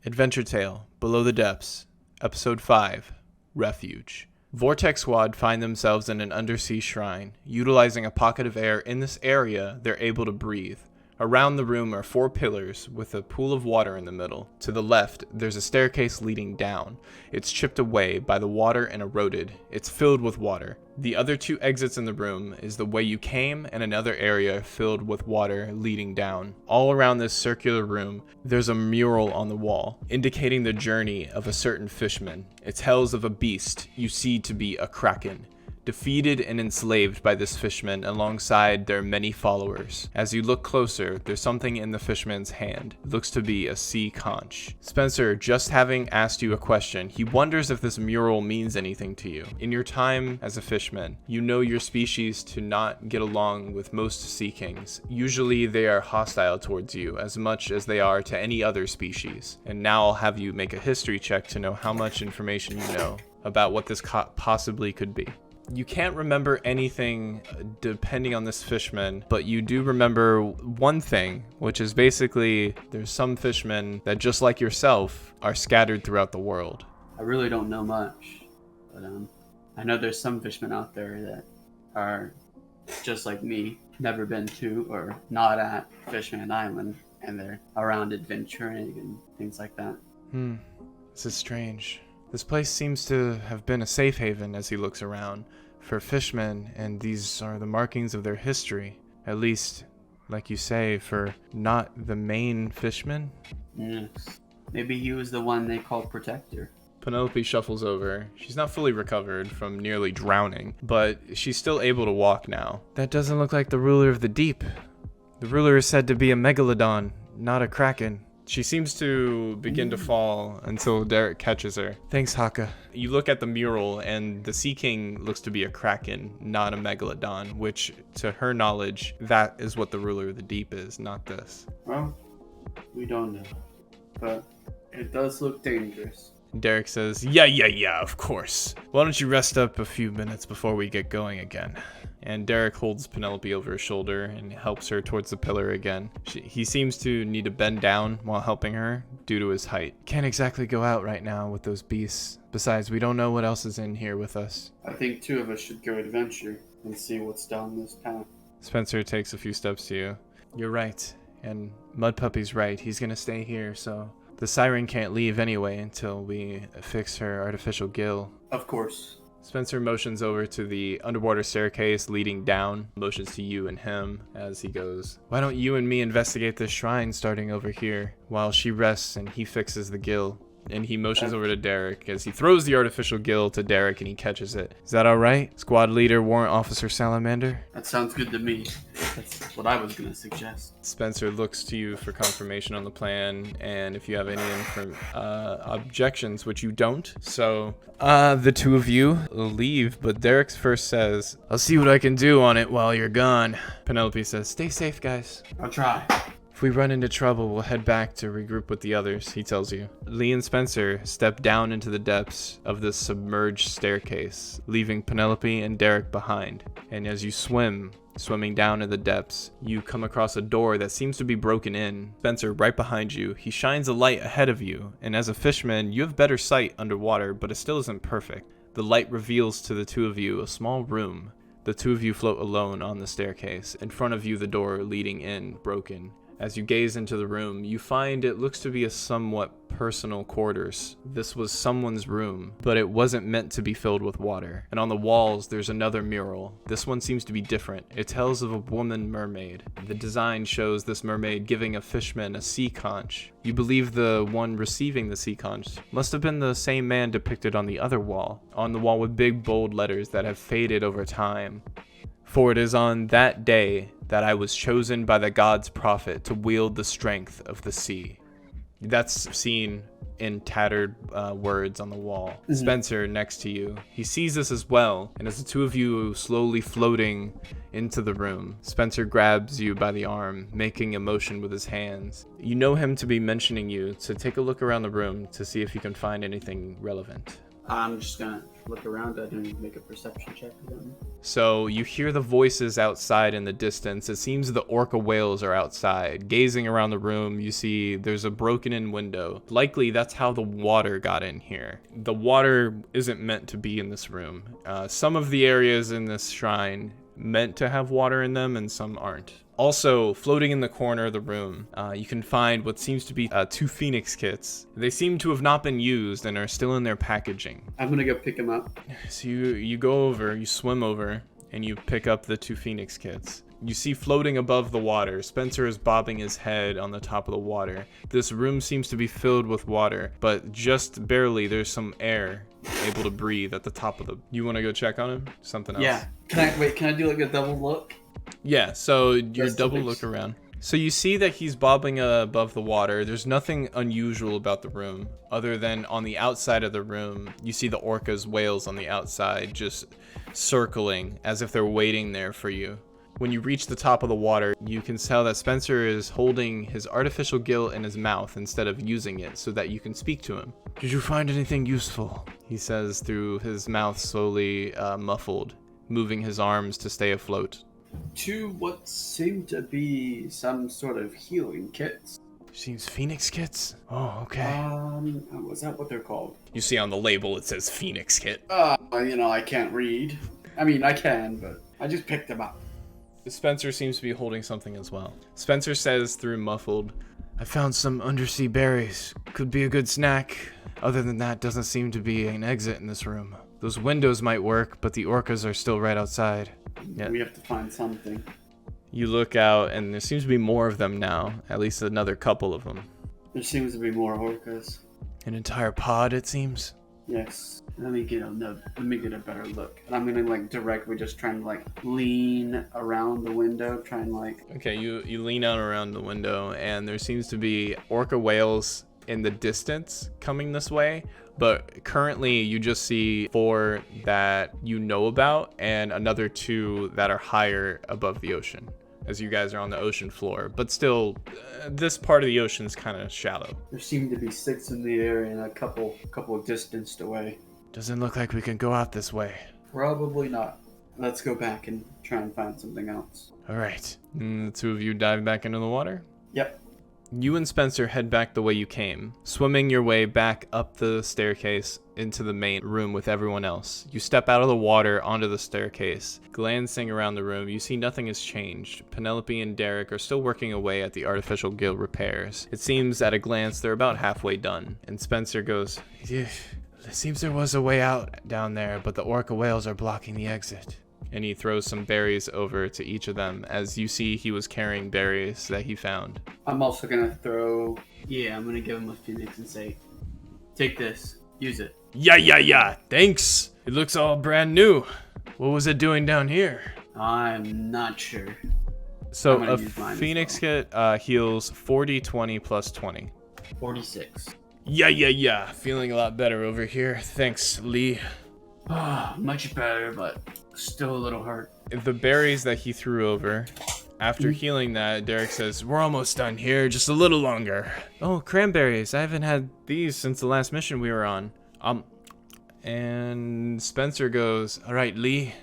Adventure Tale, Below the Depths, Episode 5, Refuge. Vortex Squad find themselves in an undersea shrine. Utilizing a pocket of air in this area, they're able to breathe. Around the room are 4 pillars with a pool of water in the middle. To the left, there's a staircase leading down. It's chipped away by the water and eroded. It's filled with water. The other 2 exits in the room is the way you came and another area filled with water leading down. All around this circular room, there's a mural on the wall, indicating the journey of a certain fisherman. It tells of a beast you see to be a kraken. Defeated and enslaved by this fisherman alongside their many followers. As you look closer, there's something in the fisherman's hand. It looks to be a sea conch. Spencer, just having asked you a question, he wonders if this mural means anything to you. In your time as a fisherman, you know your species to not get along with most sea kings. Usually they are hostile towards you as much as they are to any other species. And now I'll have you make a history check to know how much information you know about what this possibly could be. You can't remember anything depending on this fisherman, but you do remember one thing, which is basically there's some fishermen that, just like yourself, are scattered throughout the world. I really don't know much, but I know there's some fishermen out there that are just like me, never been to or not at Fisherman Island, and they're around adventuring and things like that. This is strange. This place seems to have been a safe haven as he looks around for fishermen, and these are the markings of their history. At least, like you say, for not the main fisherman. Yes. Maybe he was the one they called Protector. Penelope shuffles over. She's not fully recovered from nearly drowning, but she's still able to walk now. That doesn't look like the ruler of the deep. The ruler is said to be a megalodon, not a kraken. She seems to begin to fall until Derek catches her. Thanks, Haka. You look at the mural, and the Sea King looks to be a kraken, not a megalodon, which, to her knowledge, that is what the ruler of the deep is, not this. Well, we don't know, but it does look dangerous. Derek says, yeah, of course. Why don't you rest up a few minutes before we get going again? And Derek holds Penelope over his shoulder and helps her towards the pillar again. He seems to need to bend down while helping her due to his height. Can't exactly go out right now with those beasts. Besides, we don't know what else is in here with us. I think 2 of us should go adventure and see what's down this path. Spencer takes a few steps to you. You're right, and Mud Puppy's right. He's gonna stay here, so the siren can't leave anyway until we fix her artificial gill. Of course. Spencer motions over to the underwater staircase leading down, motions to you and him as he goes, why don't you and me investigate this shrine starting over here while she rests and he fixes the gill? And he motions over to Derek as he throws the artificial gill to Derek and he catches it. Is that alright? Squad leader, Warrant Officer Salamander? That sounds good to me. That's what I was going to suggest. Spencer looks to you for confirmation on the plan, and if you have any objections, which you don't. So, the 2 of you leave, but Derek first says, I'll see what I can do on it while you're gone. Penelope says, stay safe, guys. I'll try. If we run into trouble, we'll head back to regroup with the others, he tells you. Lee and Spencer step down into the depths of this submerged staircase, leaving Penelope and Derek behind. And as you swimming down in the depths, you come across a door that seems to be broken in. Spencer, right behind you, he shines a light ahead of you, and as a fisherman, you have better sight underwater, but it still isn't perfect. The light reveals to the 2 of you a small room. The 2 of you float alone on the staircase. In front of you, the door leading in, broken. As you gaze into the room, you find it looks to be a somewhat personal quarters. This was someone's room, but it wasn't meant to be filled with water. And on the walls, there's another mural. This one seems to be different. It tells of a woman mermaid. The design shows this mermaid giving a fisherman a sea conch. You believe the one receiving the sea conch must have been the same man depicted on the other wall. On the wall with big bold letters that have faded over time. For it is on that day that I was chosen by the God's prophet to wield the strength of the sea. That's seen in tattered words on the wall. Mm-hmm. Spencer, next to you, he sees this as well, and as the 2 of you slowly floating into the room, Spencer grabs you by the arm, making a motion with his hands. You know him to be mentioning you to take a look around the room to see if you can find anything relevant. I'm just gonna look around and make a perception check again. So you hear the voices outside in the distance. It seems the orca whales are outside. Gazing around the room, you see there's a broken in window. Likely that's how the water got in here. The water isn't meant to be in this room. Some of the areas in this shrine meant to have water in them and some aren't. Also, floating in the corner of the room, you can find what seems to be 2 phoenix kits. They seem to have not been used and are still in their packaging. I'm gonna go pick them up. So you go over, you swim over, and you pick up the 2 phoenix kits. You see floating above the water, Spencer is bobbing his head on the top of the water. This room seems to be filled with water, but just barely there's some air able to breathe at the top of the... You want to go check on him? Something else? Yeah. Can I do like a double look? Yeah, so you Just double look around. So you see that he's bobbing above the water. There's nothing unusual about the room, other than on the outside of the room, you see the orcas, whales on the outside, just circling as if they're waiting there for you. When you reach the top of the water, you can tell that Spencer is holding his artificial gill in his mouth instead of using it so that you can speak to him. Did you find anything useful? He says through his mouth slowly muffled, moving his arms to stay afloat. 2 what seem to be some sort of healing kits. Seems phoenix kits? Oh, okay. Was that what they're called? You see on the label it says phoenix kit. I can't read. I mean, I can, but I just picked them up. Spencer seems to be holding something as well. Spencer says through muffled, I found some undersea berries. Could be a good snack. Other than that, doesn't seem to be an exit in this room. Those windows might work, but the orcas are still right outside. Yeah. We have to find something. You look out, and there seems to be more of them now. At least another couple of them. There seems to be more orcas. An entire pod, it seems. Yes. Let me get a better look. And I'm gonna directly just try and lean around the window, try and Okay, you lean out around the window, and there seems to be orca whales in the distance coming this way. But currently you just see 4 that you know about and another 2 that are higher above the ocean as you guys are on the ocean floor. But still, this part of the ocean is kind of shallow. There seem to be 6 in the air and a couple distanced away. Doesn't look like we can go out this way. Probably not. Let's go back and try and find something else. All right. And the 2 of you dive back into the water? Yep. You and Spencer head back the way you came, swimming your way back up the staircase into the main room with everyone else. You step out of the water onto the staircase. Glancing around the room, you see nothing has changed. Penelope and Derek are still working away at the artificial gill repairs. It seems at a glance they're about halfway done. And Spencer goes, it seems there was a way out down there, but the orca whales are blocking the exit. And he throws some berries over to each of them, as you see he was carrying berries that he found. I'm also gonna I'm gonna give him a phoenix and say, take this, use it. Yeah, thanks. It looks all brand new. What was it doing down here? I'm not sure. So a phoenix kit heals 40, 20 plus 20. 46. Yeah. Feeling a lot better over here. Thanks, Lee. Much better, but still a little hurt. The berries that he threw over, after healing that, Derek says, we're almost done here, just a little longer. Oh, cranberries. I haven't had these since the last mission we were on. And Spencer goes, all right, Lee,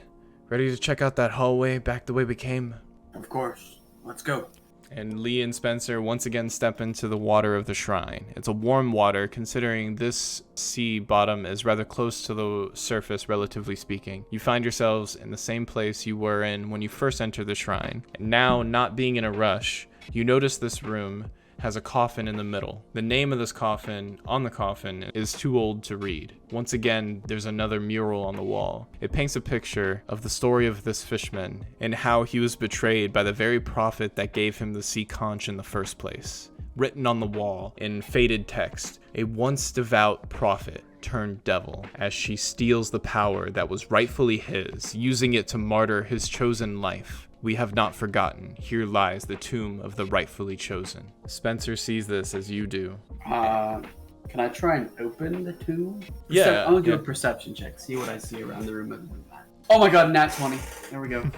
ready to check out that hallway back the way we came? Of course. Let's go. And Lee and Spencer once again step into the water of the shrine. It's a warm water, considering this sea bottom is rather close to the surface, relatively speaking. You find yourselves in the same place you were in when you first entered the shrine. And now, not being in a rush, you notice this room has a coffin in the middle. The name of this coffin on the coffin is too old to read. Once again, there's another mural on the wall. It paints a picture of the story of this fisherman and how he was betrayed by the very prophet that gave him the sea conch in the first place. Written on the wall in faded text, a once devout prophet turned devil as she steals the power that was rightfully his, using it to martyr his chosen life. We have not forgotten. Here lies the tomb of the rightfully chosen. Spencer sees this as you do. Can I try and open the tomb? Yeah. I'm gonna do a perception check. See what I see around the room. Oh my god, nat 20. There we go.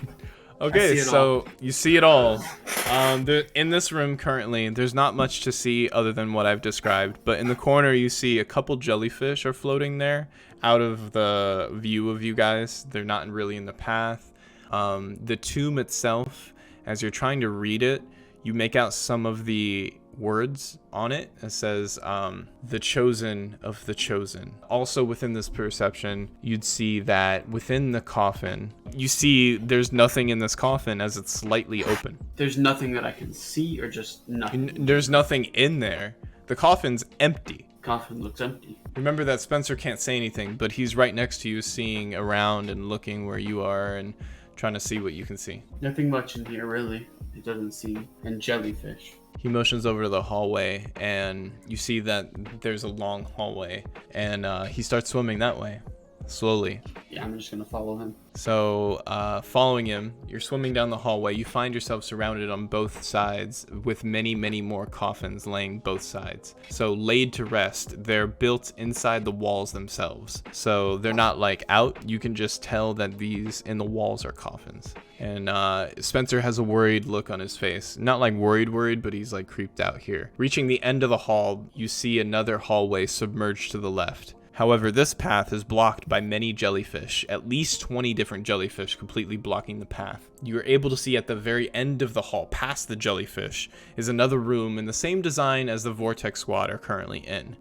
Okay, so you see it all. In this room currently, there's not much to see other than what I've described, but in the corner you see a couple jellyfish are floating there out of the view of you guys. They're not really in the path. The tomb itself, as you're trying to read it, you make out some of the words on it. It says, the chosen of the chosen. Also within this perception, you'd see that within the coffin, you see there's nothing in this coffin as it's slightly open. There's nothing that I can see, or just nothing? There's nothing in there. The coffin's empty. Coffin looks empty. Remember that Spencer can't say anything, but he's right next to you, seeing around and looking where you are and trying to see what you can see. Nothing much in here, really. It doesn't seem. And jellyfish. He motions over to the hallway, and you see that there's a long hallway, and he starts swimming that way, slowly. Yeah, I'm just gonna follow him. So, following him, you're swimming down the hallway. You find yourself surrounded on both sides with many, many more coffins laying both sides. So, laid to rest, they're built inside the walls themselves. So, they're not like out. You can just tell that these in the walls are coffins. And Spencer has a worried look on his face. Not like worried, but he's like creeped out here. Reaching the end of the hall, you see another hallway submerged to the left. However, this path is blocked by many jellyfish, at least 20 different jellyfish completely blocking the path. You are able to see at the very end of the hall, past the jellyfish, is another room in the same design as the Vortex Squad are currently in,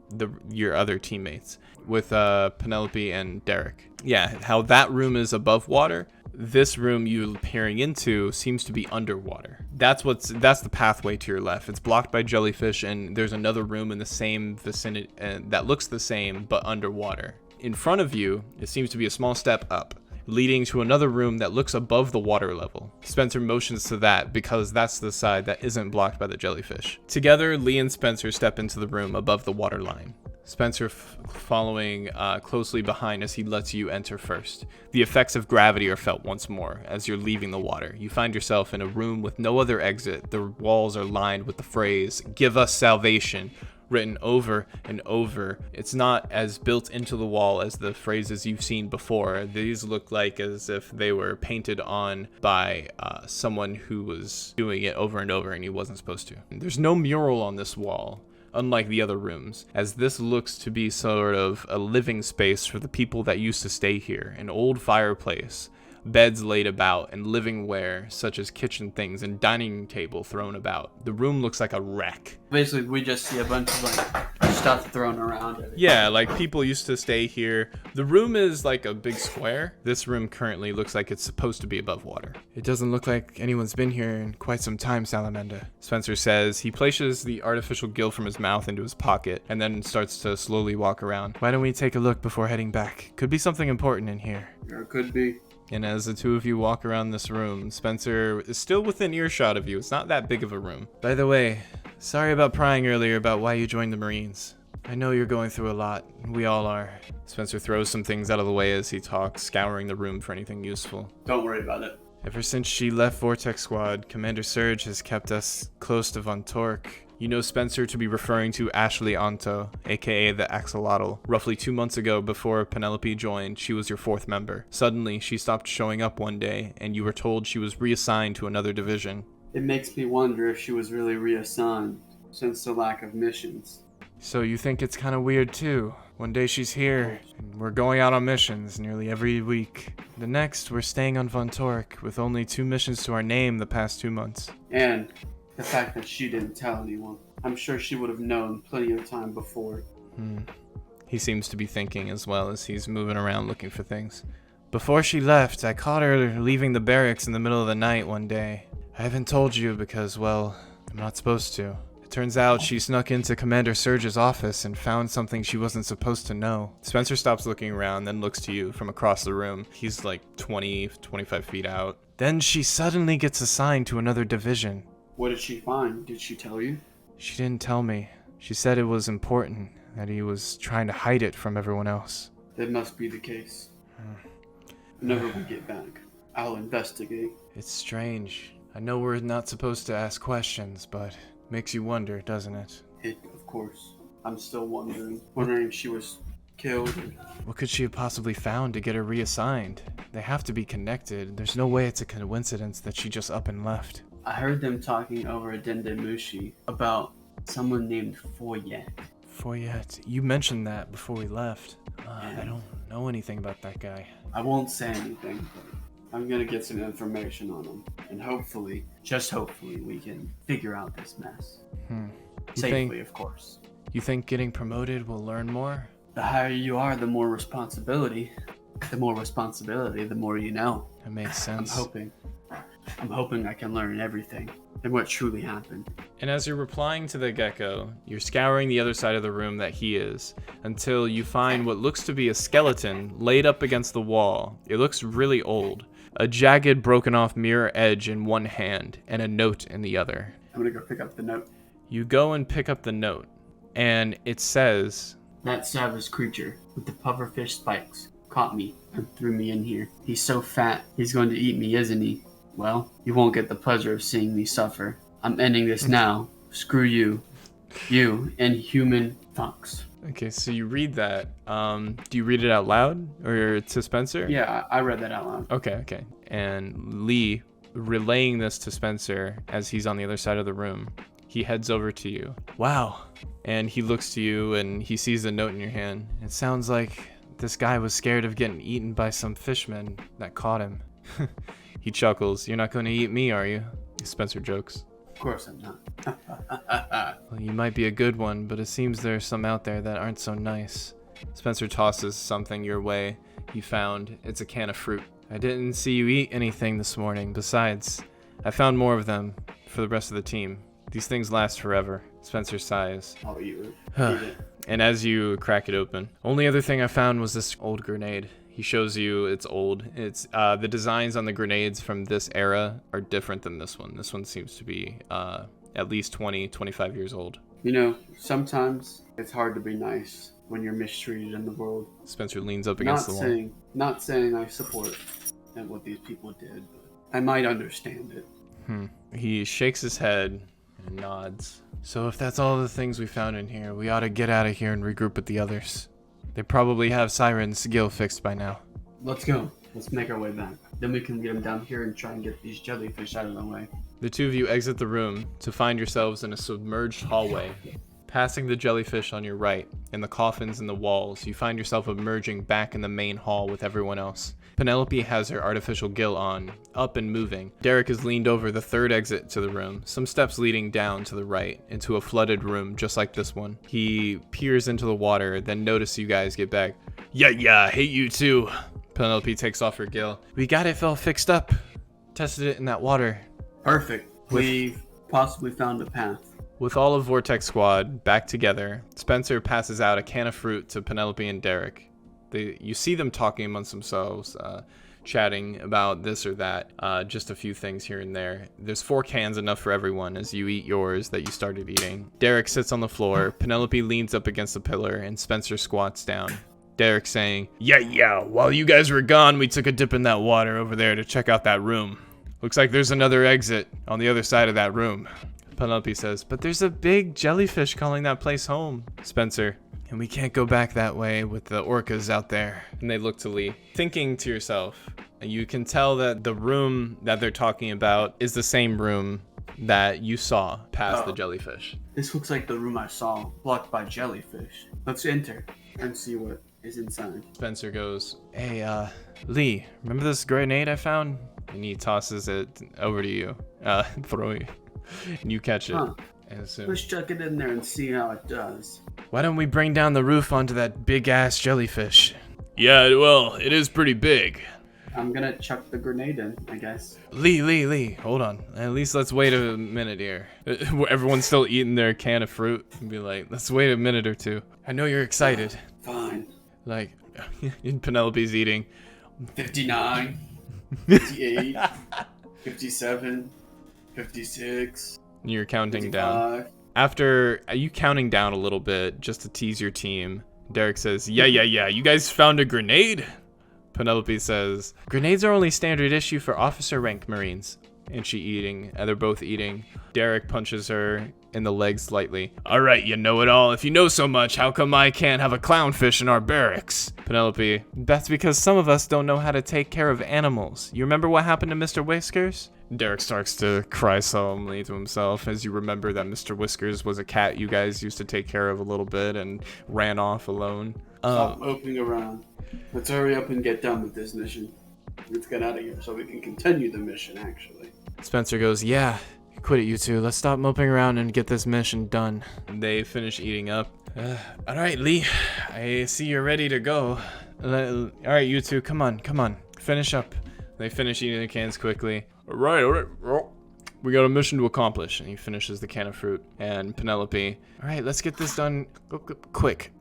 your other teammates, with Penelope and Derek. Yeah, how that room is above water, this room you're peering into seems to be underwater. That's the pathway to your left. It's blocked by jellyfish, and there's another room in the same vicinity that looks the same but underwater. In front of you, it seems to be a small step up, leading to another room that looks above the water level. Spencer motions to that because that's the side that isn't blocked by the jellyfish. Together, Lee and Spencer step into the room above the water line. Spencer following closely behind as he lets you enter first. The effects of gravity are felt once more as you're leaving the water. You find yourself in a room with no other exit. The walls are lined with the phrase, "Give us salvation," written over and over. It's not as built into the wall as the phrases you've seen before. These look like as if they were painted on by someone who was doing it over and over and he wasn't supposed to. There's no mural on this wall, unlike the other rooms, as this looks to be sort of a living space for the people that used to stay here. An old fireplace, beds laid about, and livingware such as kitchen things and dining table thrown about. The room looks like a wreck. Basically, we just see a bunch of stuff thrown around. Yeah, like people used to stay here. The room is like a big square. This room currently looks like it's supposed to be above water. It doesn't look like anyone's been here in quite some time, Salamander, Spencer says. He places the artificial gill from his mouth into his pocket and then starts to slowly walk around. Why don't we take a look before heading back? Could be something important in here. There could be. And as the two of you walk around this room, Spencer is still within earshot of you. It's not that big of a room. By the way, sorry about prying earlier about why you joined the Marines. I know you're going through a lot. We all are. Spencer throws some things out of the way as he talks, scouring the room for anything useful. Don't worry about it. Ever since she left Vortex Squad, Commander Surge has kept us close to Von Torque. You know Spencer to be referring to Ashley Anto, aka the Axolotl. Roughly 2 months ago, before Penelope joined, she was your 4th member. Suddenly, she stopped showing up one day, and you were told she was reassigned to another division. It makes me wonder if she was really reassigned, since the lack of missions. So you think it's kind of weird too? One day she's here, and we're going out on missions nearly every week. The next, we're staying on Von Torque, with only 2 missions to our name the past 2 months. And the fact that she didn't tell anyone. I'm sure she would have known plenty of time before. He seems to be thinking as well as he's moving around looking for things. Before she left, I caught her leaving the barracks in the middle of the night one day. I haven't told you because, well, I'm not supposed to. It turns out she snuck into Commander Surge's office and found something she wasn't supposed to know. Spencer stops looking around, then looks to you from across the room. He's like 25 feet out. Then she suddenly gets assigned to another division. What did she find? Did she tell you? She didn't tell me. She said it was important, that he was trying to hide it from everyone else. That must be the case. Whenever we get back, I'll investigate. It's strange. I know we're not supposed to ask questions, but makes you wonder, doesn't it? Of course. I'm still wondering if she was killed. What could she have possibly found to get her reassigned? They have to be connected. There's no way it's a coincidence that she just up and left. I heard them talking over a Dendemushi about someone named Foyet. Foyet, you mentioned that before we left. I don't know anything about that guy. I won't say anything, but I'm gonna get some information on him. And hopefully, just hopefully, we can figure out this mess. Safely, of course. You think getting promoted will learn more? The higher you are, the more responsibility. The more responsibility, the more you know. That makes sense. I'm hoping I can learn everything and what truly happened. And as you're replying to the gecko, you're scouring the other side of the room that he is, until you find what looks to be a skeleton laid up against the wall. It looks really old. A jagged, broken off mirror edge in one hand, and a note in the other. I'm gonna go pick up the note. You go and pick up the note, and it says, "That savage creature with the pufferfish spikes caught me and threw me in here. He's so fat, he's going to eat me, isn't he? Well, you won't get the pleasure of seeing me suffer. I'm ending this now. Screw you. You, inhuman fucks." Okay, so you read that. Do you read it out loud or to Spencer? Yeah, I read that out loud. Okay. And Lee, relaying this to Spencer as he's on the other side of the room, he heads over to you. Wow. And he looks to you and he sees the note in your hand. It sounds like this guy was scared of getting eaten by some fishmen that caught him. He chuckles. "You're not going to eat me, are you?" Spencer jokes. Of course I'm not. Well, you might be a good one, but it seems there's some out there that aren't so nice. Spencer tosses something your way he found. It's a can of fruit. "I didn't see you eat anything this morning. Besides, I found more of them for the rest of the team. These things last forever." Spencer sighs. I'll eat it. And as you crack it open, only other thing I found was this old grenade. He shows you it's old. It's the designs on the grenades from this era are different than this one. This one seems to be at least 20, 25 years old. You know, sometimes it's hard to be nice when you're mistreated in the world. Spencer leans up against the wall. Not saying I support what these people did, but I might understand it. He shakes his head and nods. "So if that's all the things we found in here, we ought to get out of here and regroup with the others. They probably have Siren's skill fixed by now." Let's go. Let's make our way back. Then we can get them down here and try and get these jellyfish out of the way. The two of you exit the room to find yourselves in a submerged hallway. Passing the jellyfish on your right and the coffins in the walls, you find yourself emerging back in the main hall with everyone else. Penelope has her artificial gill on, up and moving. Derek has leaned over the third exit to the room, some steps leading down to the right, into a flooded room just like this one. He peers into the water, then notices you guys get back. Yeah, hate you too." Penelope takes off her gill. "We got it all fixed up. Tested it in that water." Perfect. We've possibly found a path. With all of Vortex Squad back together, Spencer passes out a can of fruit to Penelope and Derek. You see them talking amongst themselves, chatting about this or that, just a few things here and there. There's 4 cans, enough for everyone as you eat yours that you started eating. Derek sits on the floor, Penelope leans up against the pillar, and Spencer squats down. Derek saying, Yeah, while you guys were gone, we took a dip in that water over there to check out that room. Looks like there's another exit on the other side of that room. Penelope says, "But there's a big jellyfish calling that place home." Spencer, "And we can't go back that way with the orcas out there." And they look to Lee, thinking to yourself, you can tell that the room that they're talking about is the same room that you saw past the jellyfish. This looks like the room I saw, blocked by jellyfish. Let's enter and see what is inside. Spencer goes, "Hey, Lee, remember this grenade I found?" And he tosses it over to you, throw you, and you catch it. Let's chuck it in there and see how it does. "Why don't we bring down the roof onto that big-ass jellyfish?" "Yeah, well, it is pretty big." I'm gonna chuck the grenade in, I guess. Lee, hold on. At least let's wait a minute here. Everyone's still eating their can of fruit. And be like, let's wait a minute or two. I know you're excited. Fine. Like, Penelope's eating. 59, 58, 57, 56. And you're counting 55. down. After you counting down a little bit, just to tease your team, Derek says, Yeah, you guys found a grenade? Penelope says, "Grenades are only standard issue for officer rank Marines." And they're both eating. Derek punches her in the legs slightly. All right, you know it all. If you know so much, how come I can't have a clownfish in our barracks? Penelope, that's because some of us don't know how to take care of animals. You remember what happened to Mr. Whiskers? Derek starts to cry solemnly to himself as you remember that Mr. Whiskers was a cat you guys used to take care of a little bit and ran off alone. Stop moping around. Let's hurry up and get done with this mission. Let's get out of here so we can continue the mission, actually. Spencer goes, yeah, quit it, you two. Let's stop moping around and get this mission done. They finish eating up. All right, Lee, I see you're ready to go. All right, you two, come on. Finish up. They finish eating the cans quickly. All right. Oh, we got a mission to accomplish. And he finishes the can of fruit. And Penelope, all right, let's get this done quick.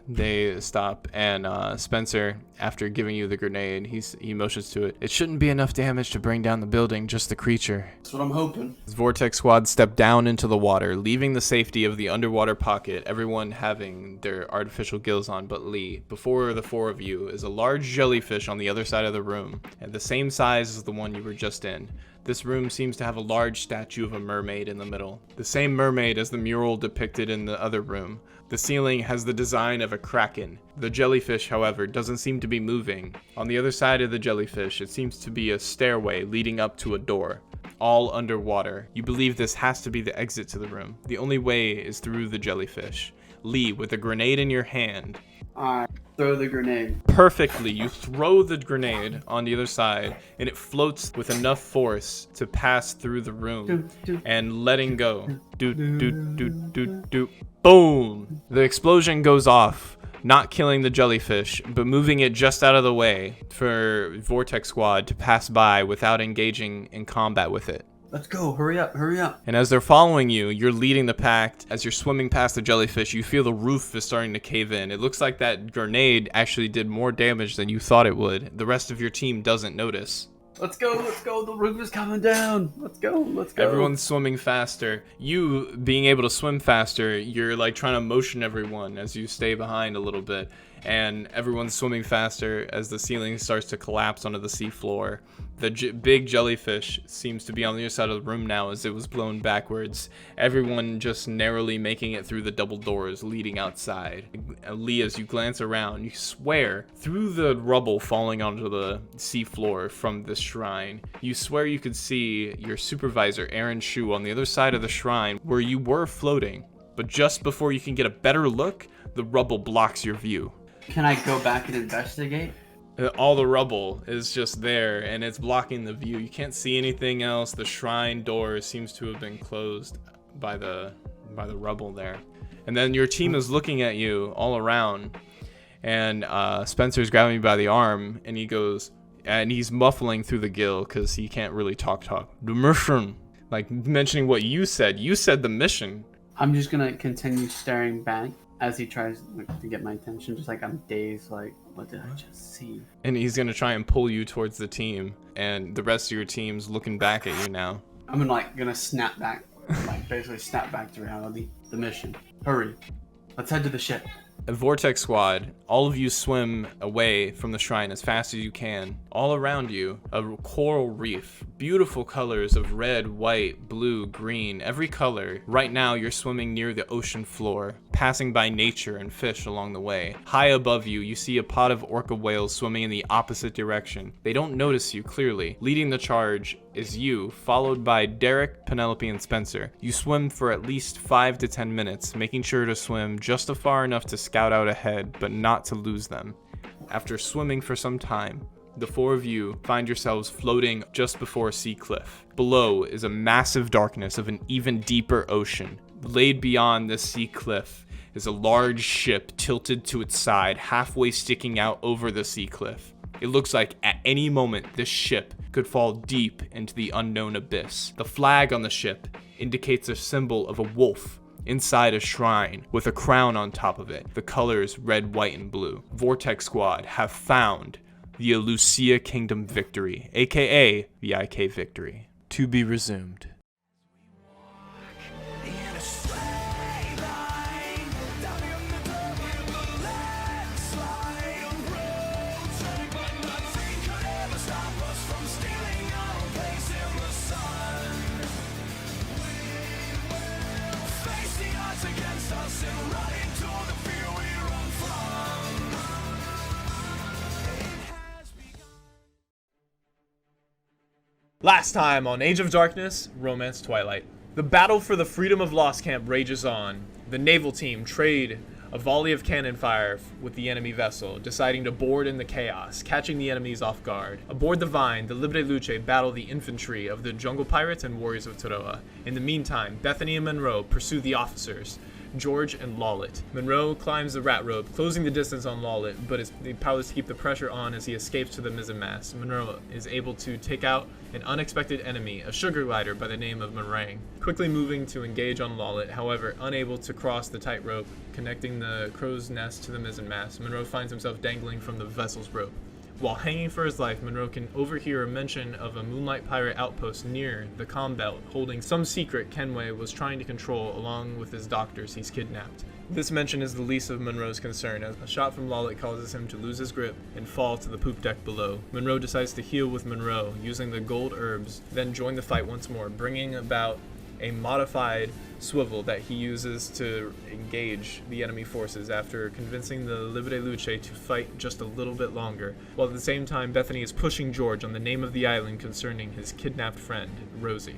They stop, and Spencer, after giving you the grenade, he motions to it. It shouldn't be enough damage to bring down the building, just the creature. That's what I'm hoping. His Vortex squad step down into the water, leaving the safety of the underwater pocket, everyone having their artificial gills on but Lee. Before the four of you is a large jellyfish on the other side of the room, and the same size as the one you were just in. This room seems to have a large statue of a mermaid in the middle. The same mermaid as the mural depicted in the other room. The ceiling has the design of a kraken. The jellyfish, however, doesn't seem to be moving. On the other side of the jellyfish, it seems to be a stairway leading up to a door, all underwater. You believe this has to be the exit to the room. The only way is through the jellyfish. Lee, with a grenade in your hand, Alright, throw the grenade. perfectly, you throw the grenade on the other side, and it floats with enough force to pass through the room, and letting go. Boom! The explosion goes off, not killing the jellyfish, but moving it just out of the way for Vortex Squad to pass by without engaging in combat with it. Let's go, hurry up. And as they're following you, you're leading the pack. As you're swimming past the jellyfish, you feel the roof is starting to cave in. It looks like that grenade actually did more damage than you thought it would. The rest of your team doesn't notice. Let's go, the roof is coming down. Let's go. Everyone's swimming faster. You, being able to swim faster, you're like trying to motion everyone as you stay behind a little bit. And everyone's swimming faster as the ceiling starts to collapse onto the seafloor. The big jellyfish seems to be on the other side of the room now as it was blown backwards. Everyone just narrowly making it through the double doors leading outside. Lee, as you glance around, you swear, through the rubble falling onto the seafloor from the shrine, you swear you could see your supervisor, Aaron Shu, on the other side of the shrine where you were floating. But just before you can get a better look, the rubble blocks your view. Can I go back and investigate? All the rubble is just there, and it's blocking the view. You can't see anything else. The shrine door seems to have been closed by the rubble there. And then your team is looking at you all around, and Spencer's grabbing you by the arm, and he goes, and he's muffling through the gill because he can't really talk. The mission, like mentioning what you said. You said the mission. I'm just gonna continue staring back as he tries to get my attention, just like I'm dazed, like, what did I just see? And he's gonna try and pull you towards the team, and the rest of your team's looking back at you now. I'm gonna snap back, like basically snap back to reality. The mission. Hurry. Let's head to the ship. A Vortex Squad, all of you swim away from the shrine as fast as you can. All around you, a coral reef. Beautiful colors of red, white, blue, green, every color. Right now, you're swimming near the ocean floor, passing by nature and fish along the way. High above you, you see a pod of orca whales swimming in the opposite direction. They don't notice you clearly. Leading the charge is you, followed by Derek, Penelope, and Spencer. You swim for at least 5 to 10 minutes, making sure to swim just far enough to scout out ahead, but not to lose them. After swimming for some time, the four of you find yourselves floating just before a sea cliff. Below is a massive darkness of an even deeper ocean. Laid beyond the sea cliff is a large ship tilted to its side, halfway sticking out over the sea cliff. It looks like at any moment this ship could fall deep into the unknown abyss. The flag on the ship indicates a symbol of a wolf inside a shrine with a crown on top of it. The colors red, white, and blue. Vortex Squad have found the Lucia Kingdom victory, aka the IK victory. To be resumed. Last time on Age of Darkness, Romance Twilight. The battle for the freedom of Lost Camp rages on. The naval team trade a volley of cannon fire with the enemy vessel, deciding to board in the chaos, catching the enemies off guard. Aboard the Vine, the Libre Luche battle the infantry of the Jungle Pirates and Warriors of Toroa. In the meantime, Bethany and Monroe pursue the officers, George and Lawlet. Monroe climbs the rat rope, closing the distance on Lawlet, but is powerless to keep the pressure on as he escapes to the mizzenmast. Monroe is able to take out an unexpected enemy, a sugar glider by the name of Meringue. Quickly moving to engage on Lawlet, however, unable to cross the tightrope connecting the crow's nest to the mizzenmast, Monroe finds himself dangling from the vessel's rope. While hanging for his life, Monroe can overhear a mention of a Moonlight Pirate outpost near the comm belt holding some secret Kenway was trying to control along with his doctors he's kidnapped. This mention is the least of Monroe's concern, as a shot from Lawlet causes him to lose his grip and fall to the poop deck below. Monroe decides to heal with Monroe, using the gold herbs, then join the fight once more, bringing about a modified swivel that he uses to engage the enemy forces after convincing the Libre Luche to fight just a little bit longer, while at the same time Bethany is pushing George on the name of the island concerning his kidnapped friend, Rosie.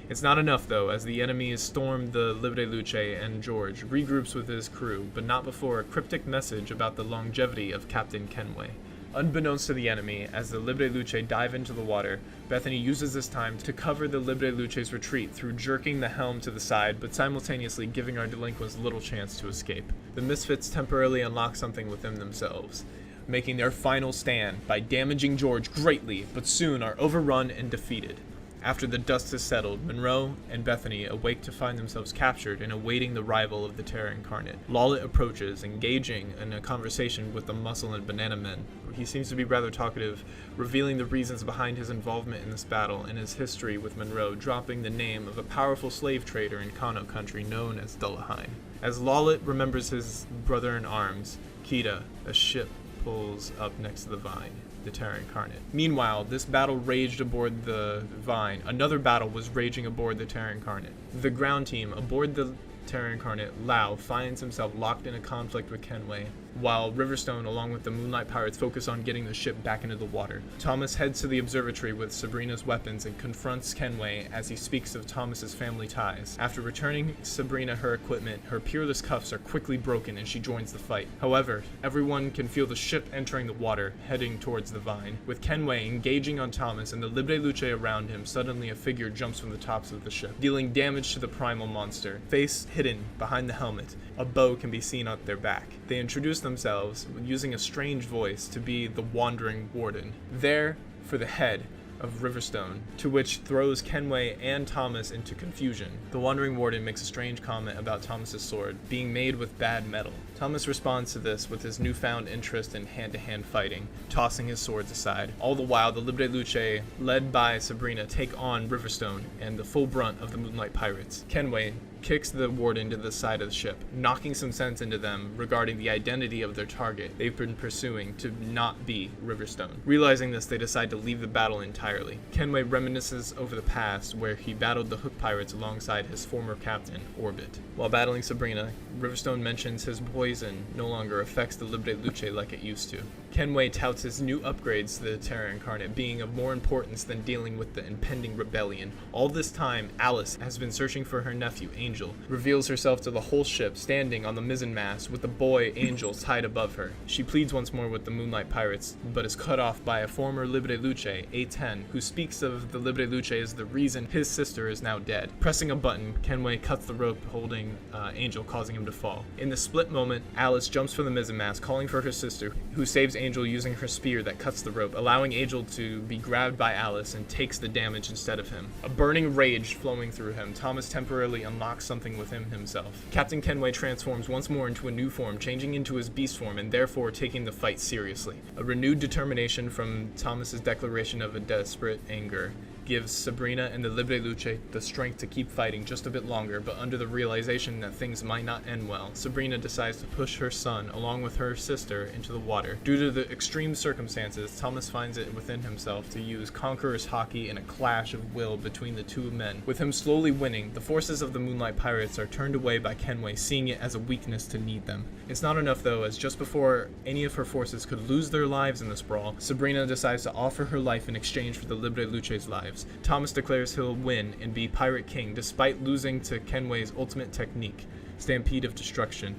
It's not enough though, as the enemy has stormed the Libre Luche and George regroups with his crew, but not before a cryptic message about the longevity of Captain Kenway. Unbeknownst to the enemy, as the Libre Luche dive into the water, Bethany uses this time to cover the Libre Luche's retreat through jerking the helm to the side, but simultaneously giving our delinquents little chance to escape. The Misfits temporarily unlock something within themselves, making their final stand by damaging George greatly, but soon are overrun and defeated. After the dust has settled, Monroe and Bethany awake to find themselves captured and awaiting the arrival of the Terror Incarnate. Lawlet approaches, engaging in a conversation with the Muscle and Banana Men. He seems to be rather talkative, revealing the reasons behind his involvement in this battle and his history with Monroe, dropping the name of a powerful slave trader in Kano country known as Dullaheim. As Lawlet remembers his brother-in-arms, Kita, a ship pulls up next to the Vine, the Terror Incarnate. Meanwhile, this battle raged aboard the Vine. Another battle was raging aboard the Terror Incarnate. The ground team aboard the Terror Incarnate, Lau, finds himself locked in a conflict with Kenway, while Riverstone, along with the Moonlight Pirates, focus on getting the ship back into the water. Thomas heads to the observatory with Sabrina's weapons and confronts Kenway as he speaks of Thomas's family ties. After returning Sabrina her equipment, her peerless cuffs are quickly broken and she joins the fight. However, everyone can feel the ship entering the water, heading towards the Vine. With Kenway engaging on Thomas and the Libre Luche around him, suddenly a figure jumps from the tops of the ship, dealing damage to the primal monster. Face hidden behind the helmet, a bow can be seen at their back. They introduce themselves using a strange voice to be the Wandering Warden, there for the head of Riverstone, to which throws Kenway and Thomas into confusion. The Wandering Warden makes a strange comment about Thomas's sword being made with bad metal. Thomas responds to this with his newfound interest in hand-to-hand fighting, tossing his swords aside. All the while, the Libre Luche, led by Sabrina, take on Riverstone and the full brunt of the Moonlight Pirates. Kenway kicks the warden to the side of the ship, knocking some sense into them regarding the identity of their target they've been pursuing to not be Riverstone. Realizing this, they decide to leave the battle entirely. Kenway reminisces over the past where he battled the Hook Pirates alongside his former captain, Orbit. While battling Sabrina, Riverstone mentions his poison no longer affects the Libre Luche like it used to. Kenway touts his new upgrades to the Terror Incarnate being of more importance than dealing with the impending rebellion. All this time, Alice has been searching for her nephew, Angel, reveals herself to the whole ship standing on the mizzenmast with the boy, Angel, tied above her. She pleads once more with the Moonlight Pirates, but is cut off by a former Libre Luche, A10, who speaks of the Libre Luche as the reason his sister is now dead. Pressing a button, Kenway cuts the rope holding Angel, causing him to fall. In the split moment, Alice jumps from the mizzenmast, calling for her sister, who saves Angel using her spear that cuts the rope, allowing Angel to be grabbed by Alice and takes the damage instead of him. A burning rage flowing through him, Thomas temporarily unlocks something within himself. Captain Kenway transforms once more into a new form, changing into his beast form and therefore taking the fight seriously. A renewed determination from Thomas's declaration of a desperate anger gives Sabrina and the Libre Luche the strength to keep fighting just a bit longer, but under the realization that things might not end well, Sabrina decides to push her son, along with her sister, into the water. Due to the extreme circumstances, Thomas finds it within himself to use Conqueror's Hockey in a clash of will between the two men. With him slowly winning, the forces of the Moonlight Pirates are turned away by Kenway, seeing it as a weakness to need them. It's not enough though, as just before any of her forces could lose their lives in this brawl, Sabrina decides to offer her life in exchange for the Libre Luche's lives. lives. Thomas declares he'll win and be Pirate King despite losing to Kenway's ultimate technique, Stampede of Destruction.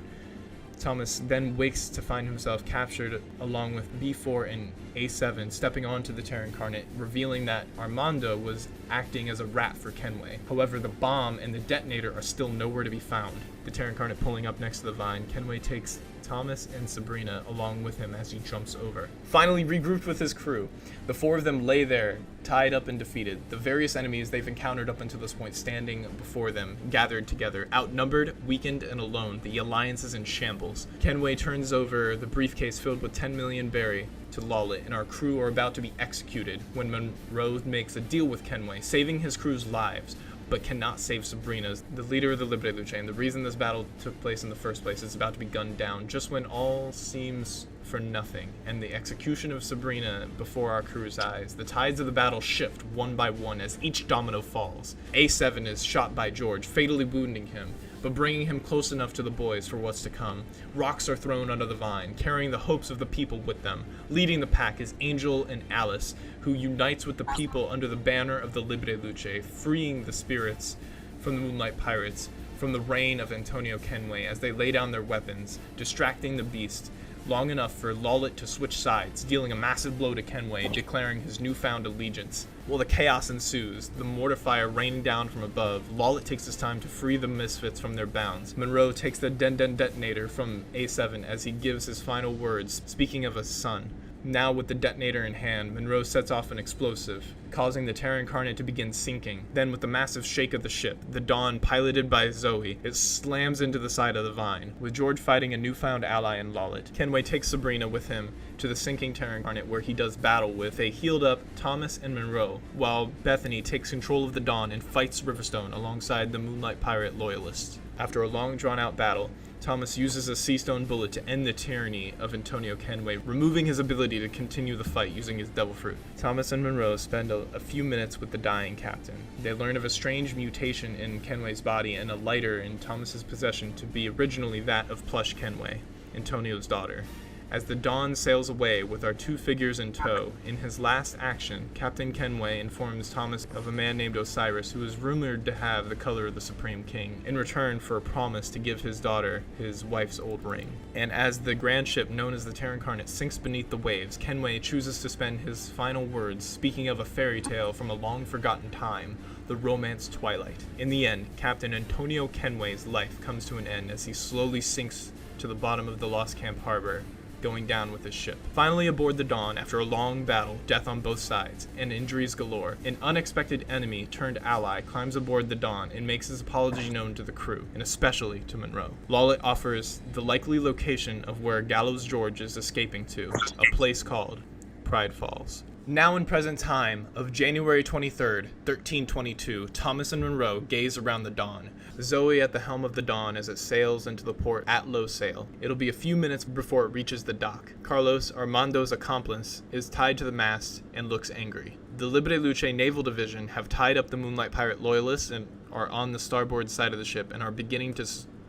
Thomas then wakes to find himself captured along with B4 and A7 stepping onto the Terra Incarnate, revealing that Armando was acting as a rat for Kenway. However, the bomb and the detonator are still nowhere to be found. The Terra Incarnate pulling up next to the vine, Kenway takes Thomas and Sabrina along with him as he jumps over. Finally regrouped with his crew, the four of them lay there, tied up and defeated. The various enemies they've encountered up until this point standing before them, gathered together. Outnumbered, weakened, and alone, the alliance is in shambles. Kenway turns over the briefcase filled with 10 million berry to Lawlet, and our crew are about to be executed when Monroe makes a deal with Kenway, saving his crew's lives, but cannot save Sabrina's, the leader of the Libre Luche. And the reason this battle took place in the first place is about to be gunned down just when all seems for nothing, and the execution of Sabrina before our crew's eyes. The tides of the battle shift one by one as each domino falls. A7 is shot by George, fatally wounding him, but bringing him close enough to the boys for what's to come. Rocks are thrown under the vine, carrying the hopes of the people with them. Leading the pack is Angel and Alice, who unites with the people under the banner of the Libre Luche, freeing the spirits from the Moonlight Pirates, from the reign of Antonio Kenway as they lay down their weapons, distracting the beast long enough for Lawlet to switch sides, dealing a massive blow to Kenway, declaring his newfound allegiance. While the chaos ensues, the mortifier raining down from above, Lawlet takes his time to free the Misfits from their bounds. Monroe takes the detonator from A7 as he gives his final words, speaking of a son. Now with the detonator in hand, Monroe sets off an explosive, causing the Terra Incarnate to begin sinking. Then with the massive shake of the ship, the Dawn, piloted by Zoe, it slams into the side of the vine, with George fighting a newfound ally in Lawlet. Kenway takes Sabrina with him to the sinking Terra Incarnate, where he does battle with a healed-up Thomas and Monroe, while Bethany takes control of the Dawn and fights Riverstone alongside the Moonlight Pirate loyalists. After a long drawn-out battle, Thomas uses a Seastone bullet to end the tyranny of Antonio Kenway, removing his ability to continue the fight using his Devil Fruit. Thomas and Monroe spend a few minutes with the dying captain. They learn of a strange mutation in Kenway's body and a lighter in Thomas's possession to be originally that of Plush Kenway, Antonio's daughter. As the Dawn sails away with our two figures in tow, in his last action, Captain Kenway informs Thomas of a man named Osiris who is rumored to have the color of the Supreme King, in return for a promise to give his daughter his wife's old ring. And as the grand ship known as the Terra Incarnate sinks beneath the waves, Kenway chooses to spend his final words speaking of a fairy tale from a long-forgotten time, the romance Twilight. In the end, Captain Antonio Kenway's life comes to an end as he slowly sinks to the bottom of the Lost Camp Harbor, going down with his ship. Finally aboard the Dawn, after a long battle, death on both sides, and injuries galore, an unexpected enemy turned ally climbs aboard the Dawn and makes his apology known to the crew, and especially to Monroe. Lawlet offers the likely location of where Gallows George is escaping to, a place called Pride Falls. Now in present time of January 23rd, 1322, Thomas and Monroe gaze around the Dawn. Zoe at the helm of the Dawn as it sails into the port at low sail. It'll be a few minutes before it reaches the dock. Carlos, Armando's accomplice, is tied to the mast and looks angry. The Libre Luche Naval Division have tied up the Moonlight Pirate loyalists and are on the starboard side of the ship and are beginning to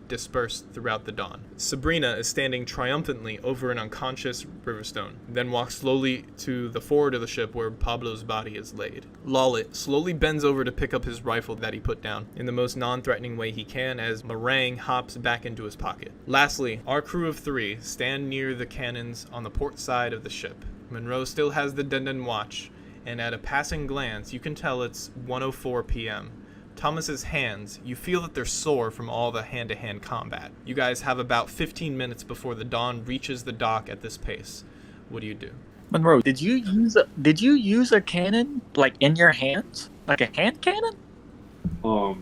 dispersed throughout the Dawn. Sabrina is standing triumphantly over an unconscious Riverstone, then walks slowly to the forward of the ship where Pablo's body is laid. Lawlet slowly bends over to pick up his rifle that he put down in the most non-threatening way he can as Meringue hops back into his pocket. Lastly, our crew of three stand near the cannons on the port side of the ship. Monroe still has the Denden watch, and at a passing glance you can tell it's 1:04 p.m. Thomas's hands, you feel that they're sore from all the hand-to-hand combat. You guys have about 15 minutes before the Dawn reaches the dock at this pace. What do you do? Monroe, did you use a cannon like in your hands? Like a hand cannon? You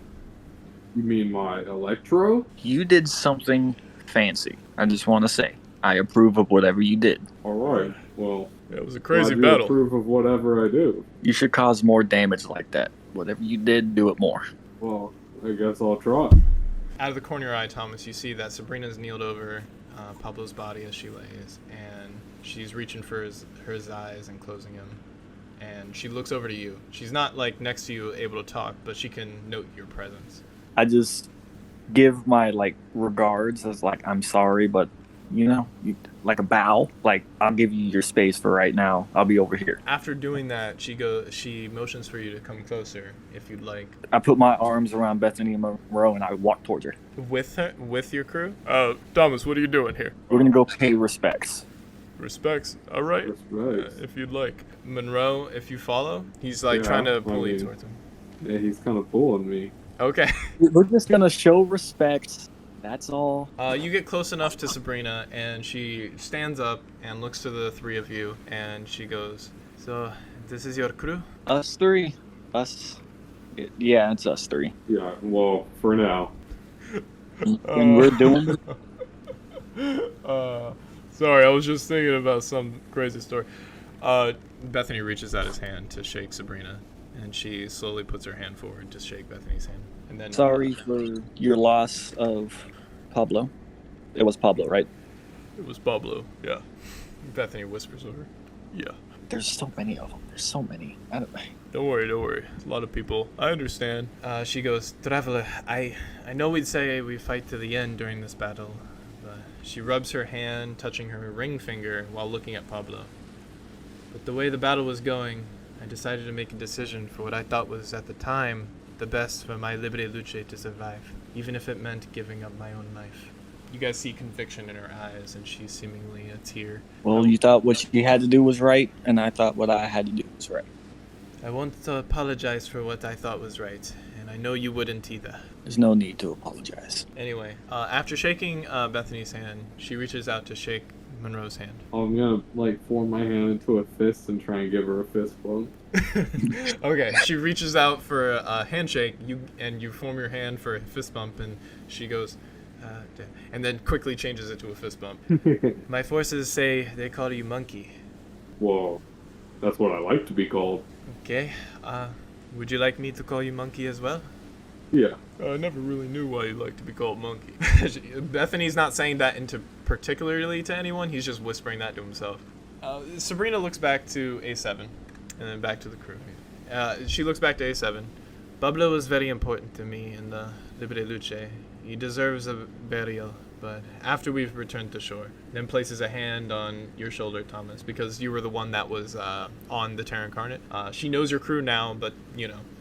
mean my electro? You did something fancy. I just want to say, I approve of whatever you did. Alright, well... It was a I crazy do battle. approve of whatever I do. You should cause more damage like that. Whatever you did, do it more. Well, I guess I'll try. Out of the corner of your eye, Thomas, you see that Sabrina's kneeled over Pablo's body as she lays, and she's reaching for his eyes and closing them. And she looks over to you. She's not like next to you, able to talk, but she can note your presence. I just give my regards as I'm sorry, but like a bow. Like, I'll give you your space for right now. I'll be over here. After doing that, she motions for you to come closer if you'd like. I put my arms around Bethany and Monroe, and I walk towards her. With your crew? Thomas, what are you doing here? We're going to go pay respects. Respects. All right. Respects. If you'd like. Monroe, if you follow, he's like Yeah, trying to pull you I mean- towards him. Yeah, he's kind of pulling me. Okay. We're just going to show respect. That's all. You get close enough to Sabrina, and she stands up and looks to the three of you, and she goes, "So, this is your crew?" Us three. Yeah, it's us three. Yeah, well, for now. And we're doing... Sorry, I was just thinking about some crazy story. Bethany reaches out his hand to shake Sabrina, and she slowly puts her hand forward to shake Bethany's hand. And then Sorry for your loss of Pablo. It was Pablo, right? It was Pablo. Yeah. Bethany whispers over. Yeah. There's so many of them. There's so many. Don't worry. A lot of people. I understand. She goes, "Traveler, I know we'd say we fight to the end during this battle." But she rubs her hand, touching her ring finger while looking at Pablo. "But the way the battle was going, I decided to make a decision for what I thought was, at the time, the best for my Libre Luche to survive, even if it meant giving up my own life." You guys see conviction in her eyes, and she's seemingly a tear. Well, you thought what you had to do was right, and I thought what I had to do was right. "I want to apologize for what I thought was right, and I know you wouldn't either." There's no need to apologize. Anyway, after shaking Bethany's hand, she reaches out to shake Monroe's hand. I'm gonna, form my hand into a fist and try and give her a fist bump. Okay, she reaches out for a handshake, you form your hand for a fist bump, and she goes, and then quickly changes it to a fist bump. "My forces say they call you Monkey." Well, that's what I like to be called. Okay, would you like me to call you Monkey as well? Yeah. I never really knew why you like to be called Monkey. Bethany's not saying that into particularly to anyone, he's just whispering that to himself. Sabrina looks back to A7, and then back to the crew. She looks back to A7. "Pablo was very important to me in the Libre Luche. He deserves a burial, but after we've returned to shore." Then places a hand on your shoulder, Thomas, because you were the one that was on the Terra Incarnate. She knows your crew now, but,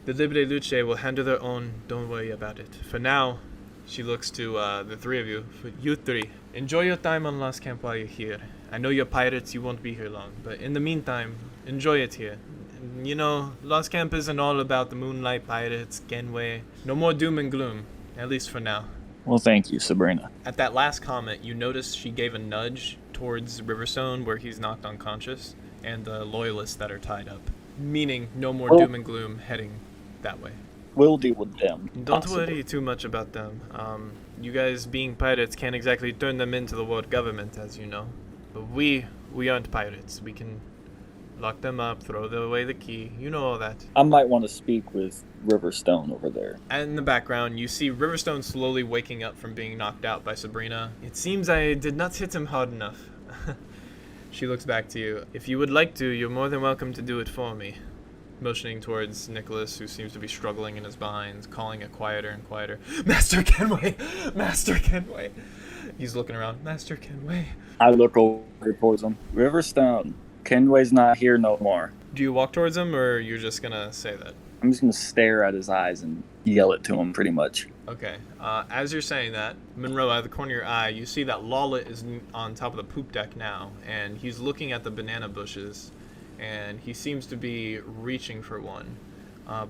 the Libre Luche will handle their own. Don't worry about it. For now, she looks to the three of you. For you three, enjoy your time on Lost Camp while you're here. I know you're pirates, you won't be here long, but in the meantime, enjoy it here. Lost Camp isn't all about the Moonlight Pirates, Genway. No more doom and gloom, at least for now. Well, thank you, Sabrina. At that last comment, you notice she gave a nudge towards Riverstone where he's knocked unconscious, and the loyalists that are tied up. Meaning, no more doom and gloom heading that way. We'll deal with them. Don't possibly. worry too much about them. You guys being pirates can't exactly turn them into the world government, as you know. But we aren't pirates. We can lock them up, throw away the key. You know all that. I might want to speak with Riverstone over there. And in the background, you see Riverstone slowly waking up from being knocked out by Sabrina. "It seems I did not hit him hard enough." She looks back to you. "If you would like to, you're more than welcome to do it for me." Motioning towards Nicholas, who seems to be struggling in his binds, calling it quieter and quieter. "Master Kenway! Master Kenway!" He's looking around. "Master Kenway!" I look over towards him. Riverstone, Kenway's not here no more. Do you walk towards him, or you're just gonna say that? I'm just going to stare at his eyes and yell it to him, pretty much. Okay. As you're saying that, Monroe, out of the corner of your eye, you see that Lawlet is on top of the poop deck now, and he's looking at the banana bushes, and he seems to be reaching for one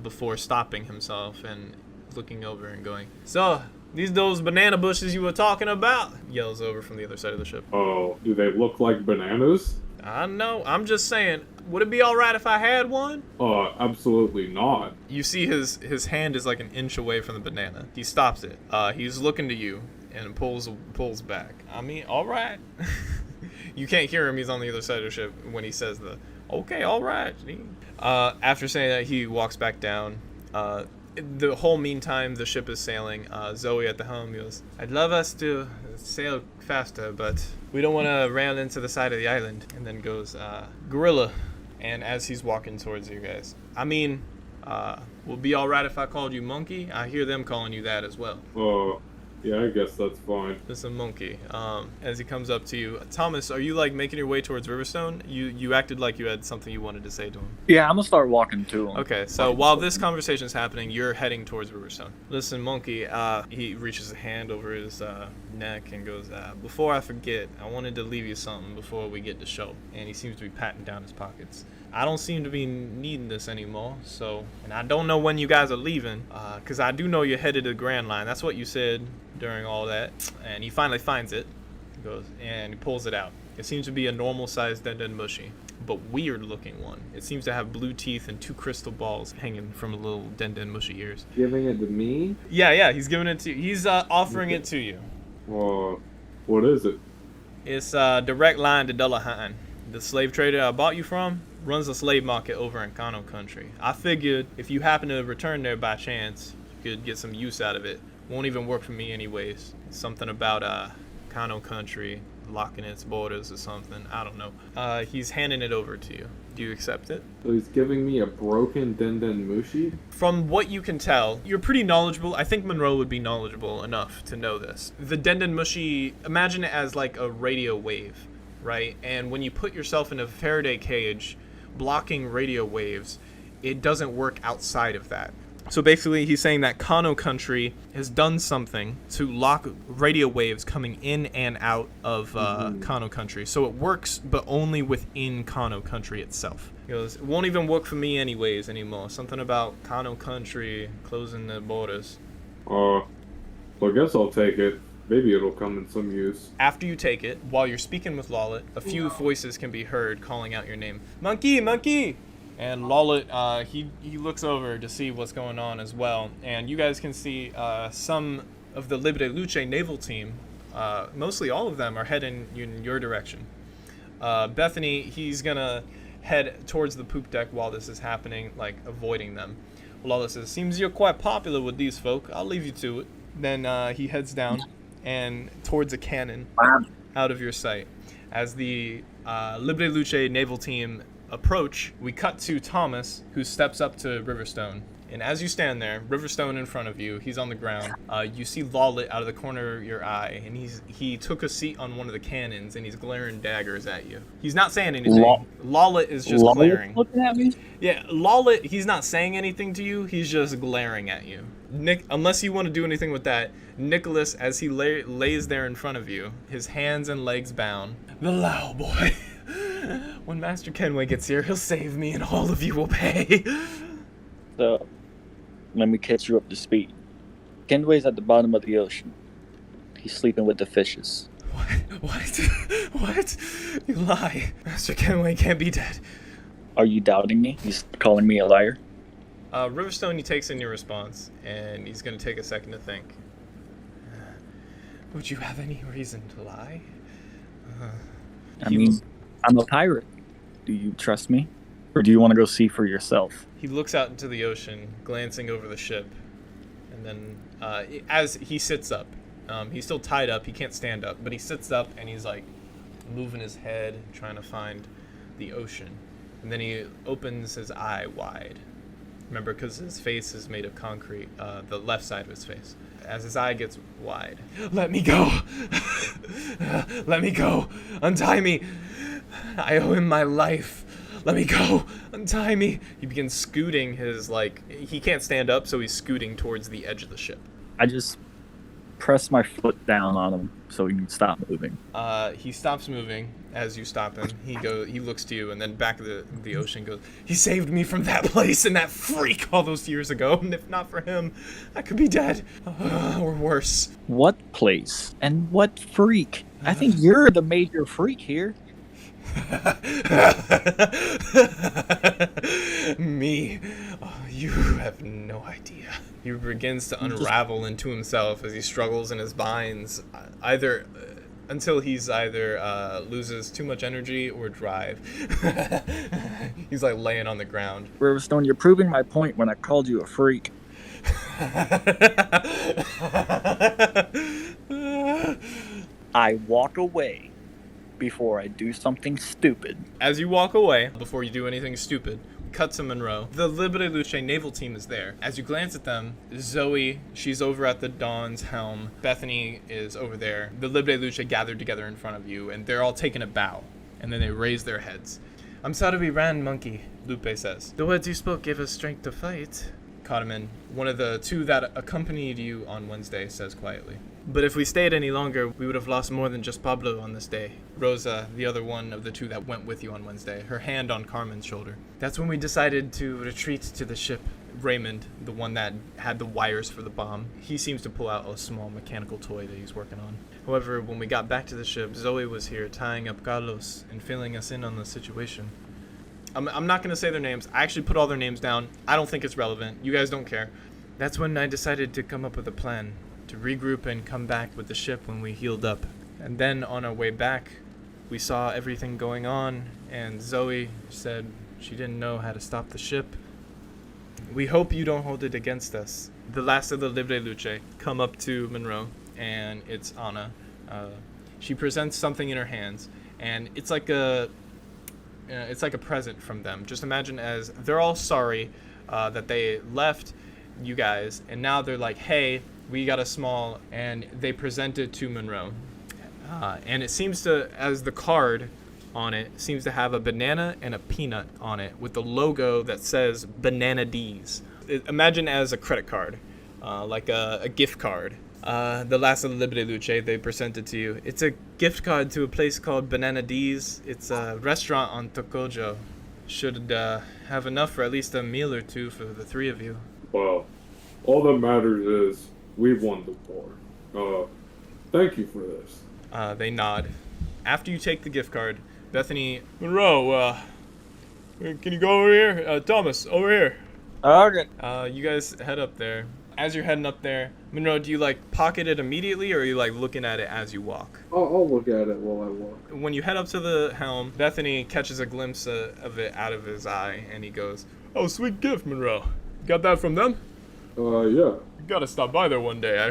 before stopping himself and looking over and going, "So, those banana bushes you were talking about?" Yells over from the other side of the ship. Oh, do they look like bananas? I know. I'm just saying, would it be all right if I had one? Absolutely not. You see his hand is like an inch away from the banana. He stops it. He's looking to you and pulls back. I mean, all right. You can't hear him. He's on the other side of the ship when he says okay, all right. After saying that, he walks back down. The whole meantime, the ship is sailing. Zoe at the helm goes, "I'd love us to sail faster, but we don't want to ram into the side of the island." And then goes, "Gorilla." And as he's walking towards you guys, "I mean, would be all right if I called you Monkey? I hear them calling you that as well." Yeah, I guess that's fine. Listen, Monkey, as he comes up to you, Thomas, are you like making your way towards Riverstone? You acted like you had something you wanted to say to him. Yeah, I'm gonna start walking to him. Okay, so while this conversation is happening, you're heading towards Riverstone. Listen, Monkey, he reaches a hand over his neck and goes, before I forget, I wanted to leave you something before we get to show. And he seems to be patting down his pockets. I don't seem to be needing this anymore, so, and I don't know when you guys are leaving, because I do know you're headed to the Grand Line. That's what you said during all that. And he finally finds it, goes, and he pulls it out. It seems to be a normal-sized Denden Mushi, but weird-looking one. It seems to have blue teeth and 2 crystal balls hanging from little Denden Mushi ears. Giving it to me? Yeah, he's giving it to you. He's offering it to you. What is it? It's a direct line to Dullahan. The slave trader I bought you from runs a slave market over in Kano country. I figured if you happen to return there by chance, you could get some use out of it. Won't even work for me anyways. Something about Kano country locking its borders or something. I don't know. He's handing it over to you. Do you accept it? So he's giving me a broken Denden Mushi? From what you can tell, you're pretty knowledgeable. I think Monroe would be knowledgeable enough to know this. The Denden Mushi, imagine it as like a radio wave, right? And when you put yourself in a Faraday cage blocking radio waves, it doesn't work outside of that. So basically, he's saying that Kano country has done something to lock radio waves coming in and out of Kano country. So it works, but only within Kano country itself. He goes, it won't even work for me anyways anymore. Something about Kano country closing the borders. So I guess I'll take it. Maybe it'll come in some use. After you take it, while you're speaking with Lawlet, a few voices can be heard calling out your name. Monkey, Monkey! And Lawlet, he looks over to see what's going on as well. And you guys can see some of the Libre Luche naval team, mostly all of them, are heading in your direction. Bethany, he's gonna head towards the poop deck while this is happening, like avoiding them. Lawlet says, seems you're quite popular with these folk. I'll leave you to it. Then he heads down and towards a cannon out of your sight. As the Libre Luche naval team approach, we cut to Thomas, who steps up to Riverstone. And as you stand there, Riverstone in front of you, he's on the ground. You see Lawlet out of the corner of your eye, and he took a seat on one of the cannons, and he's glaring daggers at you. He's not saying anything. Lawlet is just glaring. Looking at me? Yeah, Lawlet, he's not saying anything to you. He's just glaring at you. Nick, unless you want to do anything with that, Nicholas, as he lays there in front of you, his hands and legs bound. The Lao boy. When Master Kenway gets here, he'll save me, and all of you will pay. So, let me catch you up to speed. Kenway's at the bottom of the ocean. He's sleeping with the fishes. What? You lie. Master Kenway can't be dead. Are you doubting me? He's calling me a liar? Riverstone, he takes in your response, and he's going to take a second to think. Would you have any reason to lie? I mean, I'm a pirate. Do you trust me? Or do you want to go see for yourself? He looks out into the ocean, glancing over the ship. And then, as he sits up, he's still tied up, he can't stand up, but he sits up and he's like moving his head, trying to find the ocean. And then he opens his eye wide. Remember, because his face is made of concrete, the left side of his face. As his eye gets wide, let me go! Let me go! Untie me! I owe him my life. Let me go! Untie me! He begins scooting his, he can't stand up, so he's scooting towards the edge of the ship. I just press my foot down on him so he can stop moving. He stops moving as you stop him. He looks to you, and then back of the ocean goes, he saved me from that place and that freak all those years ago, and if not for him, I could be dead. Or worse. What place? And what freak? I think you're the major freak here. Me? Oh, you have no idea. He begins to unravel into himself as he struggles in his binds, until he's either loses too much energy or drive. He's like laying on the ground. Riverstone, you're proving my point when I called you a freak. I walk away before I do something stupid. As you walk away, before you do anything stupid, cut to Monroe. The Libre Luche naval team is there. As you glance at them, Zoe, she's over at the Dawn's helm. Bethany is over there. The Libre Luche gathered together in front of you, and they're all taking a bow. And then they raise their heads. I'm sorry we ran, monkey, Lupe says. The words you spoke gave us strength to fight. Cotterman, one of the two that accompanied you on Wednesday, says quietly. But if we stayed any longer, we would have lost more than just Pablo on this day. Rosa, the other one of the two that went with you on Wednesday, her hand on Carmen's shoulder. That's when we decided to retreat to the ship. Raymond, the one that had the wires for the bomb, he seems to pull out a small mechanical toy that he's working on. However, when we got back to the ship, Zoe was here tying up Carlos and filling us in on the situation. I'm not going to say their names. I actually put all their names down. I don't think it's relevant. You guys don't care. That's when I decided to come up with a plan, to regroup and come back with the ship when we healed up. And then on our way back, we saw everything going on, and Zoe said she didn't know how to stop the ship. We hope you don't hold it against us. The last of the Libre Luche come up to Monroe, and it's Anna. She presents something in her hands, and it's like a present from them. Just imagine as they're all sorry that they left you guys, and now they're like, hey, we got a small, and they present it to Monroe. And it seems to, as the card on it, seems to have a banana and a peanut on it with the logo that says Banana D's. Imagine as a credit card, like a gift card. The last of the Libre Luche, they presented to you. It's a gift card to a place called Banana D's. It's a restaurant on Tokojo. Should have enough for at least a meal or two for the three of you. Well, all that matters is we won the war. Thank you for this. They nod. After you take the gift card, Bethany, Monroe, can you go over here? Thomas, over here. Okay. You guys head up there. As you're heading up there, Monroe, do you pocket it immediately, or are you looking at it as you walk? I'll look at it while I walk. When you head up to the helm, Bethany catches a glimpse of it out of his eye, and he goes, "Oh, sweet gift, Monroe. Got that from them? Yeah. You gotta stop by there one day."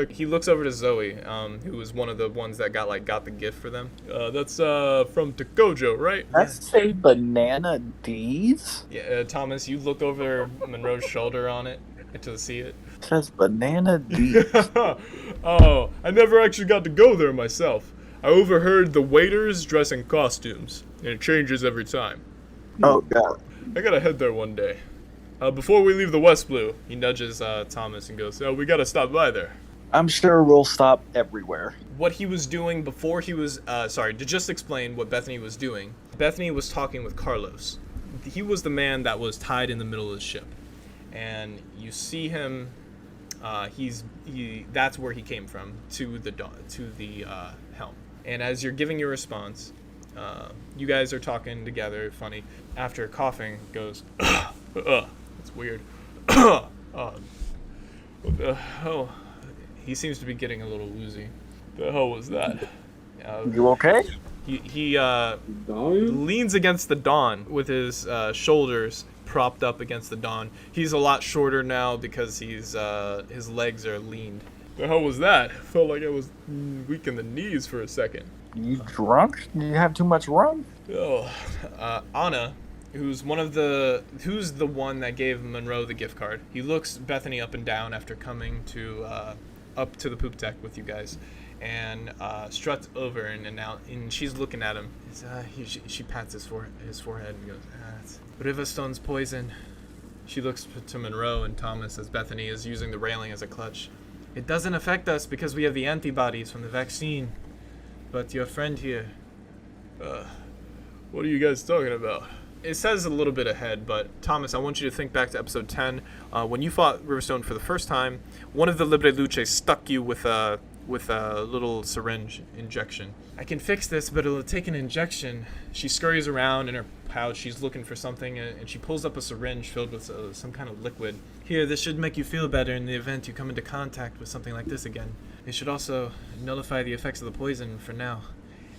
He looks over to Zoe, who was one of the ones that got the gift for them. That's from Tokojo, right? Let's say Banana D's? Yeah, Thomas, you look over Monroe's shoulder on it to see it. It says Banana D's. Oh, I never actually got to go there myself. I overheard the waiters dress in costumes, and it changes every time. Oh, God. I gotta head there one day. Before we leave the West Blue, he nudges Thomas and goes, "Oh, we gotta stop by there." I'm sure we'll stop everywhere. What he was doing before he was, to just explain what Bethany was doing, Bethany was talking with Carlos. He was the man that was tied in the middle of the ship. And you see him, that's where he came from, to the helm. And as you're giving your response, you guys are talking together, funny. After coughing, goes, that's weird. What the hell? He seems to be getting a little woozy. The hell was that? You okay? He leans against the Dawn with his shoulders propped up against the Dawn. He's a lot shorter now because his legs are leaned. The hell was that? Felt like I was weak in the knees for a second. You drunk? Did you have too much rum? Oh, Anna, who's the one that gave Monroe the gift card. He looks Bethany up and down after coming to up to the poop deck with you guys, and struts over and she's looking at him. She pats his forehead and goes, it's Riverstone's poison. She looks to Monroe and Thomas as Bethany is using the railing as a clutch. It doesn't affect us because we have the antibodies from the vaccine. But your friend here, what are you guys talking about? It says a little bit ahead, but Thomas, I want you to think back to episode 10. When you fought Riverstone for the first time, one of the Libre Luche stuck you with a little syringe injection. I can fix this, but it'll take an injection. She scurries around in her pouch. She's looking for something, and she pulls up a syringe filled with some kind of liquid. Here, this should make you feel better in the event you come into contact with something like this again. It should also nullify the effects of the poison for now.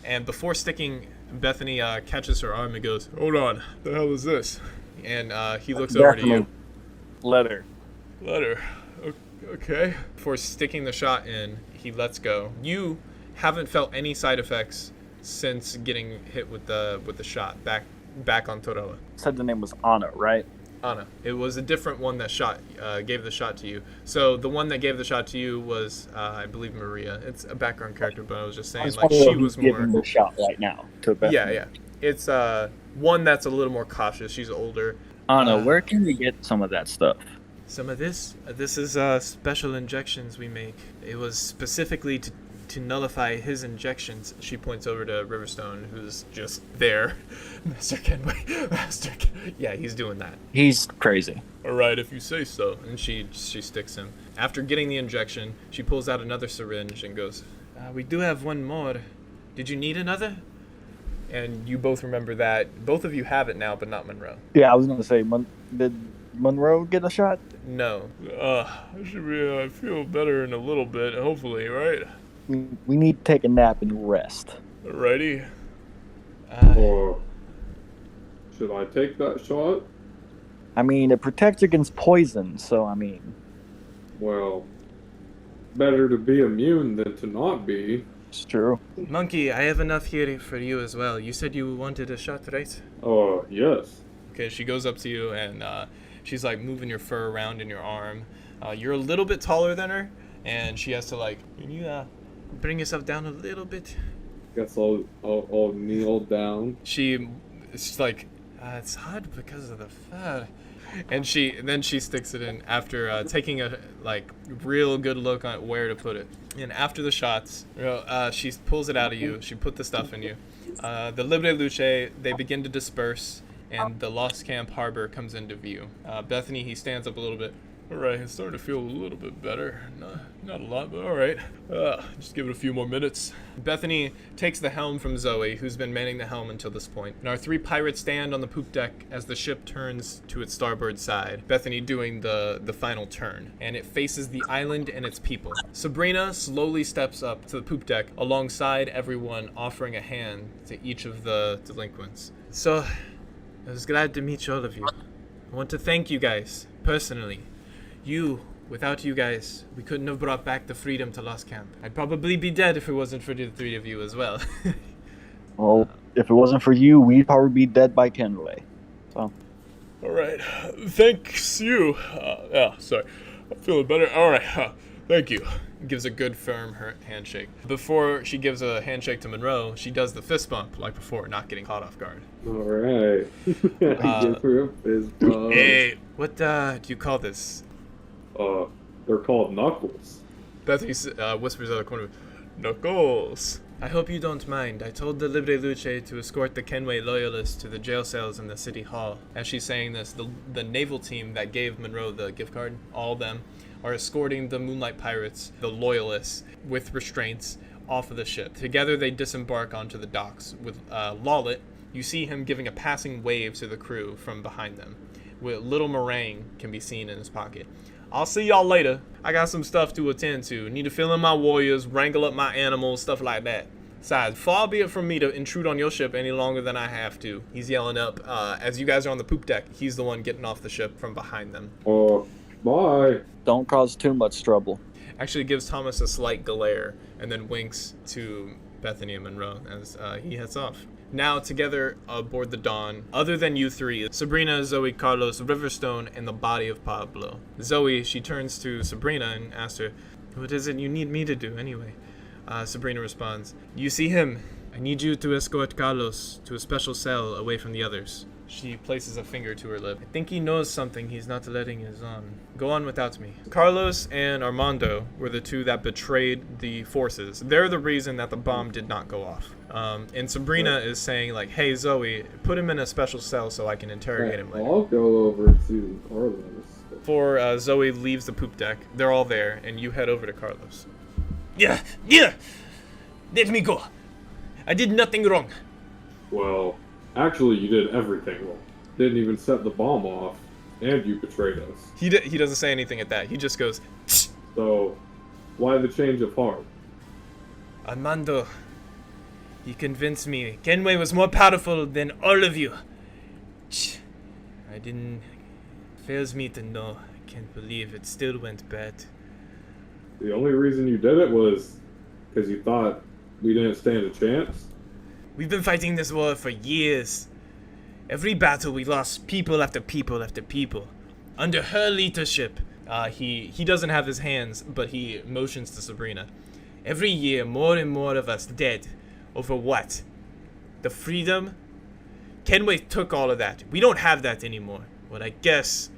And before sticking, Bethany catches her arm and goes, "Hold on, the hell is this?" And he looks over to you. Letter. Okay. Before sticking the shot in, he lets go. You haven't felt any side effects since getting hit with the shot back back on Toroa. Said the name was Anna, right? Anna. It was a different one that gave the shot to you. So the one that gave the shot to you was, I believe, Maria. It's a background character, but I was just saying, like, she was more giving the shot right now to Bethany. Yeah. It's one that's a little more cautious. She's older. Anna, where can we get some of that stuff? Some of this? This is special injections we make. It was specifically to nullify his injections. She points over to Riverstone, who's just there. Master Kenway. Yeah, he's doing that. He's crazy. All right, if you say so. And she sticks him. After getting the injection, she pulls out another syringe and goes, we do have one more. Did you need another? And you both remember that. Both of you have it now, but not Monroe. Yeah, I was gonna say, did Monroe get a shot? No. I feel better in a little bit, hopefully, right? We need to take a nap and rest. Alrighty. Or should I take that shot? I mean, it protects against poison, so I mean... Well, better to be immune than to not be. It's true. Monkey, I have enough here for you as well. You said you wanted a shot, right? Yes. Okay, she goes up to you and she's like moving your fur around in your arm. You're a little bit taller than her, and she has to like, can you bring yourself down a little bit? Guess I'll kneel down. She's like, it's hard because of the fur. And then she sticks it in after taking a like real good look on where to put it. And after the shots, she pulls it out of you. She put the stuff in you. The Libre Luche, they begin to disperse, and the Lost Camp Harbor comes into view. Bethany, he stands up a little bit. All right, it's starting to feel a little bit better. Not a lot, but all right. Just give it a few more minutes. Bethany takes the helm from Zoe, who's been manning the helm until this point. And our three pirates stand on the poop deck as the ship turns to its starboard side, Bethany doing the final turn, and it faces the island and its people. Sabrina slowly steps up to the poop deck alongside everyone, offering a hand to each of the delinquents. So, I was glad to meet all of you. I want to thank you guys, personally. Without you guys, we couldn't have brought back the freedom to Lost Camp. I'd probably be dead if it wasn't for the three of you as well. Well, if it wasn't for you, we'd probably be dead by Kenway. So. All right. Thanks you. Sorry. I'm feeling better. All right. Thank you. Gives a good firm handshake. Before she gives a handshake to Monroe, she does the fist bump like before, not getting caught off guard. All right. Give her a fist bump. Hey, what do you call this? They're called knuckles. Bethany whispers out of the corner, Knuckles. I hope you don't mind. I told the Libre Luche to escort the Kenway loyalists to the jail cells in the city hall. As she's saying this, the naval team that gave Monroe the gift card, all of them, are escorting the Moonlight Pirates, the loyalists, with restraints off of the ship. Together they disembark onto the docks. With Lawlet, you see him giving a passing wave to the crew from behind them. With little meringue can be seen in his pocket. I'll see y'all later. I got some stuff to attend to. Need to fill in my warriors, wrangle up my animals, stuff like that. Besides, far be it from me to intrude on your ship any longer than I have to. He's yelling up. As you guys are on the poop deck, he's the one getting off the ship from behind them. Bye. Don't cause too much trouble. Actually gives Thomas a slight glare and then winks to Bethany and Monroe as he heads off. Now together aboard the Dawn, other than you three, Sabrina, Zoe, Carlos, Riverstone, and the body of Pablo. Zoe, she turns to Sabrina and asks her, what is it you need me to do anyway? Sabrina responds, you see him. I need you to escort Carlos to a special cell away from the others. She places a finger to her lip. I think he knows something he's not letting his on. Go on without me. Carlos and Armando were the two that betrayed the forces. They're the reason that the bomb did not go off. And Sabrina is saying like, hey Zoe, put him in a special cell so I can interrogate him later. I'll go over to Carlos. Before Zoe leaves the poop deck, they're all there, and you head over to Carlos. Yeah. Let me go. I did nothing wrong. Well, actually, you did everything wrong. Didn't even set the bomb off, and you betrayed us. He doesn't say anything at that. He just goes, Tch. So, why the change of heart? Armando, he convinced me Kenway was more powerful than all of you. Tch. Fails me to know. I can't believe it still went bad. The only reason you did it was because you thought we didn't stand a chance? We've been fighting this war for years. Every battle we lost people after people after people. Under her leadership, he doesn't have his hands, but he motions to Sabrina. Every year, more and more of us dead. Over what? The freedom? Kenway took all of that. We don't have that anymore. Well, I guess...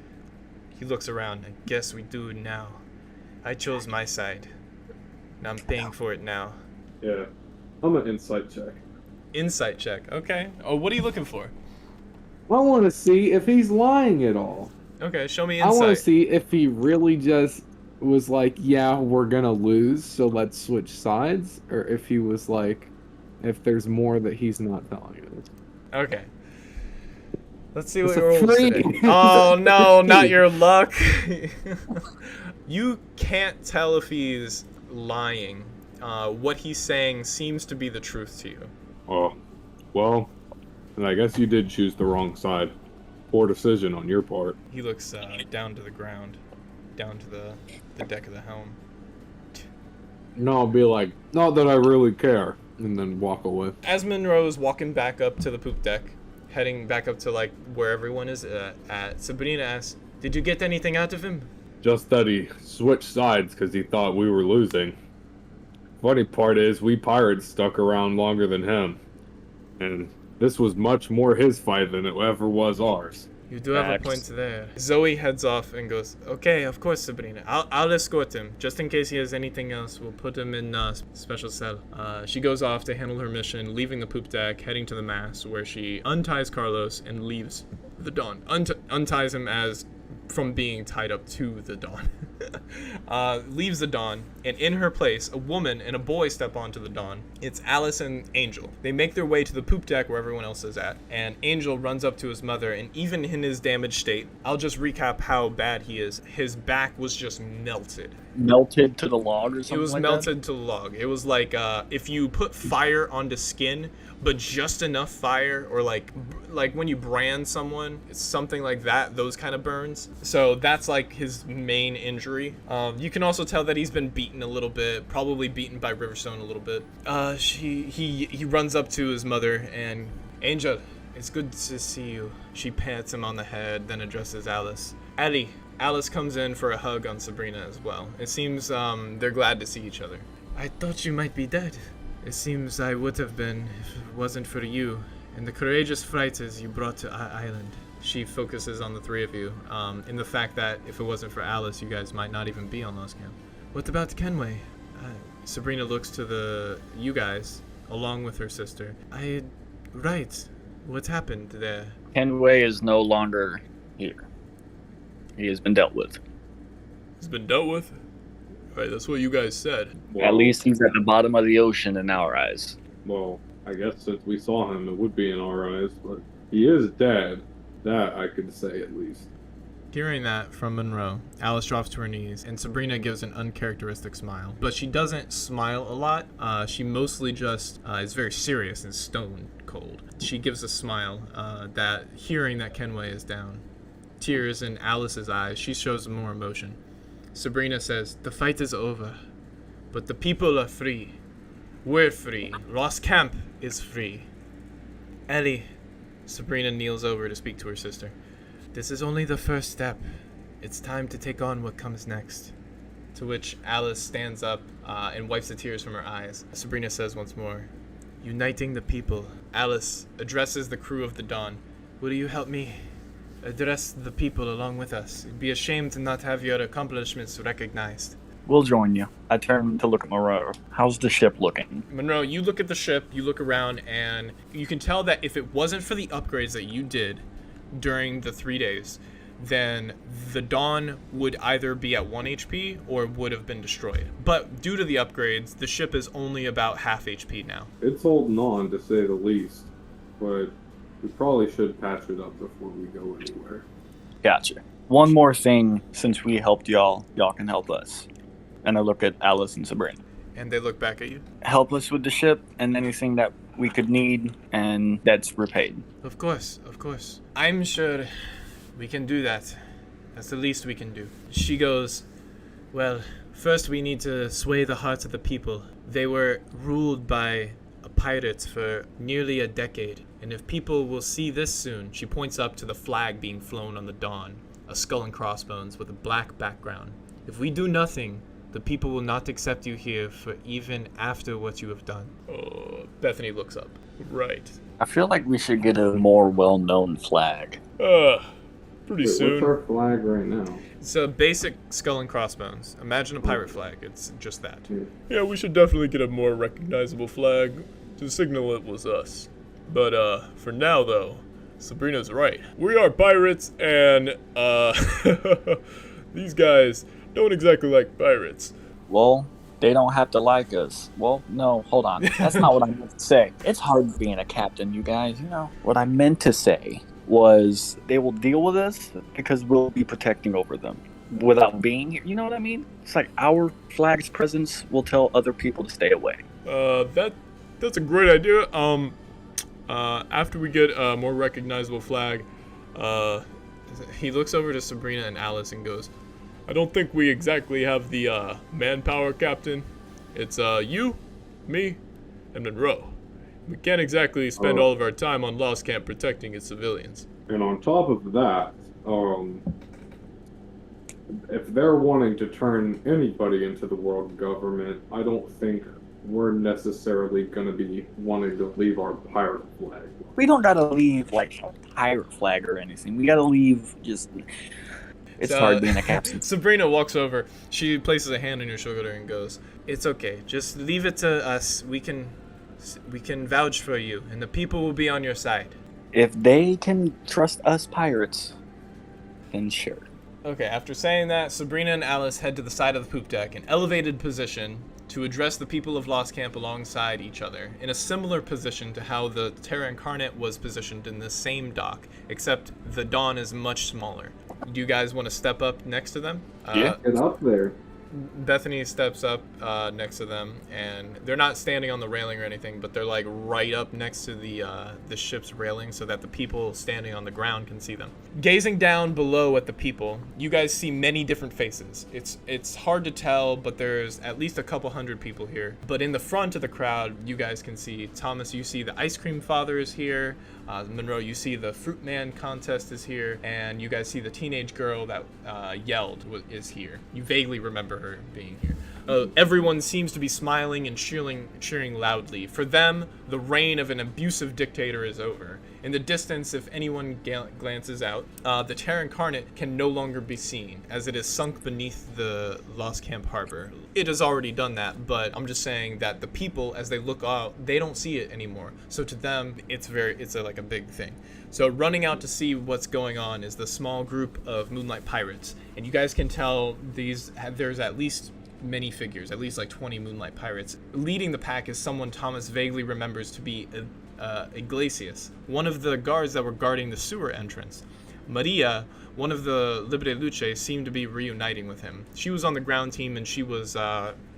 He looks around. I guess we do now. I chose my side. And I'm paying for it now. Yeah. I'm an insight check. Insight check. Okay. Oh, what are you looking for? I want to see if he's lying at all. Okay, show me I want to insight. see if he really just was like, yeah, we're going to lose, so let's switch sides. Or if he was like, if there's more that he's not telling us. Okay. Let's see It's what a rolls three. today. Oh, no, not your luck. You can't tell if he's lying. What he's saying seems to be the truth to you. Oh, well, then I guess you did choose the wrong side. Poor decision on your part. He looks down to the ground, down to the deck of the helm. No, I'll be like, not that I really care. And then walk away. As Monroe is walking back up to the poop deck, heading back up to like where everyone is at, Sabrina asks, "Did you get anything out of him?" Just that he switched sides because he thought we were losing. Funny part is, we pirates stuck around longer than him. And this was much more his fight than it ever was ours. You do have a point there. Zoe heads off and goes, "Okay, of course, Sabrina. I'll escort him. Just in case he has anything else, we'll put him in special cell." She goes off to handle her mission, leaving the poop deck, heading to the mast, where she unties Carlos and leaves the Dawn. Unties him as from being tied up to the Dawn. Leaves the Dawn, and in her place, a woman and a boy step onto the Dawn. It's Alice and Angel. They make their way to the poop deck where everyone else is at, and Angel runs up to his mother, and even in his damaged state, I'll just recap how bad he is. His back was just melted. Melted to the log or something. It was like melted to the log. It was like if you put fire onto skin, but just enough fire, or like when you brand someone, it's something like that, those kind of burns. So that's like his main injury. You can also tell that he's been beaten a little bit, probably beaten by Riverstone a little bit. He runs up to his mother and, "Angel, it's good to see you." She pats him on the head, then addresses Alice. "Ellie." Alice comes in for a hug on Sabrina as well. It seems they're glad to see each other. "I thought you might be dead. It seems I would have been if it wasn't for you and the courageous fighters you brought to our island." She focuses on the three of you, in the fact that if it wasn't for Alice, you guys might not even be on Lost Camp. "What about Kenway?" Sabrina looks to you guys, along with her sister. Right. What's happened there?" Kenway is no longer here. He has been dealt with. He's been dealt with? Right, that's what you guys said. Well, At least he's at the bottom of the ocean in our eyes. Well, I guess since we saw him, it would be in our eyes, but he is dead. That I could say at least. Hearing that from Monroe, Alice drops to her knees, and Sabrina gives an uncharacteristic smile. But she doesn't smile a lot. She mostly just is very serious and stone cold. She gives a smile that hearing that Kenway is down. Tears in Alice's eyes, she shows more emotion. Sabrina says, "The fight is over, but the people are free. We're free. Lost Camp is free." "Ellie," Sabrina kneels over to speak to her sister. "This is only the first step. It's time to take on what comes next." To which Alice stands up and wipes the tears from her eyes. Sabrina says once more, "Uniting the people." Alice addresses the crew of the Dawn. "Will you help me address the people along with us? It'd be a shame to not have your accomplishments recognized." We'll join you. I turn to look at Monroe. How's the ship looking? Monroe, you look at the ship, you look around, and you can tell that if it wasn't for the upgrades that you did during the 3 days, then the Dawn would either be at 1 HP or would have been destroyed. But due to the upgrades, the ship is only about half HP now. It's holding on, to say the least, but we probably should patch it up before we go anywhere. Gotcha. One more thing, since we helped y'all can help us. And I look at Alice and Sabrina. And they look back at you. Help us with the ship and anything that we could need, and that's repaid. Of course, of course. I'm sure we can do that. That's the least we can do. She goes, "Well, first we need to sway the hearts of the people. They were ruled by a pirates for nearly a decade, and if people will see this soon, she points up to the flag being flown on the dawn, a skull and crossbones with a black background. If we do nothing, the people will not accept you here for even after what you have done. Oh, Bethany looks up. Right. I feel like we should get a more well-known flag. Pretty Wait, soon. what's our flag right now? It's a basic skull and crossbones. Imagine a pirate flag. It's just that. Yeah, we should definitely get a more recognizable flag to signal it was us. But for now though, Sabrina's right. We are pirates, and these guys don't exactly like pirates. Well, they don't have to like us. Well, no, hold on. That's not what I meant to say. It's hard being a captain, you guys, you know. What I meant to say was they will deal with us because we'll be protecting over them without being here. You know what I mean? It's like our flag's presence will tell other people to stay away. That's a great idea. After we get a more recognizable flag, He looks over to Sabrina and Alice and goes, I don't think we exactly have the manpower, Captain. It's you, me, and Monroe. We can't exactly spend all of our time on Lost Camp protecting its civilians. And on top of that, if they're wanting to turn anybody into the world government, I don't think we're necessarily going to be wanting to leave our pirate flag. We don't gotta leave like a pirate flag or anything. We gotta leave just. It's hard being a captain. Sabrina walks over. She places a hand on your shoulder and goes, "It's okay. Just leave it to us. We can vouch for you, and the people will be on your side." If they can trust us pirates, then sure. Okay, after saying that, Sabrina and Alice head to the side of the poop deck, an elevated position, to address the people of Lost Camp alongside each other, in a similar position to how the Terra Incarnate was positioned in the same dock, except the Dawn is much smaller. Do you guys want to step up next to them? Yeah. Get up there. Bethany steps up next to them, and they're not standing on the railing or anything, but they're like right up next to the ship's railing so that the people standing on the ground can see them. Gazing down below at the people, you guys see many different faces. It's hard to tell, but there's at least a couple hundred people here. But in the front of the crowd, you guys can see Thomas. You see the Ice Cream Father is here. Monroe, you see the Fruit Man contest is here, and you guys see the teenage girl that yelled is here. You vaguely remember her being here. Everyone seems to be smiling and cheering loudly. For them, the reign of an abusive dictator is over. In the distance, if anyone glances out, the Terra Incarnate can no longer be seen, as it is sunk beneath the Lost Camp harbor. It has already done that, but I'm just saying that the people, as they look out, they don't see it anymore. So to them, it's like a big thing. So running out to see what's going on is the small group of Moonlight Pirates, and you guys can tell there's at least many figures, at least like 20 Moonlight Pirates. Leading the pack is someone Thomas vaguely remembers to be Iglesias, one of the guards that were guarding the sewer entrance. Maria, one of the Libre Luche, seemed to be reuniting with him. She was on the ground team and she was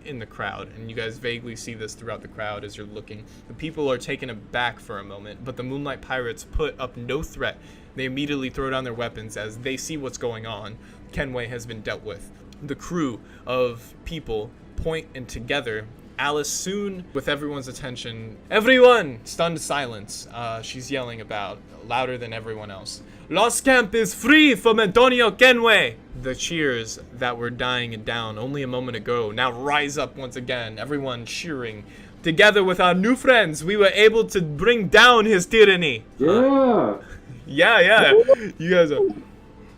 in the crowd, and you guys vaguely see this throughout the crowd as you're looking. The people are taken aback for a moment, but the Moonlight Pirates put up no threat. They immediately throw down their weapons as they see what's going on. Kenway has been dealt with. The crew of people point, and together Alice, soon with everyone's attention, everyone, stunned silence. She's yelling about, louder than everyone else, Lost Camp is free from Antonio Kenway! The cheers that were dying down only a moment ago now rise up once again, everyone cheering. Together with our new friends, we were able to bring down his tyranny. Yeah. Yeah. You guys are...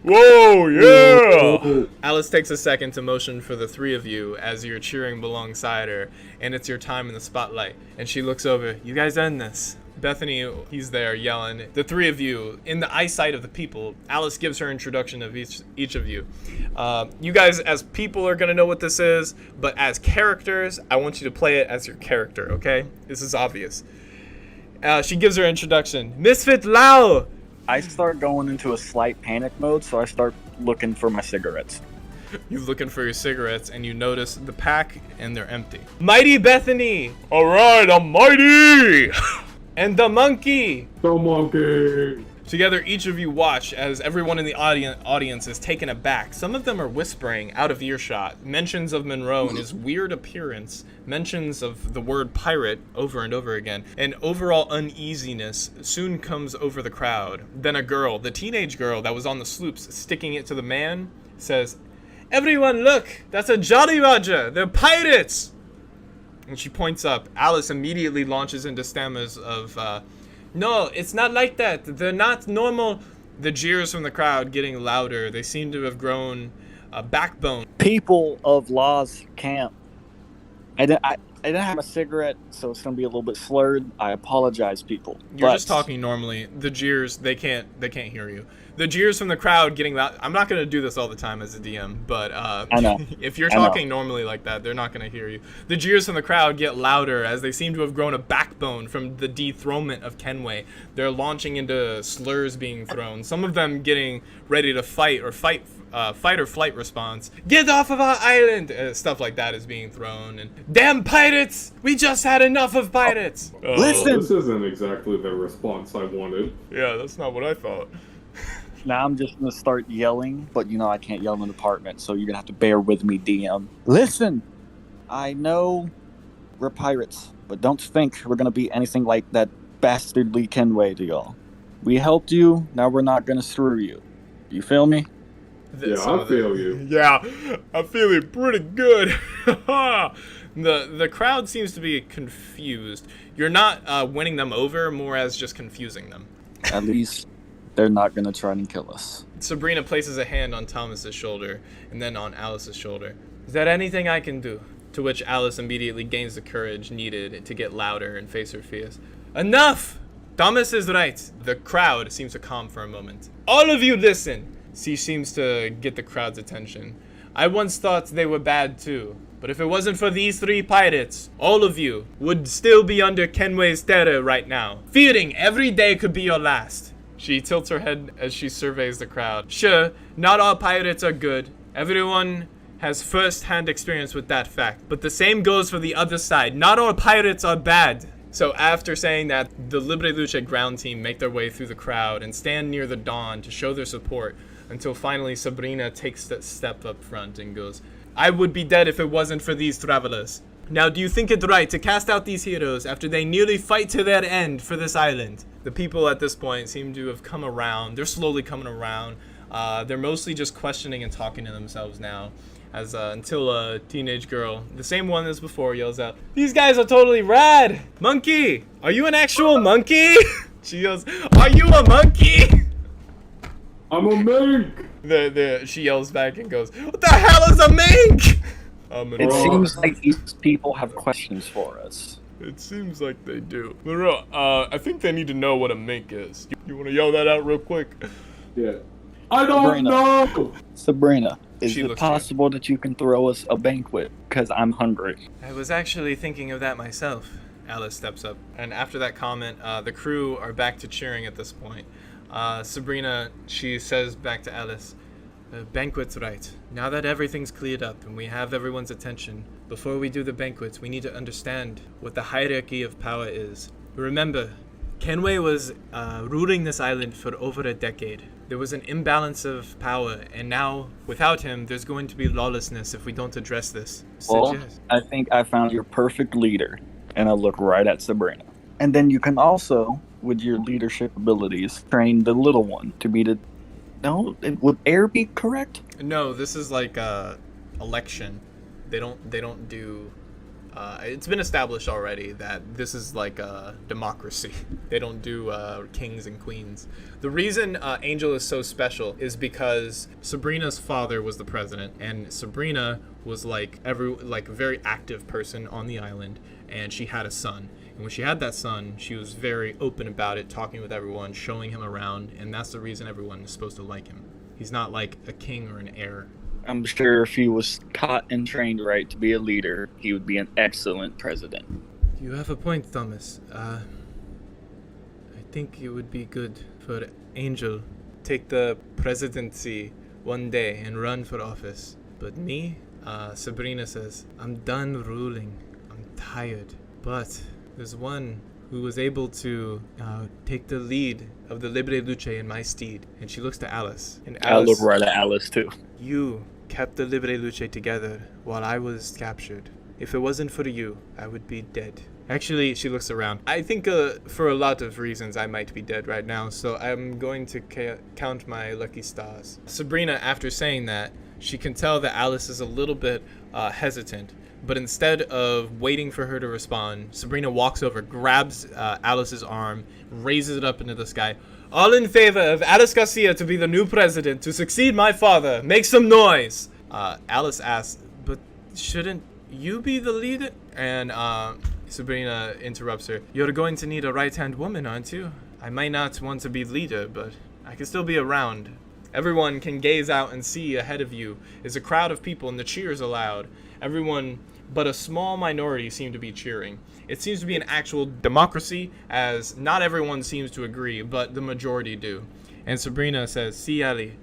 Whoa, yeah! Alice takes a second to motion for the three of you as you're cheering alongside her, and it's your time in the spotlight. And she looks over, you guys end this. Bethany, he's there yelling. The three of you, in the eyesight of the people, Alice gives her introduction of each of you. You guys as people are going to know what this is, but as characters, I want you to play it as your character, okay? This is obvious. She gives her introduction. Misfit Lao! I start going into a slight panic mode, so I start looking for my cigarettes. You're looking for your cigarettes, and you notice the pack, and they're empty. Mighty Bethany! Alright, I'm mighty! And the monkey! The monkey. Together, each of you watch as everyone in the audience is taken aback. Some of them are whispering out of earshot. Mentions of Monroe and his weird appearance. Mentions of the word pirate over and over again. And overall uneasiness soon comes over the crowd. Then a girl, the teenage girl that was on the sloops, sticking it to the man, says, "Everyone look! That's a Jolly Roger! They're pirates!" And she points up. Alice immediately launches into stammers of, "No, it's not like that. They're not normal." The jeers from the crowd getting louder. They seem to have grown a backbone. People of Law's camp. I didn't have a cigarette, so it's gonna be a little bit slurred. I apologize, people. You're just talking normally. The jeers, they can't hear you. The jeers from the crowd getting loud. I'm not gonna do this all the time as a DM, but I know. if you're talking normally like that, they're not gonna hear you. The jeers from the crowd get louder as they seem to have grown a backbone from the dethronement of Kenway. They're launching into slurs being thrown. Some of them getting ready to fight or flight response. "Get off of our island!" Stuff like that is being thrown. And "Damn pirates! We just had enough of pirates!" Listen! This isn't exactly the response I wanted. Yeah, that's not what I thought. Now I'm just gonna start yelling, but you know I can't yell in an apartment, so you're gonna have to bear with me, DM. Listen! I know we're pirates, but don't think we're gonna be anything like that bastardly Kenway to y'all. We helped you, now we're not gonna screw you. You feel me? Yeah, I feel you. Yeah, I'm feeling pretty good. The crowd seems to be confused. You're not winning them over, more as just confusing them. At least they're not gonna try and kill us. Sabrina places a hand on Thomas's shoulder and then on Alice's shoulder. "Is there anything I can do?" To which Alice immediately gains the courage needed to get louder and face her fears. "Enough! Thomas is right." The crowd seems to calm for a moment. "All of you listen!" She seems to get the crowd's attention. "I once thought they were bad too, but if it wasn't for these 3 pirates, all of you would still be under Kenway's terror right now, fearing every day could be your last." She tilts her head as she surveys the crowd. "Sure, not all pirates are good. Everyone has first-hand experience with that fact. But the same goes for the other side. Not all pirates are bad." So after saying that, the Libre Luche ground team make their way through the crowd and stand near the dawn to show their support until finally Sabrina takes that step up front and goes, "I would be dead if it wasn't for these travelers. Now, do you think it right to cast out these heroes after they nearly fight to their end for this island?" The people at this point seem to have come around. They're slowly coming around. They're mostly just questioning and talking to themselves now. Until a teenage girl, the same one as before, yells out, "These guys are totally rad! Monkey! Are you an actual monkey?" She yells, "Are you a monkey?" I'm a mink! She yells back and goes, "What the hell is a mink?" It seems like these people have questions for us. It seems like they do. Monroe, I think they need to know what a mink is. You want to yell that out real quick? Yeah. I don't know! Sabrina, is She it looks possible that you can throw us a banquet? Because I'm hungry. "I was actually thinking of that myself." Alice steps up. And after that comment, the crew are back to cheering at this point. Sabrina, she says back to Alice, "Banquet's right. Now that everything's cleared up and we have everyone's attention, before we do the banquet, we need to understand what the hierarchy of power is. Remember, Kenway was ruling this island for over a decade. There was an imbalance of power, and now, without him, there's going to be lawlessness if we don't address this." Well, I think I found your perfect leader. And I look right at Sabrina. And then you can also, with your leadership abilities, train the little one to be the... No, would air be correct? No, this is like election. They don't do. It's been established already that this is like a democracy. They don't do kings and queens. The reason Angel is so special is because Sabrina's father was the president, and Sabrina was like a very active person on the island, and she had a son. And when she had that son, she was very open about it, talking with everyone, showing him around, and that's the reason everyone is supposed to like him. He's not like a king or an heir. I'm sure if he was taught and trained right to be a leader, he would be an excellent president. You have a point, Thomas. I think it would be good for Angel take the presidency one day and run for office. But me, Sabrina says, I'm done ruling. I'm tired. But there's one who was able to take the lead of the Libre Luche in my steed. And she looks to Alice. And I look Alice, right at Alice too. you kept the Libre Luche together while I was captured. If it wasn't for you, I would be dead. Actually, she looks around. I think for a lot of reasons I might be dead right now, so I'm going to count my lucky stars. Sabrina, after saying that, she can tell that Alice is a little bit hesitant, but instead of waiting for her to respond, Sabrina walks over, grabs Alice's arm, raises it up into the sky. All in favor of Alice Garcia to be the new president, to succeed my father, make some noise! Alice asks, but shouldn't you be the leader? And Sabrina interrupts her. You're going to need a right-hand woman, aren't you? I might not want to be leader, but I can still be around. Everyone can gaze out and see ahead of you is a crowd of people and the cheers are loud. Everyone but a small minority seem to be cheering. It seems to be an actual democracy, as not everyone seems to agree, but the majority do. And Sabrina says, See, Ali,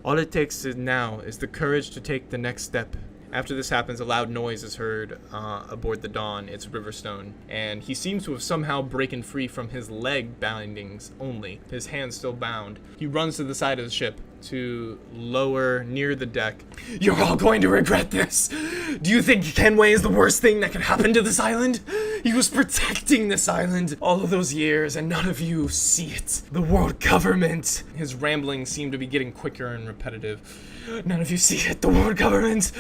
all it takes now is the courage to take the next step. After this happens, a loud noise is heard aboard the Dawn. It's Riverstone. And he seems to have somehow broken free from his leg bindings only. His hands still bound. He runs to the side of the ship to lower near the deck. You're all going to regret this! Do you think Kenway is the worst thing that could happen to this island? He was protecting this island all of those years, and none of you see it. The world government. His ramblings seem to be getting quicker and repetitive. None of you see it. The world government.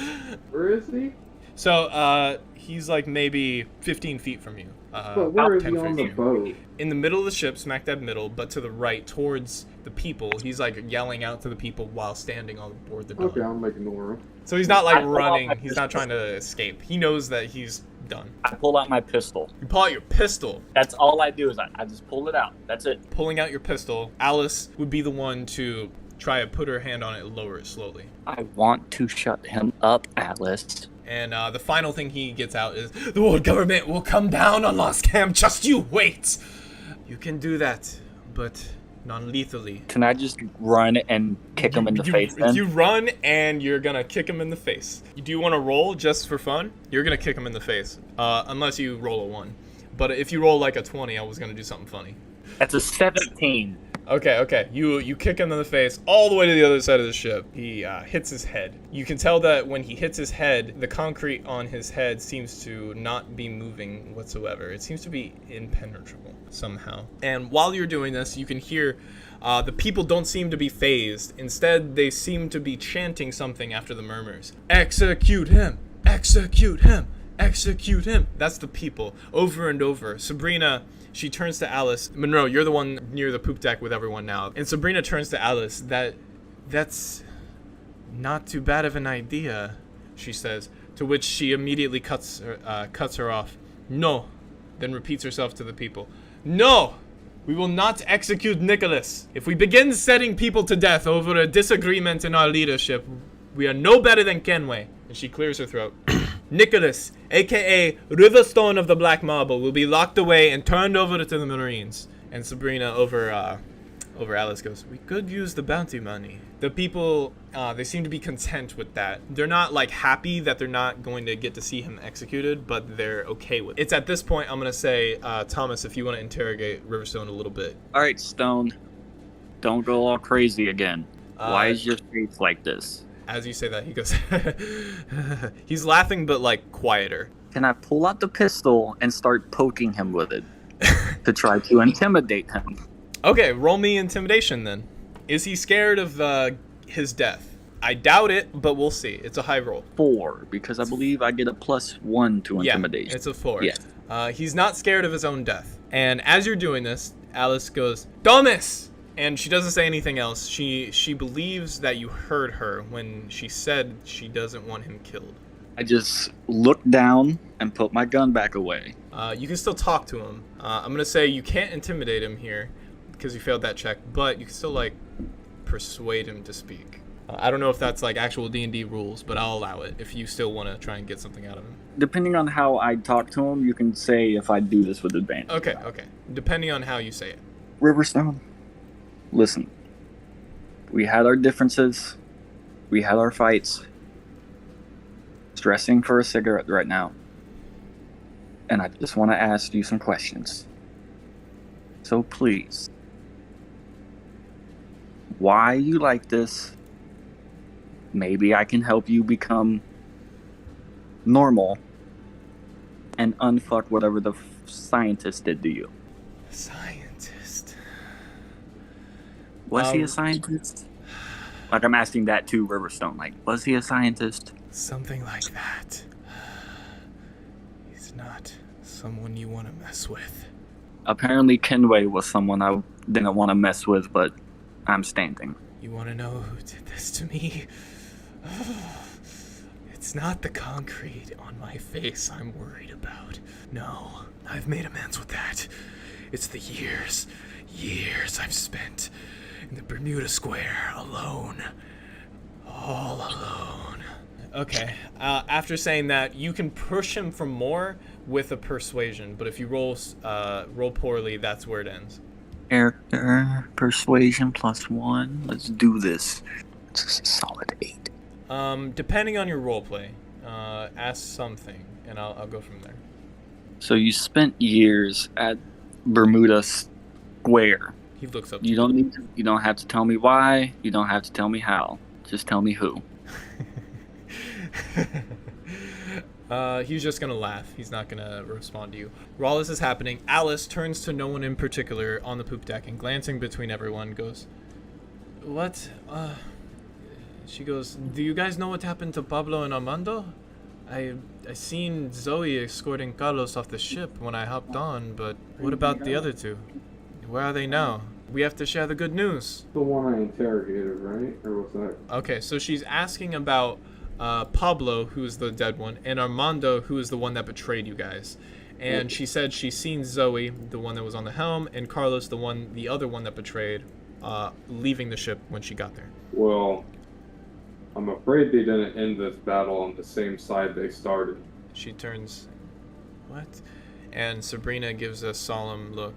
Where is he? So, he's like maybe 15 feet from you. But where about is 10 he feet on from the you. boat? In the middle of the ship, smack dab middle, but to the right, towards the people. He's like yelling out to the people while standing on board the Dawn. Okay, I'll ignore him. So he's not like I pull out running. my He's not pistol. trying to escape. He knows that he's done. I pull out my pistol. You pull out your pistol. That's all I do is I just pull it out. That's it. Pulling out your pistol, Alice would be the one to try to put her hand on it and lower it slowly. I want to shut him up, Alice. And the final thing he gets out is, the world government will come down on Lost Camp, just you wait! You can do that, but non-lethally. Can I just run and kick him in the face then? You run and you're gonna kick him in the face. Do you want to roll just for fun? You're gonna kick him in the face, unless you roll a 1. But if you roll like a 20, I was gonna do something funny. That's a 17. Okay. You kick him in the face all the way to the other side of the ship. He hits his head. You can tell that when he hits his head, the concrete on his head seems to not be moving whatsoever. It seems to be impenetrable somehow. And while you're doing this, you can hear the people don't seem to be phased. Instead, they seem to be chanting something after the murmurs. Execute him! Execute him! Execute him! That's the people, over and over. Sabrina, she turns to Alice. Monroe, you're the one near the poop deck with everyone now. And Sabrina turns to Alice. That's not too bad of an idea, she says, to which she immediately cuts her off. No, then repeats herself to the people. No! We will not execute Nicholas. If we begin setting people to death over a disagreement in our leadership, we are no better than Kenway. And she clears her throat. Nicholas, a.k.a. Riverstone of the Black Marble, will be locked away and turned over to the Marines. And Sabrina over Alice goes, we could use the bounty money. The people, they seem to be content with that. They're not like happy that they're not going to get to see him executed, but they're okay with it. It's at this point I'm going to say, Thomas, if you want to interrogate Riverstone a little bit. All right, Stone. Don't go all crazy again. Why is your face like this? As you say that, he goes, he's laughing, but like quieter. Can I pull out the pistol and start poking him with it to try to intimidate him? Okay, roll me intimidation then. Is he scared of his death? I doubt it, but we'll see. It's a high roll. 4, because I believe I get a +1 to intimidation. Yeah, it's a 4. Yeah. He's not scared of his own death. And as you're doing this, Alice goes, Thomas! And she doesn't say anything else. She believes that you heard her when she said she doesn't want him killed. I just look down and put my gun back away. You can still talk to him. I'm going to say you can't intimidate him here because you failed that check, but you can still, like, persuade him to speak. I don't know if that's, like, actual D&D rules, but I'll allow it if you still want to try and get something out of him. Depending on how I talk to him, you can say if I do this with advantage. Okay. Depending on how you say it. Riverstone, listen. We had our differences. We had our fights. Stressing for a cigarette right now. And I just want to ask you some questions. So please, why you like this? Maybe I can help you become normal and unfuck whatever the scientist did to you. Scientist. Was he a scientist? Like, I'm asking that too, Riverstone. Like, was he a scientist? Something like that. He's not someone you want to mess with. Apparently, Kenway was someone I didn't want to mess with, but I'm standing. You want to know who did this to me? It's not the concrete on my face I'm worried about. No, I've made amends with that. It's the years I've spent in the Bermuda Square alone. All alone. Okay, after saying that, you can push him for more with a persuasion, but if you roll poorly, that's where it ends. Character, persuasion +1. Let's do this. It's a solid 8. Depending on your roleplay, ask something, and I'll go from there. So you spent years at Bermuda Square. He looks up. You don't have to tell me why. You don't have to tell me how. Just tell me who. He's just gonna laugh. He's not gonna respond to you. While this is happening, Alice turns to no one in particular on the poop deck and glancing between everyone goes, "What? She goes, do you guys know what happened to Pablo and Armando? I seen Zoe escorting Carlos off the ship when I hopped on, but what about the other two? Where are they now? We have to share the good news." The one I interrogated, right? Or was that? Okay, so she's asking about Pablo, who's the dead one, and Armando, who is the one that betrayed you guys. And she said she's seen Zoe, the one that was on the helm, and Carlos, the other one that betrayed, leaving the ship when she got there. Well, I'm afraid they didn't end this battle on the same side they started. She turns, what? And Sabrina gives a solemn look.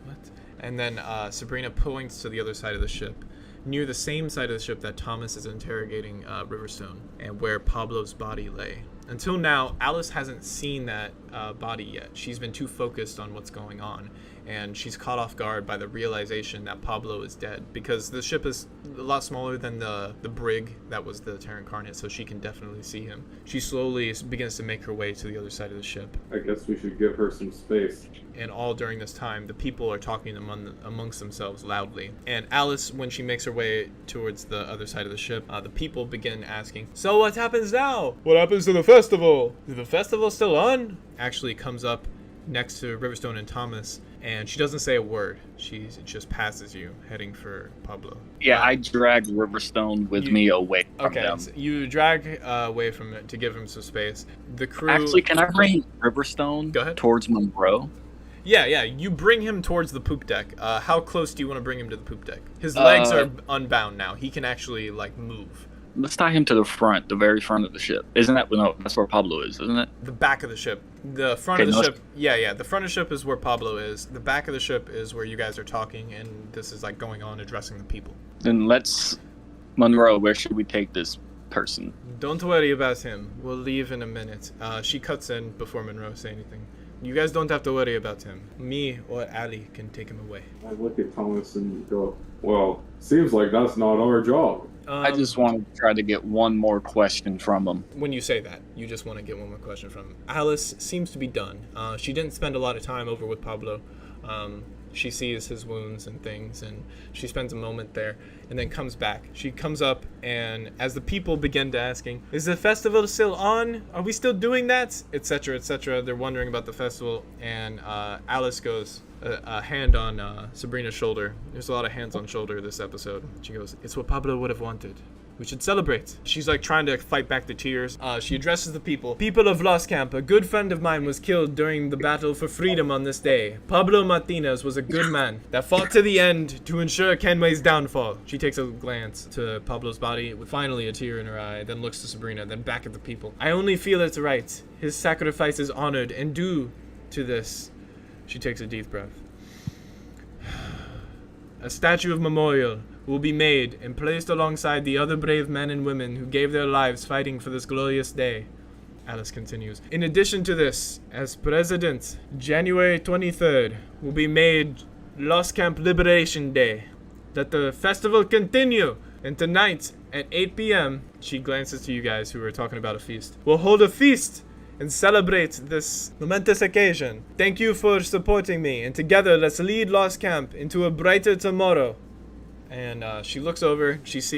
What? And then Sabrina points to the other side of the ship, near the same side of the ship that Thomas is interrogating Riverstone, and where Pablo's body lay. Until now, Alice hasn't seen that body yet. She's been too focused on what's going on, and she's caught off guard by the realization that Pablo is dead, because the ship is a lot smaller than the brig that was the Terra Incarnate, so she can definitely see him. She slowly begins to make her way to the other side of the ship. I guess we should give her some space. And all during this time, the people are talking amongst themselves loudly. And Alice, when she makes her way towards the other side of the ship, the people begin asking, "So what happens now? What happens to the festival? Is the festival still on?" Actually comes up next to Riverstone and Thomas, and she doesn't say a word. She just passes you, heading for Pablo. Yeah, I drag Riverstone with me away from them. So you drag away from it to give him some space. The crew... Actually, can I bring Riverstone towards Monroe? Yeah, you bring him towards the poop deck. How close do you want to bring him to the poop deck? His legs are unbound now. He can actually, move. Let's tie him to the front, the very front of the ship. Isn't that... No, that's where Pablo is, isn't it? The back of the ship. The front of the ship... Yeah, the front of the ship is where Pablo is. The back of the ship is where you guys are talking, and this is, going on, addressing the people. Then let's... Monroe, where should we take this person? Don't worry about him. We'll leave in a minute. She cuts in before Monroe say anything. You guys don't have to worry about him. Me or Ali can take him away. I look at Thomas and go, well, seems like that's not our job. I just want to try to get one more question from him. When you say that, you just want to get one more question from him. Alice seems to be done. She didn't spend a lot of time over with Pablo. She sees his wounds and things, and she spends a moment there, and then comes back. She comes up, and as the people begin to asking, "Is the festival still on? Are we still doing that?" Etc., etc. They're wondering about the festival, and Alice goes, a hand on Sabrina's shoulder. There's a lot of hands on shoulder this episode. She goes, "It's what Pablo would have wanted. We should celebrate." She's trying to fight back the tears. She addresses the people. "People of Lost Camp, a good friend of mine was killed during the battle for freedom on this day. Pablo Martinez was a good man that fought to the end to ensure Kenway's downfall." She takes a glance to Pablo's body with finally a tear in her eye, then looks to Sabrina, then back at the people. "I only feel it's right. His sacrifice is honored and due to this." She takes a deep breath. "A statue of memorial will be made and placed alongside the other brave men and women who gave their lives fighting for this glorious day." Alice continues. "In addition to this, as president, January 23rd will be made Lost Camp Liberation Day. Let the festival continue. And tonight at 8 p.m., she glances to you guys who are talking about a feast. We'll hold a feast and celebrate this momentous occasion. Thank you for supporting me, and together let's lead Lost Camp into a brighter tomorrow. And she looks over. She's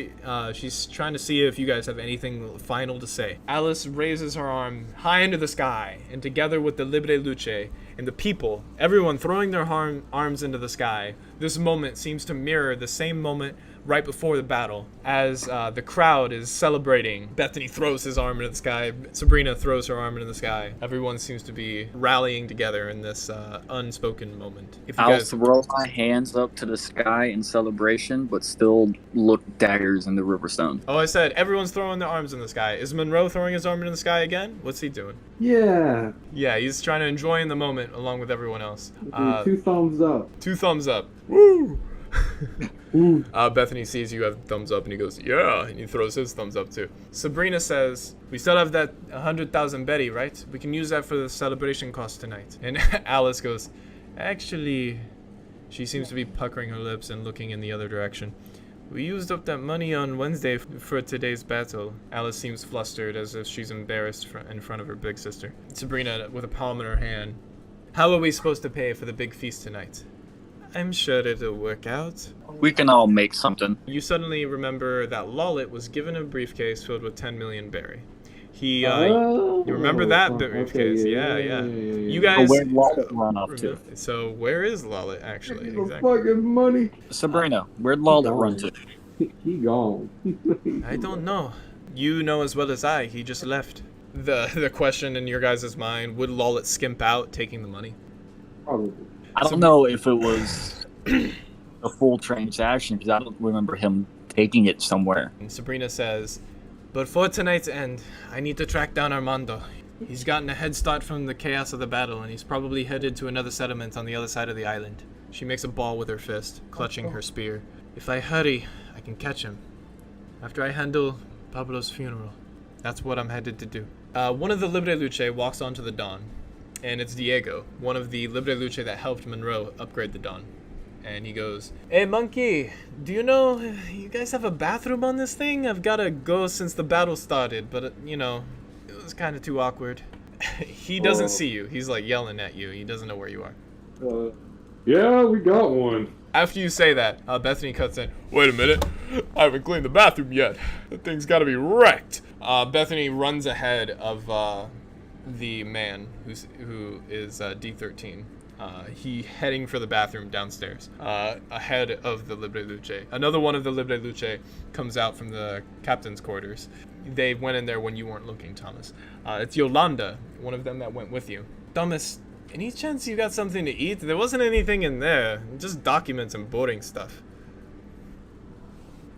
trying to see if you guys have anything final to say. Alice raises her arm high into the sky, and together with the Libre Luche and the people, everyone throwing their arms into the sky, this moment seems to mirror the same moment right before the battle. As the crowd is celebrating, Bethany throws his arm into the sky. Sabrina throws her arm into the sky. Everyone seems to be rallying together in this unspoken moment. I'll throw my hands up to the sky in celebration, but still look daggers in the Riverstone. Oh, I said everyone's throwing their arms in the sky. Is Monroe throwing his arm into the sky again? What's he doing? Yeah. Yeah, he's trying to enjoy in the moment along with everyone else. 2 thumbs up. 2 thumbs up. Woo! Ooh. Bethany sees you have thumbs up and he goes, yeah, and he throws his thumbs up too. Sabrina says, we still have that 100,000 Betty, right? We can use that for the celebration cost tonight. And Alice goes, actually, she seems to be puckering her lips and looking in the other direction. We used up that money on Wednesday for today's battle. Alice seems flustered as if she's embarrassed in front of her big sister. Sabrina, with a palm in her hand, how are we supposed to pay for the big feast tonight? I'm sure it'll work out. We can all make something. You suddenly remember that Lollet was given a briefcase filled with 10 million berry. You remember that briefcase? Okay, yeah. You guys. Where'd Lollet run off to? So where is Lollet actually? Exactly. Fucking money. Sabrina, where'd Lollet run to? He gone. I don't know. You know as well as I. He just left. The question in your guys' mind: would Lollet skimp out taking the money? Probably. I don't know if it was a full transaction because I don't remember him taking it somewhere. And Sabrina says, but for tonight's end, I need to track down Armando. He's gotten a head start from the chaos of the battle, and he's probably headed to another settlement on the other side of the island. She makes a ball with her fist, clutching her spear. If I hurry, I can catch him. After I handle Pablo's funeral, that's what I'm headed to do. One of the Libre Luche walks onto the Dawn. And it's Diego, one of the Libre Luche that helped Monroe upgrade the Dawn. And he goes, hey, Monkey, do you know, you guys have a bathroom on this thing? I've got to go since the battle started, but, it was kind of too awkward. He doesn't see you. He's, like, yelling at you. He doesn't know where you are. Yeah, we got one. After you say that, Bethany cuts in, wait a minute, I haven't cleaned the bathroom yet. That thing's got to be wrecked. Bethany runs ahead of the man who is D13. He heading for the bathroom downstairs, ahead of the Libre Luche. Another one of the Libre Luche comes out from the captain's quarters. They went in there when you weren't looking, Thomas. It's Yolanda, one of them that went with you. Thomas, any chance you got something to eat? There wasn't anything in there, just documents and boarding stuff.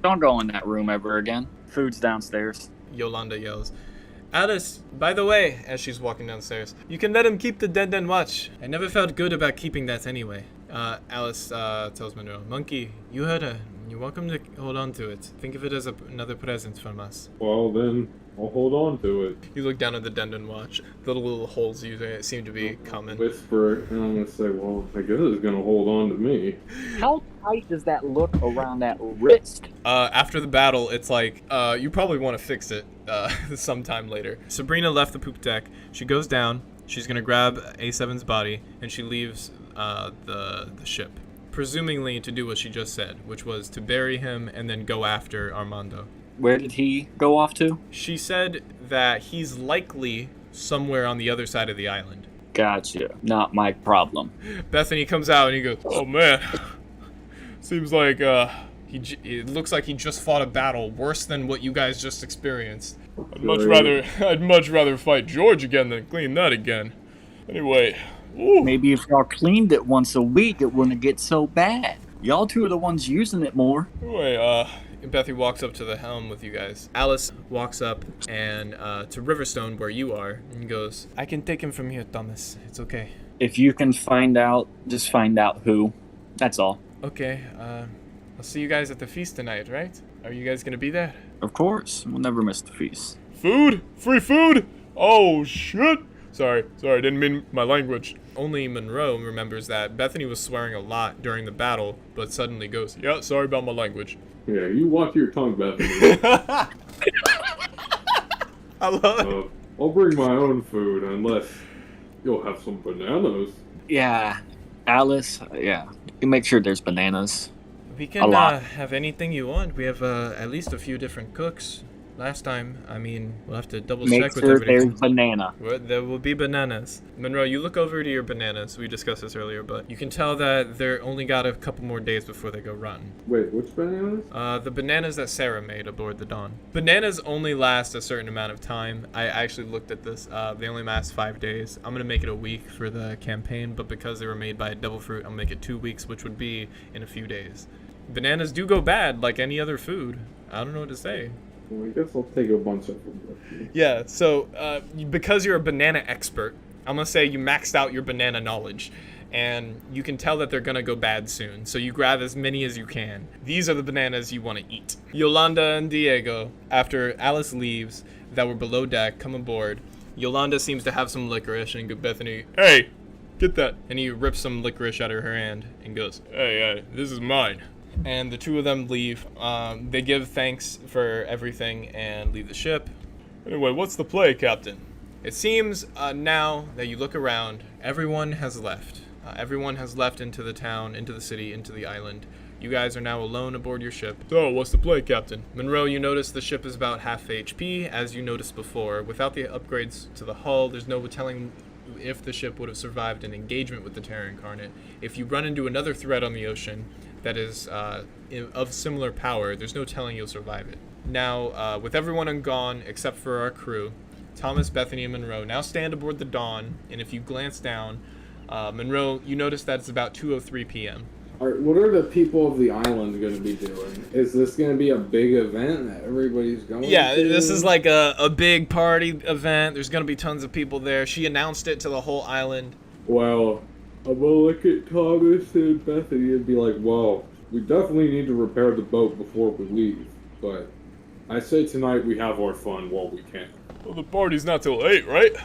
Don't go in that room ever again. Food's downstairs. Yolanda yells. Alice, by the way, as she's walking downstairs, you can let him keep the Den watch. I never felt good about keeping that anyway. Alice tells Monroe, Monkey, you heard her. You're welcome to hold on to it. Think of it as another present from us. Well, then I'll hold on to it. You look down at the Den watch. The little holes using it seem to be common. Whisper it, and I'm going to say, well, I guess it's going to hold on to me. How tight does that look around that wrist? After the battle, it's like, you probably want to fix it sometime later. Sabrina left the poop deck. She goes down. She's going to grab A7's body, and she leaves the ship. Presumingly to do what she just said, which was to bury him and then go after Armando. Where did he go off to? She said that he's likely somewhere on the other side of the island. Gotcha. Not my problem. Bethany comes out and he goes, oh man, seems like it looks like he just fought a battle worse than what you guys just experienced. I'd much rather fight George again than clean that again. Anyway. Ooh. Maybe if y'all cleaned it once a week, it wouldn't get so bad. Y'all two are the ones using it more. Anyway, Bethany walks up to the helm with you guys. Alice walks up and to Riverstone where you are and goes, I can take him from here, Thomas. It's okay. If you can find out, just find out who. That's all. Okay, I'll see you guys at the feast tonight, right? Are you guys gonna be there? Of course. We'll never miss the feast. Food? Free food? Oh, shit. Sorry, didn't mean my language. only Monroe remembers that Bethany was swearing a lot during the battle, but suddenly goes, yeah, sorry about my language. Yeah, you watch your tongue, Bethany. I love it. I'll bring my own food unless you'll have some bananas. Yeah, Alice. Yeah, you make sure there's bananas. We A can lot. have anything you want. We have at least a few different cooks. Last time, I mean, we'll have to double Make check with sure everything. there's banana. Well, there will be bananas. Monroe, you look over to your bananas. We discussed this earlier, but you can tell that they're only got a couple more days before they go rotten. Wait, which bananas? The bananas that Sarah made aboard the Dawn. Bananas only last a certain amount of time. I actually looked at this. They only last 5 days. I'm gonna make it a week for the campaign, but because they were made by a devil fruit, I'll make it 2 weeks, which would be in a few days. Bananas do go bad like any other food. I don't know what to say. Well, I guess I'll take a bunch of them with me. Yeah, so because you're a banana expert, I'm going to say you maxed out your banana knowledge. And you can tell that they're going to go bad soon. So you grab as many as you can. These are the bananas you want to eat. Yolanda and Diego, after Alice leaves, that were below deck, come aboard. Yolanda seems to have some licorice and go, Bethany, hey, get that. And he rips some licorice out of her hand and goes, hey, this is mine. And the two of them leave. They give thanks for everything and leave the ship. Anyway, what's the play, Captain? It seems now that you look around, everyone has left. Everyone has left into the town, into the city, into the island. You guys are now alone aboard your ship. So, what's the play, Captain? Monroe, you notice the ship is about half HP, as you noticed before. Without the upgrades to the hull, there's no telling if the ship would have survived an engagement with the Terror Incarnate. If you run into another threat on the ocean that is of similar power, there's no telling you'll survive it. Now, with everyone gone except for our crew, Thomas, Bethany, and Monroe now stand aboard the Dawn, and if you glance down, Monroe, you notice that it's about 2:03 p.m. Alright, what are the people of the island going to be doing? Is this going to be a big event that everybody's going to? Yeah, this is like a big party event. There's going to be tons of people there. She announced it to the whole island. Well, I'm gonna look at Thomas and Bethany and be like, well, we definitely need to repair the boat before we leave. But I say tonight we have our fun while we can. Well, the party's not till 8, right?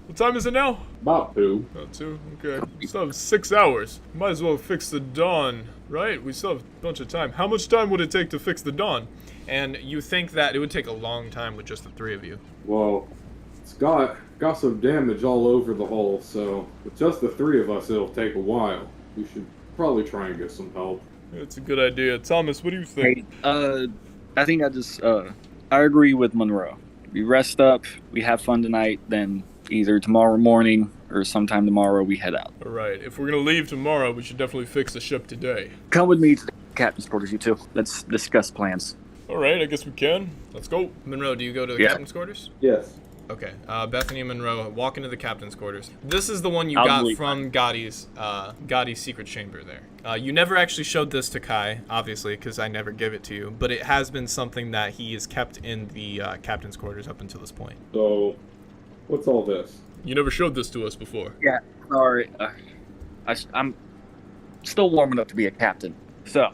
What time is it now? About 2. About 2? Okay. We still have 6 hours. Might as well fix the Dawn, right? We still have a bunch of time. How much time would it take to fix the Dawn? And you think that it would take a long time with just the 3 of you. Well, it's got some damage all over the hull, so with just the 3 of us, it'll take a while. We should probably try and get some help. That's a good idea. Thomas, what do you think? I think I agree with Monroe. We rest up, we have fun tonight, then either tomorrow morning or sometime tomorrow we head out. Alright, if we're gonna leave tomorrow, we should definitely fix the ship today. Come with me to the captain's quarters, you two. Let's discuss plans. Alright, I guess we can. Let's go. Monroe, do you go to the captain's quarters? Yes. Okay, Bethany and Monroe walk into the captain's quarters. This is the one you I'll got believe from Gotti's secret chamber there. You never actually showed this to Kai, obviously, because I never gave it to you, but it has been something that he has kept in the captain's quarters up until this point. So, what's all this? You never showed this to us before. Yeah, sorry. I'm still warm enough to be a captain. So,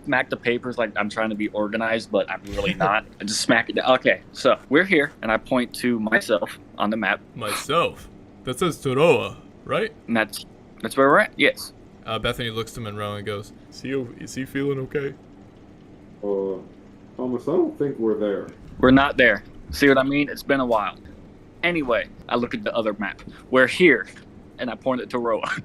smack the papers like I'm trying to be organized, but I'm really not. I just smack it down. Okay, so we're here, and I point to myself on the map. Myself? That says Toroa, right? And that's where we're at, yes. Bethany looks to Monroe and goes, is he feeling okay? Thomas, I don't think we're there. We're not there. See what I mean? It's been a while. Anyway, I look at the other map. We're here, and I point at Toroa.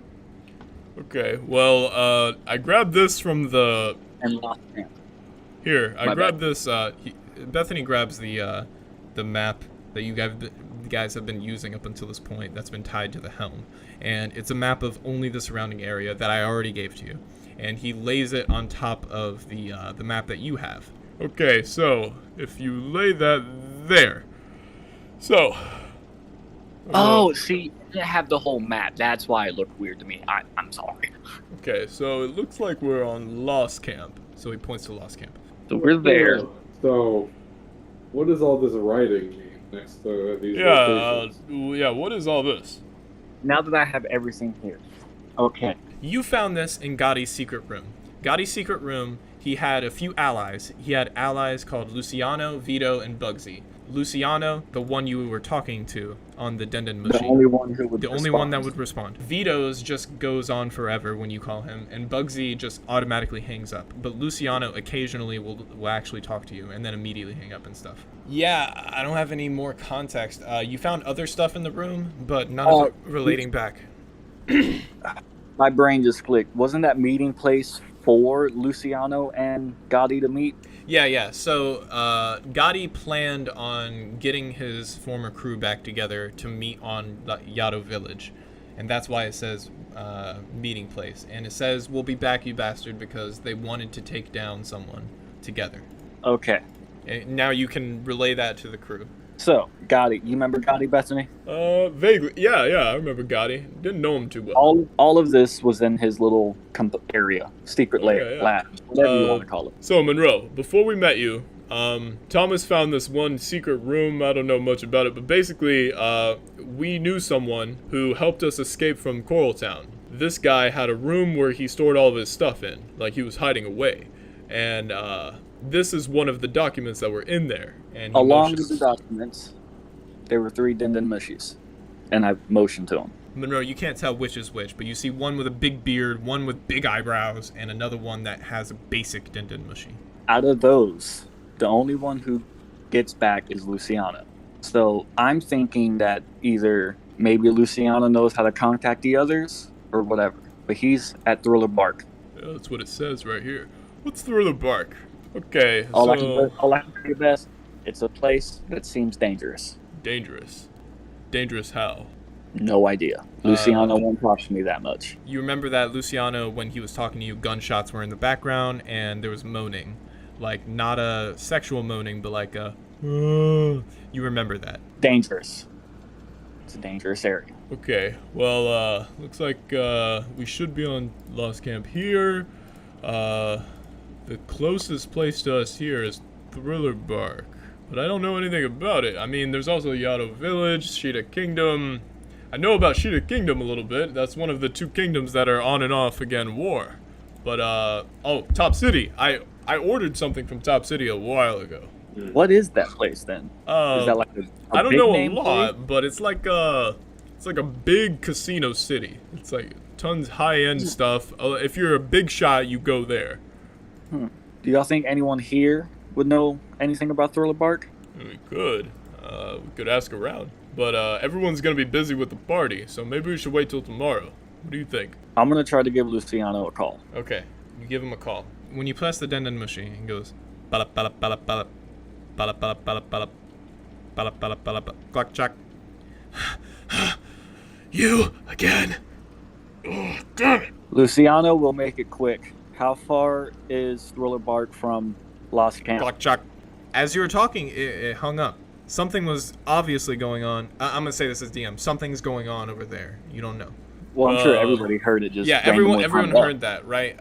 Okay, well, I grabbed this from the... And lost camp. Here, I My grabbed this, Bethany grabs the map that you guys have been using up until this point that's been tied to the helm. And it's a map of only the surrounding area that I already gave to you. And he lays it on top of the map that you have. Okay, so, if you lay that there. So... Oh, see, you didn't have the whole map. That's why it looked weird to me. I'm sorry. Okay, so it looks like we're on Lost Camp. So he points to Lost Camp. So we're there. So, what does all this writing mean next to these locations? Yeah, what is all this? Now that I have everything here. Okay. You found this in Gotti's secret room. Gotti's secret room, he had a few allies. He had allies called Luciano, Vito, and Bugsy. Luciano, the one you were talking to on the Denden machine. The only one who would The only one that would respond. Vito's just goes on forever when you call him, and Bugsy just automatically hangs up. But Luciano occasionally will actually talk to you and then immediately hang up and stuff. Yeah, I don't have any more context. You found other stuff in the room, but none of it relating back. My brain just clicked. Wasn't that meeting place for Luciano and Gotti to meet? Yeah. So Gotti planned on getting his former crew back together to meet on Yado Village. And that's why it says meeting place. And it says, we'll be back, you bastard, because they wanted to take down someone together. Okay. And now you can relay that to the crew. So, Gotti. You remember Gotti, Bethany? Vaguely. Yeah, I remember Gotti. Didn't know him too well. All of this was in his little area, secret Yeah. lab, whatever you want to call it. So, Monroe, before we met you, Thomas found this one secret room. I don't know much about it, but basically, we knew someone who helped us escape from Coral Town. This guy had a room where he stored all of his stuff in, like he was hiding away. And, this is one of the documents that were in there. And along with the documents, there were 3 Denden Mushies. And I motioned to him. Monroe, you can't tell which is which, but you see one with a big beard, one with big eyebrows, and another one that has a basic Denden Mushi. Out of those, the only one who gets back is Luciano. So I'm thinking that either maybe Luciano knows how to contact the others or whatever. But he's at Thriller Bark. Yeah, that's what it says right here. What's Thriller Bark? Okay, All I can say best, it's a place that seems dangerous. Dangerous. Dangerous how? No idea. Luciano won't talk to me that much. You remember that Luciano, when he was talking to you, gunshots were in the background and there was moaning. Like, not a sexual moaning, but like a... You remember that. Dangerous. It's a dangerous area. Okay, well, looks like we should be on Lost Camp here. The closest place to us here is Thriller Bark, but I don't know anything about it. I mean, there's also Yado Village, Sheeta Kingdom. I know about Sheeta Kingdom a little bit. That's one of the 2 kingdoms that are on and off again war. But, Top City. I ordered something from Top City a while ago. What is that place then? Is that like a I don't big know a name lot, place? but it's like a big casino city. It's like tons high-end stuff. If you're a big shot, you go there. Do y'all think anyone here would know anything about Thriller Bark? We could ask around. But everyone's gonna be busy with the party, so maybe we should wait till tomorrow. What do you think? I'm gonna try to give Luciano a call. Okay, you give him a call. When you press the Denden Mushi, he goes... Balap, balap, balap, balap. Balap, balap, balap, balap. Balap, balap, balap, clock, chuck. You again? Oh, damn it! Luciano will make it quick. How far is Thriller Bark from Lost Camp? Clock, chuck. As you were talking, it hung up. Something was obviously going on. I'm gonna say this as DM. Something's going on over there. You don't know. Well, I'm sure everybody heard it. Yeah, everyone heard that, right?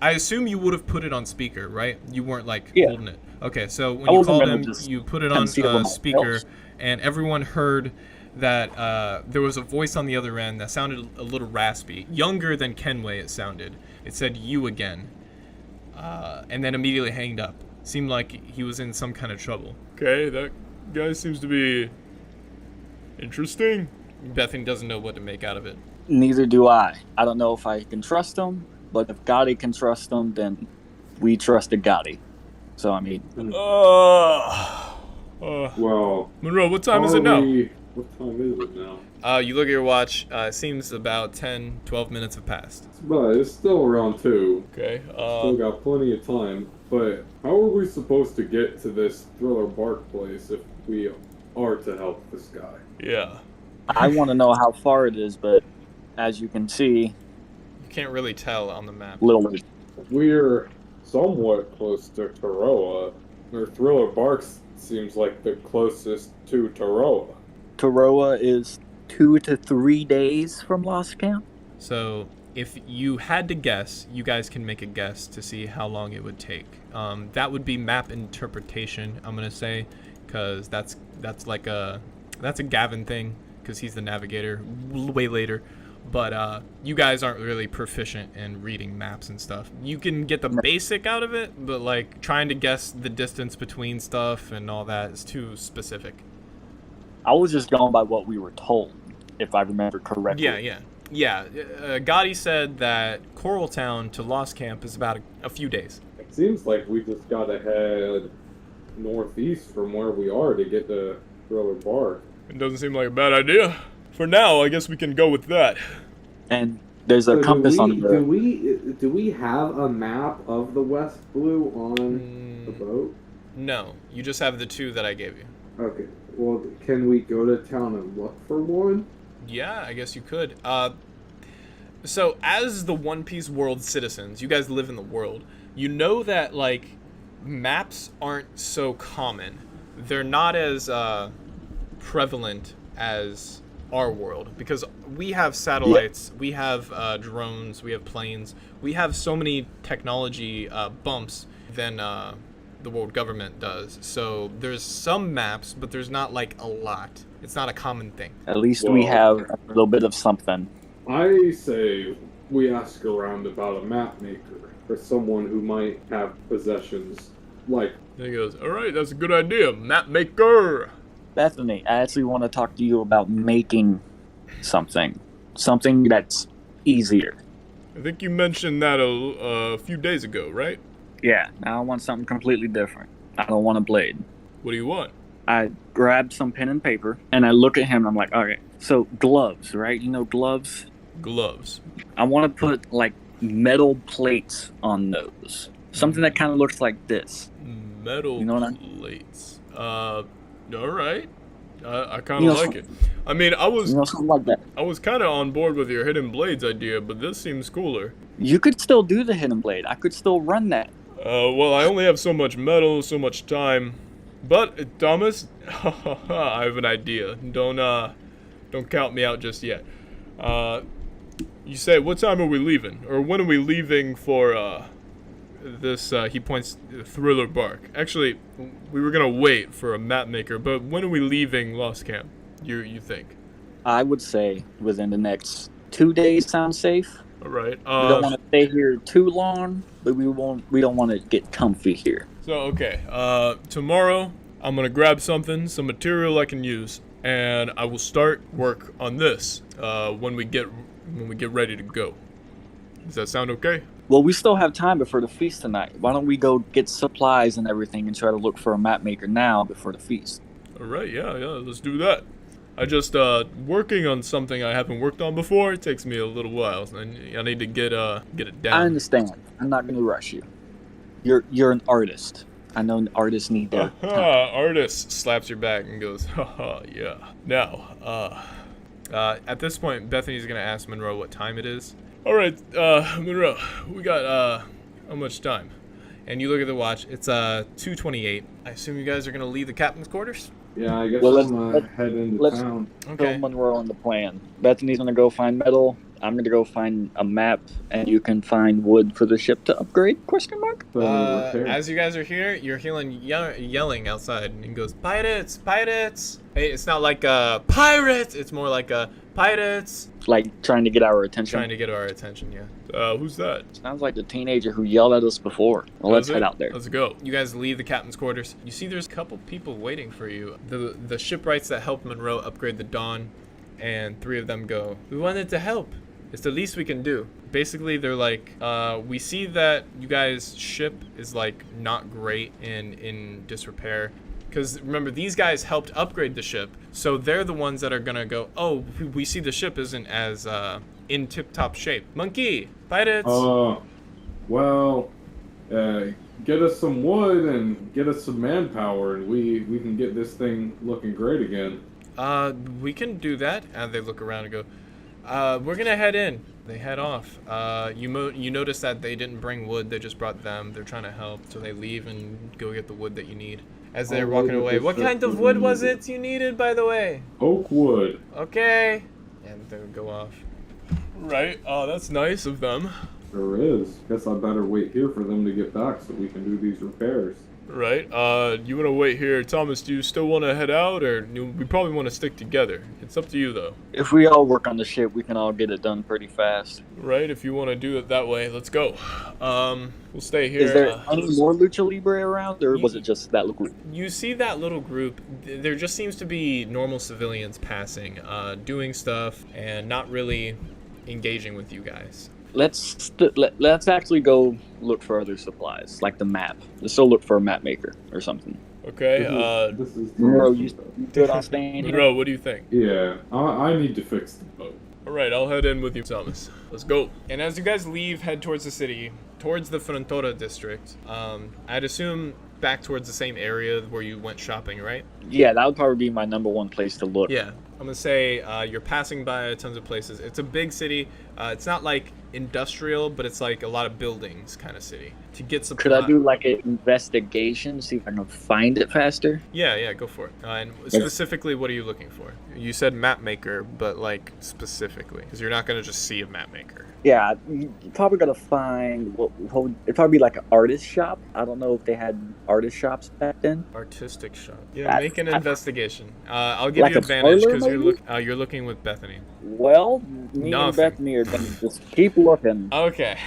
I assume you would have put it on speaker, right? You weren't holding it. Okay, so when you called him, you put it on speaker, and everyone heard that there was a voice on the other end that sounded a little raspy, younger than Kenway. It sounded. It said "you again," and then immediately hanged up. Seemed like he was in some kind of trouble. Okay, that guy seems to be interesting. Bethany doesn't know what to make out of it. Neither do I. I don't know if I can trust him, but if Gotti can trust him, then we trusted Gotti. So, I mean... Well... Monroe, what time is it now? What time is it now? You look at your watch. It seems about 10, 12 minutes have passed. It's still around 2. Okay, Still got plenty of time. But how are we supposed to get to this Thriller Bark place if we are to help this guy? yeah. I want to know how far it is, but as you can see... You can't really tell on the map. Little... We're somewhat close to Taroa. Or Thriller Bark seems like the closest to Taroa. Taroa is 2 to 3 days from Lost Camp? So if you had to guess, you guys can make a guess to see how long it would take. That would be map interpretation, I'm gonna say, because that's a Gavin thing, because he's the navigator way later. but you guys aren't really proficient in reading maps and stuff. You can get the basic out of it, but like trying to guess the distance between stuff and all that is too specific. I was just going by what we were told, if I remember correctly. Yeah. Gotti said that Coral Town to Lost Camp is about a few days. It seems like we just gotta head northeast from where we are to get to Thriller Bark. It doesn't seem like a bad idea. For now, I guess we can go with that. And there's a compass on the... Do we have a map of the West Blue on the boat? No, you just have the 2 that I gave you. Okay, well, can we go to town and look for one? Yeah, I guess you could. So as the One Piece world citizens, you guys live in the world. You know that, like, maps aren't so common. They're not as prevalent as our world, because we have satellites, we have drones, we have planes, we have so many technology bumps than the world government does. So there's some maps, but there's not like a lot. It's not a common thing. At least we have a little bit of something. I say we ask around about a map maker or someone who might have possessions like. He goes, all right, that's a good idea, map maker. Bethany, I actually want to talk to you about making something that's easier. I think you mentioned that a few days ago, right? Yeah, now I want something completely different. I don't want a blade. What do you want? I grabbed some pen and paper, and I look at him, and I'm like, okay, so gloves, right? You know gloves? Gloves. I want to put, like, metal plates on those. Something that kind of looks like this. Metal plates. All right. I kind of like it. I mean, I was something like that. I was kind of on board with your hidden blades idea, but this seems cooler. You could still do the hidden blade. I could still run that. Well, I only have so much metal, so much time. But Thomas, I have an idea. Don't count me out just yet. You say, what time are we leaving, or when are we leaving for this? He points Thriller Bark. Actually, we were gonna wait for a map maker, but when are we leaving Lost Camp? You think? I would say within the next 2 days sounds safe. All right. We don't want to stay here too long, but we don't want to get comfy here. So okay. Tomorrow I'm gonna grab some material I can use, and I will start work on this when we get ready to go. Does that sound okay? Well, we still have time before the feast tonight. Why don't we go get supplies and everything and try to look for a map maker now before the feast? All right, yeah, let's do that. I just working on something I haven't worked on before. It takes me a little while. I need to get it down. I understand. I'm not going to rush you. You're an artist. I know artists need their time. Artist slaps your back and goes, haha, yeah. Now, at this point, Bethany's gonna ask Monroe what time it is. All right, Monroe, we got how much time? And you look at the watch. It's 2:28. I assume you guys are gonna leave the captain's quarters. Yeah, I guess Well, I'm head into town. Okay. Fill Monroe on the plan. Bethany's going to go find metal. I'm going to go find a map, and you can find wood for the ship to upgrade? ? As you guys are here, you're hearing yelling outside, and he goes, "Pirates! Pirates!" Hey, it's not like pirates. It's more like pirates. Like trying to get our attention. Trying to get our attention, yeah. Who's that? Sounds like the teenager who yelled at us before. Well, let's head out there. Let's go. You guys leave the captain's quarters. You see there's a couple people waiting for you. The shipwrights that helped Monroe upgrade the Dawn, and 3 of them go, "We wanted to help. It's the least we can do." Basically, they're like, we see that you guys' ship is like not great in disrepair. Because remember, these guys helped upgrade the ship, so they're the ones that are gonna go, "Oh, we see the ship isn't as in tip-top shape." Monkey, pirates. Well, get us some wood and get us some manpower, and we can get this thing looking great again. We can do that. And they look around and go, "We're gonna head in." They head off. You notice that they didn't bring wood; they just brought them. They're trying to help, so they leave and go get the wood that you need. As they're walking away, "What kind of wood was it you needed, by the way?" Oak wood. Okay. And they go off. Right. Oh, that's nice of them. Sure is. Guess I better wait here for them to get back so we can do these repairs. Right. You want to wait here? Thomas, do you still want to head out, or we probably want to stick together? It's up to you, though. If we all work on the ship, we can all get it done pretty fast. Right, if you want to do it that way, let's go. We'll stay here. Is there any more Lucha Libre around, or was it just that little group? You see that little group, there just seems to be normal civilians passing, doing stuff, and not really engaging with you guys. Let's actually go look for other supplies, like the map. Let's still look for a map maker or something. Okay, This is Monroe, you good on staying here? Monroe, what do you think? Yeah, I need to fix the boat. Alright, I'll head in with you, Thomas. Let's go. And as you guys leave, head towards the city, towards the Frontora district, I'd assume back towards the same area where you went shopping, right? Yeah, that would probably be my number one place to look. Yeah, I'm gonna say you're passing by tons of places. It's a big city. It's not like industrial, but it's like a lot of buildings kind of city. To get some. Could I do like an investigation, see if I can find it faster? Yeah, go for it. And specifically, what are you looking for? You said map maker, but like specifically, because you're not gonna just see a map maker. Yeah, you're probably gonna find it'd probably be like an artist shop. I don't know if they had artist shops back then. Artistic shop. Yeah, make an investigation. I'll give like you a advantage parlor, because maybe? You're looking with Bethany. Well, me Nothing. and Bethany are gonna just keep looking. Okay.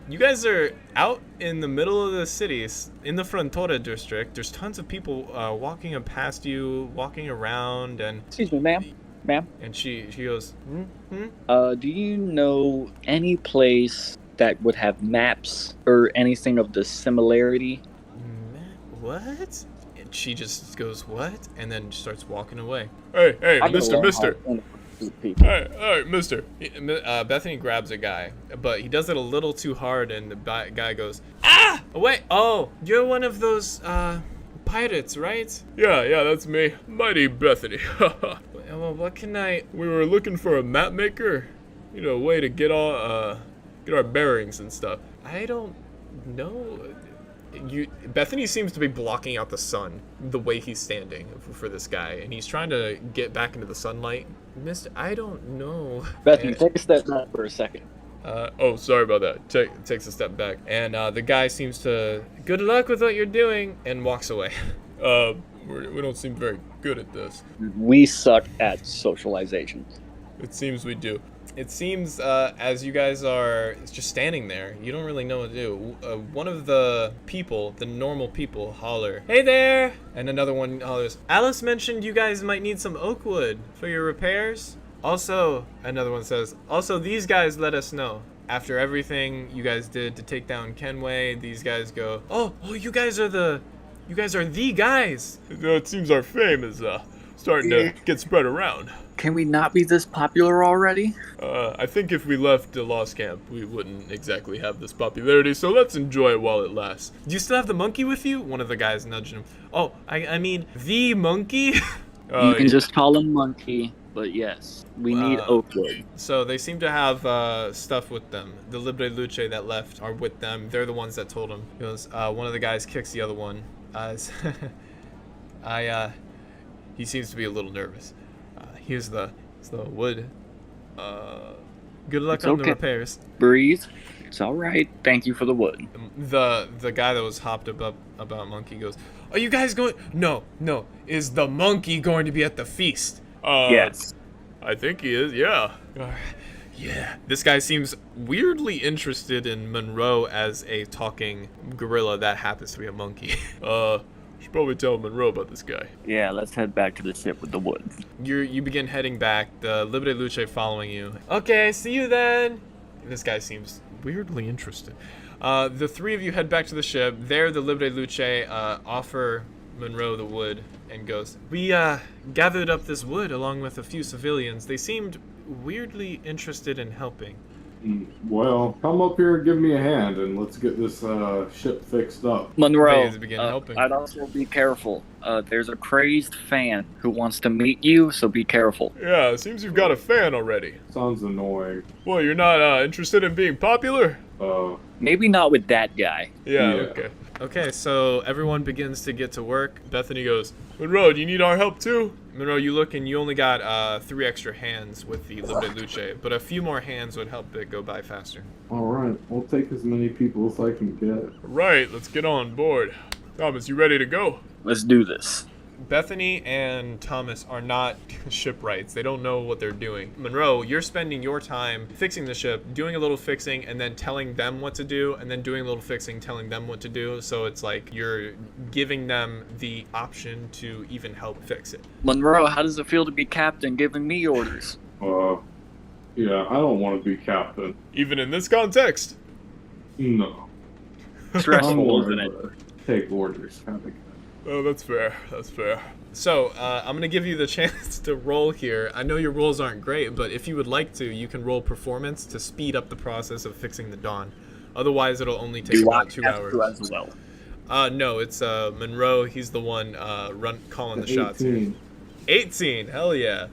You guys are out in the middle of the city, in the Frontora district. There's tons of people walking past you, walking around, and Excuse me, ma'am. Ma'am, and she goes, do you know any place that would have maps or anything of the similarity? what? And she just goes, what? And then starts walking away. Hey, I get mister. along hard with people. Hey, mister. Bethany grabs a guy, but he does it a little too hard, and the guy goes, ah! Wait, oh, you're one of those, pirates, right? Yeah, that's me. Mighty Bethany. Well, what can we were looking for a map maker, a way to get our bearings and stuff. I don't know. Bethany seems to be blocking out the sun the way he's standing for this guy, and he's trying to get back into the sunlight. Mister, I don't know. Bethany, take a step back for a second. Oh, sorry about that. Takes a step back, and the guy seems to, good luck with what you're doing, and walks away. We don't seem very good at this. We suck at socialization. It seems we do. It seems as you guys are just standing there, you don't really know what to do. One of the people, the normal people, holler, "Hey there!" And another one hollers, "Alice mentioned you guys might need some oak wood for your repairs. Also," another one says, "also these guys let us know. After everything you guys did to take down Kenway, these guys go, oh, you guys are the guys." It seems our fame is starting to get spread around. Can we not be this popular already? I think if we left the Lost Camp, we wouldn't exactly have this popularity, so let's enjoy it while it lasts. Do you still have the monkey with you? One of the guys nudged him. Oh, I mean, the monkey? You can just call him Monkey, but yes, we need oak wood. So they seem to have stuff with them. The Libre Luche that left are with them. They're the ones that told him. He goes, one of the guys kicks the other one. He seems to be a little nervous. Here's the wood. Good luck It's on the okay. repairs. Breathe. It's all right. Thank you for the wood. The guy that was hopped up about Monkey goes, "Are you guys going? No. Is the monkey going to be at the feast?" Yes. I think he is. Yeah. Yeah. This guy seems weirdly interested in Monroe as a talking gorilla that happens to be a monkey. Should probably tell Monroe about this guy. Yeah, let's head back to the ship with the wood. You begin heading back, the Libre Luche following you. Okay, see you then. This guy seems weirdly interested. The three of you head back to the ship. There, the Libre Luche offer Monroe the wood and goes, "We gathered up this wood along with a few civilians. They seemed weirdly interested in helping." Well, come up here and give me a hand, and let's get this ship fixed up. Monroe, They begin helping. I'd also be careful. There's a crazed fan who wants to meet you, so be careful. Yeah, it seems you've got a fan already. Sounds annoying. Well, you're not interested in being popular? Maybe not with that guy. Yeah, Yeah. okay. Okay, so everyone begins to get to work. Bethany goes, "Monroe, do you need our help too?" Monroe, you look and you only got 3 extra hands with the Libre Luche, but a few more hands would help it go by faster. All right, I'll take as many people as I can get. Right, let's get on board. Thomas, you ready to go? Let's do this. Bethany and Thomas are not shipwrights. They don't know what they're doing. Monroe, you're spending your time fixing the ship, doing a little fixing, and then telling them what to do, and then doing a little fixing, telling them what to do. So it's like you're giving them the option to even help fix it. Monroe, how does it feel to be captain giving me orders? Yeah, I don't want to be captain. Even in this context? No. Stressful, isn't it? Take orders, kind of. Oh, that's fair. That's fair. So, I'm going to give you the chance to roll here. I know your rolls aren't great, but if you would like to, you can roll performance to speed up the process of fixing the Dawn. Otherwise, it'll only take about 2 hours. As well. No, it's Monroe. He's the one calling the shots. 18, hell yeah.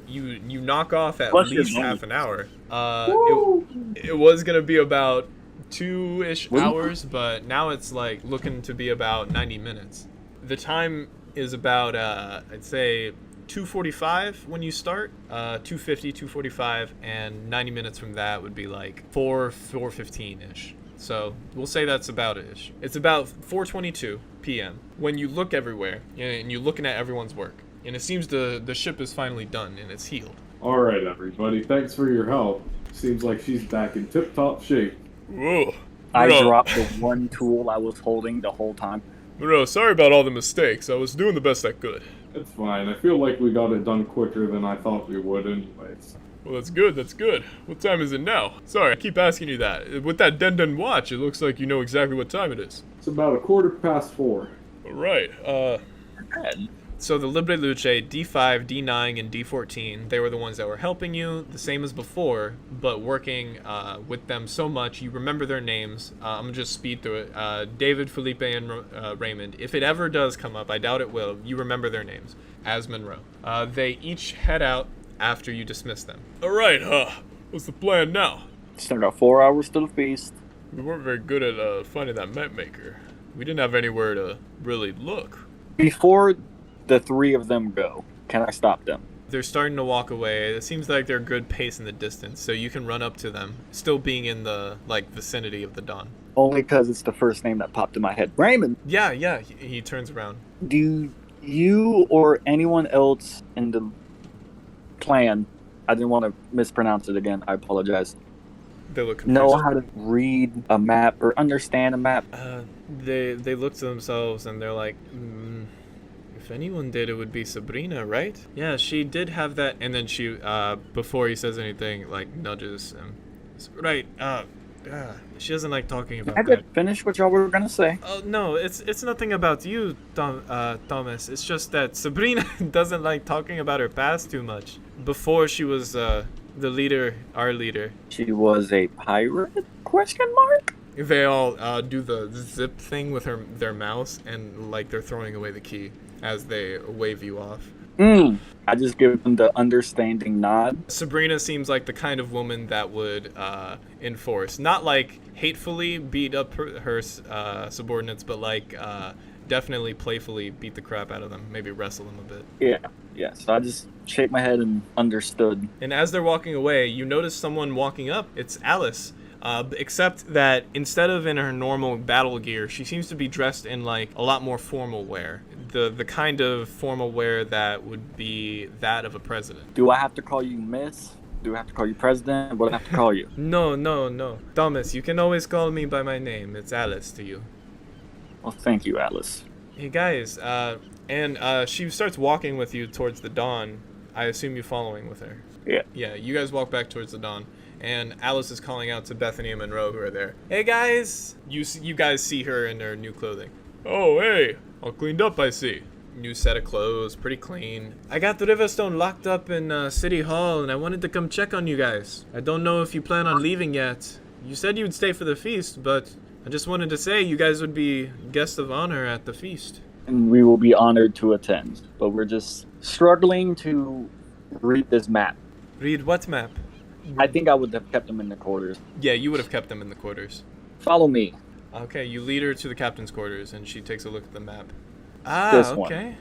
You knock off at least half an hour. It was going to be about 2-ish hours, but now it's like looking to be about 90 minutes. The time is about I'd say 2:45 when you start, 2:50, 2:45, and 90 minutes from that would be like 4:15-ish. So we'll say that's about it-ish. It's about 4:22 p.m. when you look everywhere and you're looking at everyone's work, and it seems the ship is finally done and it's healed. All right, everybody. Thanks for your help. Seems like she's back in tip-top shape. Whoa. I Monroe. dropped the one tool I was holding the whole time. Monroe, sorry about all the mistakes. I was doing the best I could. It's fine. I feel like we got it done quicker than I thought we would anyways. Well, that's good, that's good. What time is it now? Sorry, I keep asking you that. With that Den watch, it looks like you know exactly what time it is. It's about 4:15. Alright, so the Libre Luche, D5, D9, and D14, they were the ones that were helping you, the same as before, but working with them so much, you remember their names. I'm going to just speed through it. David, Felipe, and Raymond. If it ever does come up, I doubt it will, you remember their names, as Monroe. They each head out after you dismiss them. Alright, what's the plan now? Still got 4 hours to the feast. We weren't very good at finding that map maker. We didn't have anywhere to really look. Before the 3 of them go, can I stop them? They're starting to walk away. It seems like they're a good pace in the distance, so you can run up to them, still being in the vicinity of the Dawn. Only because it's the first name that popped in my head. Raymond! Yeah, he turns around. Do you or anyone else in the clan, I didn't want to mispronounce it again, I apologize, They look confused. know how to read a map or understand a map? They look to themselves and they're like, if anyone did, it would be Sabrina, right? Yeah, she did have that. And then she, before he says anything, like nudges him. Right. She doesn't like talking about I that. could finish what y'all were gonna say. Oh no, it's nothing about you, Thomas. It's just that Sabrina doesn't like talking about her past too much. Before she was the leader, our leader. She was a pirate? Question mark? They all do the zip thing with their mouse, and like they're throwing away the key as they wave you off. I just give them the understanding nod. Sabrina seems like the kind of woman that would enforce, not like hatefully beat up her subordinates, but like definitely playfully beat the crap out of them, maybe wrestle them a bit. Yeah, so I just shake my head and understood. And as they're walking away, you notice someone walking up. It's Alice. Except that instead of in her normal battle gear, she seems to be dressed in like a lot more formal wear. The kind of formal wear that would be that of a president. Do I have to call you Miss? Do I have to call you President? What do I have to call you? No. Thomas, you can always call me by my name. It's Alice to you. Well, thank you, Alice. Hey guys, and she starts walking with you towards the Dawn. I assume you're following with her. Yeah. Yeah, you guys walk back towards the Dawn. And Alice is calling out to Bethany and Monroe, who are there. Hey guys! You guys see her in her new clothing. Oh, hey! All cleaned up, I see. New set of clothes, pretty clean. I got the Riverstone locked up in City Hall, and I wanted to come check on you guys. I don't know if you plan on leaving yet. You said you'd stay for the feast, but I just wanted to say you guys would be guests of honor at the feast. And we will be honored to attend, but we're just struggling to read this map. Read what map? I think I would have kept them in the quarters. Yeah, you would have kept them in the quarters. Follow me. Okay, you lead her to the captain's quarters, and she takes a look at the map. This Okay.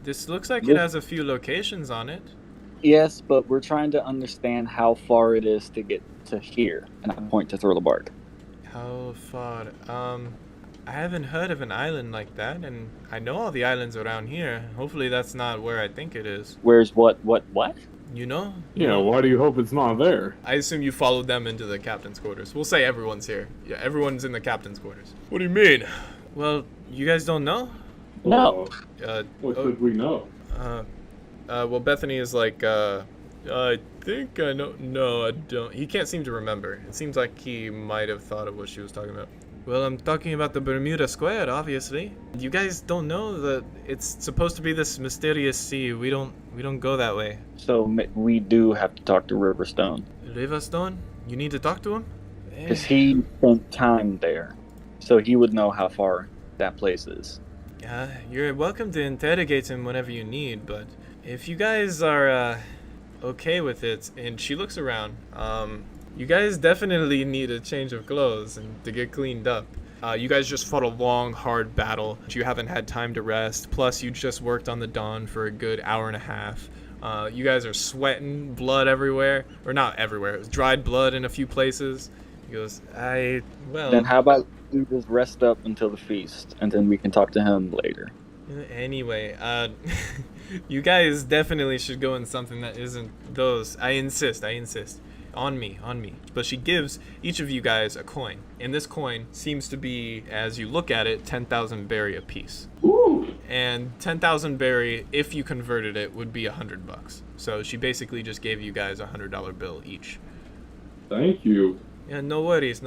This looks like it Look- has a few locations on it. Yes, but we're trying to understand how far it is to get to here. And I point to Thrillbark. How far? I haven't heard of an island like that, and I know all the islands around here. Hopefully that's not where I think it is. Where's what? You know? Yeah, why do you hope it's not there? I assume you followed them into the captain's quarters. We'll say everyone's here. Yeah, everyone's in the captain's quarters. What do you mean? Well, you guys don't know? No. What should we know? Well, Bethany is like, I think I know. No, I don't. He can't seem to remember. It seems like he might have thought of what she was talking about. Well, I'm talking about the Bermuda Square, obviously. You guys don't know that it's supposed to be this mysterious sea. We don't go that way. So we do have to talk to Riverstone. Riverstone? You need to talk to him? Because he spent time there. So he would know how far that place is. You're welcome to interrogate him whenever you need, but if you guys are okay with it, and she looks around, you guys definitely need a change of clothes and to get cleaned up. You guys just fought a long, hard battle. You haven't had time to rest. Plus, you just worked on the dawn for a good hour and a half. You guys are sweating, blood everywhere. Or not everywhere. It was dried blood in a few places. He goes, Then how about we just rest up until the feast, and then we can talk to him later. Anyway, you guys definitely should go in something that isn't those. I insist. On me. But she gives each of you guys a coin. And this coin seems to be, as you look at it, 10,000 berry apiece. Ooh. And 10,000 berry, if you converted it, would be $100. So she basically just gave you guys a $100 bill each. Thank you. Yeah, no worries.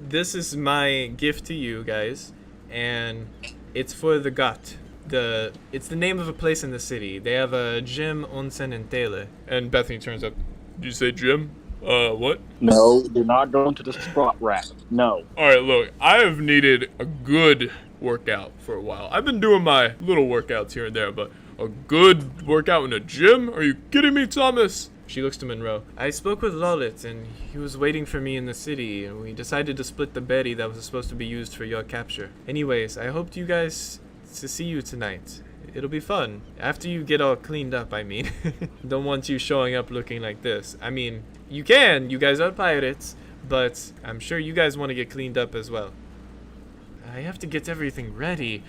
This is my gift to you guys, and it's for the gut. It's the name of a place in the city. They have a gym, Onsen and Tailor. And Bethany turns up. Did you say gym? What? No, you're not going to the Spout rack. No. Alright, look, I have needed a good workout for a while. I've been doing my little workouts here and there, but a good workout in a gym? Are you kidding me, Thomas? She looks to Monroe. I spoke with Lolit, and he was waiting for me in the city, and we decided to split the berry that was supposed to be used for your capture. Anyways, I hoped you guys to see you tonight. It'll be fun. After you get all cleaned up, I mean. Don't want you showing up looking like this. I mean, you can. You guys are pirates. But I'm sure you guys want to get cleaned up as well. I have to get everything ready.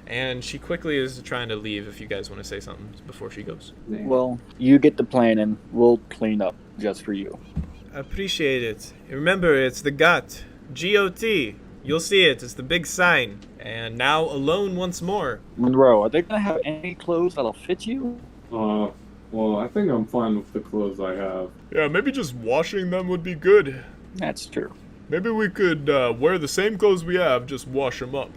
And she quickly is trying to leave if you guys want to say something before she goes. Well, you get the plan and we'll clean up just for you. Appreciate it. Remember, it's the GOT. G-O-T. You'll see it. It's the big sign. And now alone once more. Monroe, are they going to have any clothes that'll fit you? Well, I think I'm fine with the clothes I have. Yeah, maybe just washing them would be good. That's true. Maybe we could wear the same clothes we have, just wash them up.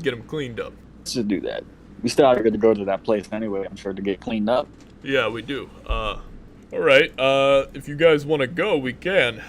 Get them cleaned up. Let's just do that. We still are going to go to that place anyway, I'm sure, to get cleaned up. Yeah, we do. Alright, if you guys want to go, we can.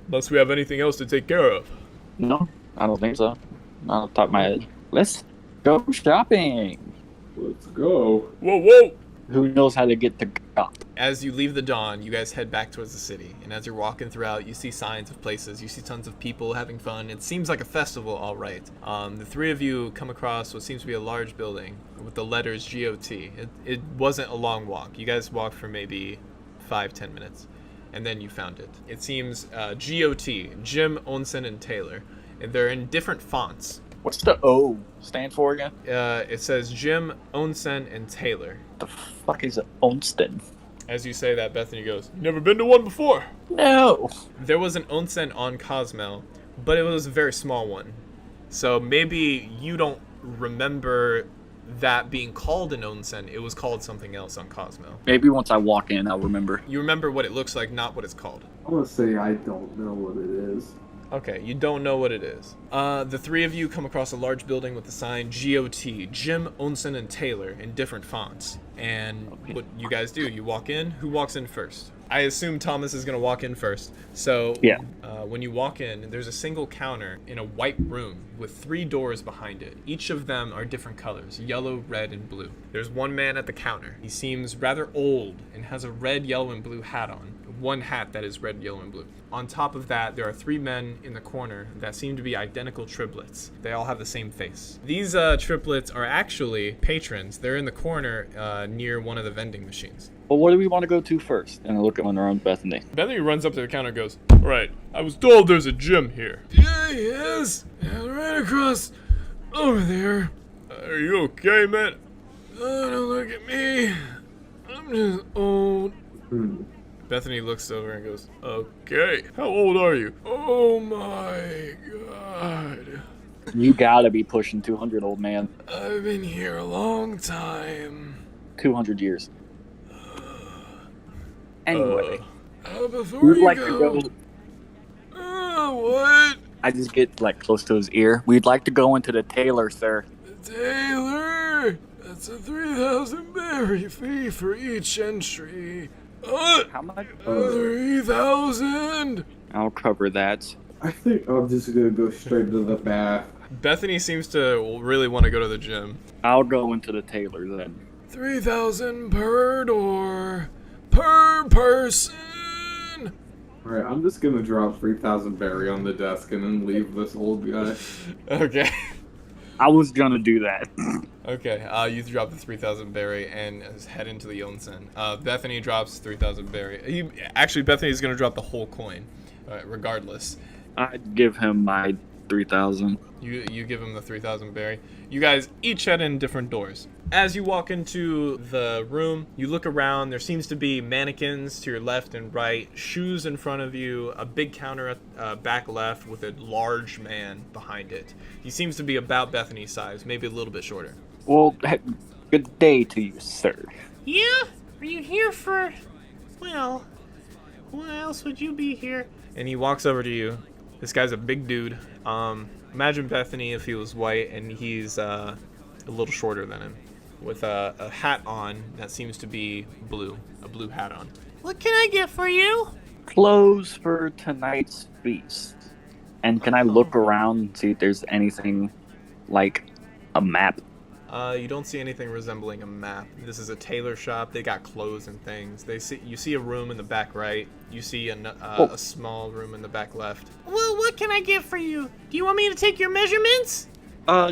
Unless we have anything else to take care of. No, I don't think so. Not off the top of my head. Let's go shopping. Let's go. Whoa! Who knows how to get to GOT? As you leave the dawn, you guys head back towards the city. And as you're walking throughout, you see signs of places. You see tons of people having fun. It seems like a festival, all right. The three of you come across what seems to be a large building with the letters GOT. It wasn't a long walk. You guys walked for maybe 5-10 minutes. And then you found it. It seems GOT, Gym, Onsen, and Tailor. And they're in different fonts. What's the O stand for again? It says Gym, Onsen, and Tailor. The fuck is Onsen? As you say that, Bethany goes, You never been to one before? No. there was an onsen on Cozumel, but it was a very small one. So maybe you don't remember that being called an onsen. It was called something else on Cozumel. Maybe once I walk in, I'll remember. You remember what it looks like, not what it's called. I'm gonna say I don't know what it is. Okay, you don't know what it is. The three of you come across a large building with the sign GOT, Gym, Onsen, and Tailor in different fonts. And what you guys do, you walk in. Who walks in first? I assume Thomas is going to walk in first. So Yeah. When you walk in, there's a single counter in a white room with 3 doors behind it. Each of them are different colors, yellow, red, and blue. There's one man at the counter. He seems rather old and has a red, yellow, and blue hat on. one hat that is red, yellow, and blue. On top of that, there are 3 men in the corner that seem to be identical triplets. They all have the same face. These triplets are actually patrons. They're in the corner near one of the vending machines. Well, what do we want to go to first? And I look at Monroe and Bethany. Bethany runs up to the counter and goes, "Right, I was told there's a gym here." Yeah, he is. Yeah, right across over there. Are you okay, man? Oh, don't look at me. I'm just old. Bethany looks over and goes, "Okay, how old are you?" Oh my god. You gotta be pushing 200, old man. I've been here a long time. 200 years. Anyway, Before we'd you like go. to go. What? I just get like close to his ear. We'd like to go into the Tailor, sir. Taylor! That's a 3,000 berry fee for each entry. How much? 3,000! I'll cover that. I think I'm just gonna go straight to the bath. Bethany seems to really want to go to the gym. I'll go into the Tailor then. 3,000 per door. Per person! Alright, I'm just gonna drop 3,000 berry on the desk and then leave this old guy. Okay. I was gonna do that. Okay, you drop the 3,000 berry and head into the onsen. Bethany drops 3,000 berry. Actually, Bethany's going to drop the whole coin, regardless. I'd give him my 3,000. You give him the 3,000 berry. You guys each head in different doors. As you walk into the room, you look around. There seems to be mannequins to your left and right, shoes in front of you, a big counter at back left with a large man behind it. He seems to be about Bethany's size, maybe a little bit shorter. Well, good day to you, sir. Yeah? Are you here for... Well, why else would you be here? And he walks over to you. This guy's a big dude. Imagine Bethany if he was white and he's a little shorter than him, with a hat on that seems to be blue, a blue hat on. What can I get for you? Clothes for tonight's feast. And can I look around and see if there's anything like a map? You don't see anything resembling a map. This is a tailor shop. They got clothes and things. You see a room in the back right. You see a small room in the back left. Well, what can I get for you? Do you want me to take your measurements?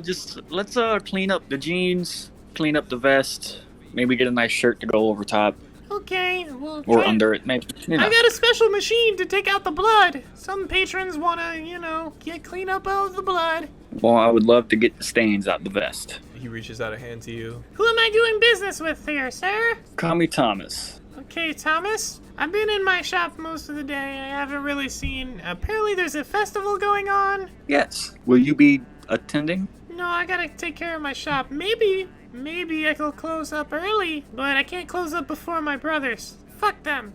Just let's clean up the jeans, clean up the vest, maybe get a nice shirt to go over top Okay, well, or under it, maybe. You know. I got a special machine to take out the blood. Some patrons want to, get clean up all of the blood. Well, I would love to get the stains out the vest. He reaches out a hand to you. Who am I doing business with here, sir? Call me Thomas. Okay, Thomas. I've been in my shop most of the day. I haven't really seen... Apparently there's a festival going on. Yes. Will you be attending? No, I gotta take care of my shop. Maybe I could close up early, but I can't close up before my brothers. Fuck them.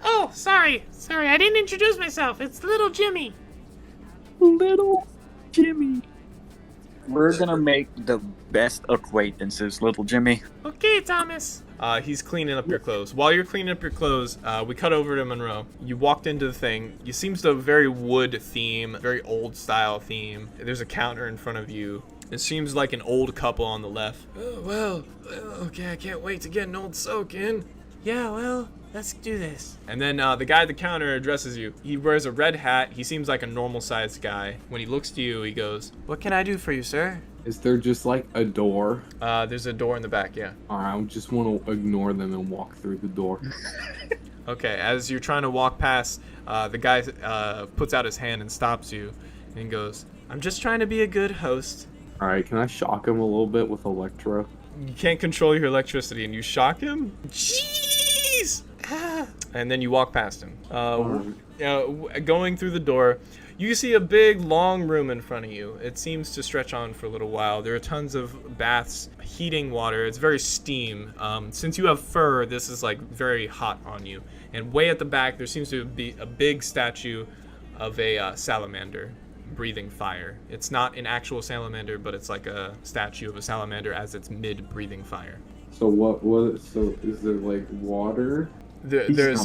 Oh, sorry, I didn't introduce myself. It's Little Jimmy. Little Jimmy. We're gonna make the best acquaintances, Little Jimmy. Okay, Thomas. He's cleaning up your clothes. While you're cleaning up your clothes, we cut over to Monroe. You walked into the thing. You seems to have a very wood theme, very old style theme. There's a counter in front of you. It seems like an old couple on the left. Oh, well, okay, I can't wait to get an old soak in. Yeah, well, let's do this. And then the guy at the counter addresses you. He wears a red hat. He seems like a normal sized guy. When he looks to you, he goes, "What can I do for you, sir?" Is there just like a door? There's a door in the back, yeah. Alright, I just want to ignore them and walk through the door. Okay, as you're trying to walk past, the guy puts out his hand and stops you. And goes, "I'm just trying to be a good host." Alright, can I shock him a little bit with Electro? You can't control your electricity and you shock him? Jeez! And then you walk past him. Going through the door, you see a big, long room in front of you. It seems to stretch on for a little while. There are tons of baths, heating water. It's very steam. Since you have fur, this is like very hot on you. And way at the back, there seems to be a big statue of a salamander breathing fire. It's not an actual salamander, but it's like a statue of a salamander as it's mid-breathing fire. So so is there like water? There's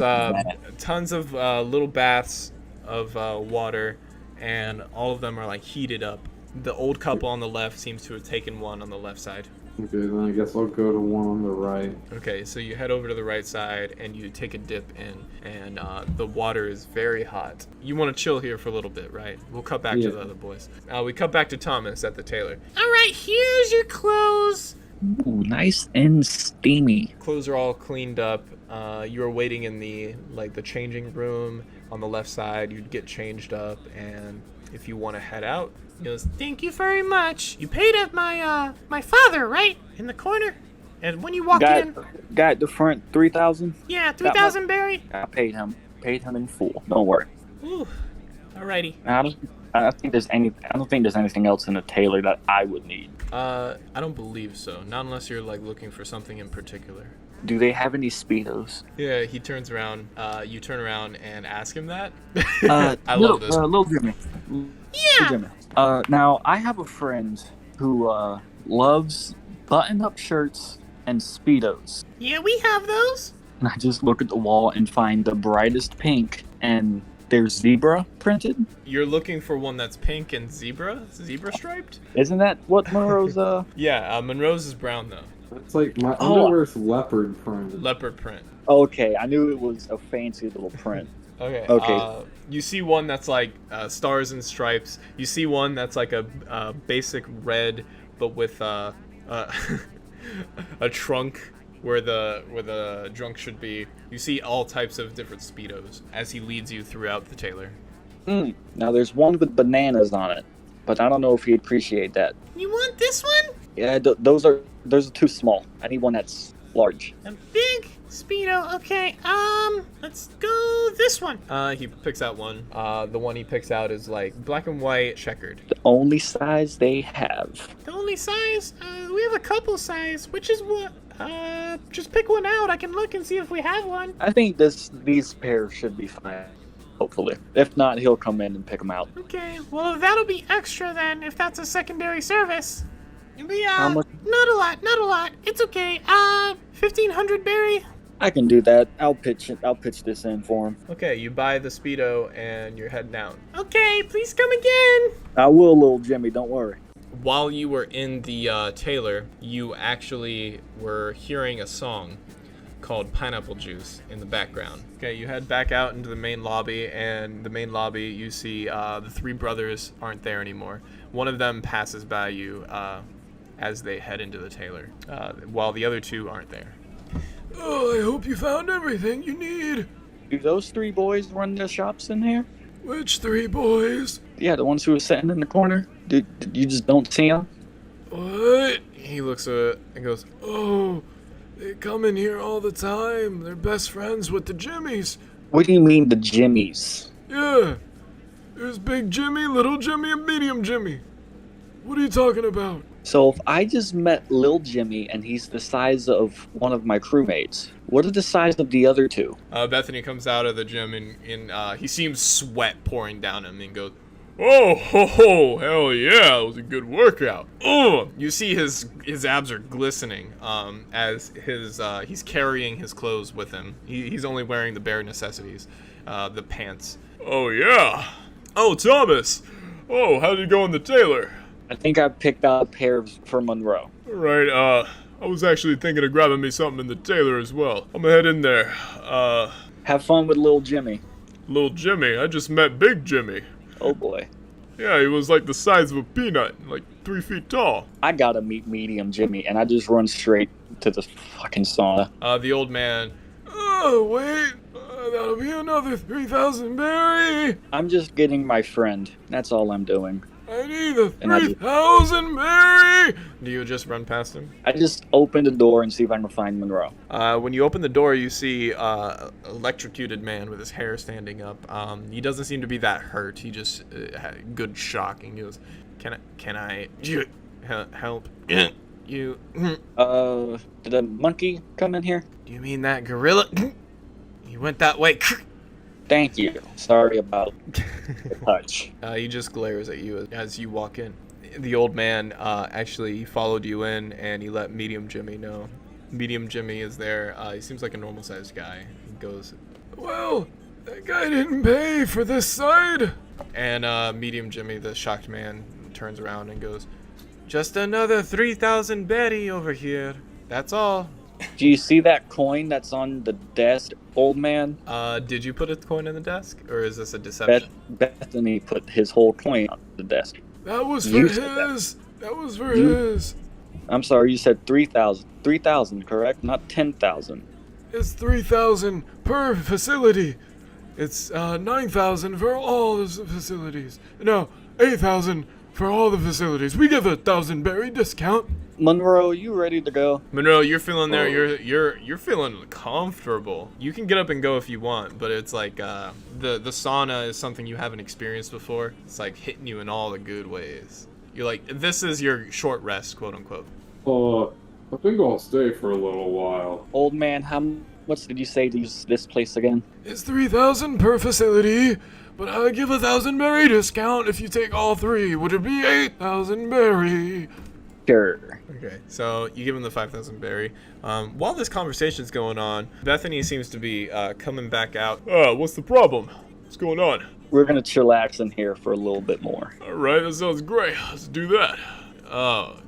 tons of little baths of water, and all of them are like heated up. The old couple on the left seems to have taken one on the left side. Okay, then I guess I'll go to one on the right. Okay, so you head over to the right side and you take a dip in, and the water is very hot. You want to chill here for a little bit, right? We'll cut back to the other boys. We cut back to Thomas at the tailor. All right, here's your clothes. Ooh, nice and steamy. Clothes are all cleaned up. You are waiting in the changing room on the left side. You'd get changed up, and if you want to head out, he goes, Thank you very much. You paid at my father, right? In the corner? And when you walk in... Guy at the front, 3,000? Yeah, 3,000 Barry. I paid him. Paid him in full. Don't worry. Ooh, alrighty. I don't think there's anything else in the tailor that I would need. I don't believe so. Not unless you're looking for something in particular. Do they have any Speedos? Yeah, he turns around. You turn around and ask him that. I love love this. Little Jimmy. Yeah. Jimmy. Now, I have a friend who loves button-up shirts and Speedos. Yeah, we have those. And I just look at the wall and find the brightest pink, and there's zebra printed. You're looking for one that's pink and zebra striped? Isn't that what Monroe's, Yeah, Monroe's is brown, though. That's like my underwear's leopard print. Leopard print. Okay, I knew it was a fancy little print. Okay. You see one that's stars and stripes. You see one that's a basic red, but with a trunk where the trunk should be. You see all types of different Speedos as he leads you throughout the tailor. Now there's one with bananas on it, but I don't know if he'd appreciate that. You want this one? Yeah, those are too small. I need one that's large. A big Speedo. Okay. Let's go this one. He picks out one. The one he picks out is black and white checkered. The only size they have. The only size? We have a couple size. Which is what? Just pick one out. I can look and see if we have one. I think these pairs should be fine. Hopefully. If not, he'll come in and pick them out. Okay. Well, that'll be extra then, if that's a secondary service. How much? Not a lot. It's okay. 1,500 Barry. I can do that. I'll pitch this in for him. Okay, you buy the Speedo and you're heading out. Okay, please come again. I will, little Jimmy. Don't worry. While you were in the tailor, you actually were hearing a song called Pineapple Juice in the background. Okay, you head back out into the main lobby, and the main lobby, you see the three brothers aren't there anymore. One of them passes by you as they head into the tailor, while the other two aren't there. Oh, I hope you found everything you need. Do those three boys run the shops in here? Which three boys? Yeah, the ones who were sitting in the corner. Did you just don't see them? What? He looks and goes, Oh, they come in here all the time. They're best friends with the Jimmies. What do you mean the Jimmies? Yeah. There's Big Jimmy, Little Jimmy, and Medium Jimmy. What are you talking about? So if I just met Lil Jimmy and he's the size of one of my crewmates, what are the size of the other two? Bethany comes out of the gym and he seems sweat pouring down him and goes, Oh, ho, ho, hell yeah, it was a good workout. Oh, you see his abs are glistening as he's carrying his clothes with him. He's only wearing the bare necessities, the pants. Oh, yeah. Oh, Thomas. Oh, how'd it go in the tailor? I think I picked out a pair for Monroe. All right, I was actually thinking of grabbing me something in the tailor as well. I'm gonna head in there. Have fun with Lil Jimmy. Lil Jimmy? I just met Big Jimmy. Oh boy. Yeah, he was like the size of a peanut, 3 feet tall. I gotta meet Medium Jimmy, and I just run straight to the fucking sauna. The old man. Oh, wait. That'll be another 3,000 Barry. I'm just getting my friend. That's all I'm doing. I need a 3,000 Barry. Do you just run past him? I just open the door and see if I can find Monroe. When you open the door, you see electrocuted man with his hair standing up. He doesn't seem to be that hurt. He just had a good shock. And he goes, Can I help you? Did a monkey come in here? Do you mean that gorilla? He went that way. Thank you. Sorry about the touch. He just glares at you as you walk in. The old man actually followed you in, and he let Medium Jimmy know. Medium Jimmy is there. He seems like a normal-sized guy. He goes, Well, that guy didn't pay for this side. and Medium Jimmy, the shocked man, turns around and goes, Just another 3,000 berry over here. That's all. Do you see that coin that's on the desk, old man? Did you put a coin in the desk, or is this a deception? Bethany put his whole coin on the desk. That was for You said that. his. That was for his. I'm sorry, you said 3,000. 3,000, correct? Not 10,000. It's 3,000 per facility. It's 9,000 for all the facilities. No, 8,000 for all the facilities. We give 1,000 berry discount. Monroe, you ready to go? Monroe, you're feeling there. You're feeling comfortable. You can get up and go if you want, but it's like the sauna is something you haven't experienced before. It's like hitting you in all the good ways. You're like, this is your short rest, quote unquote. I think I'll stay for a little while. Old man, how much did you say to use this place again? It's 3,000 per facility, but I give 1,000 berry discount if you take all three. Would it be 8,000 berry? Sure. Okay, so you give him the 5,000 berry. While this conversation's going on, Bethany seems to be coming back out. What's the problem? What's going on? We're gonna chillax in here for a little bit more. All right, that sounds great. Let's do that.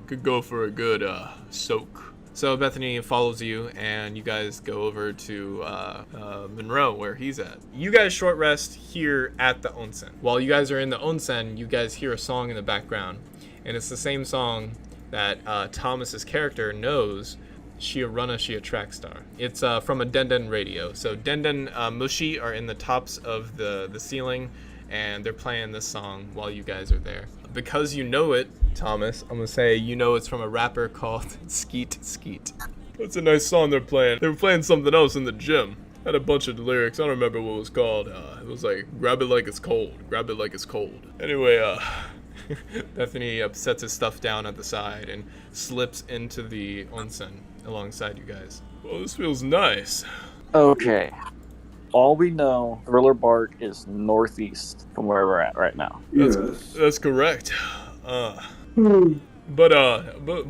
Could go for a good soak. So Bethany follows you, and you guys go over to Monroe, where he's at. You guys short rest here at the onsen. While you guys are in the onsen, you guys hear a song in the background, and it's the same song that Thomas's character knows. Shia Runa Shia Trackstar. It's from a Denden radio. So Denden Mushi are in the tops of the ceiling, and they're playing this song while you guys are there. Because you know it, Thomas, I'm gonna say you know it's from a rapper called Skitts. That's a nice song they're playing. They were playing something else in the gym. Had a bunch of lyrics. I don't remember what it was called. It was like, grab it like it's cold. Grab it like it's cold. Anyway, Bethany sets his stuff down at the side and slips into the onsen alongside you guys. well, this feels nice. Okay. All we know, Thriller Bark is northeast from where we're at right now. That's correct. But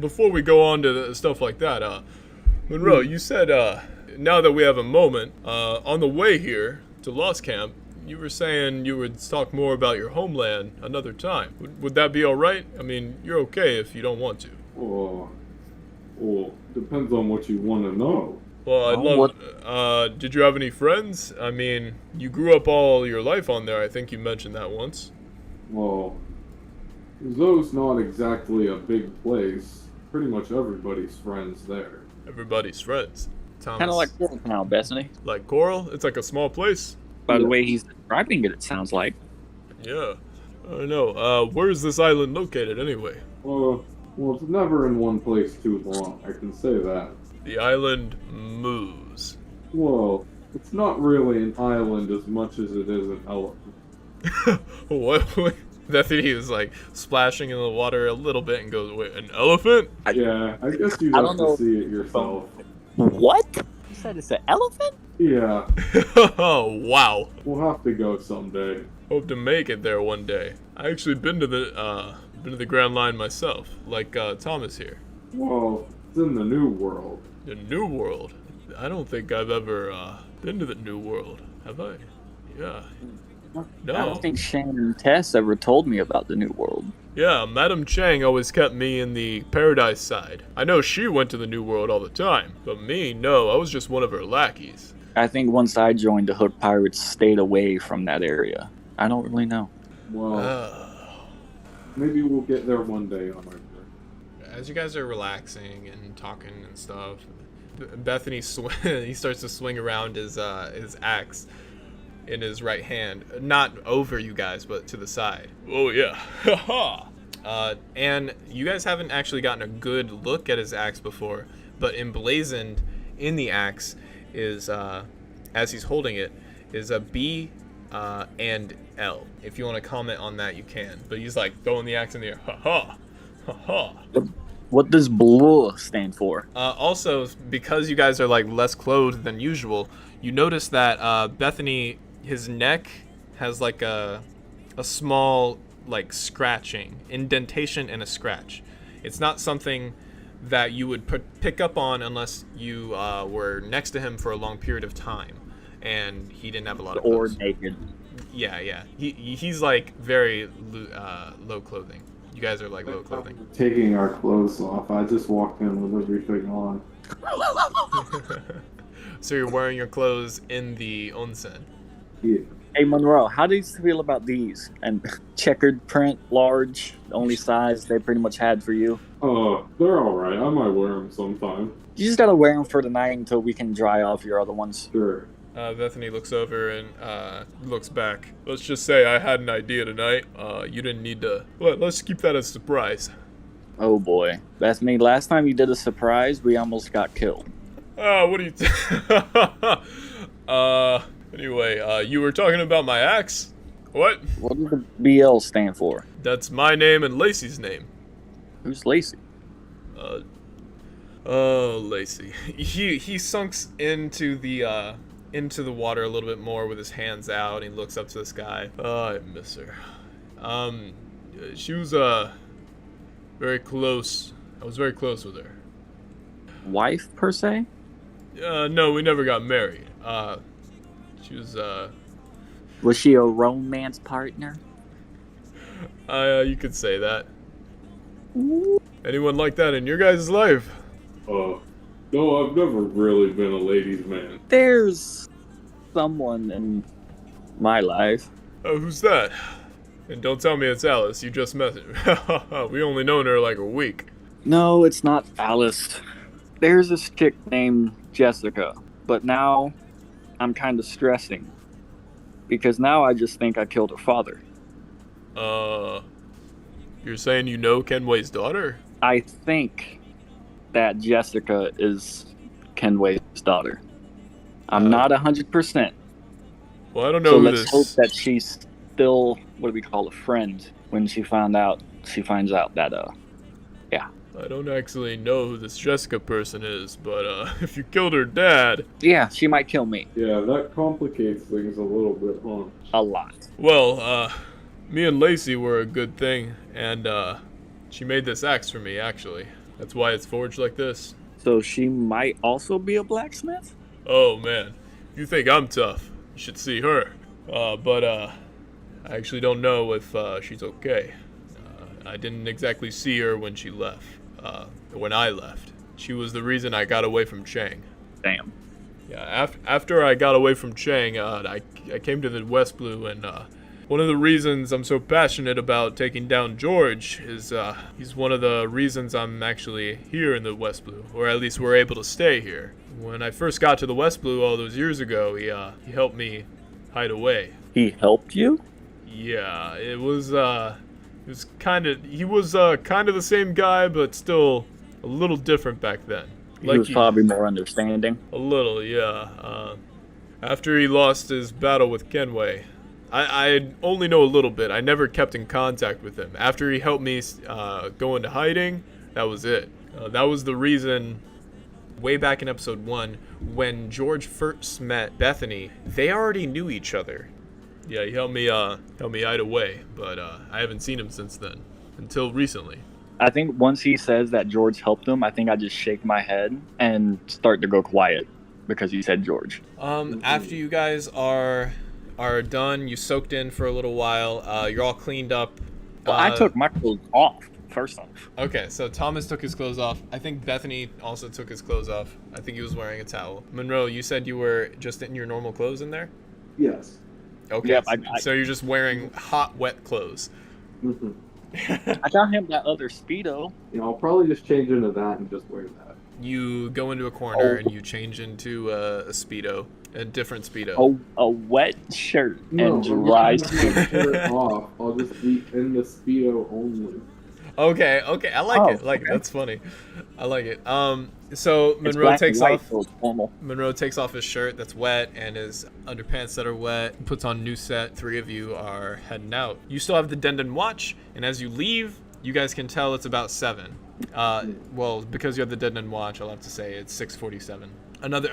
before we go on to the stuff like that, Monroe, you said now that we have a moment, on the way here to Lost Camp, you were saying you would talk more about your homeland another time. Would that be all right? I mean, you're okay if you don't want to. Well, depends on what you want to know. Well, I'd love. Did you have any friends? I mean, you grew up all your life on there. I think you mentioned that once. Well, Zo's not exactly a big place. Pretty much everybody's friends there. Everybody's friends. Thomas. Kind of like Coral now, Bethany. Like Coral? It's like a small place. By the way he's describing it, it sounds like. Yeah. I don't know. Where is this island located anyway? Well, it's never in one place too long. I can say that. The island moves. Well, it's not really an island as much as it is an elephant. What? Bethany is like splashing in the water a little bit and goes, wait, an elephant? Yeah, I guess you'd I have don't know. to see it yourself. What? You said it's an elephant? Yeah, Oh, wow. we'll have to go someday. Hope to make it there one day. I actually been to the Grand Line myself, like Thomas here. Well, it's in the New World. The New World? I don't think I've ever been to the New World. Have I? Yeah. I No. don't think Shane and Tess ever told me about the New World. Yeah, Madam Chang always kept me in the Paradise side. I know she went to the New World all the time, but me, no, I was just one of her lackeys. I think once I joined the Hood Pirates, stayed away from that area. I don't really know. Well, maybe we'll get there one day on our trip. As you guys are relaxing and talking and stuff, Bethany he starts to swing around his axe in his right hand, not over you guys, but to the side. Oh yeah. Haha. And you guys haven't actually gotten a good look at his axe before, but emblazoned in the axe is, as he's holding it, is a B and L. If you want to comment on that, you can. But he's like throwing the axe in the air. Ha ha. What does blue stand for? Also, because you guys are like less clothed than usual, you notice that Bethany, his neck has like a small like scratching, indentation and a scratch. It's not something that you would pick up on unless you were next to him for a long period of time, and he didn't have a lot of Or clothes. naked. Yeah. He's like very low clothing. you guys are like low clothing. Taking our clothes off. I just walked in with everything on. So you're wearing your clothes in the onsen. Yeah. Hey Monroe, how do you feel about these? And checkered print, large, the only size they pretty much had for you. They're alright. I might wear them sometime. You just gotta wear them for the night until we can dry off your other ones. Sure. Bethany looks over and looks back. Let's just say I had an idea tonight. You didn't need to. Well, let's keep that as a surprise. Oh boy, that's me. Last time you did a surprise, we almost got killed. What do you anyway, you were talking about my axe? What? What does the BL stand for? That's my name and Lacey's name. Who's Lacey? Lacey. He sunks into the water a little bit more with his hands out, and he looks up to the sky. Oh, I miss her. She was, very close. I was very close with her. Wife, per se? No, we never got married. She was, Was she a romance partner? you could say that. Anyone like that in your guys' life? No, I've never really been a ladies' man. There's someone in my life. Oh, who's that? And don't tell me it's Alice. You just met her. We only known her like a week. No, it's not Alice. There's this chick named Jessica, but now I'm kind of stressing because now I just think I killed her father. You're saying you know Kenway's daughter? I think that Jessica is Kenway's daughter. I'm not 100%. Well, I don't know So who let's this. hope that she's still, what do we call, a friend when she finds out that, I don't actually know who this Jessica person is, but if you killed her dad. yeah, she might kill me. Yeah, that complicates things a little bit, huh? A lot. Well, me and Lacey were a good thing, and she made this axe for me, actually. That's why it's forged like this. So she might also be a blacksmith? Oh, man. If you think I'm tough, you should see her. But I actually don't know if she's okay. I didn't exactly see her when she left. When I left. She was the reason I got away from Chang. Damn. Yeah, after I got away from Chang, I came to the West Blue, and one of the reasons I'm so passionate about taking down George is he's one of the reasons I'm actually here in the West Blue, or at least we're able to stay here. When I first got to the West Blue all those years ago, he helped me hide away. He helped you? Yeah, he was kind of the same guy, but still a little different back then. He was probably more understanding. A little, yeah. After he lost his battle with Kenway, I only know a little bit. I never kept in contact with him. After he helped me go into hiding, that was it. That was the reason, way back in episode 1, when George first met Bethany, they already knew each other. Yeah, he helped me hide away, but I haven't seen him since then, until recently. I think once he says that George helped him, I think I just shake my head and start to go quiet because he said George. After you guys are done, you soaked in for a little while. You're all cleaned up. Well, I took my clothes off first off. Okay, so Thomas took his clothes off. I think Bethany also took his clothes off. I think he was wearing a towel. Monroe, you said you were just in your normal clothes in there? Yes. Okay, Yep, so you're just wearing hot, wet clothes. Mm-hmm. I got him that other Speedo. Yeah, I'll probably just change into that and just wear that. You go into a corner and you change into a Speedo, a different Speedo. A wet shirt No, and dry I'm just gonna take my skin. shirt off. I'll just be in the Speedo only. Okay, I like it. Okay. That's funny. I like it. So It's Monroe black takes and white, off. so it's normal. Monroe takes off his shirt that's wet and his underpants that are wet, puts on a new set. 3 of you are heading out. You still have the Denden watch, and as you leave, you guys can tell it's about 7. Well, because you have the Denden watch, I'll have to say it's 6:47.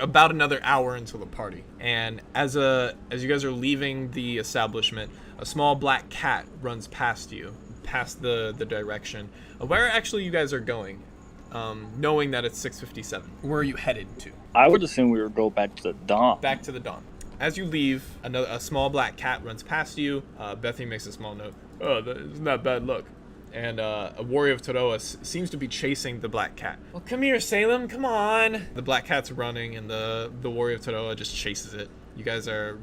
About another hour until the party. And as you guys are leaving the establishment, a small black cat runs past you, past the direction of where actually you guys are going. Knowing that it's 6:57. Where are you headed to? I would assume we would go back to the Dawn. Back to the Dawn. As you leave, a small black cat runs past you. Bethany makes a small note. Oh, isn't that bad luck? and a warrior of Toroa seems to be chasing the black cat. Well, come here, Salem. Come on. The black cat's running, and the warrior of Toroa just chases it. You guys are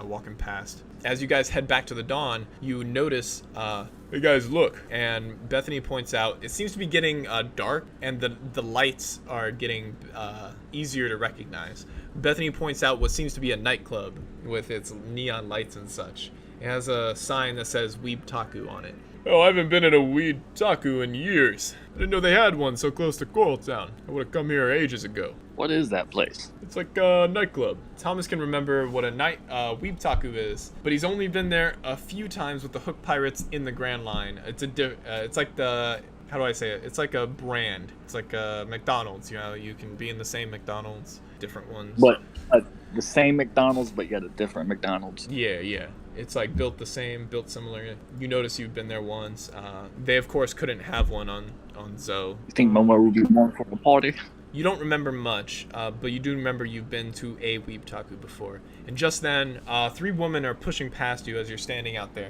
walking past. As you guys head back to the dawn, you notice, hey guys, look. And Bethany points out, it seems to be getting dark, and the lights are getting easier to recognize. Bethany points out what seems to be a nightclub with its neon lights and such. It has a sign that says Weebtaku on it. Oh, I haven't been at a Weebtaku in years. I didn't know they had one so close to Coral Town. I would have come here ages ago. What is that place? It's like a nightclub. Thomas can remember what a Weebtaku is, but he's only been there a few times with the Hook Pirates in the Grand Line. It's like the, how do I say it? It's like a brand. It's like a McDonald's, you know, you can be in the same McDonald's, different ones. But the same McDonald's, but yet a different McDonald's. Yeah. It's like built the same, built similar. You notice you've been there once. They, of course, couldn't have one on Zoe. You think Monroe would be more for a party? You don't remember much, but you do remember you've been to a Weebtaku before. And just then, 3 women are pushing past you as you're standing out there,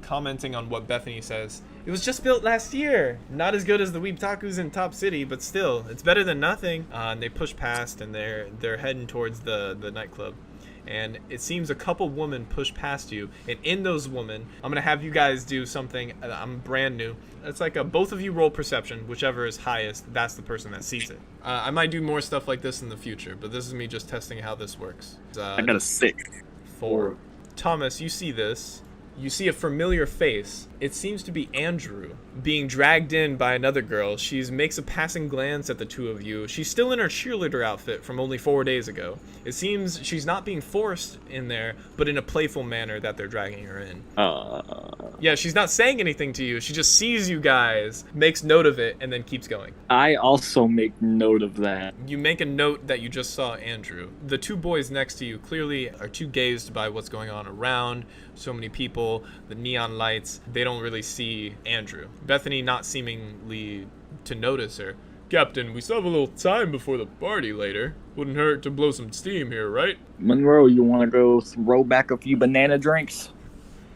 commenting on what Bethany says. It was just built last year. Not as good as the Weebtakus in Top City, but still, it's better than nothing. And they push past, and they're heading towards the nightclub. And it seems a couple women push past you, and in those women, I'm gonna have you guys do something. I'm brand new. It's like both of you roll perception, whichever is highest, that's the person that sees it. I might do more stuff like this in the future, but this is me just testing how this works. I got a 6. 4. Thomas, you see this. You see a familiar face. It seems to be Andrew, being dragged in by another girl. She makes a passing glance at the two of you. She's still in her cheerleader outfit from only 4 days ago. It seems she's not being forced in there, but in a playful manner that they're dragging her in. Yeah, she's not saying anything to you. She just sees you guys, makes note of it, and then keeps going. I also make note of that. You make a note that you just saw Andrew. The 2 boys next to you clearly are too gazed by what's going on around. So many people, the neon lights, they don't really see Andrew. Bethany not seemingly to notice her. Captain, we still have a little time before the party later. Wouldn't hurt to blow some steam here, right? Monroe, you want to go throw back a few banana drinks?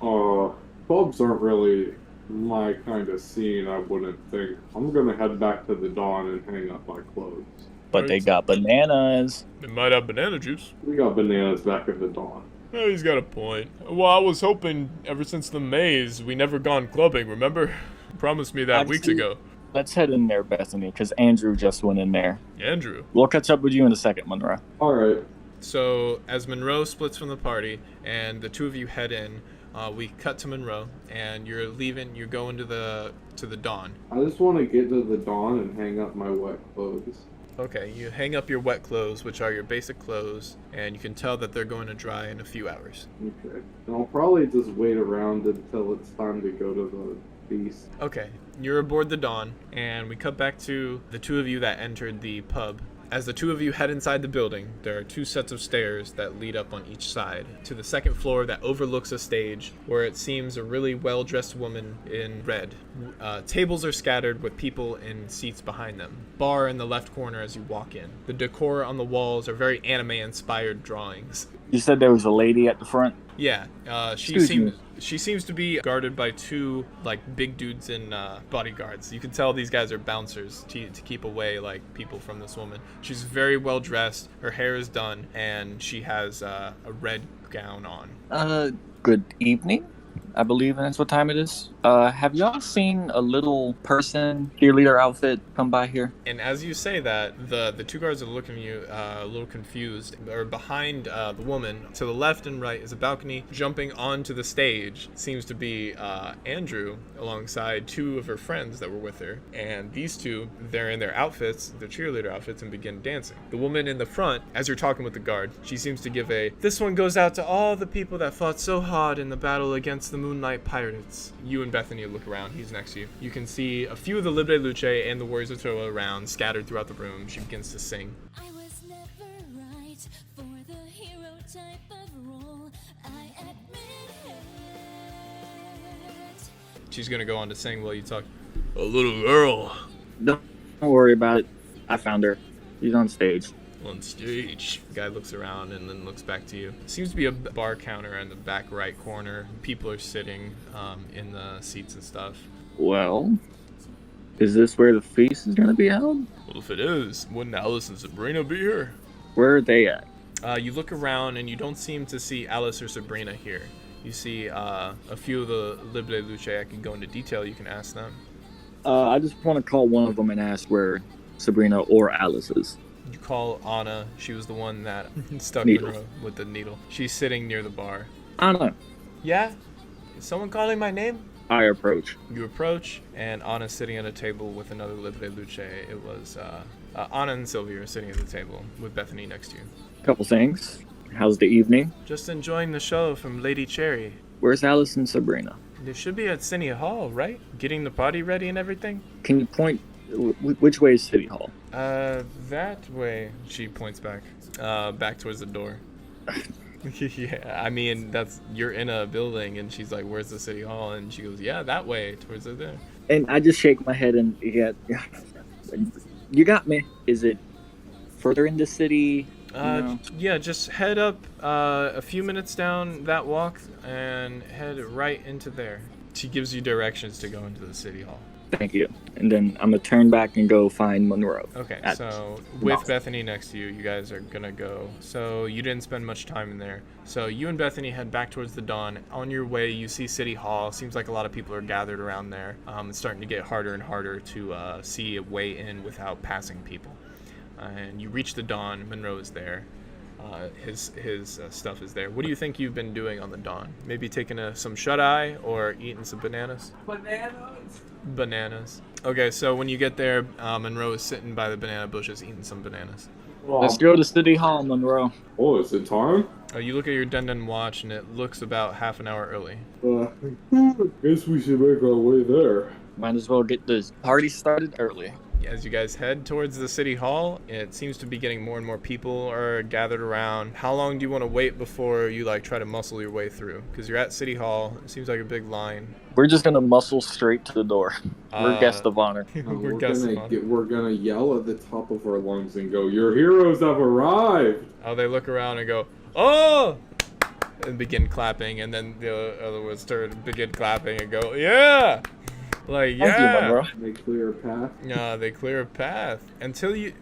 Pubs aren't really my kind of scene, I wouldn't think. I'm gonna head back to the Dawn and hang up my clothes. But they got bananas. They might have banana juice. We got bananas back at the Dawn. Oh, he's got a point. Well, I was hoping ever since the maze, we never gone clubbing, remember? You promised me that weeks ago. Let's head in there, Bethany, because Andrew just went in there. Andrew? We'll catch up with you in a second, Monroe. Alright. So, as Monroe splits from the party, and the 2 of you head in, we cut to Monroe, and you're leaving, you're going to the Dawn. I just want to get to the Dawn and hang up my wet clothes. Okay, you hang up your wet clothes, which are your basic clothes, and you can tell that they're going to dry in a few hours. Okay. And I'll probably just wait around until it's time to go to the feast. Okay, you're aboard the Dawn, and we cut back to the 2 of you that entered the pub. As the 2 of you head inside the building, there are 2 sets of stairs that lead up on each side to the second floor that overlooks a stage where it seems a really well-dressed woman in red. Tables are scattered with people in seats behind them. Bar in the left corner as you walk in. The decor on the walls are very anime-inspired drawings. You said there was a lady at the front? Yeah, she seems to be guarded by 2 like big dudes in bodyguards. You can tell these guys are bouncers to keep away like people from this woman. She's very well dressed. Her hair is done, and she has a red gown on. Good evening. I believe that's what time it is. Have y'all seen a little person, cheerleader outfit, come by here? And as you say that, the 2 guards are looking at you a little confused. Or behind the woman, to the left and right is a balcony. Jumping onto the stage seems to be Andrew alongside 2 of her friends that were with her. And these 2, they're in their outfits, their cheerleader outfits, and begin dancing. The woman in the front, as you're talking with the guard, she seems to give this one goes out to all the people that fought so hard in the battle against the Moonlight Pirates. You and Bethany look around. He's next to you. You can see a few of the Libre Luche and the Warriors of Toroa around, scattered throughout the room. She begins to sing. I was never right for the hero type of role. I admit it. She's gonna go on to sing while you talk. A little girl. Don't worry about it. I found her. She's on stage. On stage. The guy looks around and then looks back to you. Seems to be a bar counter in the back right corner. People are sitting in the seats and stuff. Well, is this where the feast is gonna be held? Well, if it is, wouldn't Alice and Sabrina be here? Where are they at? You look around and you don't seem to see Alice or Sabrina here. You see a few of the Libre Luche. I can go into detail. You can ask them. I just want to call one of them and ask where Sabrina or Alice is. You call Anna. She was the one that stuck Needle. Monroe with the needle. She's sitting near the bar. Anna, Yeah? Is someone calling my name? I approach. You approach, and Anna's sitting at a table with another Libre Luche. It was Anna and Sylvia are sitting at the table with Bethany next to you. Couple things. How's the evening? Just enjoying the show from Lady Cherry. Where's Alice and Sabrina? They should be at City Hall, right? Getting the party ready and everything? Can you point which way is City Hall? That way. She points back. Back towards the door. Yeah, I mean, you're in a building, and she's like, where's the City Hall? And she goes, yeah, that way, towards there. And I just shake my head and you got me. Is it further in the city? Yeah, just head up a few minutes down that walk and head right into there. She gives you directions to go into the City Hall. Thank you. And then I'm gonna turn back and go find Monroe. Okay, At so with Moss. Bethany next to you, you guys are gonna go. So you didn't spend much time in there. So you and Bethany head back towards the dawn. On your way, you see City Hall. Seems like a lot of people are gathered around there. It's starting to get harder and harder to see a way in without passing people. And you reach the dawn. Monroe is there. His stuff is there. What do you think you've been doing on the dawn? Maybe taking some shut-eye or eating some bananas? Bananas. Okay, so when you get there, Monroe is sitting by the banana bushes eating some bananas. Let's go to City Hall, Monroe. Oh, is it time? You look at your Den watch, and it looks about half an hour early. Guess we should make our way there. Might as well get this party started early. As you guys head towards the City Hall, it seems to be getting more and more people are gathered around. How long do you want to wait before you try to muscle your way through? Because you're at City Hall. It seems like a big line. We're just gonna muscle straight to the door. We're guest of honor. We're guests of honor. We're gonna yell at the top of our lungs and go, "Your heroes have arrived!" Oh, they look around and go, "Oh!" and begin clapping, and then the other ones begin clapping and go, "Yeah!" Like, Thank you, yeah. Monroe. They clear a path. They clear a path until you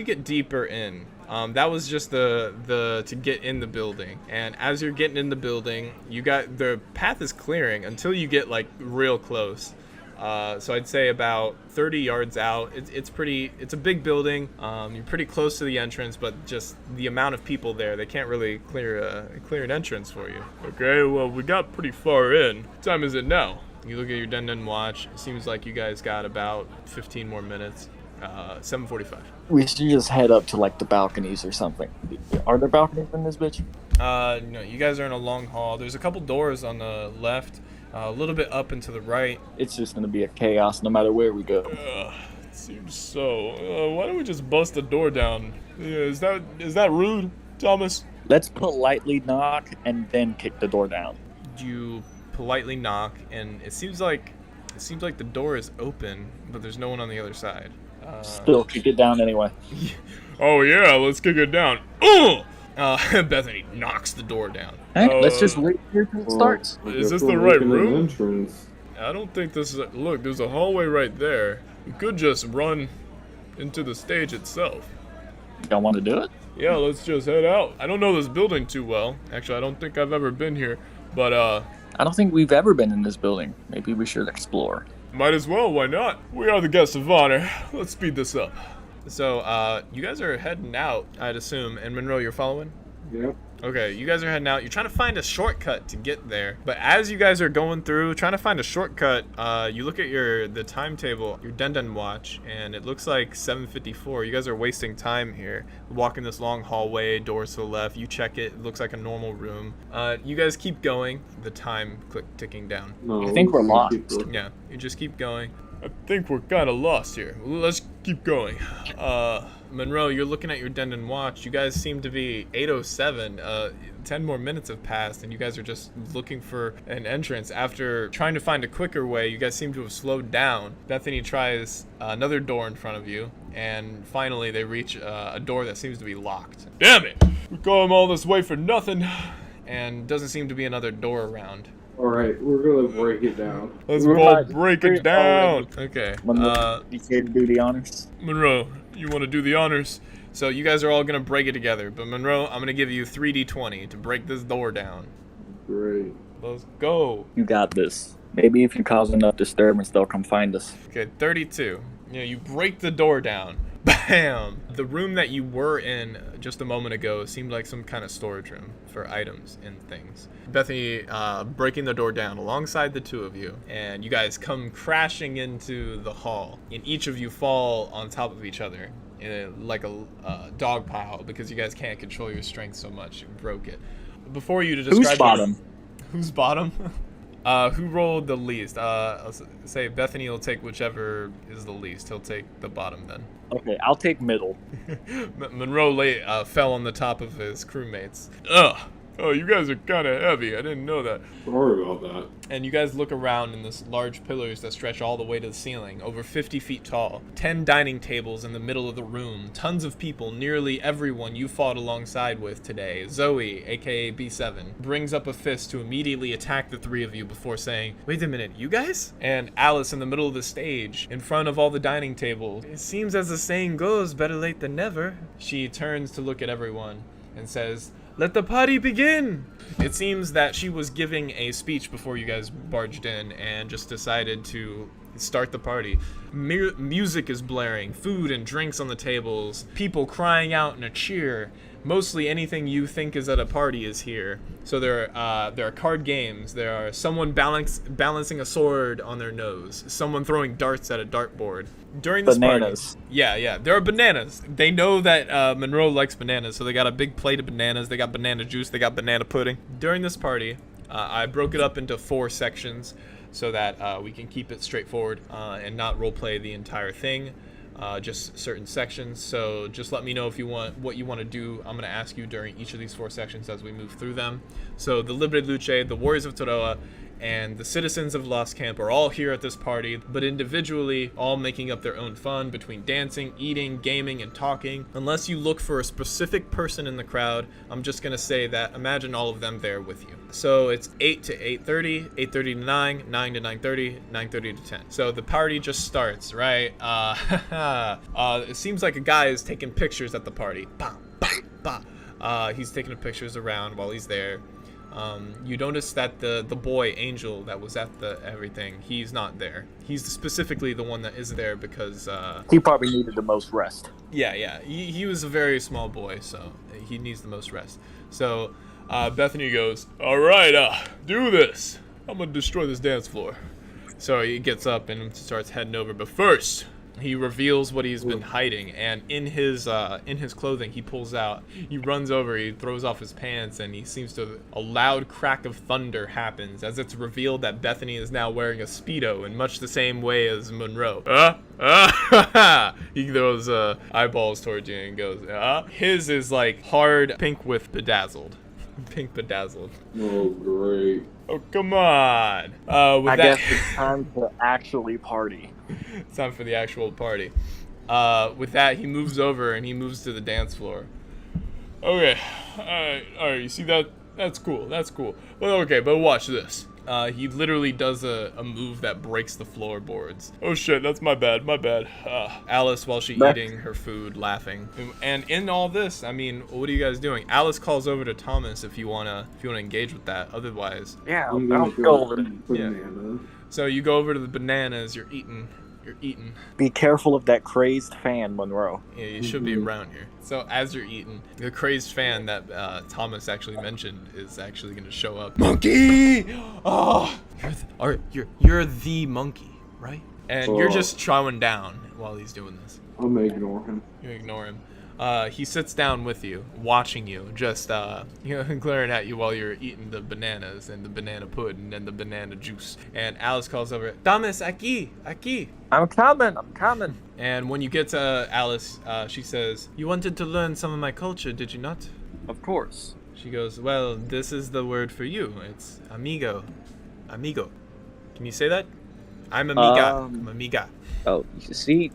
get deeper in. That was just the to get in the building. And as you're getting in the building, the path is clearing until you get real close. So I'd say about 30 yards out. It's a big building. You're pretty close to the entrance, but just the amount of people there, they can't really clear an entrance for you. Okay, well, we got pretty far in. What time is it now? You look at your Den watch. It seems like you guys got about 15 more minutes. 7:45. We should just head up to the balconies or something. Are there balconies in this bitch? No, you guys are in a long hall. There's a couple doors on the left, a little bit up and to the right. It's just gonna be a chaos no matter where we go. It seems so. Why don't we just bust the door down? Yeah, is that rude, Thomas? Let's politely knock and then kick the door down. You politely knock, and it seems like the door is open, but there's no one on the other side. Still kick it down anyway. Oh yeah, let's kick it down. Bethany knocks the door down. Hey, let's just wait here till it starts. Is this the right Making an room? entrance. I don't think this is. Look, there's a hallway right there. We could just run into the stage itself. Y'all want to do it? Yeah, let's just head out. I don't know this building too well. Actually, I don't think I've ever been here, but I don't think we've ever been in this building. Maybe we should explore. might as well. Why not? We are the guests of honor. Let's speed this up. So, you guys are heading out, I'd assume, and Monroe, you're following? Yep. Okay, you guys are heading out. You're trying to find a shortcut to get there. But as you guys are going through, trying to find a shortcut, you look at the timetable, your Den watch, and it looks like 7:54. You guys are wasting time here. Walking this long hallway, doors to the left. You check it. It looks like a normal room. You guys keep going. The time ticking down. No, I think we're lost. Yeah, you just keep going. I think we're kind of lost here. Let's keep going. Monroe, you're looking at your Den watch. You guys seem to be 8:07. 10 more minutes have passed, and you guys are just looking for an entrance. After trying to find a quicker way, you guys seem to have slowed down. Bethany tries another door in front of you, and finally they reach a door that seems to be locked. Damn it! We got him all this way for nothing. And doesn't seem to be another door around. All right, we're gonna break it down. Let's We're both not- break it down. Okay. Monroe, you care to do the honors? Monroe, you want to do the honors? So you guys are all gonna break it together. But Monroe, I'm gonna give you 3d20 to break this door down. Great. Let's go. You got this. Maybe if you cause enough disturbance, they'll come find us. Okay, 32. Yeah, you break the door down. Bam! The room that you were in just a moment ago seemed like some kind of storage room for items and things. Bethany breaking the door down alongside the two of you, and you guys come crashing into the hall, and each of you fall on top of each other like a dog pile because you guys can't control your strength so much. You broke it. Before you to describe Who's bottom? Who's bottom? Who rolled the least? I'll say Bethany will take whichever is the least. He'll take the bottom then. Okay, I'll take middle. Monroe fell on the top of his crewmates. Ugh. Oh, you guys are kind of heavy. I didn't know that. Sorry about that. And you guys look around in this large pillars that stretch all the way to the ceiling, over 50 feet tall. 10 dining tables in the middle of the room. Tons of people, nearly everyone you fought alongside with today. Zoe, aka B7, brings up a fist to immediately attack the three of you before saying, "Wait a minute, you guys?" And Alice in the middle of the stage, in front of all the dining tables. "It seems as the saying goes, better late than never." She turns to look at everyone and says, "Let the party begin!" It seems that she was giving a speech before you guys barged in and just decided to start the party. Music is blaring, food and drinks on the tables, people crying out in a cheer. Mostly anything you think is at a party is here. So there are card games, there are someone balancing a sword on their nose, someone throwing darts at a dartboard. During this Bananas. party, yeah, there are bananas. They know that Monroe likes bananas, so they got a big plate of bananas, they got banana juice, they got banana pudding. During this party, I broke it up into 4 sections so that we can keep it straightforward and not roleplay the entire thing. Just certain sections. So just let me know if you want what you want to do. I'm going to ask you during each of these 4 sections as we move through them. So the Libre Luche, the Warriors of Toroa, and the citizens of Lost Camp are all here at this party, but individually, all making up their own fun between dancing, eating, gaming, and talking. Unless you look for a specific person in the crowd, I'm just gonna say that imagine all of them there with you. So it's 8 to 8:30, 8:30 to 9, 9 to 9:30, 9:30 to 10. So the party just starts, right? It seems like a guy is taking pictures at the party. Bah, bah, bah. He's taking pictures around while he's there. You notice that the boy Angel that was at the everything, he's not there. He's specifically the one that isn't there because He probably needed the most rest. yeah, he was a very small boy, so he needs the most rest. So Bethany goes, "All right, do this. I'm gonna destroy this dance floor." So he gets up and starts heading over, but first he reveals what he's been hiding, and in his clothing he runs over, he throws off his pants, and he seems to, a loud crack of thunder happens as it's revealed that Bethany is now wearing a Speedo in much the same way as Monroe. He throws eyeballs towards you and goes, his is like hard pink with bedazzled. Pink bedazzled. Oh, great. Oh, come on. I guess it's time to actually party. It's time for the actual party. With that, he moves over and he moves to the dance floor. Okay. Alright, you see that? That's cool. Well, okay, but watch this. He literally does a move that breaks the floorboards. Oh shit, that's my bad. Alice, while she's eating her food, laughing. And in all this, I mean, what are you guys doing? Alice calls over to Thomas if you wanna engage with that. Otherwise, Yeah, I'm I'll gonna go over there. banana. so you go over to the bananas. You're eating. Be careful of that crazed fan, Monroe. Yeah, you should be around here. So as you're eating, the crazed fan that Thomas actually mentioned is actually going to show up. Monkey! Oh, you're the monkey, right? And you're just chowing down while he's doing this. I'm gonna ignore him. You ignore him. He sits down with you, watching you, just glaring at you while you're eating the bananas and the banana pudding and the banana juice. And Alice calls over, "Thomas, aquí." I'm coming. And when you get to Alice, she says, "You wanted to learn some of my culture, did you not?" Of course. She goes, "Well, this is the word for you. It's amigo. Can you say that? I'm amiga. I'm amiga." Oh, you see?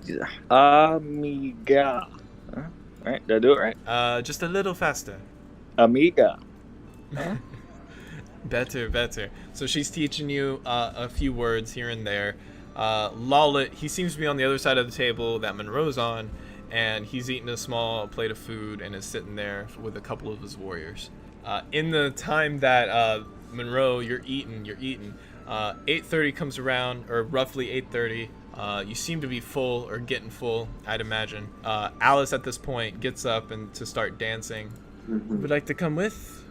Amiga. Huh? Right, did I do it right? Just a little faster. Amiga. Better. So she's teaching you a few words here and there. Lawlet, he seems to be on the other side of the table that Monroe's on, and he's eating a small plate of food and is sitting there with a couple of his warriors. In the time that Monroe, you're eating. 8:30 comes around, or roughly 8:30. You seem to be full or getting full, I'd imagine. Alice at this point gets up and to start dancing. Would like to come with?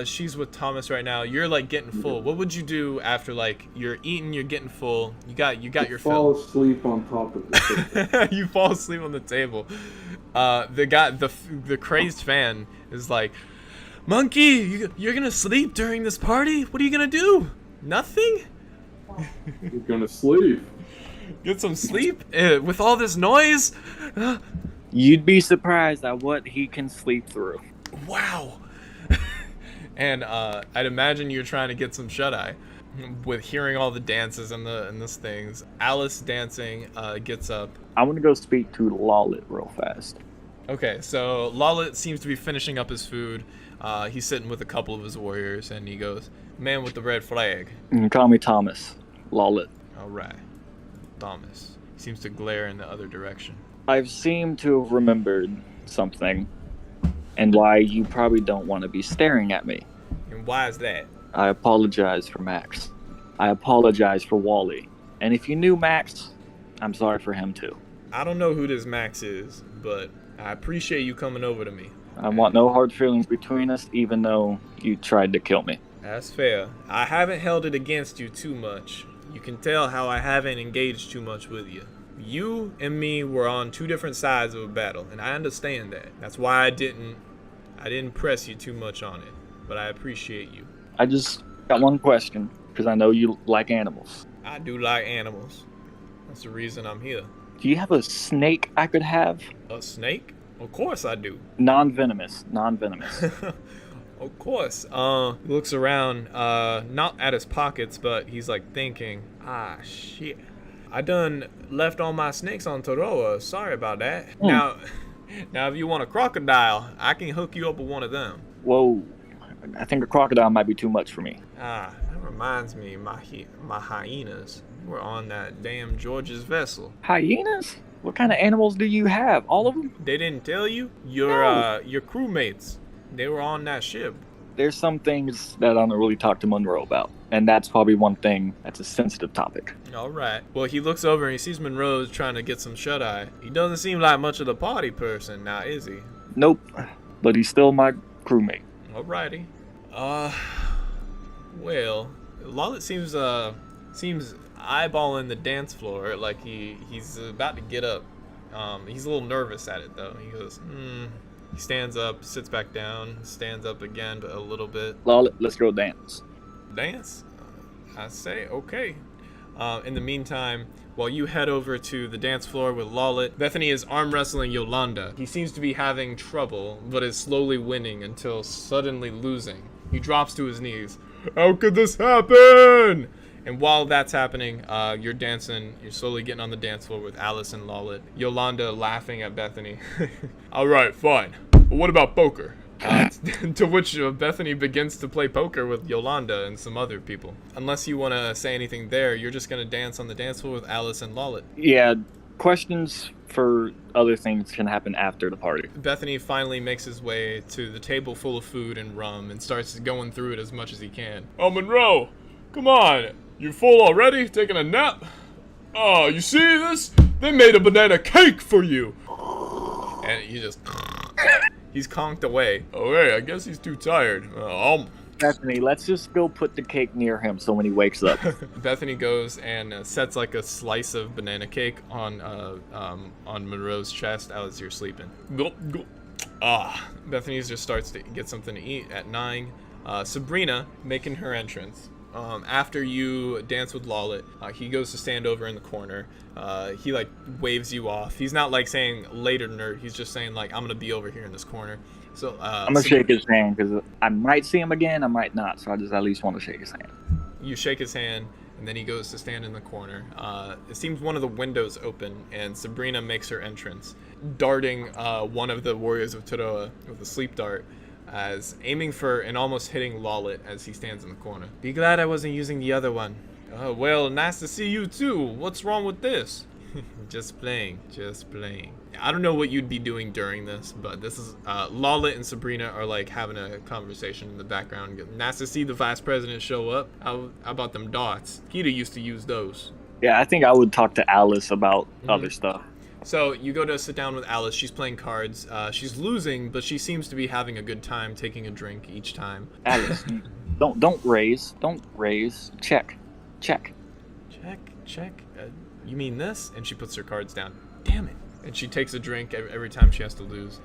She's with Thomas right now. You're like getting full. What would you do after like you're eating, you're getting full, you got your fall fill? asleep on top of the table. You fall asleep on the table. The crazed fan is like, Monkey, you're gonna sleep during this party? What are you gonna do? Nothing? You're gonna sleep. Get some sleep with all this noise? You'd be surprised at what he can sleep through. Wow. And I'd imagine you're trying to get some shut-eye with hearing all the dances and these things. Alice dancing gets up. I want to go speak to Lawlet real fast. Okay, so Lawlet seems to be finishing up his food. He's sitting with a couple of his warriors, and he goes, "Man with the red flag." You can call me Thomas. Lawlet. All right. Thomas. He seems to glare in the other direction. I've seemed to have remembered something, and why you probably don't want to be staring at me. And why is that? I apologize for Max. I apologize for Wally. And if you knew Max, I'm sorry for him too. I don't know who this Max is, but I appreciate you coming over to me. I want no hard feelings between us, even though you tried to kill me. That's fair. I haven't held it against you too much. You can tell how I haven't engaged too much with you. You and me were on two different sides of a battle, and I understand that. That's why I didn't press you too much on it, but I appreciate you. I just got one question, because I know you like animals. I do like animals. That's the reason I'm here. Do you have a snake I could have? A snake? Of course I do. Non-venomous. Of course. He looks around, not at his pockets, but he's like thinking, shit. I done left all my snakes on Toroa. Sorry about that. Now if you want a crocodile, I can hook you up with one of them. Whoa. I think a crocodile might be too much for me. That reminds me, my hyenas were on that damn George's vessel. Hyenas? What kind of animals do you have? All of them? They didn't tell you? Your crewmates, they were on that ship. There's some things that I don't really talk to Monroe about. And that's probably one thing that's a sensitive topic. All right. Well, he looks over and he sees Monroe's trying to get some shut-eye. He doesn't seem like much of the party person now, is he? Nope. But he's still my crewmate. Alrighty. Well, Lawlet seems eyeballing the dance floor like he's about to get up. He's a little nervous at it though. He goes, He stands up, sits back down, stands up again, but a little bit. Lawlet, let's go dance. Dance? I say, okay. In the meantime, while you head over to the dance floor with Lawlet, Bethany is arm wrestling Yolanda. He seems to be having trouble, but is slowly winning until suddenly losing. He drops to his knees. How could this happen? And while that's happening, you're dancing. You're slowly getting on the dance floor with Alice and Lawlet. Yolanda laughing at Bethany. All right, fine. But what about poker? To which Bethany begins to play poker with Yolanda and some other people. Unless you want to say anything there, you're just going to dance on the dance floor with Alice and Lawlet. Yeah, questions for other things can happen after the party. Bethany finally makes his way to the table full of food and rum and starts going through it as much as he can. Oh, Monroe, come on. You full already? Taking a nap? Oh, you see this? They made a banana cake for you. And he just... He's conked away. Okay, I guess he's too tired. Bethany, let's just go put the cake near him so when he wakes up. Bethany goes and sets like a slice of banana cake on Monroe's chest as you're sleeping. Bethany just starts to get something to eat at 9. Sabrina making her entrance. After you dance with Lawlet, he goes to stand over in the corner. He like waves you off. He's not like saying later nerd. He's just saying like I'm gonna be over here in this corner. So I'm gonna shake his hand because I might see him again, I might not. So I just at least want to shake his hand. You shake his hand, and then he goes to stand in the corner. It seems one of the windows open, and Sabrina makes her entrance, darting one of the warriors of Toroa with a sleep dart. as aiming for and almost hitting Lawlet as he stands in the corner. Be glad I wasn't using the other one. Oh, well, nice to see you too. What's wrong with this? Just playing. I don't know what you'd be doing during this, but this is Lawlet and Sabrina are like having a conversation in the background. Nice to see the vice president show up. How about them darts? Kita used to use those. Yeah, I think I would talk to Alice about other stuff. So you go to sit down with Alice. She's playing cards. She's losing, but she seems to be having a good time, taking a drink each time. Alice, don't raise. Check. You mean this? And she puts her cards down. Damn it. And she takes a drink every time she has to lose.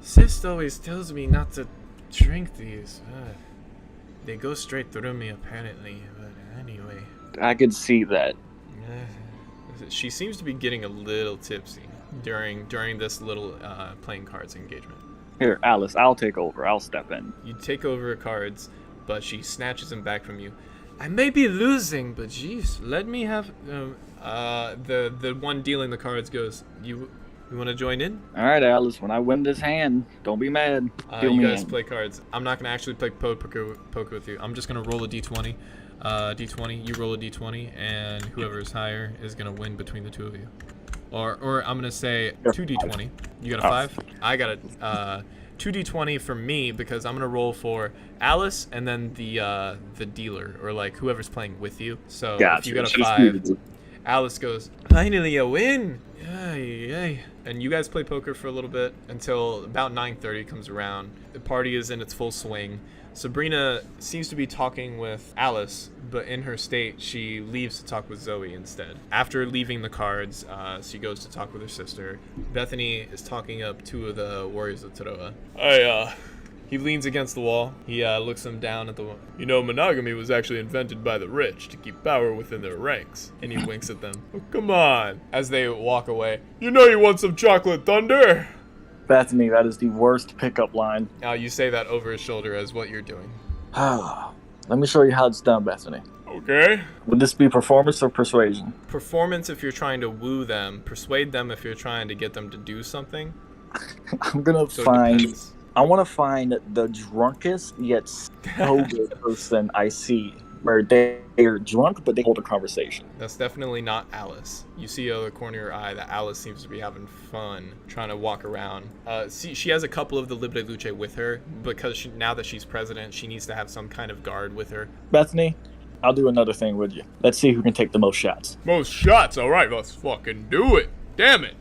Sis always tells me not to drink these. They go straight through me, apparently. But anyway. I could see that. She seems to be getting a little tipsy during this little playing cards engagement. Here, Alice, I'll take over. I'll step in. You take over her cards, but she snatches them back from you. I may be losing, but jeez, let me have... The one dealing the cards goes, you want to join in? All right, Alice, when I win this hand, don't be mad. You guys play cards. I'm not going to actually play poker with you. I'm just going to roll a d20. D20, you roll a d20, and whoever is higher is going to win between the two of you. Or I'm going to say 2d20. You got a 5? I got a 2d20 for me because I'm going to roll for Alice and then the dealer or like whoever's playing with you. So if you got a 5, Alice goes, finally a win! Yay. And you guys play poker for a little bit until about 9:30 comes around. The party is in its full swing. Sabrina seems to be talking with Alice, but in her state, she leaves to talk with Zoe instead. After leaving the cards, she goes to talk with her sister. Bethany is talking up 2 of the warriors of Taroa. He leans against the wall. He looks them down at the wall. You know, monogamy was actually invented by the rich to keep power within their ranks. And he winks at them. Oh, come on. As they walk away. You know you want some chocolate thunder? Bethany, that is the worst pickup line. You say that over his shoulder as what you're doing. Let me show you how it's done, Bethany. Okay. Would this be performance or persuasion? Performance if you're trying to woo them. Persuade them if you're trying to get them to do something. I'm gonna find... I want to find the drunkest yet sober person I see, where they're drunk but they hold a conversation. That's definitely not Alice. You see out of the corner of your eye that Alice seems to be having fun trying to walk around. She has a couple of the Libre Luche with her because now that she's president, she needs to have some kind of guard with her. Bethany, I'll do another thing with you. Let's see who can take the most shots. Most shots? All right, let's fucking do it. Damn it.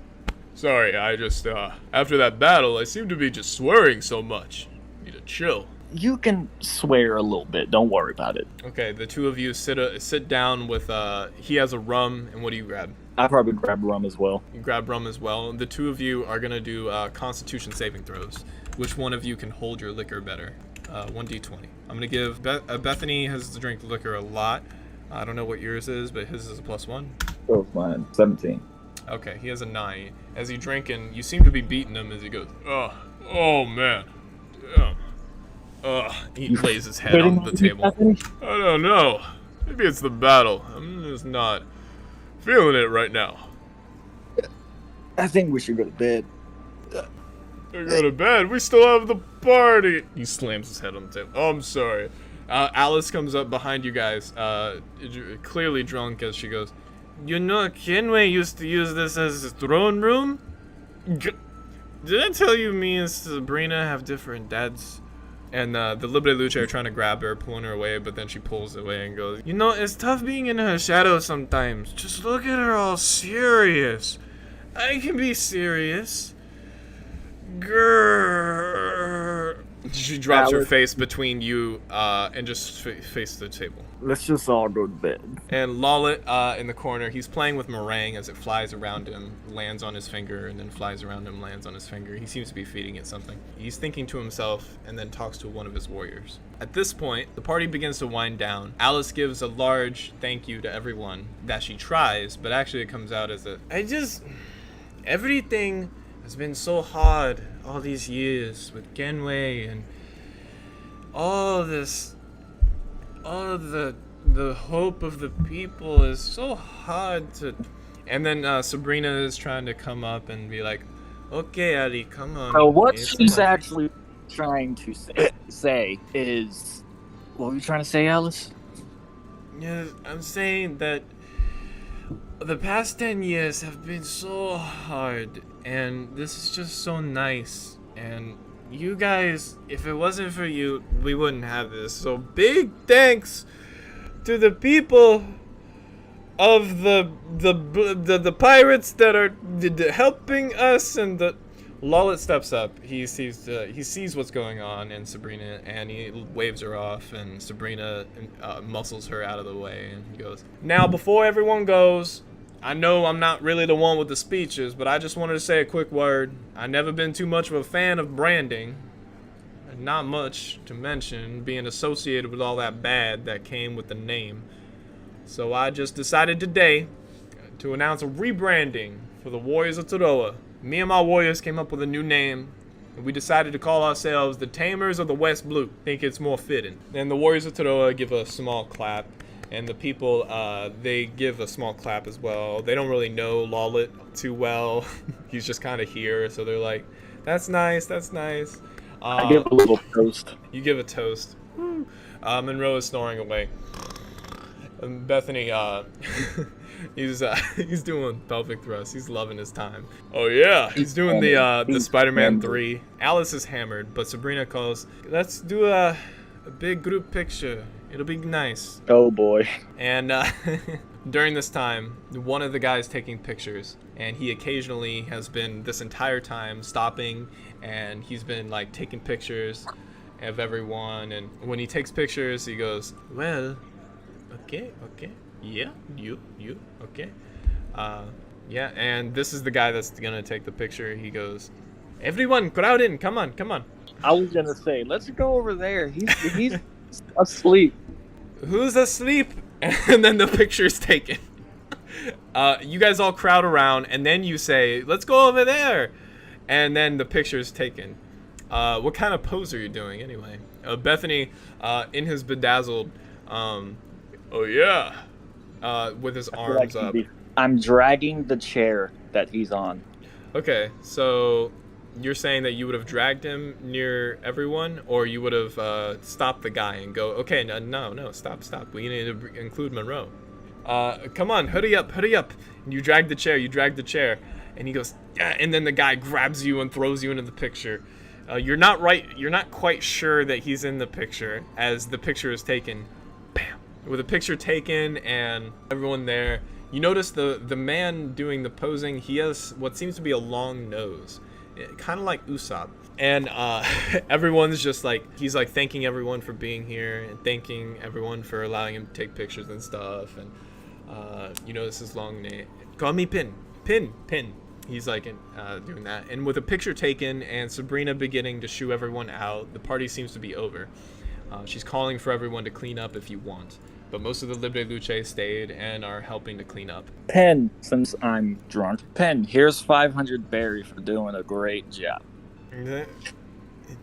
Sorry, I just, after that battle, I seem to be just swearing so much. Need to chill. You can swear a little bit. Don't worry about it. Okay, the 2 of you sit down with, he has a rum, and what do you grab? I probably grab rum as well. You grab rum as well. The 2 of you are going to do Constitution saving throws. Which one of you can hold your liquor better? 1d20. I'm going to give, Bethany has to drink liquor a lot. I don't know what yours is, but his is a +1. Oh, mine. 17. Okay, he has a 9. As you drink, and you seem to be beating him as he goes, oh man. he lays his head on the table. I don't know. Maybe it's the battle. I'm just not feeling it right now. I think we should go to bed. Go to bed? We still have the party. He slams his head on the table. Oh, I'm sorry. Alice comes up behind you guys, clearly drunk, as she goes, You know, Kenway used to use this as his throne room? Did I tell you me and Sabrina have different dads? And the Libre Luche are trying to grab her, pulling her away, but then she pulls away and goes, You know, it's tough being in her shadow sometimes. Just look at her all serious. I can be serious. Grrr. She drops her face between you and just face the table. Let's just all go to bed. And Lawlet in the corner, he's playing with meringue as it flies around him, lands on his finger, and then flies around him, lands on his finger. He seems to be feeding it something. He's thinking to himself and then talks to one of his warriors. At this point, the party begins to wind down. Alice gives a large thank you to everyone that she tries, but actually it comes out as everything has been so hard all these years with Kenway and all this, all the hope of the people is so hard to... And then Sabrina is trying to come up and be like, Okay, Ali, come on. What she's actually trying to say is, what were you trying to say, Alice? Yeah, I'm saying that the past 10 years have been so hard, and this is just so nice. And you guys, if it wasn't for you, we wouldn't have this. So big thanks to the people of the pirates that are helping us. And the Lollet steps up. He sees what's going on in Sabrina, and he waves her off, and Sabrina muscles her out of the way, and he goes, "Now, before everyone goes, I know I'm not really the one with the speeches, but I just wanted to say a quick word. I've never been too much of a fan of branding. Not much to mention being associated with all that bad that came with the name. So I just decided today to announce a rebranding for the Warriors of Toroa. Me and my warriors came up with a new name, and we decided to call ourselves the Tamers of the West Blue. Think it's more fitting." And the Warriors of Toroa give a small clap, and the people, they give a small clap as well. They don't really know Lollet too well. He's just kind of here, so they're like, "That's nice, that's nice." I give a little toast. You give a toast. Monroe is snoring away. And Bethany, he's doing pelvic thrusts. He's loving his time. Oh yeah, he's doing the Spider-Man 3. Alice is hammered, but Sabrina calls, "Let's do a big group picture. It'll be nice." Oh boy. And during this time, one of the guys taking pictures, and he occasionally has been this entire time stopping, and he's been like taking pictures of everyone. And when he takes pictures, he goes, "Well, okay, yeah, you, okay, yeah." And this is the guy that's gonna take the picture. He goes, "Everyone, crowd in, come on." I was gonna say, let's go over there. He's asleep. "Who's asleep?" And then the picture's taken. You guys all crowd around, and then you say, "Let's go over there." And then the picture's taken. What kind of pose are you doing anyway? Bethany, in his bedazzled, oh yeah, with his arms up. I'm dragging the chair that he's on. Okay, so you're saying that you would have dragged him near everyone, or you would have stopped the guy and go, "Okay, no, stop. We need to include Monroe. Come on, hurry up." And you drag the chair, and he goes, "Yeah," and then the guy grabs you and throws you into the picture. You're not quite sure that he's in the picture as the picture is taken. Bam! With the picture taken and everyone there, you notice the man doing the posing, he has what seems to be a long nose. Kind of like Usopp. And everyone's just like, he's like thanking everyone for being here and thanking everyone for allowing him to take pictures and stuff. And you notice his long name. "Call me Pin. He's like doing that. And with a picture taken and Sabrina beginning to shoo everyone out, the party seems to be over. She's calling for everyone to clean up if you want. But most of the Libre Luche stayed and are helping to clean up. Pen, since I'm drunk. Pen, here's 500 berry for doing a great job.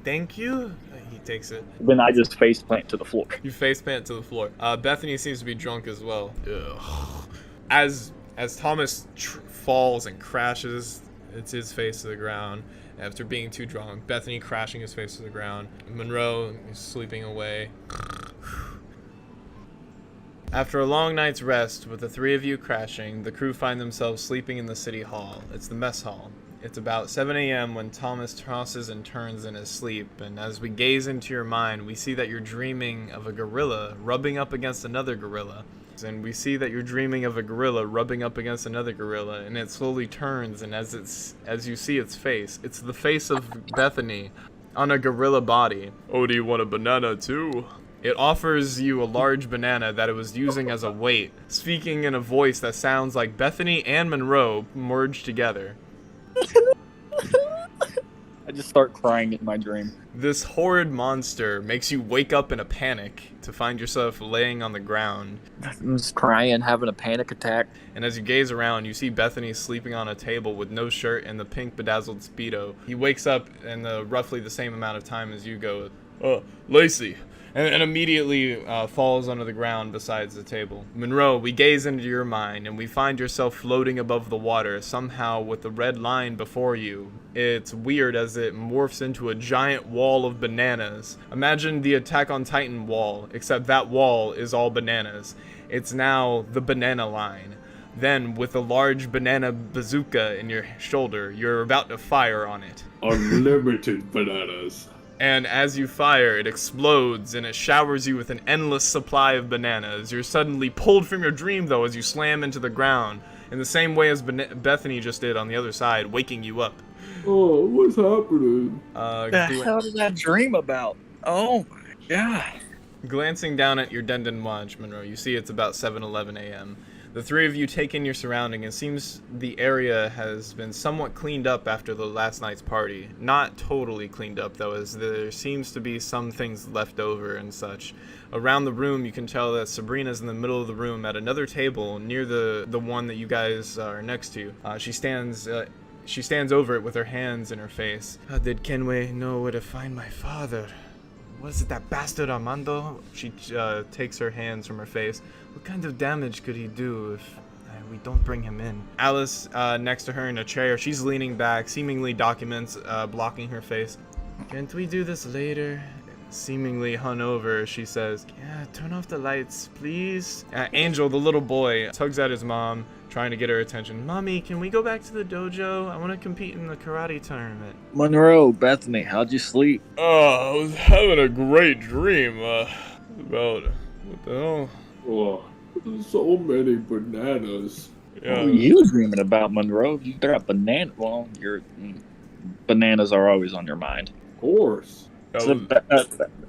Thank you. He takes it. Then I just faceplant to the floor. You faceplant to the floor. Bethany seems to be drunk as well. Ugh. As Thomas falls and crashes, it's his face to the ground. After being too drunk, Bethany crashing his face to the ground. Monroe is sleeping away. After a long night's rest, with the three of you crashing, the crew find themselves sleeping in the city hall. It's the mess hall. It's about 7 a.m. when Thomas tosses and turns in his sleep, and as we gaze into your mind, we see that you're dreaming of a gorilla rubbing up against another gorilla. And we see that you're dreaming of a gorilla rubbing up against another gorilla, and it slowly turns, and as you see its face, it's the face of Bethany on a gorilla body. "Oh, do you want a banana too?" It offers you a large banana that it was using as a weight, speaking in a voice that sounds like Bethany and Monroe merged together. I just start crying in my dream. This horrid monster makes you wake up in a panic to find yourself laying on the ground. I'm just crying, having a panic attack. And as you gaze around, you see Bethany sleeping on a table with no shirt and the pink bedazzled Speedo. He wakes up in roughly the same amount of time as you go. "Oh, Lacey, and immediately falls onto the ground beside the table. Monroe, we gaze into your mind, and we find yourself floating above the water, somehow with the red line before you. It's weird as it morphs into a giant wall of bananas. Imagine the Attack on Titan wall, except that wall is all bananas. It's now the banana line. Then, with a large banana bazooka in your shoulder, you're about to fire on it. Unlimited bananas. And as you fire, it explodes and it showers you with an endless supply of bananas. You're suddenly pulled from your dream, though, as you slam into the ground, in the same way as Bethany just did on the other side, waking you up. Oh, what's happening? The hell did I dream about? Oh my god. Glancing down at your Denden watch, Monroe, you see it's about 7:11 a.m. The three of you take in your surrounding. It seems the area has been somewhat cleaned up after the last night's party. Not totally cleaned up, though, as there seems to be some things left over and such. Around the room, you can tell that Sabrina's in the middle of the room at another table near the one that you guys are next to. She stands over it with her hands in her face. How did Kenway know where to find my father? Was it that bastard Armando? She takes her hands from her face. What kind of damage could he do if we don't bring him in? Alice, next to her in a chair, she's leaning back, seemingly documents blocking her face. Can't we do this later? Seemingly hungover, she says, yeah, turn off the lights, please. Angel, the little boy, tugs at his mom, trying to get her attention. Mommy, can we go back to the dojo? I want to compete in the karate tournament. Monroe, Bethany, how'd you sleep? Oh, I was having a great dream. About what the hell? Oh, so many bananas. Yeah. What were you dreaming about, Monroe? You got banana. Well, your bananas are always on your mind. Of course.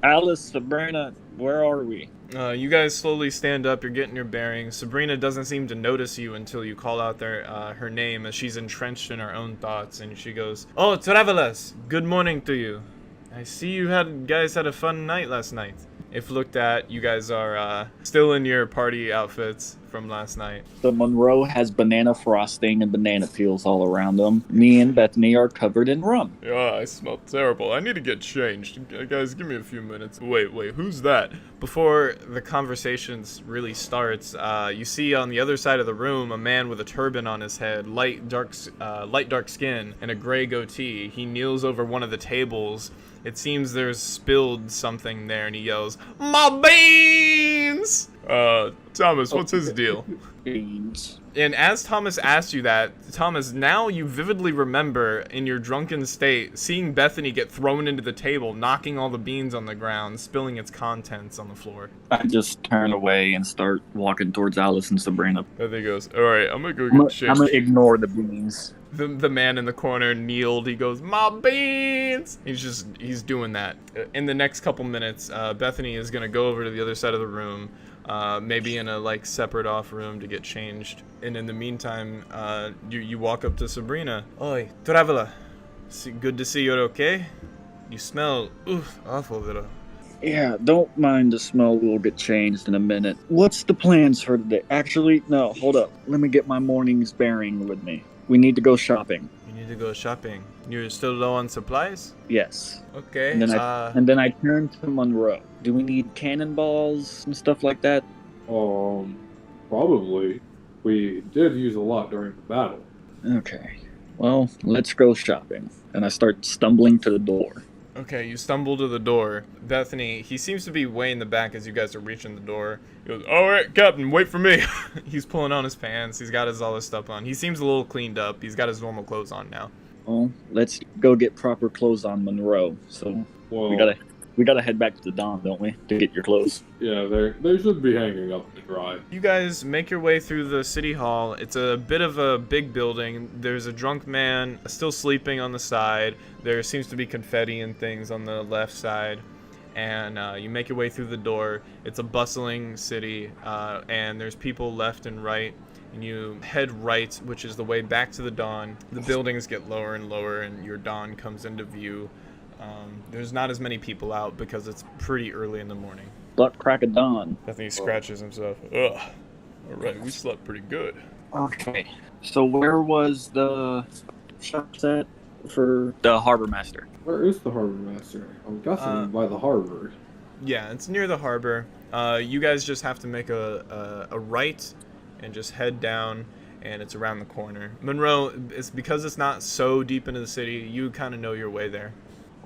Alice, Sabrina, where are we? You guys slowly stand up. You're getting your bearings. Sabrina doesn't seem to notice you until you call out her name, as she's entrenched in her own thoughts, and she goes, "Oh, travelers, good morning to you. I see you guys had a fun night last night." If looked at, you guys are still in your party outfits from last night. The Monroe has banana frosting and banana peels all around them. Me and Bethany are covered in rum. Yeah, I smell terrible. I need to get changed. Guys, give me a few minutes. Wait, who's that? Before the conversations really starts, you see on the other side of the room a man with a turban on his head, light dark skin, and a gray goatee. He kneels over one of the tables. It seems there's spilled something there, and he yells, "My beans!" Thomas, what's his deal? Beans. And as Thomas asked you that, Thomas, now you vividly remember in your drunken state seeing Bethany get thrown into the table, knocking all the beans on the ground, spilling its contents on the floor. I just turn away and start walking towards Alice and Sabrina. Bethany goes, alright, I'm gonna go I'm get changed. gonna ignore the beans. The man in the corner kneeled. He goes, "My beans!" He's doing that. In the next couple minutes, Bethany is gonna go over to the other side of the room, maybe in a separate off room to get changed. And in the meantime, you walk up to Sabrina. "Oi, traveler. Good to see you're okay. You smell awful, little." Yeah, don't mind the smell. We'll get changed in a minute. What's the plans for today? Actually, no, hold up. Let me get my morning's bearing with me. We need to go shopping. You need to go shopping. You're still low on supplies? Yes. Okay. And then I turn to Monroe. Do we need cannonballs and stuff like that? Probably. We did use a lot during the battle. Okay. Well, let's go shopping. And I start stumbling to the door. Okay, you stumble to the door. Bethany, he seems to be way in the back as you guys are reaching the door. He goes, "Alright, Captain, wait for me." He's pulling on his pants. He's got all his stuff on. He seems a little cleaned up. He's got his normal clothes on now. Well, let's go get proper clothes on Monroe. So we gotta head back to the Dawn, don't we? To get your clothes. Yeah, they should be hanging up to dry. You guys make your way through the city hall. It's a bit of a big building. There's a drunk man still sleeping on the side. There seems to be confetti and things on the left side. And you make your way through the door. It's a bustling city, and there's people left and right. And you head right, which is the way back to the Dawn. The buildings get lower and lower, and your Dawn comes into view. There's not as many people out because it's pretty early in the morning. Butt crack of dawn. I think he scratches himself. Ugh. Alright, we slept pretty good. Okay. So where was the shop set for the harbor master? Where is the harbor master? I'm guessing by the harbor. Yeah, it's near the harbor. You guys just have to make a right and just head down, and it's around the corner. Monroe, it's because it's not so deep into the city, you kind of know your way there.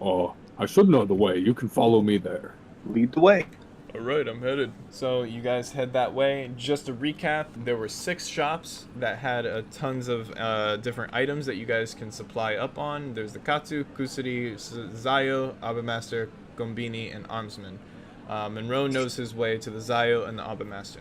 Oh, I should know the way. You can follow me there. Lead the way. All right, I'm headed. So you guys head that way. Just to recap, there were 6 shops that had tons of different items that you guys can supply up on. There's the KATSU, Kusuri, Zayo, Abamaster, Konbini, and Armsman. Monroe knows his way to the Zayo and the Abamaster.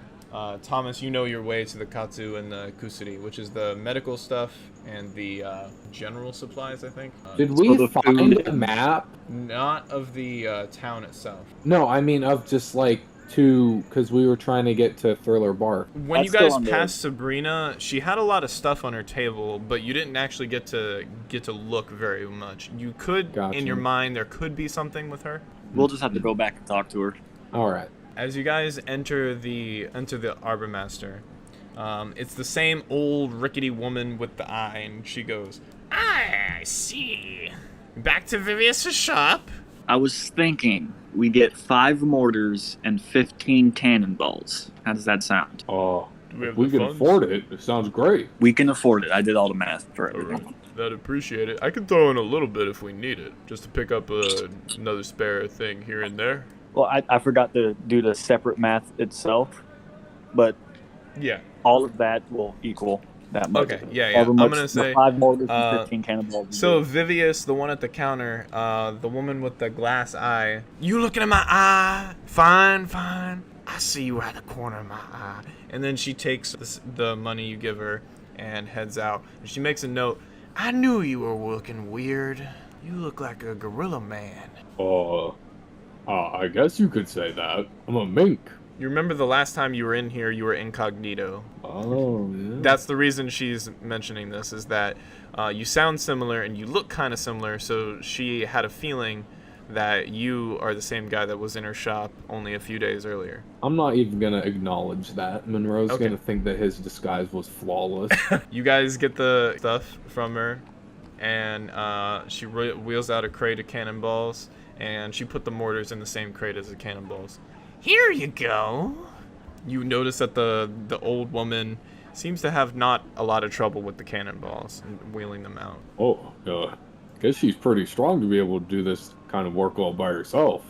Thomas, you know your way to the KATSU and the Kusuri, which is the medical stuff and the general supplies, I think. Did we find a map? Not of the town itself. No, I mean of just like because we were trying to get to Thriller Bar. When That's you guys still on passed Sabrina, she had a lot of stuff on her table, but you didn't actually get to look very much. You could, Gotcha. in your mind, there could be something with her. We'll just have to go back and talk to her. All right. As you guys enter the Arbor Master, it's the same old rickety woman with the eye, and she goes, I see. Back to Vivius' shop. I was thinking we get 5 mortars and 15 cannonballs. How does that sound? Do we If have we the can funds? afford it. It sounds great. We can afford it. I did all the math for All everything. right. That'd appreciate it. I can throw in a little bit if we need it, just to pick up another spare thing here and there. Well, I forgot to do the separate math itself, but yeah. all of that will equal that much. Okay, yeah. However I'm much gonna the say, 5 mortars and 15 cannonballs. So Vivius, the one at the counter, the woman with the glass eye. You looking at my eye? Fine. I see you out of the corner of my eye. And then she takes the money you give her and heads out. And she makes a note. I knew you were looking weird. You look like a gorilla man. I guess you could say that. I'm a mink. You remember the last time you were in here, you were incognito. Oh, yeah. That's the reason she's mentioning this, is that you sound similar and you look kind of similar, so she had a feeling that you are the same guy that was in her shop only a few days earlier. I'm not even gonna acknowledge that. Monroe's Okay. gonna think that his disguise was flawless. You guys get the stuff from her, and she wheels out a crate of cannonballs, and she put the mortars in the same crate as the cannonballs. Here you go. You notice that the old woman seems to have not a lot of trouble with the cannonballs and wheeling them out. Guess she's pretty strong to be able to do this kind of work all by herself.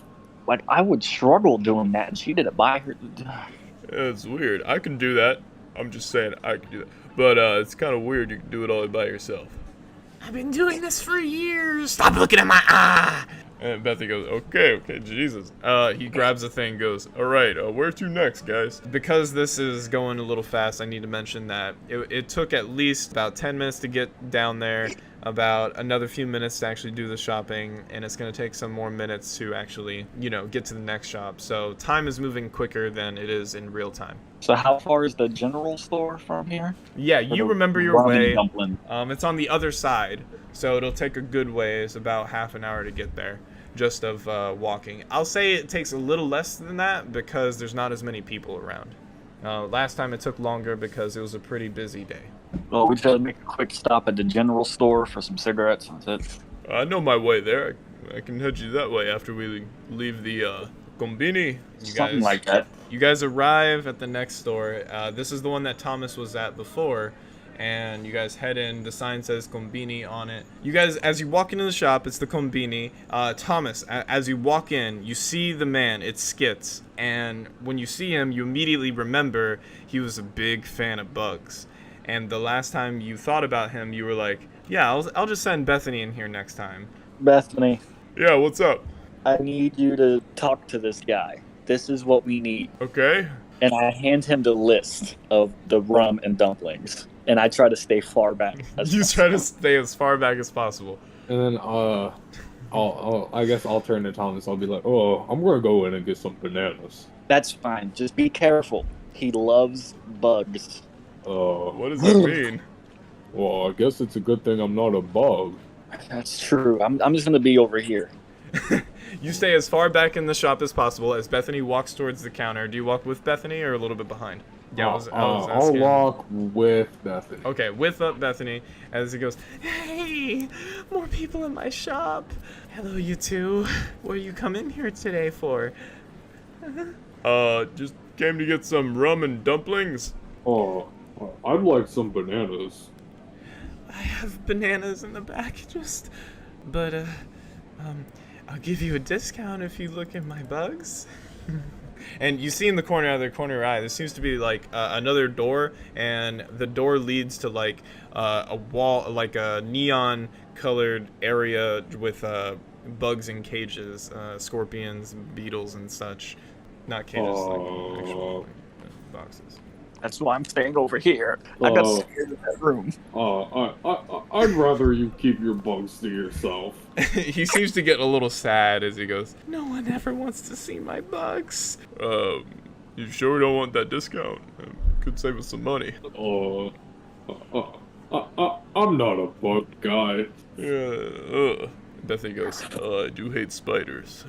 Like, I would struggle doing that, and she did it by her. Yeah, it's weird. I can do that. I'm just saying I can do that. But it's kind of weird you can do it all by yourself. I've been doing this for years. Stop looking at my eye. And Bethany goes, okay, Jesus. He grabs a thing and goes, all right, where to next, guys? Because this is going a little fast, I need to mention that it took at least about 10 minutes to get down there, about another few minutes to actually do the shopping, and it's going to take some more minutes to actually, get to the next shop. So time is moving quicker than it is in real time. So how far is the general store from here? Yeah, you remember your Ramen way. dumpling. It's on the other side, so it'll take a good ways, about half an hour to get there, just of walking. I'll say it takes a little less than that because there's not as many people around. Last time it took longer because it was a pretty busy day. Well, we gotta make a quick stop at the general store for some cigarettes. That's it. I know my way there. I can head you that way after we leave the Konbini. Something like that. You guys arrive at the next store. This is the one that Thomas was at before. And you guys head in. The sign says Konbini on it. You guys, as you walk into the shop, it's the Konbini. Thomas, as you walk in, you see the man. It's Skitts. And when you see him, you immediately remember he was a big fan of bugs. And the last time you thought about him, you were like, yeah, I'll just send Bethany in here next time. Bethany, Yeah, what's up? I need you to talk to this guy. This is what we need. Okay. And I hand him the list of the rum and dumplings. And I try to stay far back. You try to stay as far back as possible. And then I guess I'll turn to Thomas. I'll be like, oh, I'm gonna go in and get some bananas. That's fine. Just be careful. He loves bugs. What does that mean? Well, I guess it's a good thing I'm not a bug. That's true. I'm just gonna be over here. You stay as far back in the shop as possible as Bethany walks towards the counter. Do you walk with Bethany or a little bit behind? Yeah, I was I'll asking. walk with Bethany. Okay, with Bethany as he goes, hey, more people in my shop. Hello, you two. What do you come in here today for? Just came to get some rum and dumplings. Oh, I'd like some bananas. I have bananas in the back, but I'll give you a discount if you look at my bugs. And you see in the corner of your eye, there seems to be like another door, and the door leads to like a wall, like a neon colored area with bugs in cages, scorpions, beetles, and such. Not cages, like actual boxes. That's why I'm staying over here. I got scared in that room. I'd rather you keep your bugs to yourself. He seems to get a little sad as he goes, "No one ever wants to see my bugs." You sure we don't want that discount? Could save us some money. I'm not a bug guy. Yeah, Bethany goes, I do hate spiders.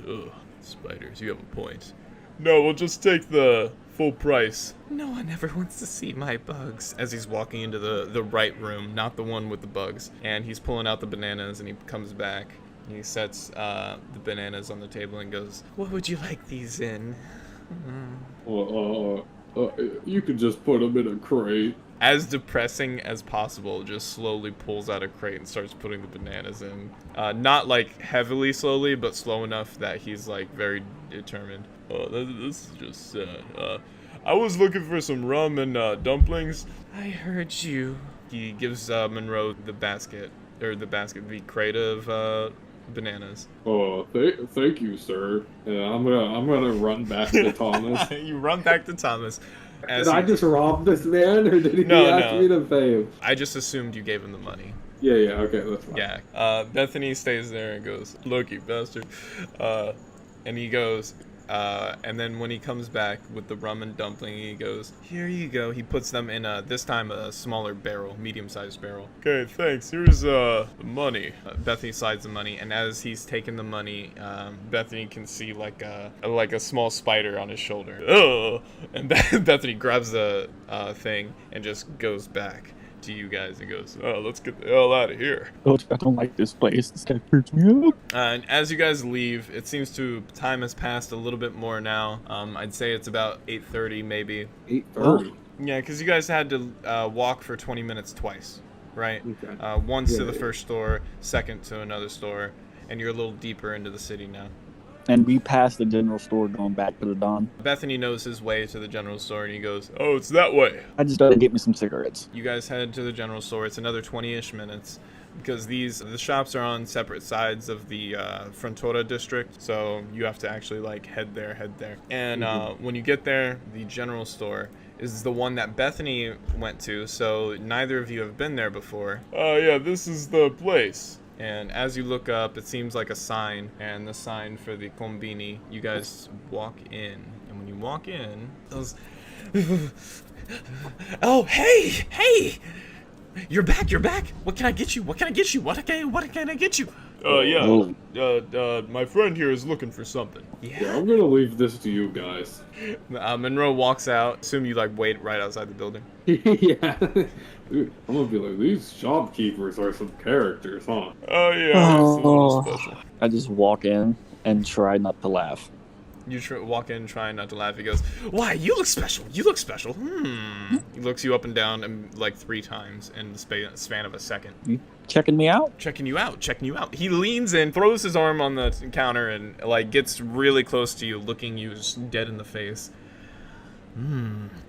Spiders, you have a point. No, we'll just take the full price. No one ever wants to see my bugs. As he's walking into the right room, not the one with the bugs. And he's pulling out the bananas, and he comes back. He sets the bananas on the table and goes, "What would you like these in?" You could just put them in a crate. As depressing as possible, just slowly pulls out a crate and starts putting the bananas in. Not like heavily slowly, but slow enough that he's like very determined. This is just sad. I was looking for some rum and dumplings. I heard you. He gives Monroe the crate of bananas. Thank you, sir. Yeah, I'm gonna run back to Thomas. You run back to Thomas. Did I just rob this man, or did he ask me to pay him? I just assumed you gave him the money. Yeah, okay, that's fine. Yeah. Bethany stays there and goes, "Lucky bastard," and he goes. And then when he comes back with the rum and dumpling, he goes, "Here you go." He puts them in this time a smaller barrel, medium-sized barrel. Okay, thanks. Here's the money. Bethany slides the money, and as he's taking the money, Bethany can see like a small spider on his shoulder. Oh! And Bethany grabs the thing and just goes back to you guys and goes, "Oh, let's get the hell out of here." Oh, I don't like this place. This guy freaks me out. And as you guys leave, it seems time has passed a little bit more now. I'd say it's about 8:30 maybe. 8:30. Yeah, because you guys had to walk for 20 minutes twice, right? Okay. Once to the first store, second to another store, and you're a little deeper into the city now. And we passed the general store going back to the Dawn. Bethany knows his way to the general store, and he goes, "Oh, it's that way." I just gotta get me some cigarettes. You guys head to the general store. It's another 20-ish minutes because the shops are on separate sides of the Frontora district, so you have to actually like head there. And when you get there, the general store is the one that Bethany went to, so neither of you have been there before. Yeah, this is the place. And as you look up, it seems like a sign, and the sign for the Konbini. You guys walk in, and when you walk in, those... Oh, hey! You're back! What can I get you? What can I get you? My friend here is looking for something. Yeah, I'm gonna leave this to you guys. Monroe walks out. Assume you like wait right outside the building. Yeah. Dude, I'm gonna be like, these shopkeepers are some characters, huh? Oh yeah, it's a little special. I just walk in and try not to laugh. You walk in trying not to laugh. He goes, "Why, you look special. He looks you up and down and like 3 times in the span of a second. You checking me out? Checking you out. He leans in, throws his arm on the counter, and like gets really close to you, looking you just dead in the face.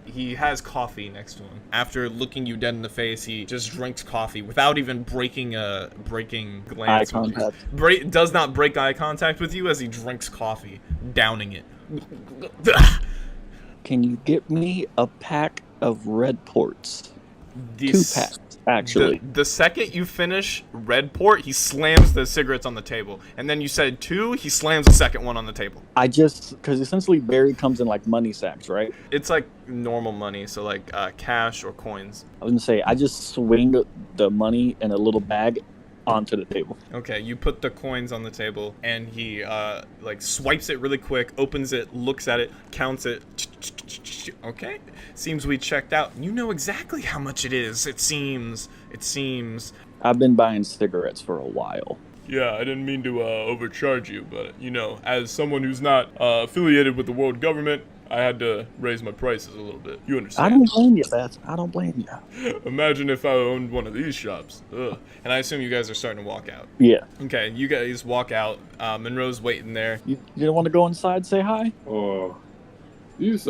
He has coffee next to him. After looking you dead in the face, he just drinks coffee without even breaking glance. Eye contact. Does not break eye contact with you as he drinks coffee, downing it. Can you get me a pack of Red Ports? 2 packs, actually. The second you finish Red Port, he slams the cigarettes on the table. And then you said 2, he slams the second one on the table. Because essentially Barry comes in like money sacks, right? It's like normal money, so like cash or coins. I was gonna say, I just swing the money in a little bag onto the table. Okay, you put the coins on the table, and he like swipes it really quick, opens it, looks at it, counts it. Okay, seems we checked out. You know exactly how much it is. It seems. I've been buying cigarettes for a while. Yeah, I didn't mean to overcharge you, but, as someone who's not affiliated with the world government, I had to raise my prices a little bit. You I understand? don't blame you, Beth. I don't blame you. Imagine if I owned one of these shops. Ugh. And I assume you guys are starting to walk out. Yeah. Okay, you guys walk out. Monroe's waiting there. You don't want to go inside, say hi? These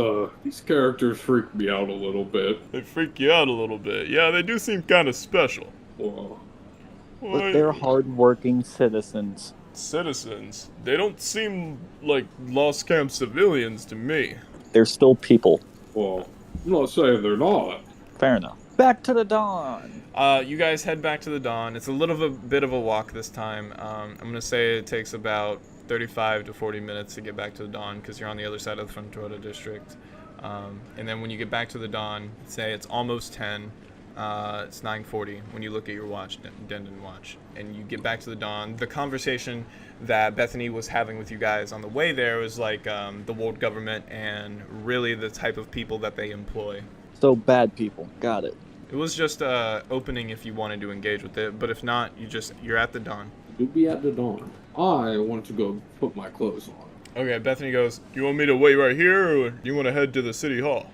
characters freak me out a little bit. They freak you out a little bit. Yeah, they do seem kind of special. But they're hard-working citizens. Citizens? They don't seem like Lost Camp civilians to me. They're still people. Well, I'm not saying they're not. Fair enough. Back to the dawn. You guys head back to the dawn. It's a little bit of a walk this time. I'm gonna say it takes about 35 to 40 minutes to get back to the dawn because you're on the other side of the Frontora district. And then when you get back to the dawn, say it's almost 10. It's 9:40 when you look at your watch, Dendon watch, and you get back to the dawn. The conversation that Bethany was having with you guys on the way there was like the world government and really the type of people that they employ. So bad people. Got it. It was just opening if you wanted to engage with it, but if not, you're at the dawn. You'll be at the dawn. I want to go put my clothes on. Okay, Bethany goes, "You want me to wait right here, or do you want to head to the city hall?"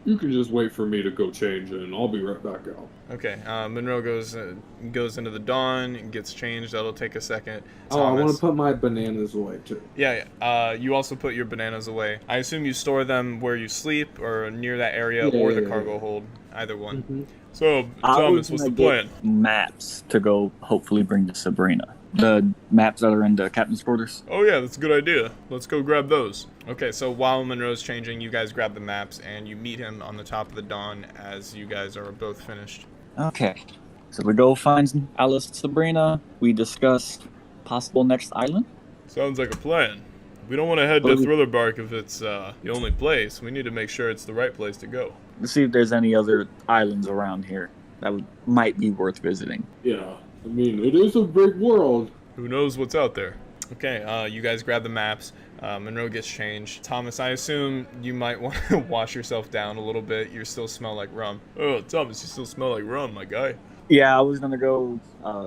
You can just wait for me to go change, and I'll be right back out. Okay, Monroe goes into the dawn and gets changed. That'll take a second. I want to put my bananas away, too. Yeah. You also put your bananas away. I assume you store them where you sleep or near that area or the cargo hold. Either one. Mm-hmm. So, Thomas, what's the plan? Maps to go hopefully bring to Sabrina. The maps that are in the captain's quarters. Oh yeah, that's a good idea. Let's go grab those. Okay, so while Monroe's changing, you guys grab the maps and you meet him on the top of the dawn as you guys are both finished. Okay. So we go find Alice and Sabrina. We discuss possible next island. Sounds like a plan. We don't want to head to Thriller Bark if it's the only place. We need to make sure it's the right place to go. Let's see if there's any other islands around here that might be worth visiting. Yeah, I mean, it is a big world. Who knows what's out there? Okay, you guys grab the maps. Monroe gets changed. Thomas, I assume you might want to wash yourself down a little bit. You still smell like rum. Oh, Thomas, you still smell like rum, my guy. Yeah, I was going to go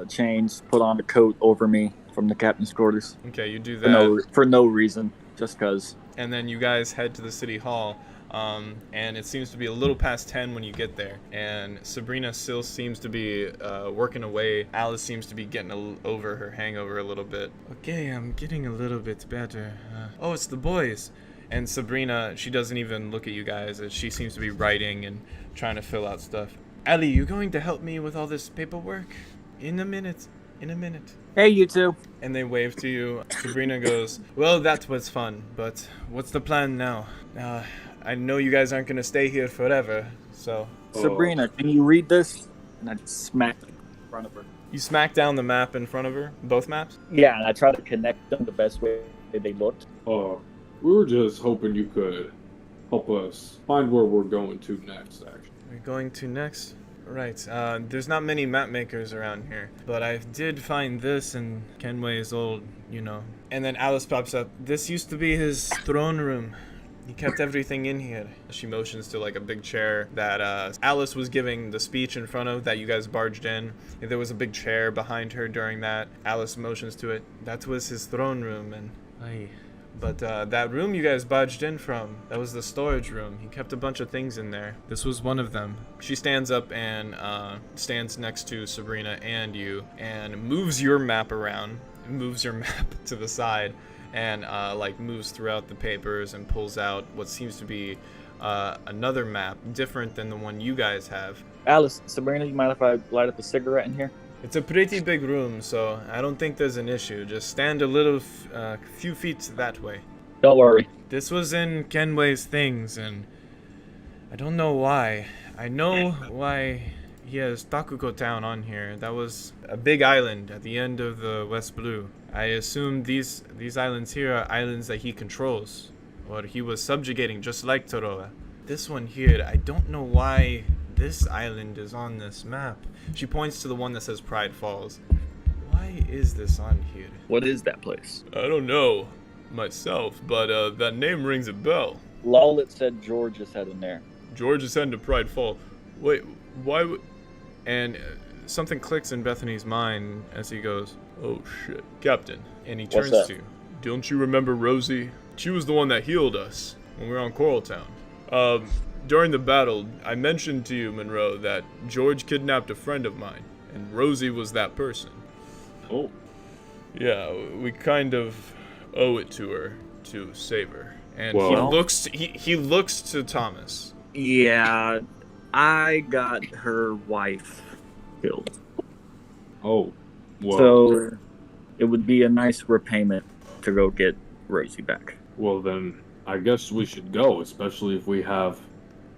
change, put on a coat over me from the captain's quarters. Okay, you do that. For no reason, just because. And then you guys head to the city hall. And it seems to be a little past 10 when you get there. And Sabrina still seems to be working away. Alice seems to be getting over her hangover a little bit. Okay, I'm getting a little bit better. Oh, it's the boys. And Sabrina, she doesn't even look at you guys. She seems to be writing and trying to fill out stuff. Ali, you going to help me with all this paperwork? In a minute. Hey, you two. And they wave to you. Sabrina goes, well, that was fun, but what's the plan now? I know you guys aren't going to stay here forever, so... Sabrina, can you read this? And I just smacked it in front of her. You smack down the map in front of her? Both maps? Yeah, and I try to connect them the best way they looked. We were just hoping you could help us find where we're going to next, actually. We're going to next? Right. There's not many map makers around here, but I did find this in Kenway's old, And then Alice pops up. This used to be his throne room. He kept everything in here. She motions to like a big chair that Alice was giving the speech in front of that you guys barged in. There was a big chair behind her during that. Alice motions to it. That was his throne room, and but that room you guys barged in from, that was the storage room. He kept a bunch of things in there. This was one of them. She stands up and stands next to Sabrina and you and moves your map around, moves your map to the side. And moves throughout the papers and pulls out what seems to be another map, different than the one you guys have. Alice, Sabrina, you mind if I light up a cigarette in here? It's a pretty big room, so I don't think there's an issue. Just stand a little, few feet that way. Don't worry. This was in Kenway's things, and I don't know why. I know why he has Takuko Town on here. That was a big island at the end of the West Blue. I assume these islands here are islands that he controls, or he was subjugating just like Toroa. This one here, I don't know why this island is on this map. She points to the one that says Pride Falls. Why is this on here? What is that place? I don't know myself, but that name rings a bell. Lawlet said George is heading there. George is heading to Pride Fall. Wait, why would... And something clicks in Bethany's mind as he goes, "Oh shit, Captain." And he What's turns that? to you. "Don't you remember Rosie? She was the one that healed us when we were on Coral Town. During the battle, I mentioned to you, Monroe, that George kidnapped a friend of mine, and Rosie was that person. Oh, Yeah, we kind of owe it to her to save her." And Well- he looks to Thomas. Yeah, I got her wife killed. oh, well, So it would be a nice repayment to go get Rosie back. well then, I guess we should go, especially if we have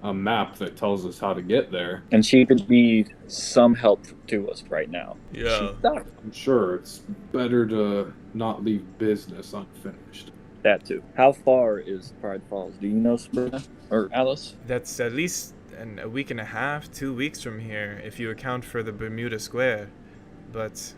a map that tells us how to get there. And she could be some help to us right now. Yeah. She's not I'm sure it's better to not leave business unfinished. that too. How far is Pride Falls? Do you know, Sabrina? Or Alice? That's at least a week and a half, 2 weeks from here, if you account for the Bermuda Square. But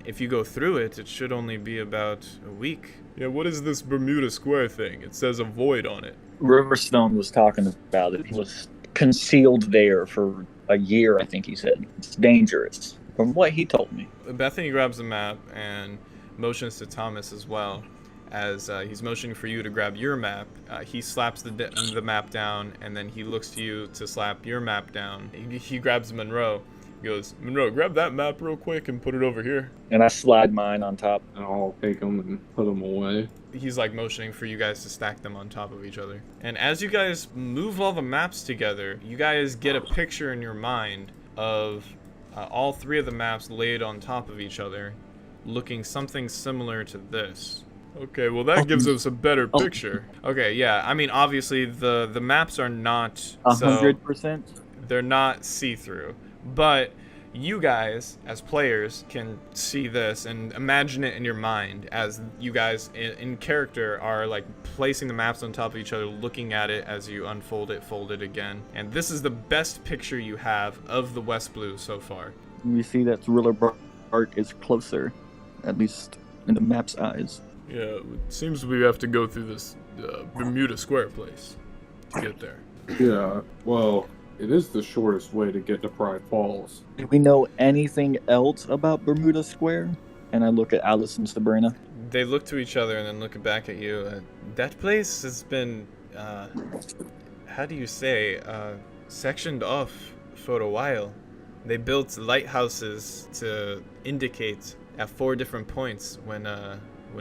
if you go through it, it should only be about a week. Yeah, what is this Bermuda Square thing? It says a void on it. Riverstone was talking about it. It was concealed there for a year, I think he said. It's dangerous, from what he told me. Bethany grabs the map and motions to Thomas as well. As he's motioning for you to grab your map, he slaps the map down, and then he looks to you to slap your map down. He grabs Monroe. He goes, "Monroe, grab that map real quick and put it over here." And I slide mine on top. And I'll take them and put them away. He's like motioning for you guys to stack them on top of each other. And as you guys move all the maps together, you guys get a picture in your mind of all three of the maps laid on top of each other, looking something similar to this. Okay, well that gives us a better picture. Okay, yeah, I mean obviously the maps are not 100%. they're not see-through, but you guys as players can see this and imagine it in your mind as you guys in character are like placing the maps on top of each other, looking at it as you unfold it, fold it again. And this is the best picture you have of the West Blue so far. We see that Thriller Bark is closer, at least in the map's eyes. Yeah, it seems we have to go through this Bermuda Square place to get there. Yeah, well, it is the shortest way to get to Pride Falls. Do we know anything else about Bermuda Square? And I look at Alice and Sabrina. They look to each other and then look back at you. That place has been, how do you say, sectioned off for a while. They built lighthouses to indicate at 4 different points when a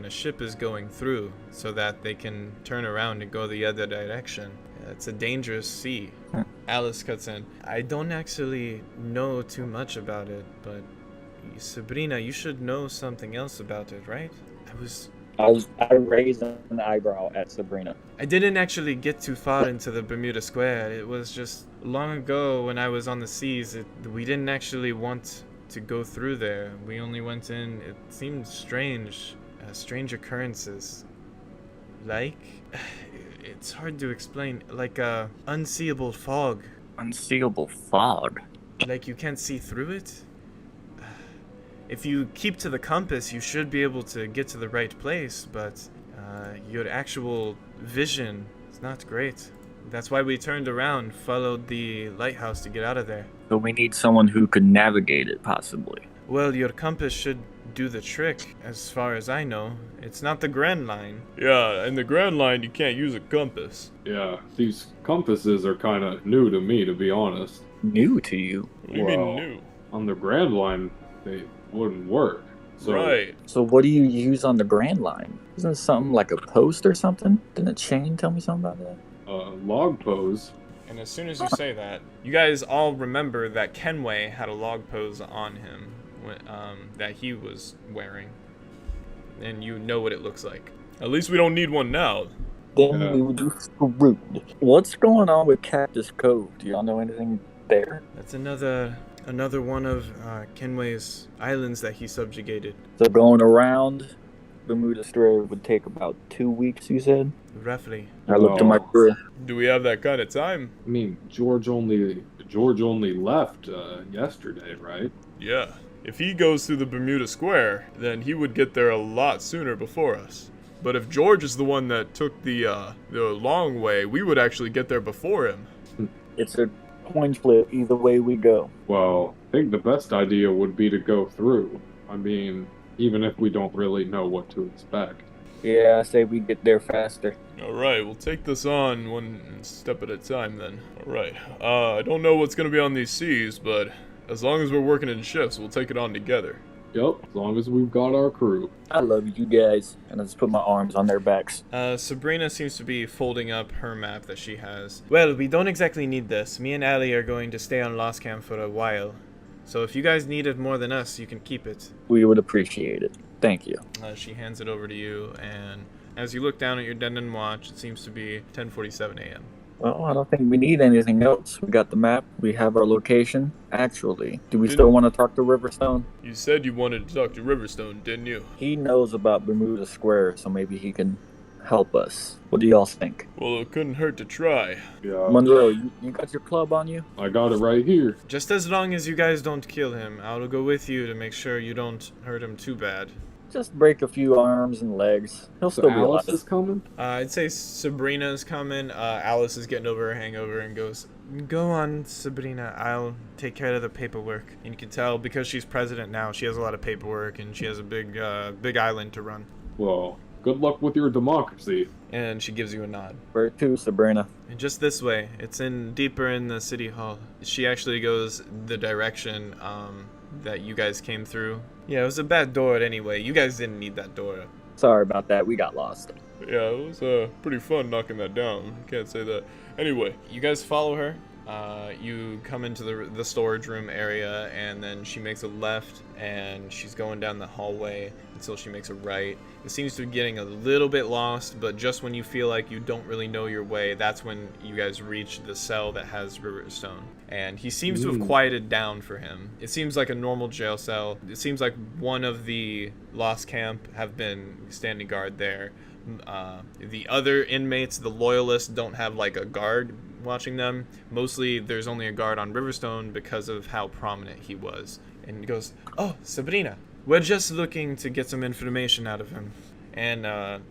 ship is going through so that they can turn around and go the other direction. It's a dangerous sea. Alice cuts in. "I don't actually know too much about it, but Sabrina, you should know something else about it, right?" I raised an eyebrow at Sabrina. I didn't actually get too far into the Bermuda Square. It was just long ago when I was on the seas. We didn't actually want to go through there. We only went in. It seemed strange. Strange occurrences. Like, it's hard to explain. Like a unseeable fog. Unseeable fog? Like you can't see through it? If you keep to the compass, you should be able to get to the right place, but your actual vision is not great. That's why we turned around, followed the lighthouse to get out of there. So we need someone who could navigate it, possibly. Well, your compass should do the trick, as far as I know. It's not the Grand Line. Yeah, in the Grand Line, you can't use a compass. Yeah, these compasses are kind of new to me, to be honest. New to you? What do you mean new? On the Grand Line, they wouldn't work. So, Right. So what do you use on the Grand Line? Isn't it something like a post or something? Didn't Shane tell me something about that? Log pose. And as soon as you say that, you guys all remember that Kenway had a log pose on him that he was wearing. And you know what it looks like. At least we don't need one now. Then Yeah. we would be screwed. What's going on with Cactus Cove? Do y'all know anything there? That's another one of Kenway's islands that he subjugated. So going around Bermuda Square would take about 2 weeks, you said? Roughly. I looked at my crew. Do we have that kind of time? I mean, George only left yesterday, right? Yeah. If he goes through the Bermuda Square, then he would get there a lot sooner before us. But if George is the one that took the long way, we would actually get there before him. It's a coin flip either way we go. Well, I think the best idea would be to go through. I mean, even if we don't really know what to expect. Yeah, I say we get there faster. Alright, we'll take this on one step at a time then. Alright, I don't know what's gonna be on these seas, but as long as we're working in shifts, we'll take it on together. Yep, as long as we've got our crew. I love you guys. And I just put my arms on their backs. Sabrina seems to be folding up her map that she has. Well, we don't exactly need this. Me and Allie are going to stay on Lost Camp for a while. So if you guys need it more than us, you can keep it. We would appreciate it. Thank you. She hands it over to you, and as you look down at your Denden watch, it seems to be 10:47 a.m. Well, I don't think we need anything else. We got the map. We have our location. Actually, do we still want to talk to Riverstone? You said you wanted to talk to Riverstone, didn't you? He knows about Bermuda Square, so maybe he can help us. What do y'all think? Well, it couldn't hurt to try. Yeah, Monroe, you got your club on you? I got it right here. Just as long as you guys don't kill him, I'll go with you to make sure you don't hurt him too bad. Just break a few arms and legs. He'll So still be Alice alive. is coming? I'd say Sabrina's coming. Alice is getting over her hangover and goes, "Go on, Sabrina. I'll take care of the paperwork." And you can tell because she's president now, she has a lot of paperwork and she has a big island to run. Well, good luck with your democracy. And she gives you a nod. Where to, Sabrina? And just this way. It's deeper in the city hall. She actually goes the direction that you guys came through. Yeah, it was a bad door anyway. You guys didn't need that door. Sorry about that. We got lost. Yeah, it was pretty fun knocking that down. Can't say that. Anyway, You guys follow her. You come into the storage room area, and then she makes a left, and she's going down the hallway until she makes a right. It seems to be getting a little bit lost, but just when you feel like you don't really know your way, that's when you guys reach the cell that has Riverstone. And he seems to have quieted down for him. It seems like a normal jail cell. It seems like one of the Lost Camp have been standing guard there. The other inmates, the loyalists, don't have like a guard watching them. Mostly there's only a guard on Riverstone because of how prominent he was. And he goes, "Oh, Sabrina, we're just looking to get some information out of him." And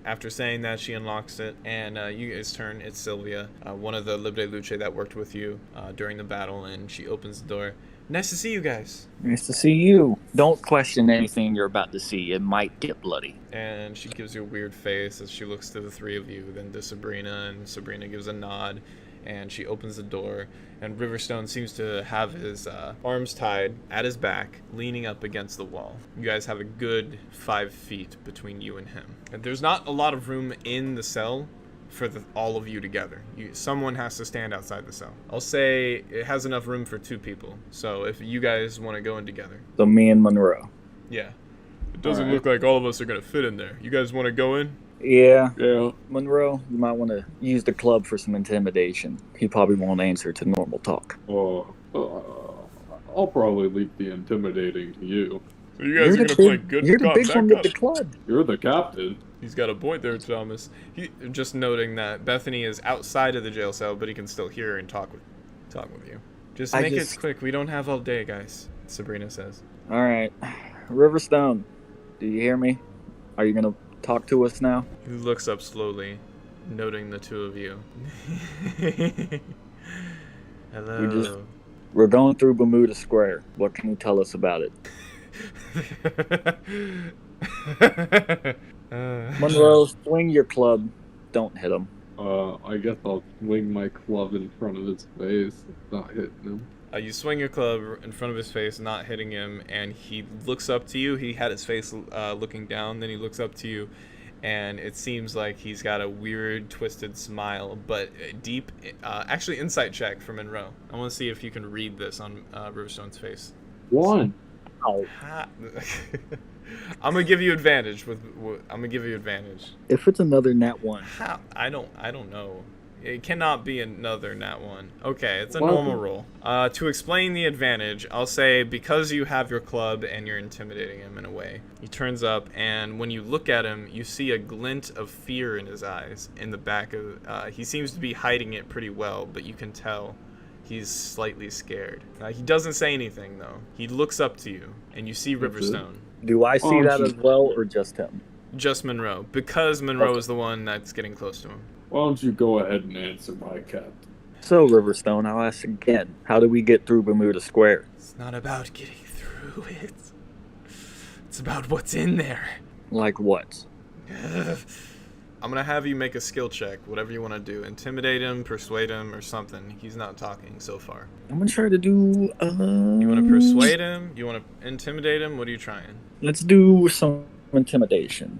after saying that, she unlocks it, and you guys turn. It's Sylvia, one of the Libre Luche that worked with you during the battle, and she opens the door. "Nice to see you guys." Nice to see you. Don't question anything you're about to see. It might get bloody. And she gives you a weird face as she looks to the three of you, then to Sabrina, and Sabrina gives a nod, and she opens the door, and Riverstone seems to have his arms tied at his back, leaning up against the wall. You guys have a good 5 feet between you and him. And there's not a lot of room in the cell for all of you together. Someone has to stand outside the cell. I'll say it has enough room for 2 people, so if you guys want to go in together. So me and Monroe. Yeah. it doesn't Alright. look like all of us are gonna fit in there. You guys want to go in? Yeah. Yeah. Monroe, you might want to use the club for some intimidation. He probably won't answer to normal talk. I'll probably leave the intimidating to you. So you guys are gonna play good You're the cop, big bad one cop. with the club. You're the captain. He's got a point there, Thomas. Just noting that Bethany is outside of the jail cell, but he can still hear her and talk with you. Just I make just- it quick. We don't have all day, guys. Sabrina says. All right. Riverstone, do you hear me? Are you going to talk to us now? He looks up slowly, noting the 2 of you. Hello. We're going through Bermuda Square. What can you tell us about it? Monroe, swing your club. Don't hit him. I guess I'll swing my club in front of his face, not hitting him. You swing your club in front of his face, not hitting him, and he looks up to you. He had his face looking down, then he looks up to you, and it seems like he's got a weird, twisted smile, but deep. Actually, insight check for Monroe. I want to see if you can read this on Riverstone's face. 1. Oh, I'm gonna give you advantage. if it's another nat 1. How? I don't know. It cannot be another nat 1. Okay, it's a Well, normal roll. To explain the advantage, I'll say because you have your club and you're intimidating him in a way. He turns up, and when you look at him, you see a glint of fear in his eyes. In the back of, he seems to be hiding it pretty well, but you can tell he's slightly scared. He doesn't say anything though. He looks up to you, and you see Riverstone. Do I see that as well, or just him? Just Monroe, because Monroe is the one that's getting close to him. Why don't you go ahead and answer my captain? So, Riverstone, I'll ask again. How do we get through Bermuda Square? It's not about getting through it. It's about what's in there. Like what? I'm gonna have you make a skill check, whatever you want to do. Intimidate him, persuade him, or something. He's not talking so far. I'm gonna try to do, You want to persuade him? You want to intimidate him? What are you trying? Let's do some intimidation.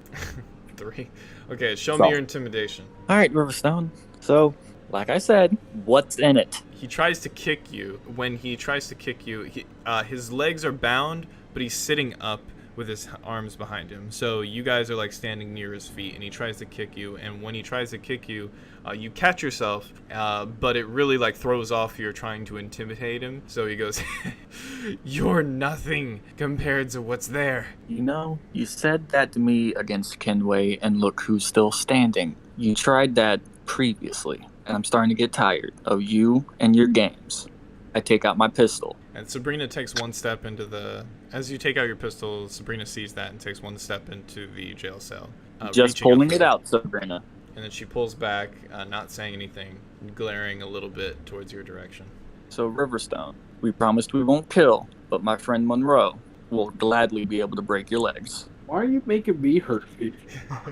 3. Okay, show me your intimidation. Alright, Riverstone. So, like I said, what's in it? He tries to kick you. When he tries to kick you, his legs are bound, but he's sitting up with his arms behind him. So you guys are like standing near his feet, and he tries to kick you. And when he tries to kick you, you catch yourself, but it really like throws off you're trying to intimidate him. So he goes, "You're nothing compared to what's there." You know, you said that to me against Kenway, and look who's still standing. You tried that previously, and I'm starting to get tired of you and your games. I take out my pistol. And Sabrina takes one step into the... As you take out your pistol, Sabrina sees that and takes one step into the jail cell. Just pulling it out, Sabrina. And then she pulls back, not saying anything, glaring a little bit towards your direction. So, Riverstone, we promised we won't kill, but my friend Monroe will gladly be able to break your legs. Why are you making me hurt people?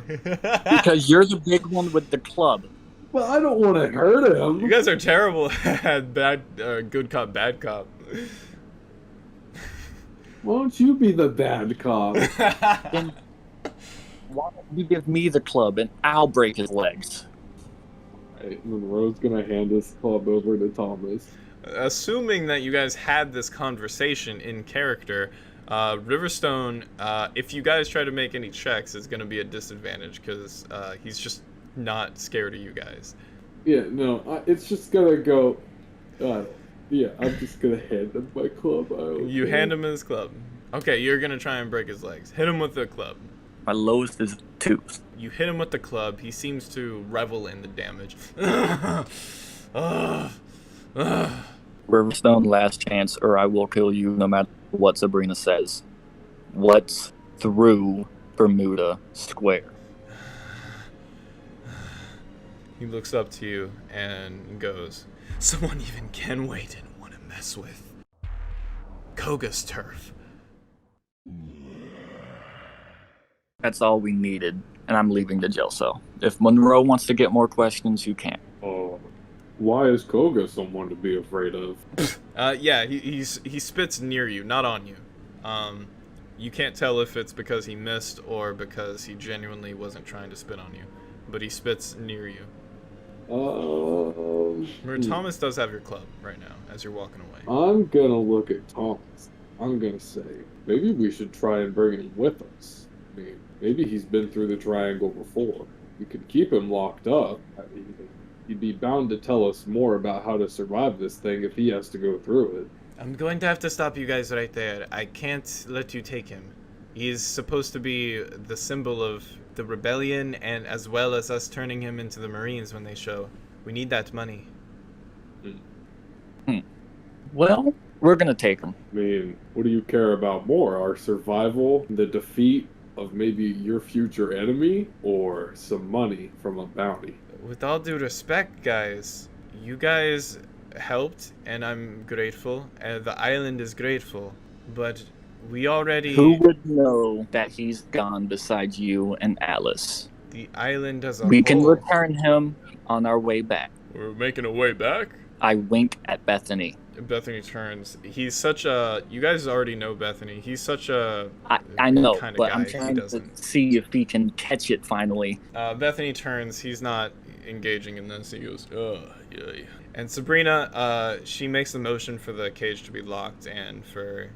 Because you're the big one with the club. Well, I don't want to hurt him. You guys are terrible at good cop, bad cop. Why don't you be the bad cop? Then why don't you give me the club and I'll break his legs? Right, Monroe's gonna hand this club over to Thomas. Assuming that you guys had this conversation in character, Riverstone, if you guys try to make any checks, is going to be a disadvantage because he's just not scared of you guys. Yeah, no, it's just gonna go. Yeah, I'm just gonna hand him my club. You hand him his club. Okay, you're gonna try and break his legs. Hit him with the club. My lowest is 2. You hit him with the club. He seems to revel in the damage. Riverstone, last chance, or I will kill you no matter what Sabrina says. What's through Bermuda Square? He looks up to you and goes, "Someone even Kenway didn't want to mess with. Koga's turf." That's all we needed, and I'm leaving the jail cell. If Monroe wants to get more questions, you can. Why is Koga someone to be afraid of? Yeah, he spits near you, not on you. You can't tell if it's because he missed or because he genuinely wasn't trying to spit on you, but he spits near you. Remember, Thomas does have your club right now as you're walking away. I'm gonna look at Thomas. I'm gonna say, maybe we should try and bring him with us. I mean, maybe he's been through the triangle before. We could keep him locked up. I mean, he'd be bound to tell us more about how to survive this thing if he has to go through it. I'm going to have to stop you guys right there. I can't let you take him. He is supposed to be the symbol of the rebellion, and as well as us turning him into the Marines when they show. We need that money. Well, we're gonna take him. I mean, what do you care about more? Our survival, the defeat of maybe your future enemy, or some money from a bounty? With all due respect, guys, you guys helped, and I'm grateful. The island is grateful, but we already... Who would know that he's gone besides you and Alice? The island as a whole. We can return him on our way back. We're making a way back? I wink at Bethany. Bethany turns. He's such a... You guys already know Bethany. He's such a... I know, kind of but guy. I'm trying to see if he can catch it finally. Bethany turns. He's not engaging in this. He goes, "Oh, yeah." And Sabrina, she makes the motion for the cage to be locked and for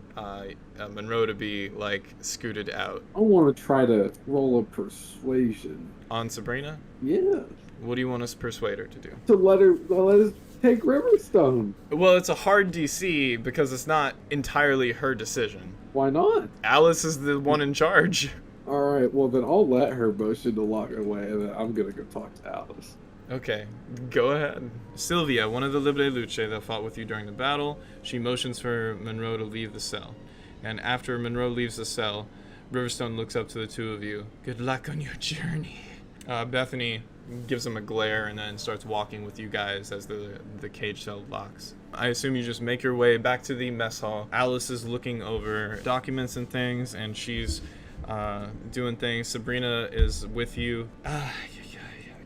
Monroe to be, like, scooted out. I want to try to roll a persuasion. On Sabrina? Yeah. What do you want us to persuade her to do? To let us take Riverstone. Well, it's a hard DC because it's not entirely her decision. Why not? Alice is the one in charge. Alright, well then I'll let her motion to lock away, and then I'm gonna go talk to Alice. Okay, go ahead. Sylvia, one of the Libre Luche that fought with you during the battle, she motions for Monroe to leave the cell. And after Monroe leaves the cell, Riverstone looks up to the two of you. Good luck on your journey. Bethany, gives him a glare and then starts walking with you guys as the cage cell locks. I assume you just make your way back to the mess hall. Alice is looking over documents and things, and she's doing things. Sabrina is with you. I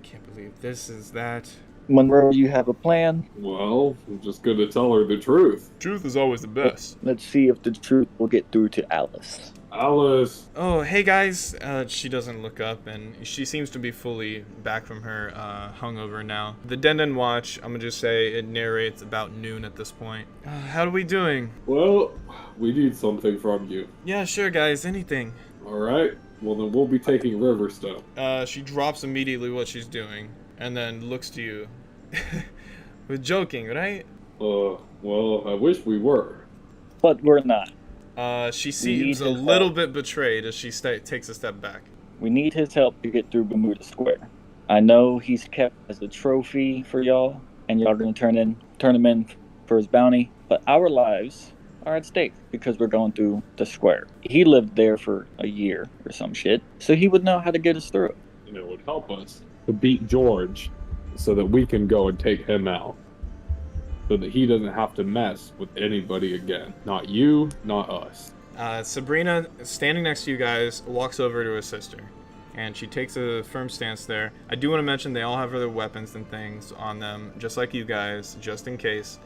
can't believe this is that. Monroe, you have a plan? Well, I'm just gonna tell her the truth. Truth is always the best. Let's see if the truth will get through to Alice. Alice. Oh, hey guys. She doesn't look up, and she seems to be fully back from her hungover now. The Den Watch, I'm gonna just say it narrates about noon at this point. How are we doing? Well, we need something from you. Yeah, sure guys, anything. Alright, well then we'll be taking Riverstone. She drops immediately what she's doing, and then looks to you. We're joking, right? Well, I wish we were. But we're not. She seems a little bit betrayed as she takes a step back. We need his help to get through Bermuda Square. I know he's kept as a trophy for y'all, and y'all are going to turn him in for his bounty, but our lives are at stake because we're going through the square. He lived there for a year or some shit, so he would know how to get us through it. And it would help us to beat George so that we can go and take him out. So that he doesn't have to mess with anybody again. Not you, not us. Sabrina, standing next to you guys, walks over to her sister. And she takes a firm stance there. I do want to mention they all have other weapons and things on them, just like you guys, just in case.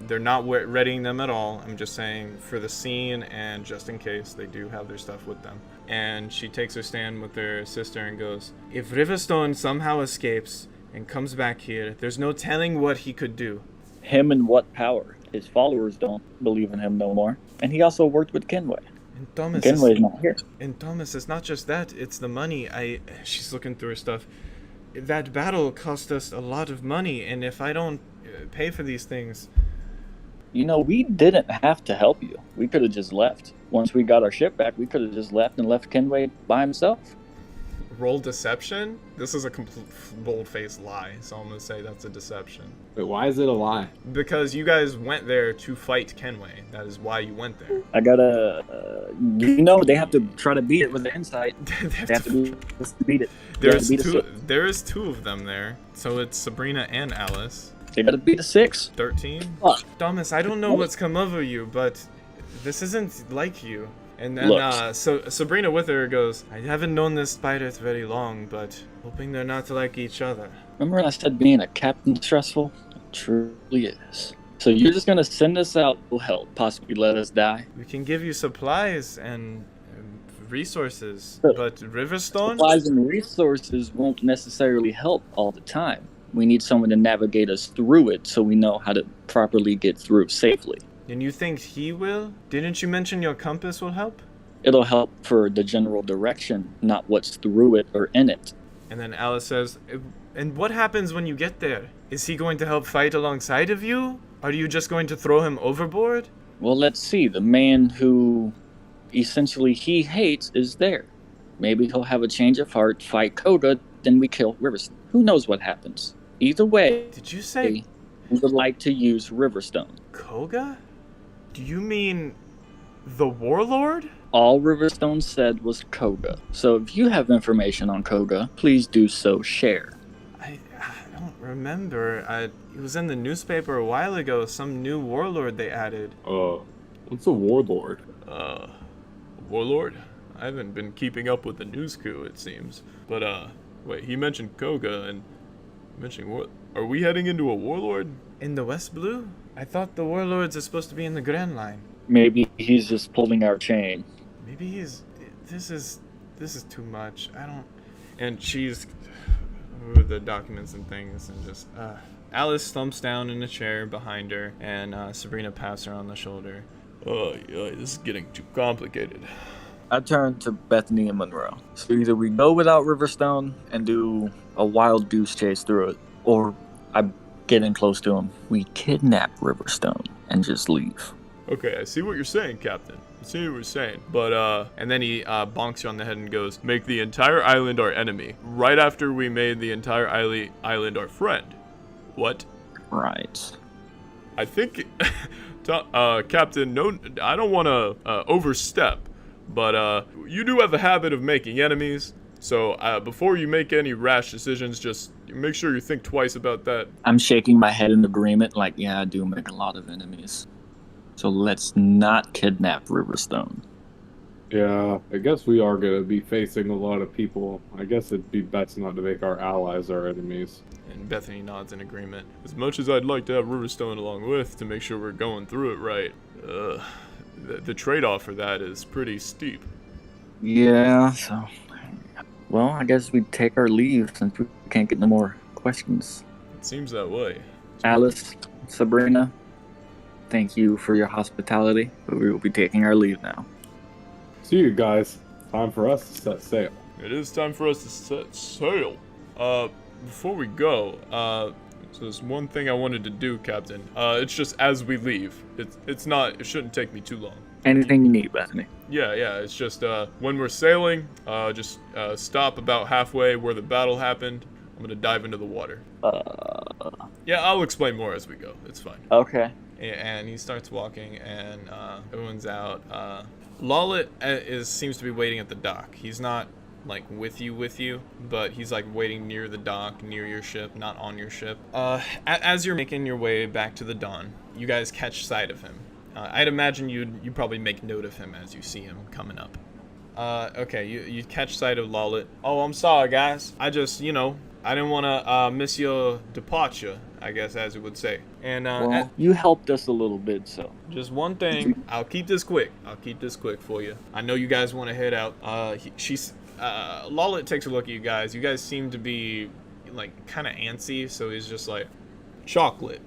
They're not readying them at all. I'm just saying for the scene and just in case, they do have their stuff with them. And she takes her stand with her sister and goes, if Riverstone somehow escapes and comes back here, there's no telling what he could do. Him and what power? His followers don't believe in him no more. And he also worked with Kenway. And Thomas Kenway's not here. And Thomas, it's not just that, it's the money. She's looking through her stuff. That battle cost us a lot of money, and if I don't pay for these things... You know, we didn't have to help you. We could have just left. Once we got our ship back, we could have just left and left Kenway by himself. Roll deception? This is a complete bold-faced lie, so I'm gonna say that's a deception. Wait, why is it a lie? Because you guys went there to fight Kenway. That is why you went there. I gotta, they have to try to beat it with the insight. They have to beat it. There is two of them there, so it's Sabrina and Alice. They gotta beat a 6. 13? Fuck. Thomas, I don't know what's come over you, but this isn't like you. And then, so Sabrina with her goes, I haven't known this spiders very long, but hoping they're not like each other. Remember when I said being a captain stressful? It truly is. So you're just gonna send us out to help, possibly let us die? We can give you supplies and resources, but Riverstone? Supplies and resources won't necessarily help all the time. We need someone to navigate us through it so we know how to properly get through safely. And you think he will? Didn't you mention your compass will help? It'll help for the general direction, not what's through it or in it. And then Alice says, and what happens when you get there? Is he going to help fight alongside of you? Are you just going to throw him overboard? Well, let's see. The man who essentially he hates is there. Maybe he'll have a change of heart, fight Koga, then we kill Riverstone. Who knows what happens? Either way, did you say we would like to use Riverstone? Koga? Do you mean the warlord? All Riverstone said was Koga. So if you have information on Koga, please do so share. I don't remember. It was in the newspaper a while ago. Some new warlord they added. What's a warlord? Warlord? I haven't been keeping up with the news crew, it seems. But, wait, he mentioned Koga and mentioning what? Are we heading into a warlord? In the West Blue? I thought the warlords are supposed to be in the Grand Line. Maybe he's just pulling our chain. Maybe he's... This is too much. I don't... And she's... With the documents and things and just... Alice thumps down in a chair behind her and Sabrina pats her on the shoulder. Oh, yeah, this is getting too complicated. I turn to Bethany and Monroe. So either we go without Riverstone and do a wild goose chase through it, or I get in close to him. We kidnap Riverstone and just leave. Okay, I see what you're saying, Captain. I see what you're saying. But, and then he bonks you on the head and goes, make the entire island our enemy, right after we made the entire island our friend. What? Right. I think, Captain, no, I don't want to overstep, but you do have a habit of making enemies, So before you make any rash decisions, just make sure you think twice about that. I'm shaking my head in agreement, like, yeah, I do make a lot of enemies. So let's not kidnap Riverstone. Yeah, I guess we are going to be facing a lot of people. I guess it'd be best not to make our allies our enemies. And Bethany nods in agreement. As much as I'd like to have Riverstone along with to make sure we're going through it right, the trade-off for that is pretty steep. Yeah, so... Well, I guess we take our leave since we can't get no more questions. It seems that way. Alice, Sabrina, thank you for your hospitality, but we will be taking our leave now. See you guys. Time for us to set sail. It is time for us to set sail. Before we go, so there's one thing I wanted to do, Captain. It's just as we leave. It shouldn't take me too long. Anything you need, Bethany. Yeah, it's just, when we're sailing, just stop about halfway where the battle happened. I'm gonna dive into the water. Yeah, I'll explain more as we go. It's fine. Okay. And he starts walking, and everyone's out. Lawlet seems to be waiting at the dock. He's not like with you, but he's like waiting near the dock, near your ship, not on your ship. As you're making your way back to the Dawn, you guys catch sight of him. I'd imagine you'd probably make note of him as you see him coming up. Okay, you catch sight of Lawlet. Oh, I'm sorry, guys. I just, I didn't want to miss your departure, I guess, as you would say. And well, you helped us a little bit, so. Just one thing. I'll keep this quick for you. I know you guys want to head out. Lawlet takes a look at you guys. You guys seem to be, like, kind of antsy, so he's just like, chocolate.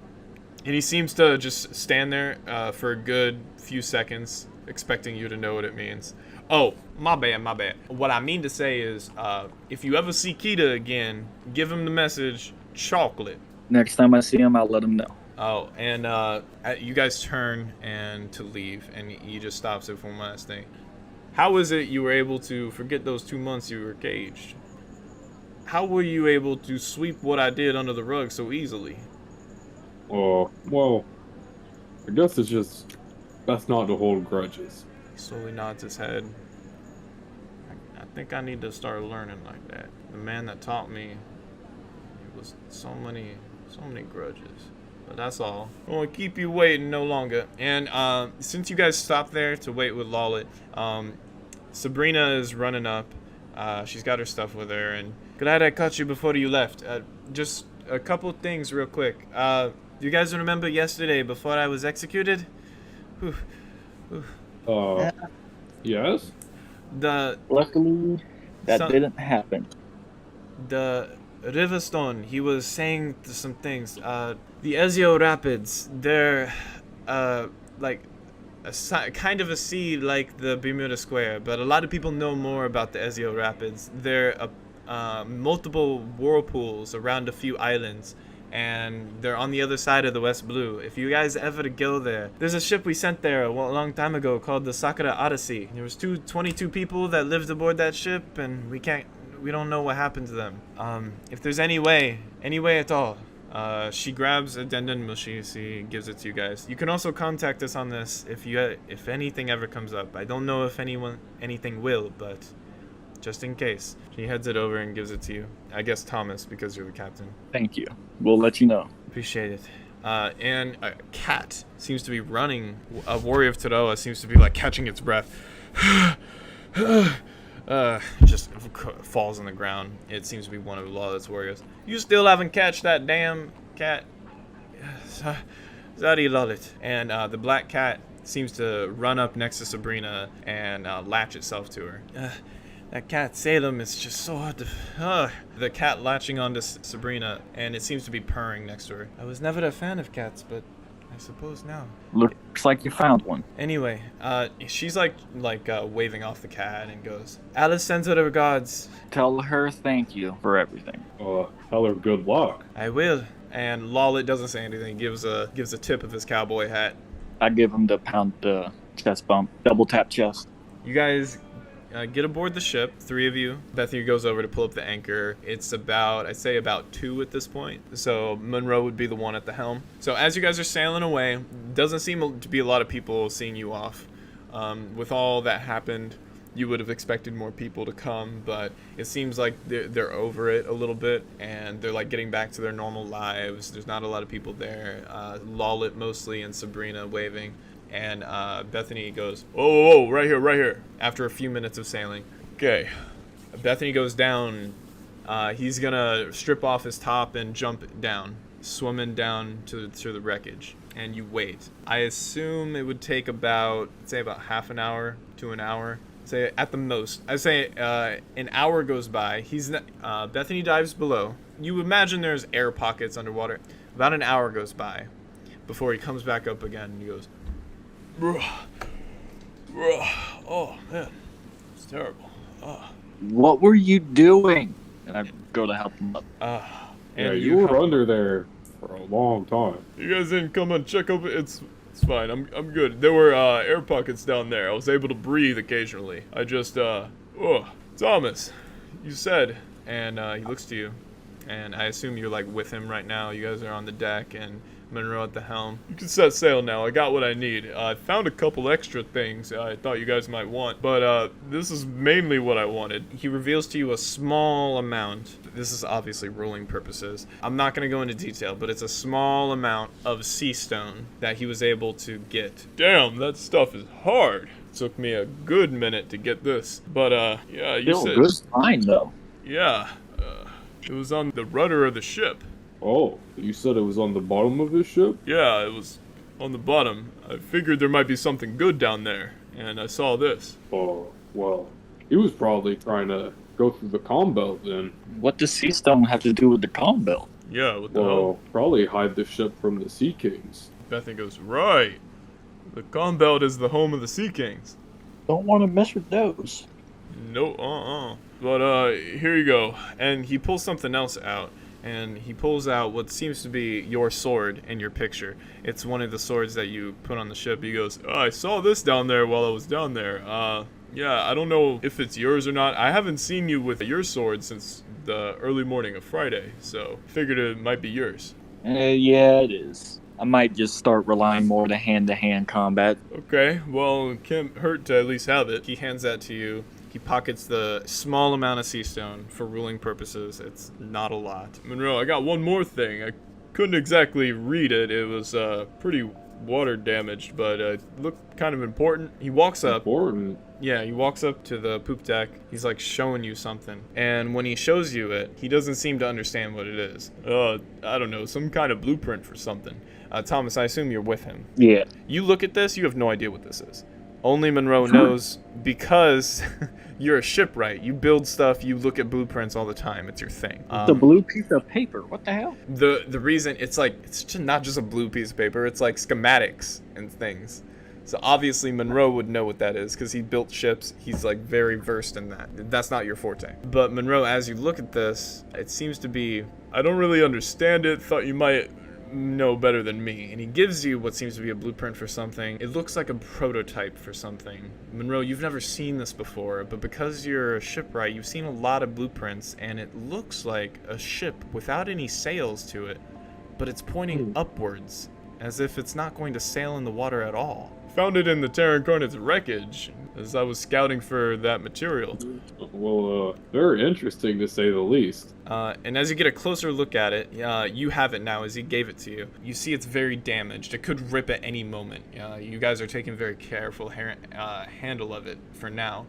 And he seems to just stand there for a good few seconds, expecting you to know what it means. Oh, my bad. What I mean to say is, if you ever see Kita again, give him the message, chocolate. Next time I see him, I'll let him know. Oh, and you guys turn and to leave, and he just stops it for one last thing. How is it you were able to forget those 2 months you were caged? How were you able to sweep what I did under the rug so easily? Oh, well, I guess it's just best not to hold grudges. He slowly nods his head. I think I need to start learning like that. The man that taught me, it was so many grudges. But that's all. I won't keep you waiting no longer. And since you guys stopped there to wait with Lawlet, Sabrina is running up. She's got her stuff with her. And glad I caught you before you left. Just a couple things real quick. You guys remember yesterday before I was executed? Yes? Luckily, that didn't happen. The Riverstone, he was saying some things. The Ezio Rapids, they're like kind of a sea like the Bermuda Square, but a lot of people know more about the Ezio Rapids. They're multiple whirlpools around a few islands, and they're on the other side of the West Blue. If you guys ever go there, there's a ship we sent there a long time ago called the Sakura Odyssey. There was 22 people that lived aboard that ship, and we don't know what happened to them. If there's any way at all, she grabs a Denden Mushi, she gives it to you guys. You can also contact us on this if anything ever comes up. I don't know if anything will, but just in case. She heads it over and gives it to you. I guess Thomas, because you're the captain. Thank you. We'll let you know. Appreciate it. And a cat seems to be running. A warrior of Taroa seems to be like catching its breath. Just falls on the ground. It seems to be one of Lawlet's warriors. You still haven't catch that damn cat? Sorry, Lawlet. And the black cat seems to run up next to Sabrina and latch itself to her. That cat Salem is just so hard to... The cat latching onto Sabrina, and it seems to be purring next to her. I was never a fan of cats, but I suppose now. Looks like you found one. Anyway, she's like waving off the cat and goes, Alice sends her regards. Tell her thank you for everything. Tell her good luck. I will. And Lawlet doesn't say anything. Gives a tip of his cowboy hat. I give him the pound chest bump, double tap chest. You guys get aboard the ship, 3 of you. Bethany goes over to pull up the anchor. It's I'd say about 2 at this point. So Monroe would be the one at the helm. So as you guys are sailing away, doesn't seem to be a lot of people seeing you off. With all that happened, you would have expected more people to come, but it seems like they're over it a little bit, and they're like getting back to their normal lives. There's not a lot of people there. Lawlet mostly, and Sabrina waving. And Bethany goes, oh, right here, after a few minutes of sailing. Okay, Bethany goes down. He's gonna strip off his top and jump down, swimming down to the wreckage. And you wait. I assume it would take about half an hour to an hour. Say at the most. I say an hour goes by. Bethany dives below. You imagine there's air pockets underwater. About an hour goes by before he comes back up again, and he goes, oh man, it's terrible. What were you doing? And I go to help him up. Yeah, you were under there for a long time. You guys didn't come and check over. It's fine. I'm good. There were air pockets down there. I was able to breathe occasionally. I just Thomas, you said, and he looks to you, and I assume you're like with him right now. You guys are on the deck, and Monroe at the helm. You can set sail now. I got what I need. I found a couple extra things I thought you guys might want, but this is mainly what I wanted. He reveals to you a small amount. This is obviously ruling purposes. I'm not going to go into detail, but it's a small amount of sea stone that he was able to get. Damn, that stuff is hard. It took me a good minute to get this, but yeah, you said good fine though. Yeah, it was on the rudder of the ship. Oh, you said it was on the bottom of this ship? Yeah, it was on the bottom. I figured there might be something good down there, and I saw this. Oh, well, he was probably trying to go through the comm belt then. What does sea stone have to do with the comm belt? Yeah, what the Well, hell? probably hide the ship from the Sea Kings. Bethany goes, right. The comm belt is the home of the Sea Kings. Don't want to mess with those. No, But here you go. And he pulls something else out. And he pulls out what seems to be your sword in your picture. It's one of the swords that you put on the ship. He goes, I saw this down there while I was down there. Yeah, I don't know if it's yours or not. I haven't seen you with your sword since the early morning of Friday, so figured it might be yours. Yeah, it is. I might just start relying more to hand-to-hand combat. Okay, well, it can't hurt to at least have it. He hands that to you. He pockets the small amount of sea stone for ruling purposes. It's not a lot. Monroe, I got one more thing. I couldn't exactly read it. It was pretty water damaged, but it looked kind of important. He walks up. Important? Yeah, he walks up to the poop deck. He's like showing you something. And when he shows you it, he doesn't seem to understand what it is. I don't know, some kind of blueprint for something. Thomas, I assume you're with him. Yeah. You look at this, you have no idea what this is. Only Monroe knows because you're a shipwright. You build stuff, you look at blueprints all the time. It's your thing. The blue piece of paper. What the hell? The reason it's just not just a blue piece of paper. It's like schematics and things. So obviously Monroe would know what that is because he built ships. He's like very versed in that. That's not your forte. But Monroe, as you look at this, it seems to be, I don't really understand it. Thought you might know better than me. And he gives you what seems to be a blueprint for something. It looks like a prototype for something. Monroe, you've never seen this before, but because you're a shipwright, you've seen a lot of blueprints, and it looks like a ship without any sails to it, but it's pointing upwards, as if it's not going to sail in the water at all. Found it in the Terra Incarnate's wreckage, as I was scouting for that material. Well, very interesting to say the least. And as you get a closer look at it, you have it now as he gave it to you. You see it's very damaged. It could rip at any moment. You guys are taking very careful handle of it for now.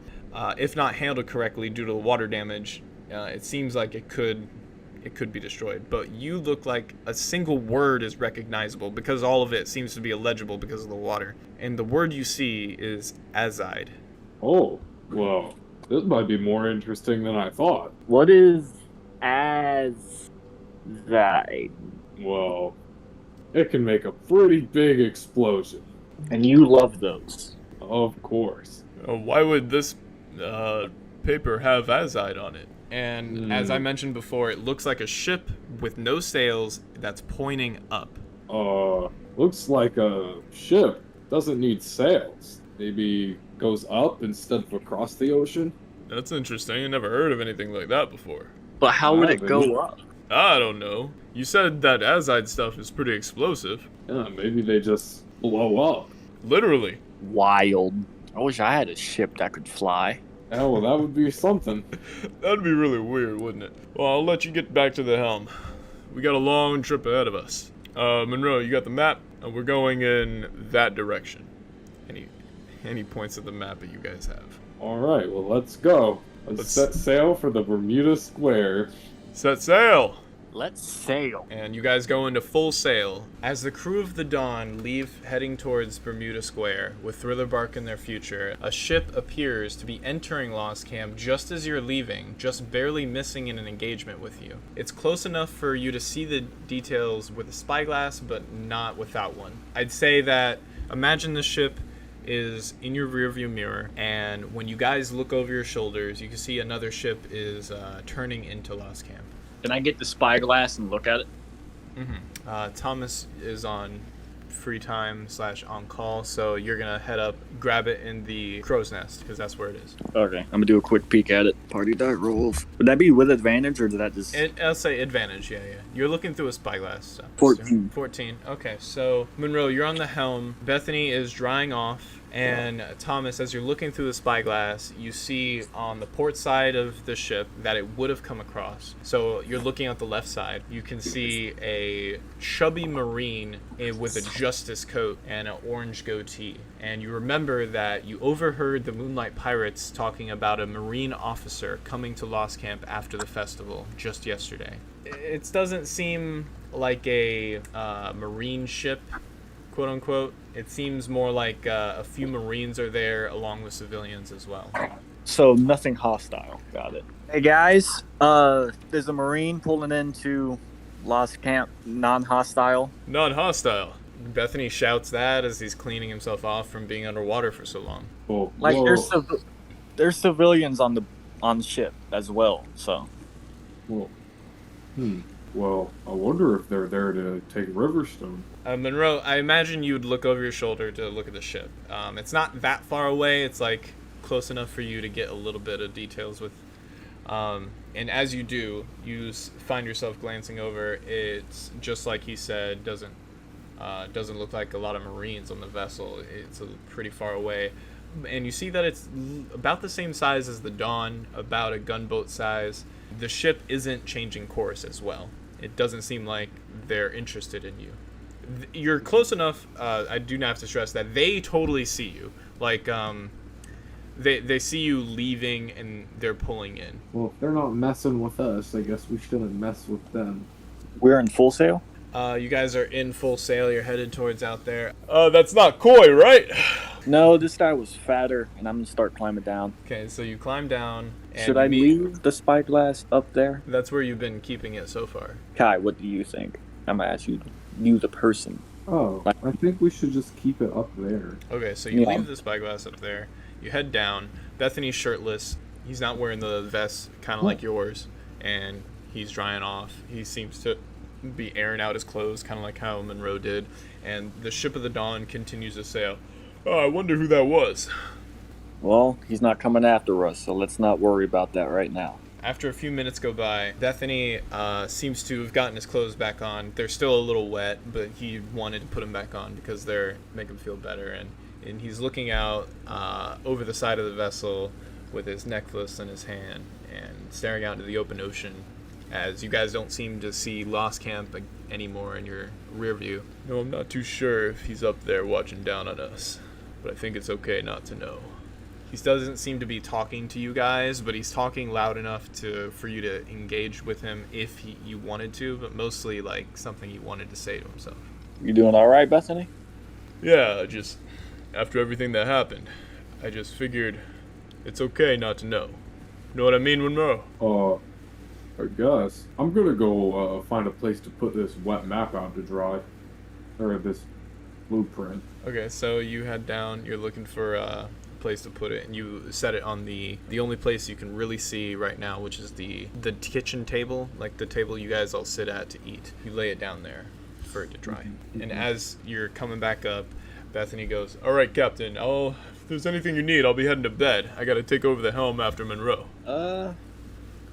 If not handled correctly due to the water damage, it seems like it could be destroyed. But you look like a single word is recognizable because all of it seems to be illegible because of the water. And the word you see is Azide. Oh, well, this might be more interesting than I thought. What is Azide? Well, it can make a pretty big explosion. And you love those. Of course. Why would this paper have Azide on it? And as I mentioned before, it looks like a ship with no sails that's pointing up. Looks like a ship. Doesn't need sails. Maybe goes up instead of across the ocean? That's interesting. I never heard of anything like that before. But how would it go up? I don't know. You said that Azide stuff is pretty explosive. Yeah, maybe they just blow up. Literally. Wild. I wish I had a ship that could fly. Yeah, well, that would be something. That'd be really weird, wouldn't it? Well, I'll let you get back to the helm. We got a long trip ahead of us. Monroe, you got the map, and we're going in that direction. Any points at the map that you guys have? All right, well, let's go. Let's set sail for the Bermuda Square. Set sail! Let's sail. And you guys go into full sail. As the crew of the Dawn leave heading towards Bermuda Square, with Thriller Bark in their future, a ship appears to be entering Lost Camp just as you're leaving, just barely missing in an engagement with you. It's close enough for you to see the details with a spyglass, but not without one. I'd say that, imagine the ship is in your rearview mirror, and when you guys look over your shoulders, you can see another ship is turning into Lost Camp. Can I get the spyglass and look at it? Thomas is on free time / on call, so you're gonna head up, grab it in the crow's nest, because that's where it is. Okay, I'm gonna do a quick peek at it. Party die rolls. Would that be with advantage, or did that just... I'll say advantage, yeah. You're looking through a spyglass. So 14. 14. Okay, so Monroe, you're on the helm. Bethany is drying off. And Thomas, as you're looking through the spyglass, you see on the port side of the ship that it would have come across. So you're looking at the left side. You can see a chubby Marine with a justice coat and an orange goatee. And you remember that you overheard the Moonlight Pirates talking about a Marine officer coming to Lost Camp after the festival just yesterday. It doesn't seem like a Marine ship, quote unquote. It seems more like a few Marines are there along with civilians as well. So nothing hostile. Got it. Hey guys, there's a Marine pulling into Lost Camp, non-hostile. Non-hostile. Bethany shouts that as he's cleaning himself off from being underwater for so long. Oh, Like whoa. there's civilians on the ship as well. So Well, well, I wonder if they're there to take Riverstone. Monroe, I imagine you'd look over your shoulder to look at the ship. It's not that far away. It's like close enough for you to get a little bit of details with. And as you do, you find yourself glancing over. It's just like he said, doesn't look like a lot of Marines on the vessel. It's pretty far away. And you see that it's about the same size as the Dawn, about a gunboat size. The ship isn't changing course as well. It doesn't seem like they're interested in you. You're close enough, I do not have to stress that they totally see you. Like, they see you leaving and they're pulling in. Well, if they're not messing with us, I guess we shouldn't mess with them. we're in full sail. You guys are in full sail. You're headed towards out there. That's not koi, right? No, this guy was fatter, and I'm gonna start climbing down. Okay, so you climb down. And Should I leave the spyglass up there? That's where you've been keeping it so far. Kai, what do you think? I'm gonna ask you, the person. Oh, I think we should just keep it up there. Okay, so you Yeah. leave the spyglass up there. You head down. Bethany's shirtless. He's not wearing the vest, kind of like yours, and he's drying off. He seems to be airing out his clothes, kind of like how Monroe did. And the ship of the Dawn continues to sail. Oh, I wonder who that was. Well, he's not coming after us, so let's not worry about that right now. After a few minutes go by, Bethany seems to have gotten his clothes back on. They're still a little wet, but he wanted to put them back on because they're make him feel better. And he's looking out over the side of the vessel with his necklace in his hand and staring out into the open ocean as you guys don't seem to see Lost Camp anymore in your rear view. No, I'm not too sure if he's up there watching down on us, but I think it's okay not to know. He doesn't seem to be talking to you guys, but he's talking loud enough for you to engage with him if you wanted to, but mostly like something he wanted to say to himself. You doing all right, Bethany? Yeah, just after everything that happened, I just figured it's okay not to know. Know what I mean, Monroe? I guess. I'm gonna go find a place to put this wet map out to dry. Or this blueprint. Okay, so you head down, you're looking for a place to put it, and you set it on the only place you can really see right now, which is the kitchen table, like the table you guys all sit at to eat. You lay it down there for it to dry. And as you're coming back up, Bethany goes, All right, Captain. If there's anything you need, I'll be heading to bed. I gotta take over the helm after Monroe. Don't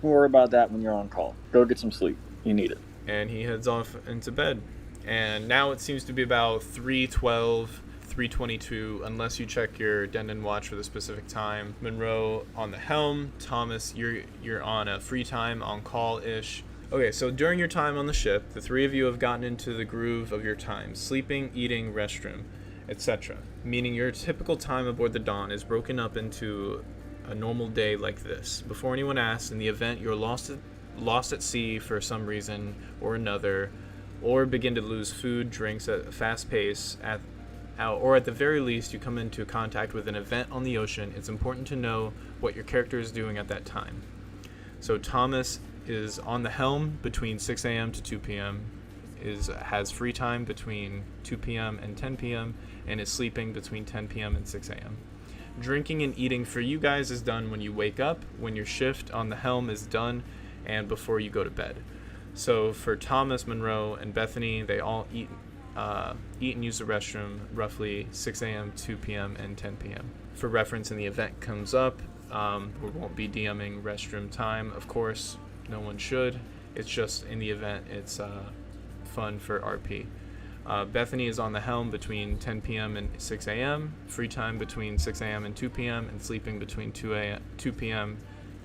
worry about that when you're on call. Go get some sleep. You need it. and he heads off into bed. And now it seems to be about 3:12, 3:22, unless you check your Denden watch for the specific time. Monroe on the helm. Thomas, you're on a free time, on call-ish. Okay, so during your time on the ship, the three of you have gotten into the groove of your time, sleeping, eating, restroom, etc. Meaning your typical time aboard the Dawn is broken up into a normal day like this. Before anyone asks, in the event you're lost at sea for some reason or another, or begin to lose food, drinks at a fast pace, or at the very least you come into contact with an event on the ocean, it's important to know what your character is doing at that time. So Thomas is on the helm between 6 a.m. to 2 p.m., has free time between 2 p.m. and 10 p.m., and is sleeping between 10 p.m. and 6 a.m. Drinking and eating for you guys is done when you wake up, when your shift on the helm is done, and before you go to bed. So for Thomas, Monroe, and Bethany, they all eat and use the restroom roughly 6 a.m., 2 p.m., and 10 p.m. For reference, in the event comes up, we won't be DMing restroom time, of course. No one should. It's just in the event it's fun for RP. Bethany is on the helm between 10 p.m. and 6 a.m., free time between 6 a.m. and 2 p.m., and sleeping between 2 p.m.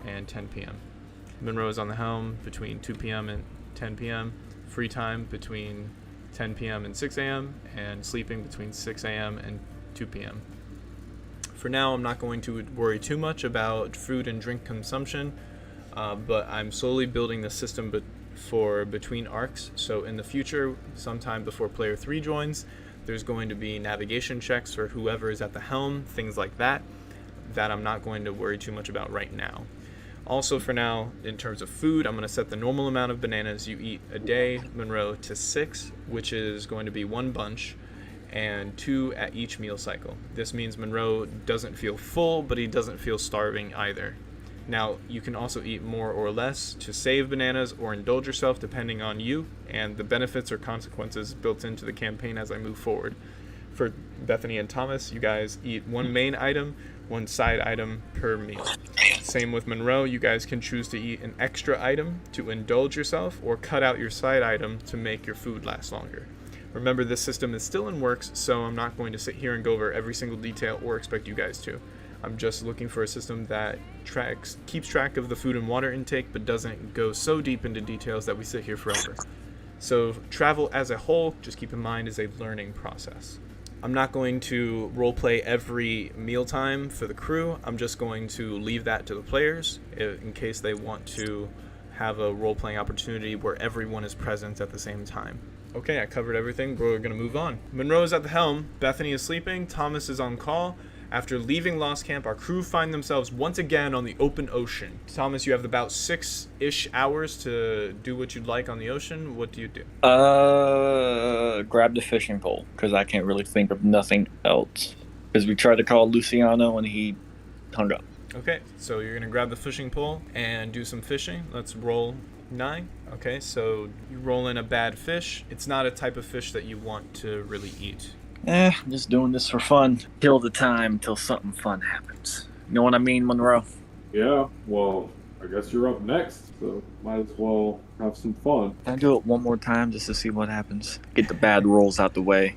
and 10 p.m. Monroe is on the helm between 2 p.m. and 10 p.m., free time between 10 p.m. and 6 a.m., and sleeping between 6 a.m. and 2 p.m. For now, I'm not going to worry too much about food and drink consumption, but I'm slowly building the system for between arcs. So in the future, sometime before player 3 joins, there's going to be navigation checks for whoever is at the helm, things like that I'm not going to worry too much about right now. Also for now, in terms of food, I'm going to set the normal amount of bananas you eat a day, Monroe, to 6, which is going to be 1 bunch, and 2 at each meal cycle. This means Monroe doesn't feel full, but he doesn't feel starving either. Now, you can also eat more or less to save bananas or indulge yourself depending on you and the benefits or consequences built into the campaign as I move forward. For Bethany and Thomas, you guys eat 1 main item, 1 side item per meal. Same with Monroe, you guys can choose to eat an extra item to indulge yourself or cut out your side item to make your food last longer. Remember, this system is still in works, so I'm not going to sit here and go over every single detail or expect you guys to. I'm just looking for a system that keeps track of the food and water intake, but doesn't go so deep into details that we sit here forever. So travel as a whole, just keep in mind, is a learning process. I'm not going to roleplay every mealtime for the crew. I'm just going to leave that to the players in case they want to have a role-playing opportunity where everyone is present at the same time. Okay, I covered everything. We're going to move on. Monroe is at the helm. Bethany is sleeping. Thomas is on call. After leaving Lost Camp, our crew find themselves once again on the open ocean. Thomas, you have about 6-ish hours to do what you'd like on the ocean. What do you do? Grab the fishing pole, because I can't really think of nothing else. Because we tried to call Luciano and he hung up. Okay, so you're going to grab the fishing pole and do some fishing. Let's roll 9. Okay, so you roll in a bad fish. It's not a type of fish that you want to really eat. Just doing this for fun. Kill the time until something fun happens. You know what I mean, Monroe? Yeah, well, I guess you're up next, so might as well have some fun. Can I do it one more time just to see what happens? Get the bad rolls out the way.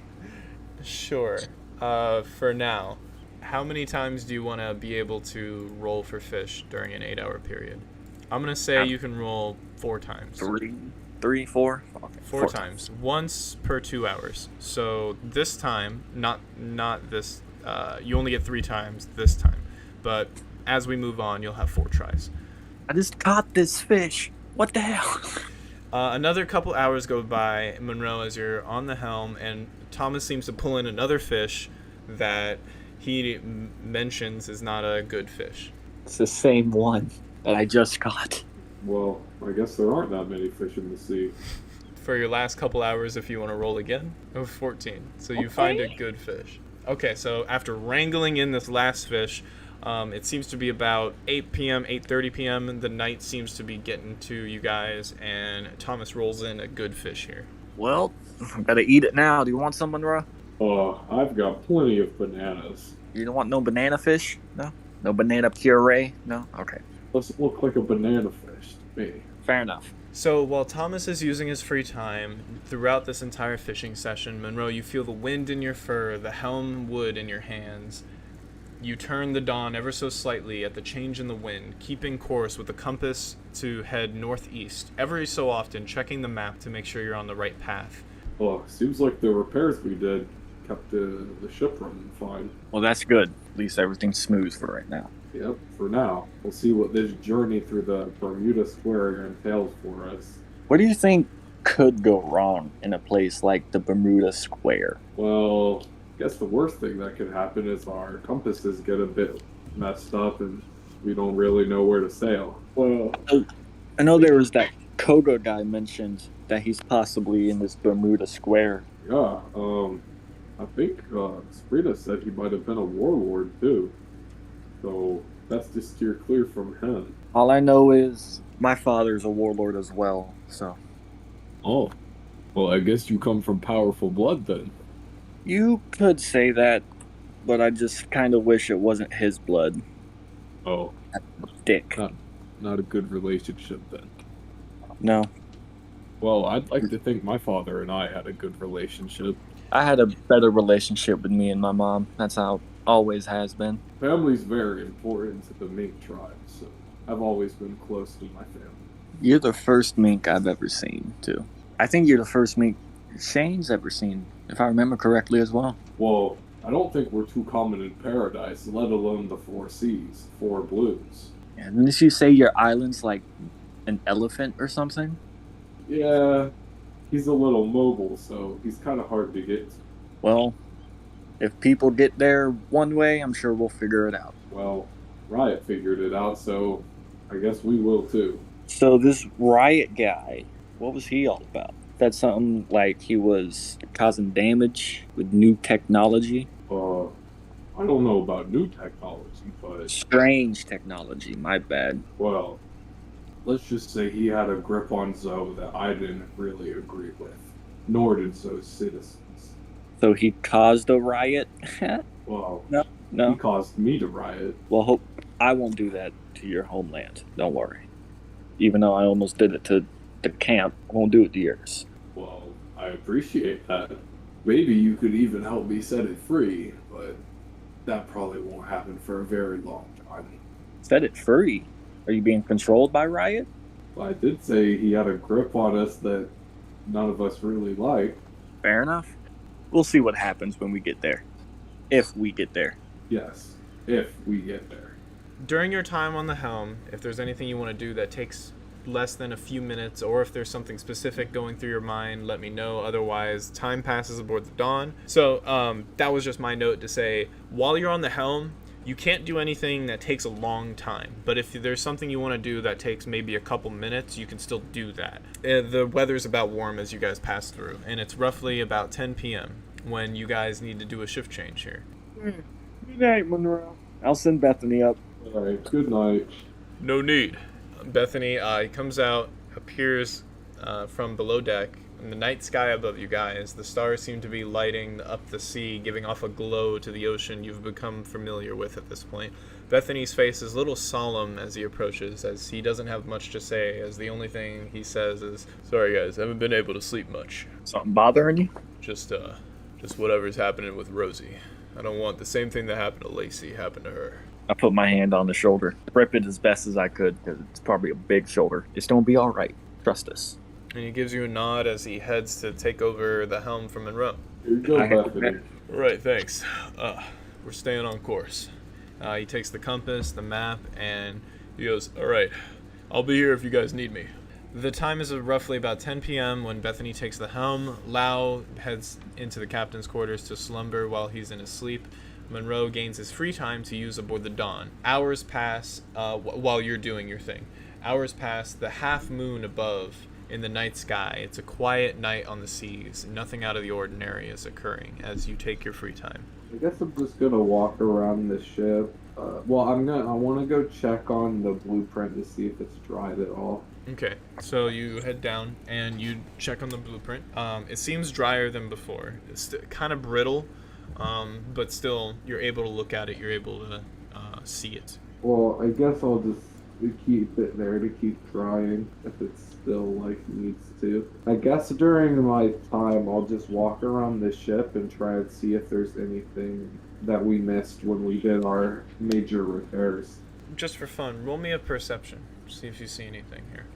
Sure. For now, how many times do you want to be able to roll for fish during an 8-hour period? I'm going to say you can roll 4 times. 3, 4? Okay. 4 times. Once per 2 hours. So this time, not this, you only get 3 times this time. But as we move on, you'll have 4 tries. I just caught this fish. What the hell? Another couple hours go by, Monroe, as you're on the helm, and Thomas seems to pull in another fish that he mentions is not a good fish. It's the same one that I just caught. Well, I guess there aren't that many fish in the sea. For your last couple hours, if you want to roll again. 14. So you find a good fish. Okay, so after wrangling in this last fish, it seems to be about 8 p.m., 8:30 p.m. The night seems to be getting to you guys, and Thomas rolls in a good fish here. Well, I gotta eat it now. Do you want some, Monroe? I've got plenty of bananas. You don't want no banana fish? No? No banana puree? No? Okay. Doesn't look like a banana fish to me. Fair enough. So while Thomas is using his free time, throughout this entire fishing session, Monroe, you feel the wind in your fur, the helm wood in your hands. You turn the dawn ever so slightly at the change in the wind, keeping course with the compass to head northeast, every so often checking the map to make sure you're on the right path. Well, seems like the repairs we did kept the ship running fine. Well, that's good. At least everything's smooth for right now. Yep, for now. We'll see what this journey through the Bermuda Square entails for us. What do you think could go wrong in a place like the Bermuda Square? Well, I guess the worst thing that could happen is our compasses get a bit messed up and we don't really know where to sail. Well, I know there was that Koga guy mentioned that he's possibly in this Bermuda Square. yeah, I think Sprita said he might have been a warlord too. So that's to steer clear from him. All I know is my father's a warlord as well, so. Oh, well, I guess you come from powerful blood then. You could say that, but I just kind of wish it wasn't his blood. Oh, Dick. not a good relationship then. No. Well, I'd like to think my father and I had a good relationship. I had a better relationship with me and my mom. That's how it always has been. Family's very important to the mink tribe, so I've always been close to my family. You're the first mink I've ever seen, too. I think you're the first mink Shane's ever seen, if I remember correctly as well. Well, I don't think we're too common in paradise, let alone the 4 seas, 4 blues. Yeah, didn't you say your island's like an elephant or something? Yeah, he's a little mobile, so he's kind of hard to get to. Well, if people get there one way, I'm sure we'll figure it out. Well, Riot figured it out, so I guess we will too. So this Riot guy, what was he all about? That's something like he was causing damage with new technology? I don't know about new technology, but, Strange technology, my bad. well, let's just say he had a grip on Zoe that I didn't really agree with, nor did Zoe's citizens. So he caused a riot? Well, No. he caused me to riot. Well, hope I won't do that to your homeland. Don't worry. Even though I almost did it to the camp, I won't do it to yours. Well, I appreciate that. Maybe you could even help me set it free, but that probably won't happen for a very long time. Set it free. Are you being controlled by Riot? Well, I did say he had a grip on us that none of us really like. Fair enough. We'll see what happens when we get there. If we get there. Yes, if we get there. During your time on the helm, if there's anything you want to do that takes less than a few minutes, or if there's something specific going through your mind, let me know. Otherwise, time passes aboard the Dawn. So that was just my note to say, while you're on the helm, you can't do anything that takes a long time. But if there's something you want to do that takes maybe a couple minutes, you can still do that. The weather's about warm as you guys pass through, and it's roughly about 10 p.m. when you guys need to do a shift change here. Good night, Monroe. I'll send Bethany up. Alright, good night. No need. Bethany comes out, appears from below deck. In the night sky above you guys, the stars seem to be lighting up the sea, giving off a glow to the ocean you've become familiar with at this point. Bethany's face is a little solemn as he approaches, as he doesn't have much to say, as the only thing he says is, Sorry guys, haven't been able to sleep much. Something bothering you? Just whatever's happening with Rosie. I don't want the same thing that happened to Lacey happen to her. I put my hand on the shoulder. Rip it as best as I could, because it's probably a big shoulder. It's gonna be alright. Trust us. and he gives you a nod as he heads to take over the helm from Monroe. Here you go, Bethany. Right, thanks. We're staying on course. He takes the compass, the map, and He goes, alright, I'll be here if you guys need me. the time is roughly about 10 p.m. when Bethany takes the helm. Lau heads into the captain's quarters to slumber while he's in his sleep. Monroe gains his free time to use aboard the Dawn. Hours pass while you're doing your thing. Hours pass, the half moon above in the night sky. It's a quiet night on the seas. Nothing out of the ordinary is occurring as you take your free time. I guess I'm just gonna walk around the ship. I want to go check on the blueprint to see if it's dried at all. Okay, so you head down and you check on the blueprint. It seems drier than before. It's kind of brittle, but still, you're able to look at it. You're able to see it. Well, I guess I'll just we keep it there to keep trying if it still like needs to. I guess during my time, I'll just walk around the ship and try and see if there's anything that we missed when we did our major repairs. Just for fun, roll me a perception. See if you see anything here.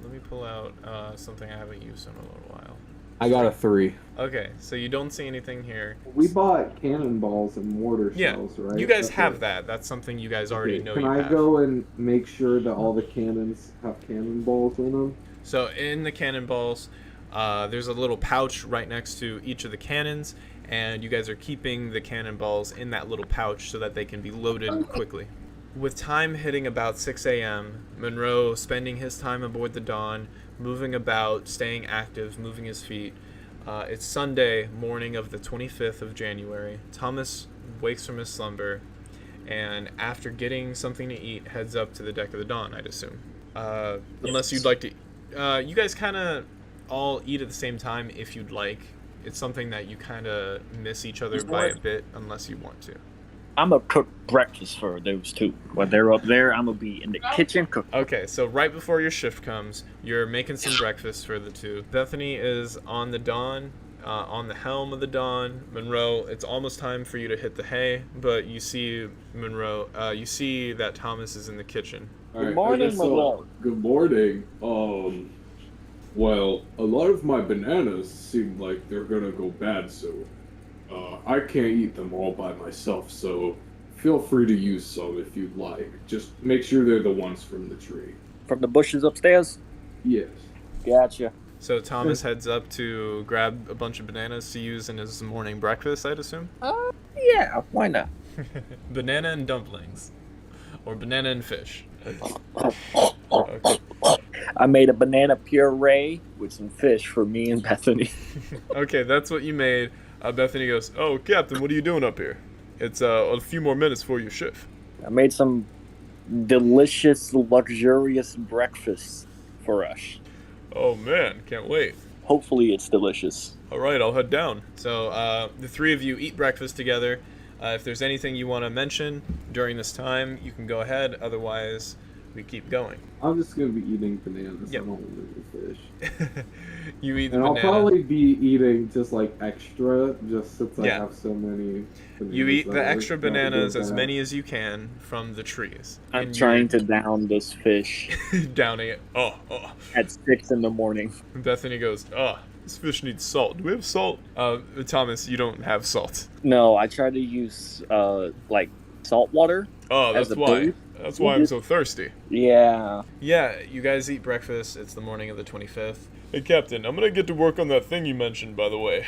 Let me pull out something I haven't used in a little while. I got a 3. Okay, so you don't see anything here. We bought cannonballs and mortar Yeah, shells, right? you guys That's have it. that. That's something you guys already know Can you I have. go and make sure that all the cannons have cannonballs in them? So in the cannonballs, there's a little pouch right next to each of the cannons, and you guys are keeping the cannonballs in that little pouch so that they can be loaded quickly. With time hitting about 6 a.m., Monroe spending his time aboard the Dawn, moving about, staying active, moving his feet. It's Sunday morning of the 25th of January. Thomas wakes from his slumber, and after getting something to eat, heads up to the deck of the Dawn, I'd assume. Unless you'd like to... you guys kind of all eat at the same time if you'd like. It's something that you kind of miss each other by a bit unless you want to. I'm gonna cook breakfast for those two. When they're up there, I'm gonna be in the kitchen cooking. Okay, so right before your shift comes, you're making some breakfast for the two. Bethany is on the Dawn, on the helm of the Dawn. Monroe, it's almost time for you to hit the hay, but you see Monroe, you see that Thomas is in the kitchen. Good morning, Monroe. Good morning. Well, a lot of my bananas seem like they're gonna go bad, so I can't eat them all by myself, so feel free to use some if you'd like. Just make sure they're the ones from the tree. From the bushes upstairs? Yes. Gotcha. So Thomas heads up to grab a bunch of bananas to use in his morning breakfast, I'd assume? Yeah, why not? Banana and dumplings. Or banana and fish. Okay. I made a banana puree with some fish for me and Bethany. Okay, that's what you made. Bethany goes, "Oh, Captain, what are you doing up here? It's a few more minutes for your shift." I made some delicious, luxurious breakfast for us. Oh man, can't wait. Hopefully it's delicious. All right, I'll head down. So the three of you eat breakfast together. If there's anything you want to mention during this time, you can go ahead. Otherwise, we keep going. I'm just gonna be eating bananas. Yep. I don't want to eat fish. You eat the And banana. I'll probably be eating just like extra, just since I Yeah. have so many. You eat the extra that would bananas, go as bad. many as you can, from the trees. I'm And trying to down this fish you're downing it. Oh. at 6 in the morning. Bethany goes, this fish needs salt. Do we have salt? Thomas, you don't have salt. No, I try to use like salt water. Oh, that's As a why. booze? That's why I'm so thirsty. Yeah. Yeah, you guys eat breakfast. It's the morning of the 25th. Hey, Captain, I'm going to get to work on that thing you mentioned, by the way.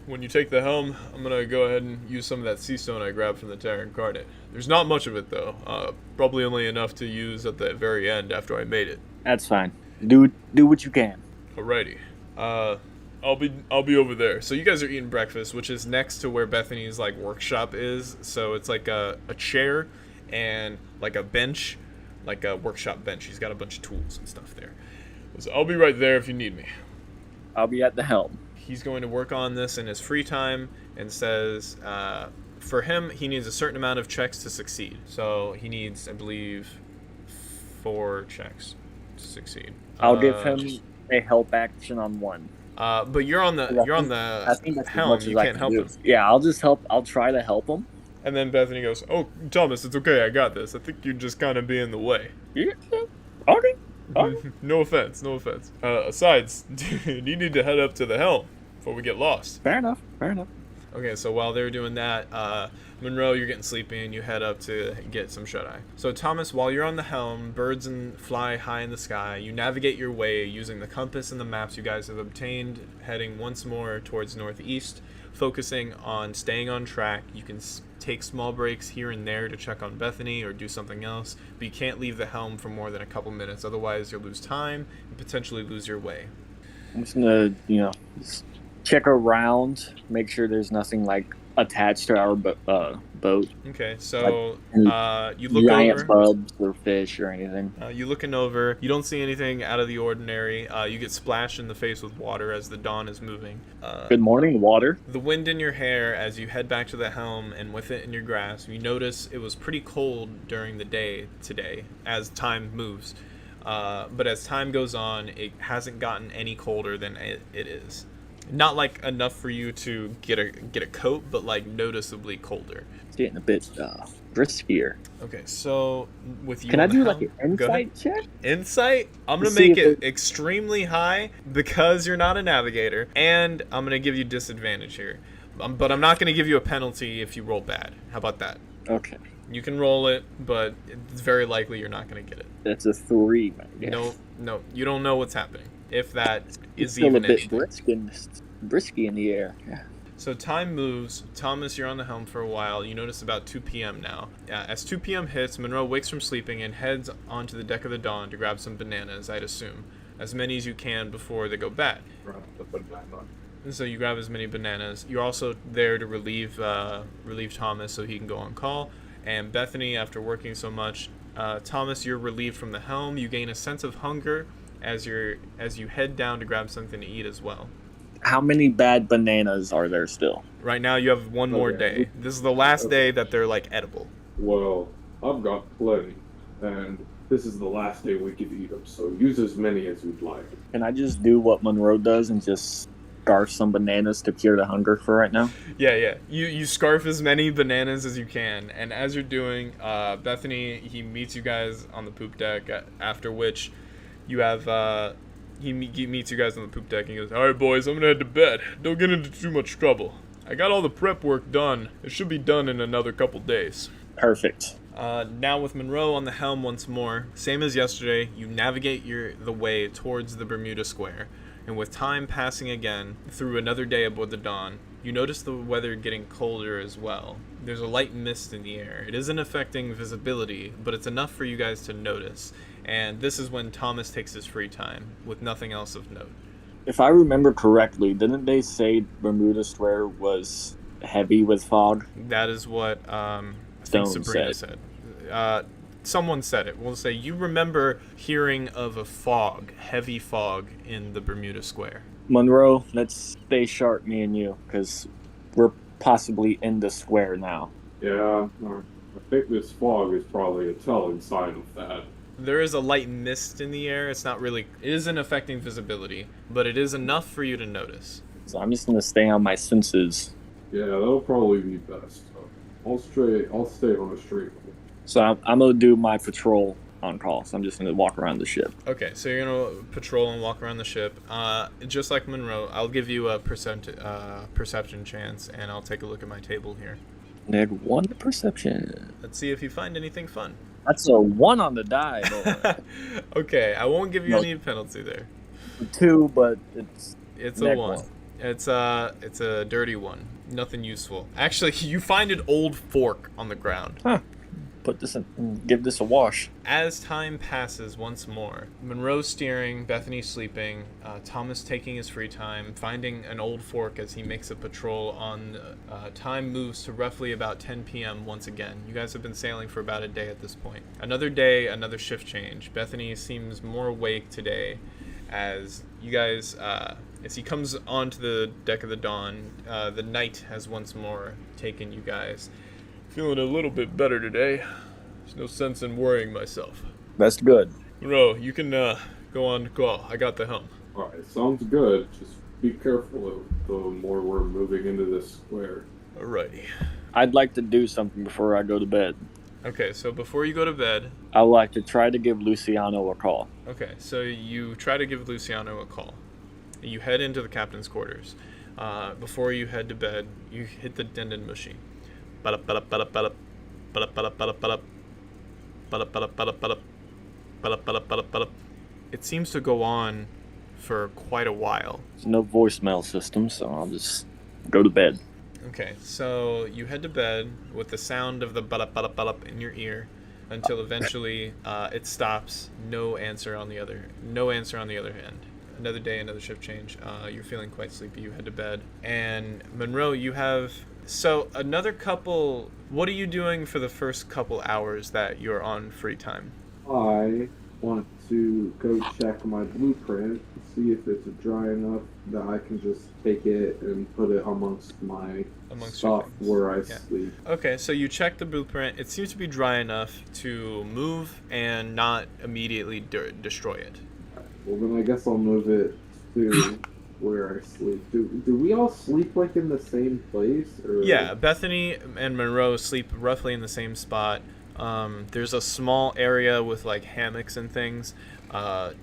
When you take the helm, I'm going to go ahead and use some of that sea stone I grabbed from the Terra Incarnate. There's not much of it, though. Probably only enough to use at the very end after I made it. That's fine. Do what you can. Alrighty. I'll be over there. So you guys are eating breakfast, which is next to where Bethany's like workshop is. So it's like a chair and like a bench, like a workshop bench. He's got a bunch of tools and stuff there. So I'll be right there if you need me. I'll be at the helm. He's going to work on this in his free time and says for him, he needs a certain amount of checks to succeed. So he needs, I believe, 4 checks to succeed. I'll give him a help action on 1. But you're on the I think that's as helm. much as You I can't can help do. him. Yeah, I'll just help. I'll try to help him. And then Bethany goes, "Oh, Thomas, it's okay. I got this. I think you're just kind of being in the way." Yeah. Okay. Okay. No offense. Besides, you need to head up to the helm before we get lost. Fair enough. Okay, so while they're doing that, Monroe, you're getting sleepy and you head up to get some shut-eye. So Thomas, while you're on the helm, birds fly high in the sky. You navigate your way using the compass and the maps you guys have obtained, heading once more towards northeast, focusing on staying on track. You can take small breaks here and there to check on Bethany or do something else, but you can't leave the helm for more than a couple minutes, otherwise you'll lose time and potentially lose your way. I'm just gonna, just check around, make sure there's nothing like attached to our boat. Okay, so you look Giant over. bugs or fish or anything. You looking over. You don't see anything out of the ordinary. You get splashed in the face with water as the dawn is moving. Good morning, water. The wind in your hair as you head back to the helm, and with it in your grasp, you notice it was pretty cold during the day today as time moves. But as time goes on, it hasn't gotten any colder than it is. Not like enough for you to get a coat, but like noticeably colder. It's getting a bit briskier. Okay, so with you Can I on the do helm, like an go ahead. insight check? Insight? I'm gonna See make if it extremely high because you're not a navigator, and I'm gonna give you disadvantage here. But I'm not gonna give you a penalty if you roll bad. How about that? Okay. You can roll it, but it's very likely you're not gonna get it. That's a 3, man. Yeah. No, you don't know what's happening. If that It's is still even a bit anything. brisky in the air. Yeah. So time moves. Thomas, you're on the helm for a while. You notice about 2 p.m. now. As 2 p.m. hits, Monroe wakes from sleeping and heads onto the deck of the Dawn to grab some bananas, I'd assume. As many as you can before they go bad. And so you grab as many bananas. You're also there to relieve Thomas so he can go on call. And Bethany, after working so much, Thomas, you're relieved from the helm. You gain a sense of hunger as you head down to grab something to eat as well. How many bad bananas are there still? Right now you have one more day. This is the last day that they're like edible. Well, I've got plenty, and this is the last day we can eat them, so use as many as you'd like. Can I just do what Monroe does and just scarf some bananas to cure the hunger for right now? Yeah. You scarf as many bananas as you can, and as you're doing, Bethany, he meets you guys on the poop deck, after which you have... He meets you guys on the poop deck and he goes, "Alright boys, I'm gonna head to bed. Don't get into too much trouble. I got all the prep work done. It should be done in another couple days." Perfect. Now with Monroe on the helm once more, same as yesterday, you navigate the way towards the Bermuda Square. And with time passing again through another day aboard the Dawn, you notice the weather getting colder as well. There's a light mist in the air. It isn't affecting visibility, but it's enough for you guys to notice. And this is when Thomas takes his free time, with nothing else of note. If I remember correctly, didn't they say Bermuda Square was heavy with fog? That is what I think Sabrina said. Someone said it. We'll say, you remember hearing of a fog, heavy fog, in the Bermuda Square. Monroe, let's stay sharp, me and you, because we're possibly in the square now. Yeah, I think this fog is probably a telling sign of that. There is a light mist in the air. It isn't affecting visibility, but it is enough for you to notice. So I'm just going to stay on my senses. Yeah, that'll probably be best. I'll stay on the street. So I'm going to do my patrol on call. So I'm just going to walk around the ship. Okay, so you're going to patrol and walk around the ship. Just like Monroe, I'll give you a perception chance, and I'll take a look at my table here. Neg 1 Perception. Let's see if you find anything fun. That's a 1 on the die. Okay, I won't give you any penalty there. 2, but it's a 1. It's a dirty 1. Nothing useful. Actually, you find an old fork on the ground. Huh. Put this in, give this a wash. As time passes once more, Monroe steering, Bethany sleeping, Thomas taking his free time, finding an old fork as he makes a patrol on. Time moves to roughly about 10 p.m. once again. You guys have been sailing for about a day at this point. Another day, another shift change. Bethany seems more awake today as you guys, as he comes onto the deck of the Dawn, the night has once more taken you guys. Feeling a little bit better today. There's no sense in worrying myself. That's good. Monroe, you can go on to call. I got the helm. Alright, sounds good. Just be careful the more we're moving into this square. Alrighty. I'd like to do something before I go to bed. Okay, so before you go to bed... I'd like to try to give Luciano a call. Okay, so you try to give Luciano a call. You head into the captain's quarters. Before you head to bed, you hit the Denden machine. It seems to go on for quite a while. There's no voicemail system, so I'll just go to bed. Okay, so you head to bed with the sound of the ba-da-ba-da-ba-da in your ear until eventually it stops. No answer on the other end. Another day, another shift change. You're feeling quite sleepy. You head to bed. And Monroe, you have So another couple. What are you doing for the first couple hours that you're on free time? I want to go check my blueprint, see if it's dry enough that I can just take it and put it amongst my stuff where I sleep. Okay, so you check the blueprint. It seems to be dry enough to move and not immediately destroy it. Well, then I guess I'll move it to where I sleep. Do we all sleep like in the same place? Or? Yeah, Bethany and Monroe sleep roughly in the same spot. There's a small area with like hammocks and things.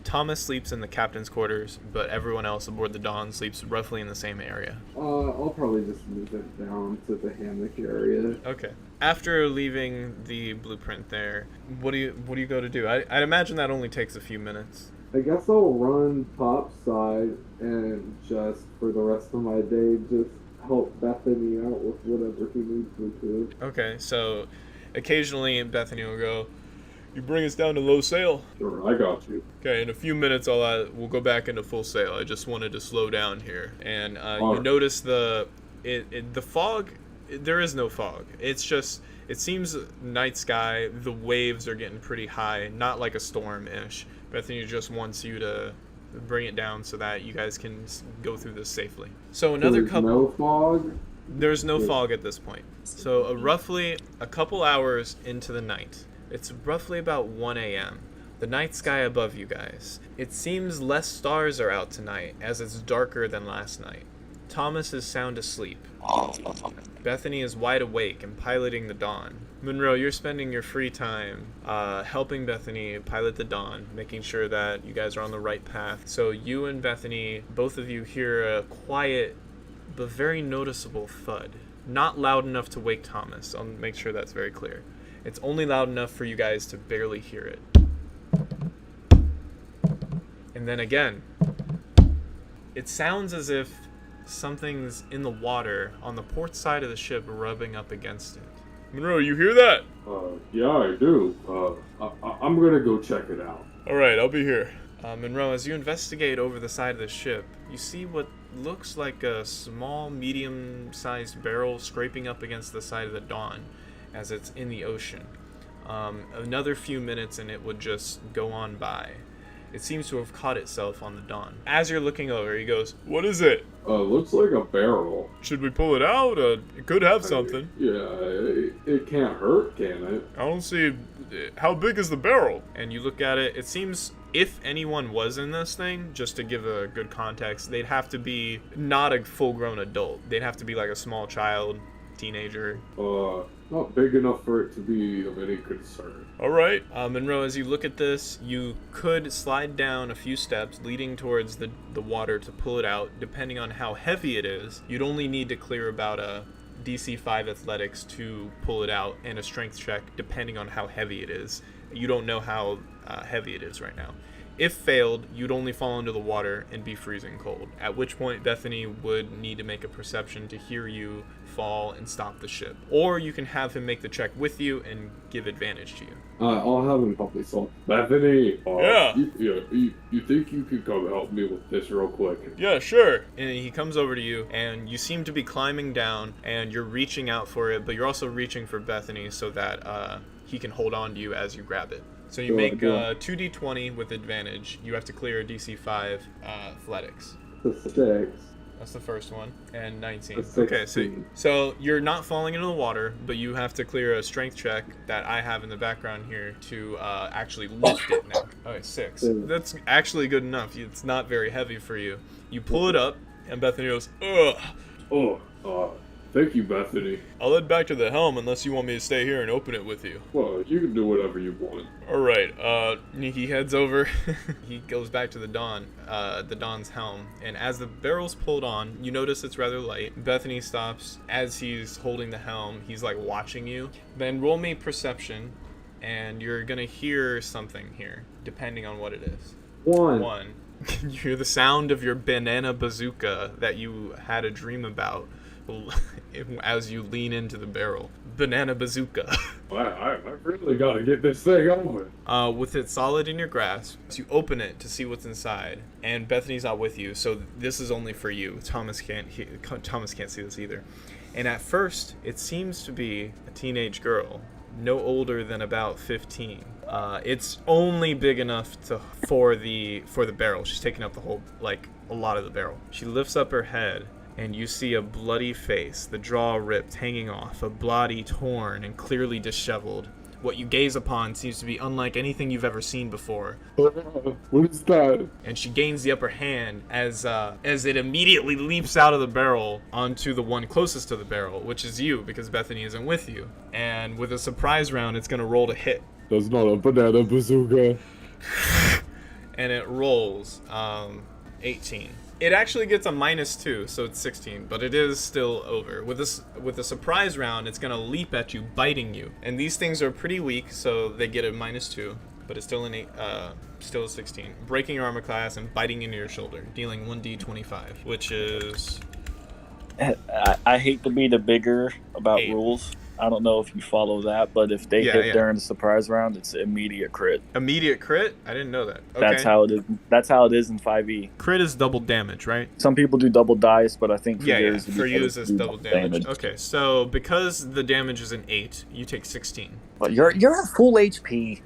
Thomas sleeps in the captain's quarters, but everyone else aboard the Dawn sleeps roughly in the same area. I'll probably just move it down to the hammock area. Okay. After leaving the blueprint there, what do you go to do? I'd imagine that only takes a few minutes. I guess I'll run topside and just for the rest of my day just help Bethany out with whatever he needs me to. Okay, so occasionally Bethany will go, "You bring us down to low sail." Sure, I got you. Okay, in a few minutes we'll go back into full sail. I just wanted to slow down here. And you notice the fog. There is no fog. It's just, it seems night sky. The waves are getting pretty high, not like a storm-ish. Bethany just wants you to bring it down so that you guys can go through this safely. So another couple. No fog? There's no fog at this point. So roughly a couple hours into the night. It's roughly about 1 a.m. The night sky above you guys. It seems less stars are out tonight as it's darker than last night. Thomas is sound asleep. Bethany is wide awake and piloting the Dawn. Monroe, you're spending your free time helping Bethany pilot the Dawn, making sure that you guys are on the right path. So you and Bethany, both of you hear a quiet but very noticeable thud. Not loud enough to wake Thomas. I'll make sure that's very clear. It's only loud enough for you guys to barely hear it. And then again, it sounds as if something's in the water on the port side of the ship rubbing up against it. Monroe, you hear that? Yeah, I do. I'm gonna go check it out. Alright, I'll be here. Monroe, as you investigate over the side of the ship, you see what looks like a small, medium-sized barrel scraping up against the side of the Dawn as it's in the ocean. Another few minutes and it would just go on by. It seems to have caught itself on the Dawn. As you're looking over, he goes, "What is it?" Looks like a barrel. Should we pull it out? It could have something. It can't hurt, can it? I don't see... How big is the barrel? And you look at it, it seems if anyone was in this thing, just to give a good context, they'd have to be not a full-grown adult. They'd have to be like a small child, teenager. Not big enough for it to be of any concern. Alright. Monroe, as you look at this, you could slide down a few steps leading towards the water to pull it out. Depending on how heavy it is, you'd only need to clear about a DC 5 athletics to pull it out and a strength check depending on how heavy it is. You don't know how heavy it is right now. If failed, you'd only fall into the water and be freezing cold, at which point Bethany would need to make a perception to hear you fall and stop the ship. Or you can have him make the check with you and give advantage to you. I'll have him help me solve. Bethany, Yeah. You think you could come help me with this real quick? Yeah, sure. And he comes over to you, and you seem to be climbing down, and you're reaching out for it, but you're also reaching for Bethany so that he can hold on to you as you grab it. So you make 2d20 with advantage. You have to clear a DC 5 athletics. The 6. That's the first one. And 19. The 16. Okay, so you're not falling into the water, but you have to clear a strength check that I have in the background here to actually lift it now. Okay, 6. That's actually good enough. It's not very heavy for you. You pull it up, and Bethany goes, "Ugh." Thank you, Bethany. I'll head back to the helm unless you want me to stay here and open it with you. Well, you can do whatever you want. Alright, He heads over. He goes back to the Dawn's helm, and as the barrel's pulled on, you notice it's rather light. Bethany stops as he's holding the helm. He's like watching you. Then roll me perception, and you're gonna hear something here, depending on what it is. 1. You hear the sound of your banana bazooka that you had a dream about as you lean into the barrel. Banana bazooka. I really gotta get this thing open. With it solid in your grasp, you open it to see what's inside, and Bethany's not with you, so this is only for you. Thomas can't see this either. And at first, it seems to be a teenage girl, no older than about 15. It's only big enough for the barrel. She's taking up the whole, like, a lot of the barrel. She lifts up her head, and you see a bloody face, the jaw ripped, hanging off, a body torn and clearly disheveled. What you gaze upon seems to be unlike anything you've ever seen before. What is that? And she gains the upper hand as it immediately leaps out of the barrel onto the one closest to the barrel, which is you, because Bethany isn't with you. And with a surprise round, it's going to roll to hit. That's not a banana bazooka. And it rolls 18. It actually gets a -2, so it's 16, but it is still over. With a surprise round, it's gonna leap at you, biting you. And these things are pretty weak, so they get a -2, but it's still still a 16. Breaking your armor class and biting into your shoulder, dealing 1d25, which is... I hate to be the bigger about 8. rules. I don't know if you follow that, but if they hit during the surprise round, it's immediate crit. Immediate crit? I didn't know that. Okay. That's how it is. That's how it is in 5e. Crit is double damage, right? Some people do double dice, but I think for For you, it's it's double damage. Okay, so because the damage is an 8, you take 16. But you're at full HP.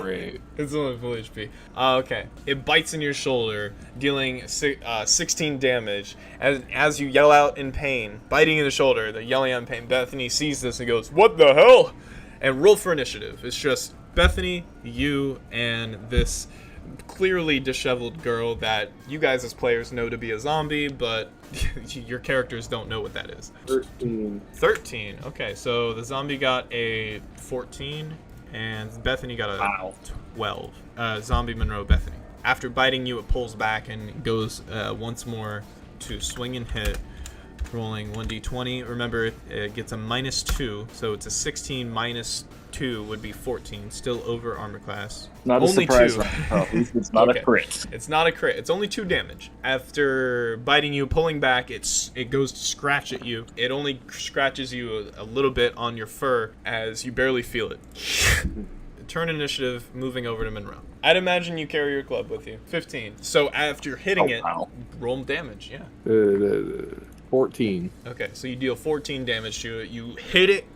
Great. It's only full HP. Okay. It bites in your shoulder, dealing 16 damage. As you yell out in pain, biting in the shoulder, the yelling out in pain, Bethany sees this and goes, "What the hell?" And roll for initiative. It's just Bethany, you, and this clearly disheveled girl that you guys as players know to be a zombie, but your characters don't know what that is. 13. 13. Okay, so the zombie got a 14. And Bethany got a 12. Zombie Monroe Bethany. After biting you, it pulls back and goes once more to swing and hit, rolling 1d20. Remember, it gets a -2, so it's a 16 -2 would be 14. Still over armor class. Not only a surprise 2. round. It's not a crit. It's not a crit. It's only 2 damage. After biting you, pulling back, it goes to scratch at you. It only scratches you a little bit on your fur as you barely feel it. Turn initiative, moving over to Monroe. I'd imagine you carry your club with you. 15. So after hitting roll damage. Yeah. 14. Okay, so you deal 14 damage to it. You hit it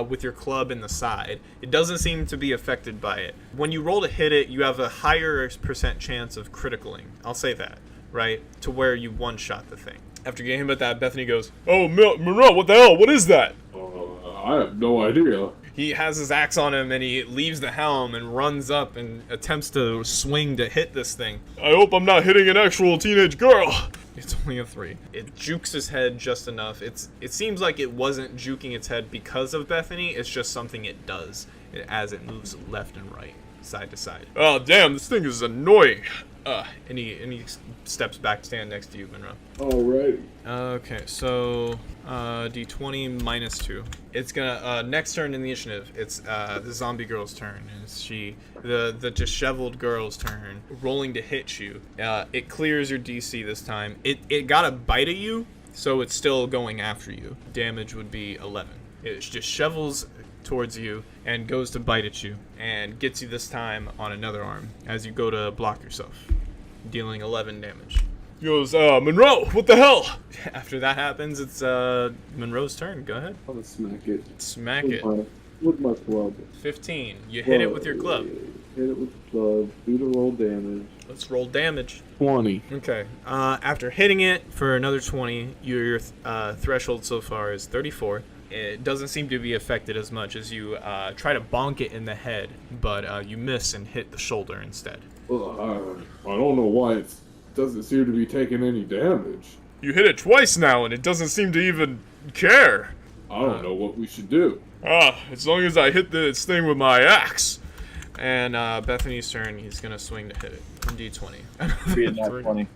with your club in the side. It doesn't seem to be affected by it. When you roll to hit it, you have a higher % chance of criticaling. I'll say that, right? To where you one-shot the thing. After getting hit with that, Bethany goes, "Oh, Monroe, what the hell? What is that?" I have no idea. He has his axe on him, and he leaves the helm and runs up and attempts to swing to hit this thing. "I hope I'm not hitting an actual teenage girl." It's only a 3. It jukes his head just enough. It seems like it wasn't juking its head because of Bethany. It's just something it does as it moves left and right, side to side. "Oh, damn, this thing is annoying." And he steps back to stand next to you, Monroe. Alrighty. Okay, so d20 -2. It's gonna next turn in the initiative. It's the zombie girl's turn. It's the disheveled girl's turn, rolling to hit you. It clears your DC this time. It got a bite at you, so it's still going after you. Damage would be 11. It just shovels towards you and goes to bite at you and gets you this time on another arm as you go to block yourself, dealing 11 damage. He goes, "Monroe, what the hell?" After that happens, it's Monroe's turn. Go ahead. I'm gonna smack it. Smack it. With my club. 15. You hit it with your club. Hit it with the club. Do the roll damage. Let's roll damage. 20. Okay. After hitting it for another 20, your threshold so far is 34. It doesn't seem to be affected as much as you try to bonk it in the head, but you miss and hit the shoulder instead. I don't know why it doesn't seem to be taking any damage. You hit it twice now, and it doesn't seem to even care. I don't know what we should do. As long as I hit this thing with my axe. And Bethany's turn, he's going to swing to hit it. 1d20.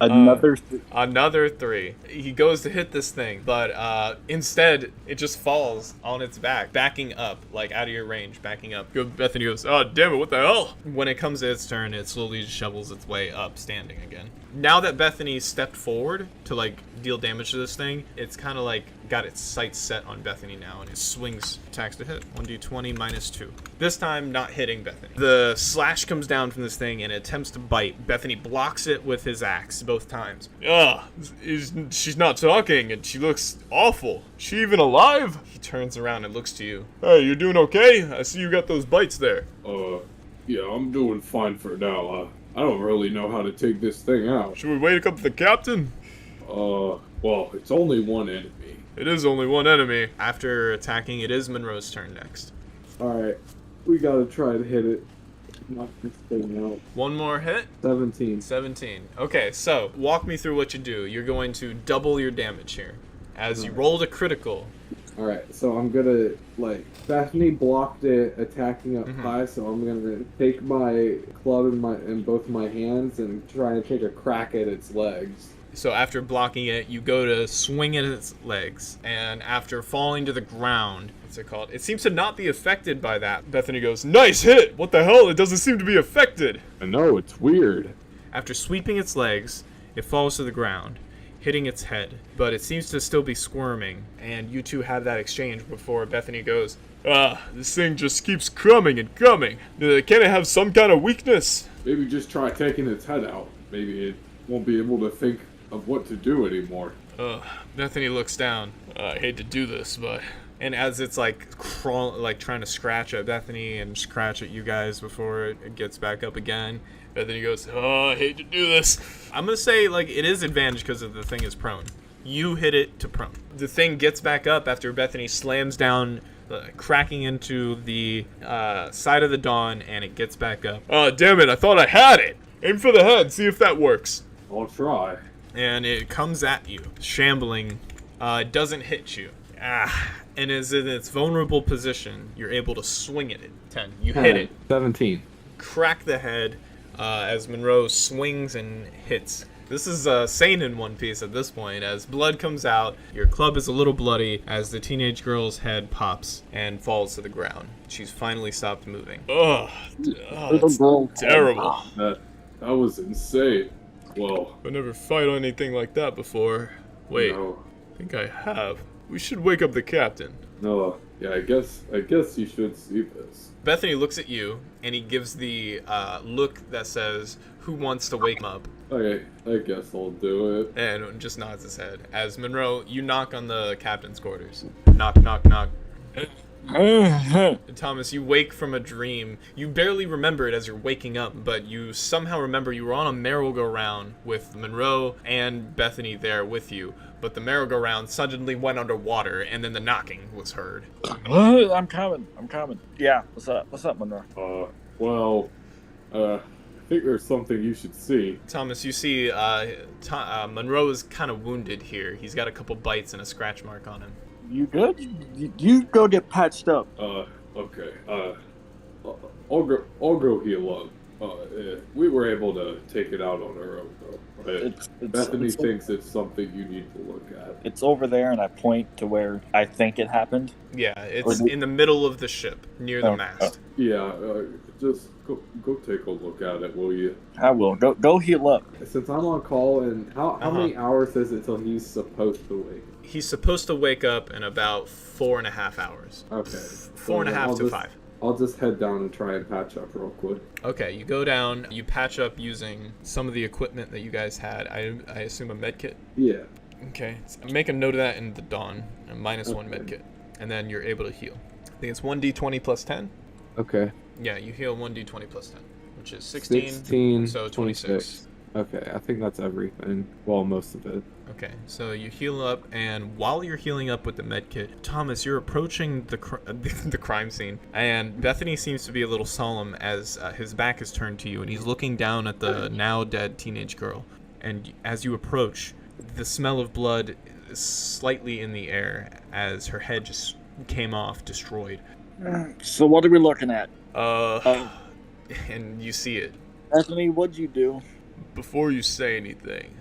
Another 3. He goes to hit this thing, but instead, it just falls on its back, backing up, like out of your range, backing up. Bethany goes, "Oh, damn it, what the hell?" When it comes to its turn, it slowly shovels its way up, standing again. Now that Bethany stepped forward to, like, deal damage to this thing, it's kind of like got its sights set on Bethany now, and it swings attacks to hit. 1d20 minus 2. This time, not hitting Bethany. The slash comes down from this thing and it attempts to bite. Bethany blocks it with his axe both times. She's not talking, and she looks awful. Is she even alive? He turns around and looks to you. Hey, you're doing okay? I see you got those bites there. Yeah, I'm doing fine for now. I don't really know how to take this thing out. Should we wake up the captain? Well, it's only one enemy. It is only one enemy. After attacking, it is Monroe's turn next. Alright, we gotta try to hit it. Knock this thing out. One more hit. 17. 17. Okay, so walk me through what you do. You're going to double your damage here. As you rolled a critical. Alright, so I'm gonna, Bethany blocked it attacking up high, so I'm gonna take my club in both my hands and try to take a crack at its legs. So after blocking it, you go to swing at its legs. And after falling to the ground, what's it called? It seems to not be affected by that. Bethany goes, nice hit! What the hell? It doesn't seem to be affected. I know, it's weird. After sweeping its legs, it falls to the ground, hitting its head. But it seems to still be squirming. And you two have that exchange before Bethany goes, This thing just keeps coming and coming. Can it have some kind of weakness? Maybe just try taking its head out. Maybe it won't be able to think of what to do anymore. Bethany looks down. I hate to do this, but... And as it's trying to scratch at Bethany and scratch at you guys before it gets back up again, Bethany goes, I hate to do this. I'm gonna say it is advantage because the thing is prone. You hit it to prone. The thing gets back up after Bethany slams down, cracking into the side of the Dawn, and it gets back up. Damn it, I thought I had it. Aim for the head, see if that works. I'll try. And it comes at you, shambling. It doesn't hit you. And is in its vulnerable position. You're able to swing at it. 10. You hit it. 17. Crack the head as Monroe swings and hits. This is sane in One Piece at this point. As blood comes out, your club is a little bloody as the teenage girl's head pops and falls to the ground. She's finally stopped moving. That's terrible. That was insane. Well, I never fight on anything like that before. Wait, no. I think I have. We should wake up the captain. No, yeah, I guess you should see this. Bethany looks at you, and he gives the look that says, "Who wants to wake him up?" Okay, I guess I'll do it. And just nods his head. As Monroe, you knock on the captain's quarters. Knock, knock, knock. Thomas, you wake from a dream. You barely remember it as you're waking up, but you somehow remember you were on a merry-go-round with Monroe and Bethany there with you. But the merry-go-round suddenly went underwater, and then the knocking was heard. I'm coming. Yeah, what's up, Monroe? I think there's something you should see. Thomas, you see Monroe is kind of wounded here. He's got a couple bites and a scratch mark on him. You good? You go get patched up. Okay. I'll go heal up. We were able to take it out on our own, though. Bethany thinks it's something you need to look at. It's over there, and I point to where I think it happened. Yeah, it's in the middle of the ship, near the mast. Yeah, just go take a look at it, will you? I will. Go heal up. Since I'm on call, and how many hours is it till he's supposed to wake? He's supposed to wake up in about 4.5 hours. Okay. 4.5 to 5. I'll just head down and try and patch up real quick. Okay, you go down, you patch up using some of the equipment that you guys had. I assume a med kit? Yeah. Okay, so make a note of that in the Dawn, a -1 med kit. And then you're able to heal. I think it's 1d20 plus 10? Okay. Yeah, you heal 1d20 plus 10, which is 16 so 26. Okay, I think that's everything. Well, most of it. Okay, so you heal up, and while you're healing up with the medkit, Thomas, you're approaching the the crime scene, and Bethany seems to be a little solemn as his back is turned to you, and he's looking down at the now dead teenage girl. And as you approach, the smell of blood is slightly in the air as her head just came off, destroyed. So what are we looking at? And you see it. Bethany, what'd you do? Before you say anything,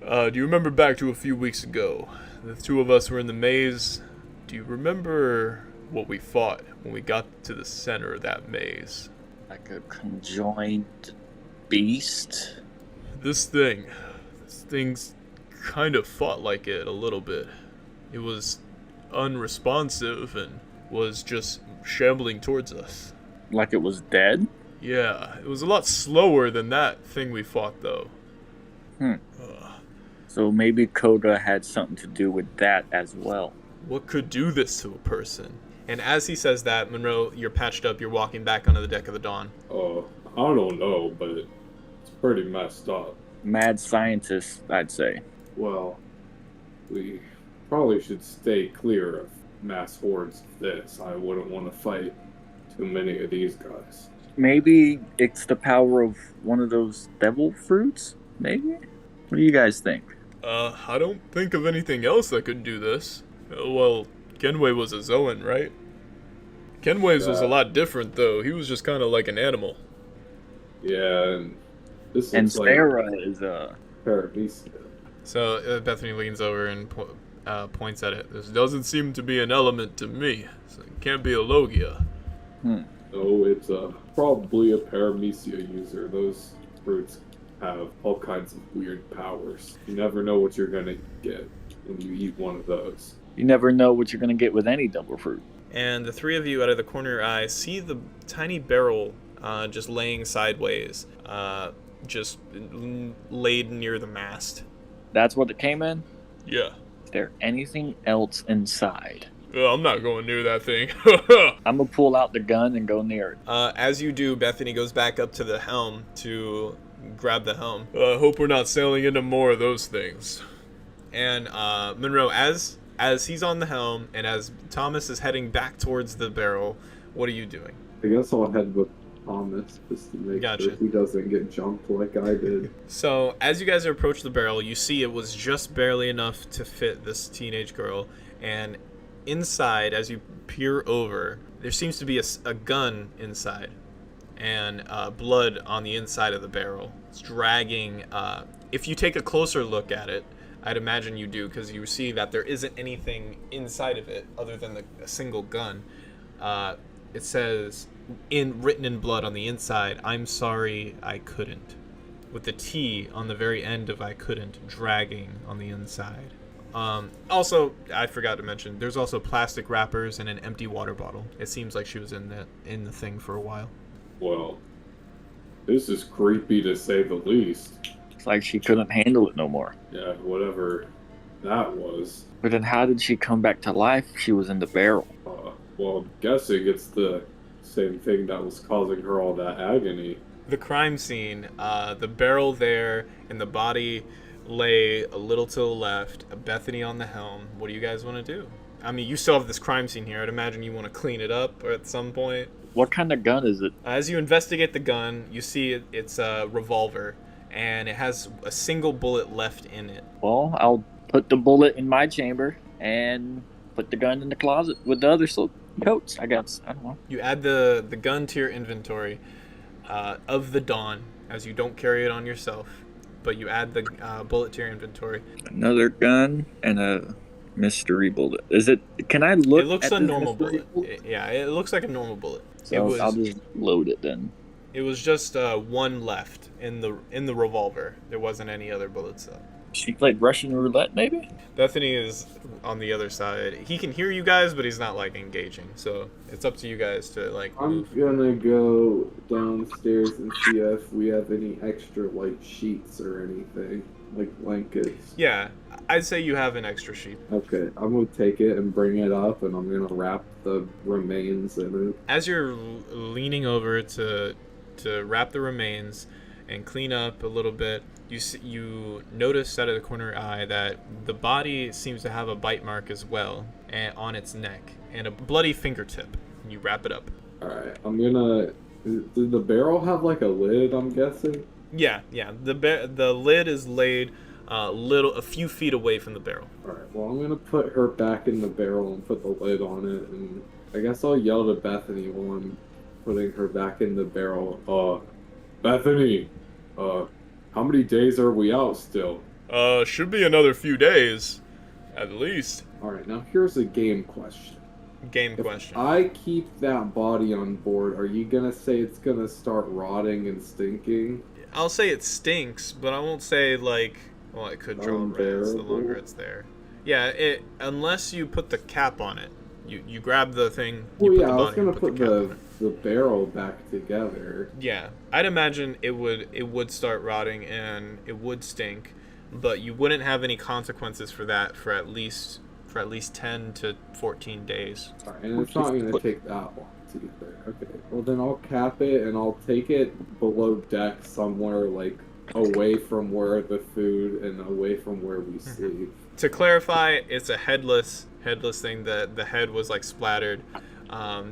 do you remember back to a few weeks ago? The two of us were in the maze. Do you remember what we fought when we got to the center of that maze? Like a conjoined beast? This thing's kind of fought like it a little bit. It was unresponsive and was just shambling towards us. Like it was dead? Yeah, it was a lot slower than that thing we fought, though. So maybe Koga had something to do with that as well. What could do this to a person? And as he says that, Monroe, you're patched up, you're walking back onto the deck of the Dawn. I don't know, but it's pretty messed up. Mad scientist, I'd say. Well, we probably should stay clear of mass hordes of this. I wouldn't want to fight too many of these guys. Maybe it's the power of one of those devil fruits? Maybe? What do you guys think? I don't think of anything else that could do this. Well, Kenway was a Zoan, right? Kenway's was a lot different, though. He was just kind of like an animal. Yeah, and this And looks like Sarah is a... Paramecia. So Bethany leans over and points at it. This doesn't seem to be an element to me. So it can't be a Logia. No, it's probably a Paramecia user. Those fruits have all kinds of weird powers. You never know what you're gonna get when you eat one of those. You never know what you're going to get with any devil fruit. And the three of you, out of the corner of your eye, see the tiny barrel just laying sideways, just laid near the mast. That's what it came in? Yeah. Is there anything else inside? I'm not going near that thing. I'm going to pull out the gun and go near it. As you do, Bethany goes back up to the helm to grab the helm. I hope we're not sailing into more of those things. And Monroe, as he's on the helm and as Thomas is heading back towards the barrel, what are you doing? I guess I'll head with Thomas just to make sure he doesn't get jumped like I did. So as you guys approach the barrel, you see it was just barely enough to fit this teenage girl. And inside, as you peer over, there seems to be a gun inside and blood on the inside of the barrel. It's dragging. If you take a closer look at it, I'd imagine you do, because you see that there isn't anything inside of it other than a single gun. It says, written in blood on the inside, "I'm sorry, I couldn't," with the T on the very end of "I couldn't" dragging on the inside. Also, I forgot to mention, there's also plastic wrappers and an empty water bottle. It seems like she was in the thing for a while. Well, this is creepy to say the least. It's like she couldn't handle it no more. Yeah, whatever that was. But then how did she come back to life if she was in the barrel? Well, I'm guessing it's the same thing that was causing her all that agony. The crime scene, the barrel there and the body lay a little to the left, Bethany on the helm. What do you guys want to do? I mean, you still have this crime scene here. I'd imagine you want to clean it up at some point. What kind of gun is it? As you investigate the gun, you see it's a revolver, and it has a single bullet left in it. Well, I'll put the bullet in my chamber and put the gun in the closet with the other coats, I guess. I don't know. You add the gun to your inventory of the Dawn, as you don't carry it on yourself, but you add the bullet to your inventory. Another gun and a mystery bullet. Is it? Can I look? It looks at a this normal mystery bullet. Yeah, it looks like a normal bullet. So I'll just load it then. It was just one left in the revolver. There wasn't any other bullets though. She played Russian roulette, maybe? Bethany is on the other side. He can hear you guys, but he's not like engaging. So it's up to you guys to like move. I'm gonna go downstairs and see if we have any extra like sheets or anything, like blankets. Yeah, I'd say you have an extra sheet. Okay, I'm gonna take it and bring it up, and I'm gonna wrap the remains in it. As you're leaning over to wrap the remains and clean up a little bit, you notice out of the corner of your eye that the body seems to have a bite mark as well on its neck and a bloody fingertip. You wrap it up. Alright, I'm gonna... Did the barrel have like a lid, I'm guessing? Yeah. The lid is laid a few feet away from the barrel. Alright, well I'm gonna put her back in the barrel and put the lid on it, and I guess I'll yell to Bethany while I'm putting her back in the barrel. Bethany, how many days are we out still? Should be another few days, at least. Alright, now here's a game question. Question. If I keep that body on board, are you gonna say it's gonna start rotting and stinking? I'll say it stinks, but I won't say like, well, it could draw rats the longer it's there. Yeah, unless you put the cap on it. You grab the thing, Well, you yeah, put I the was bunny, gonna you put the cap on it. the barrel back together. Yeah, I'd imagine it would start rotting and it would stink, but you wouldn't have any consequences for that for at least 10 to 14 days. Alright, and it's not gonna take that long either. Okay, well then I'll cap it and I'll take it below deck somewhere, like away from where the food and away from where we sleep. To clarify, it's a headless thing. The head was like splattered.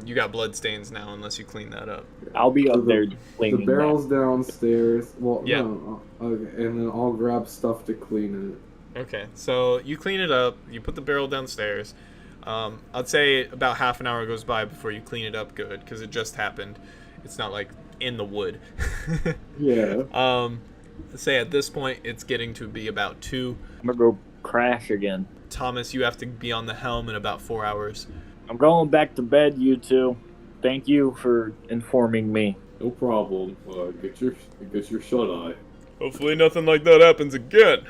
You got blood stains now unless you clean that up. I'll be So up there the cleaning barrel's downstairs. Well, Yeah. no, okay, and then I'll grab stuff to clean it. Okay, so you clean it up. You put the barrel downstairs. I'd say about half an hour goes by before you clean it up good, because it just happened. It's not like in the wood. Yeah. Say at this point it's getting to be about 2. I'm gonna go crash again. Thomas, you have to be on the helm in about 4 hours. I'm going back to bed, you two. Thank you for informing me. No problem. Get your shut eye. Hopefully nothing like that happens again.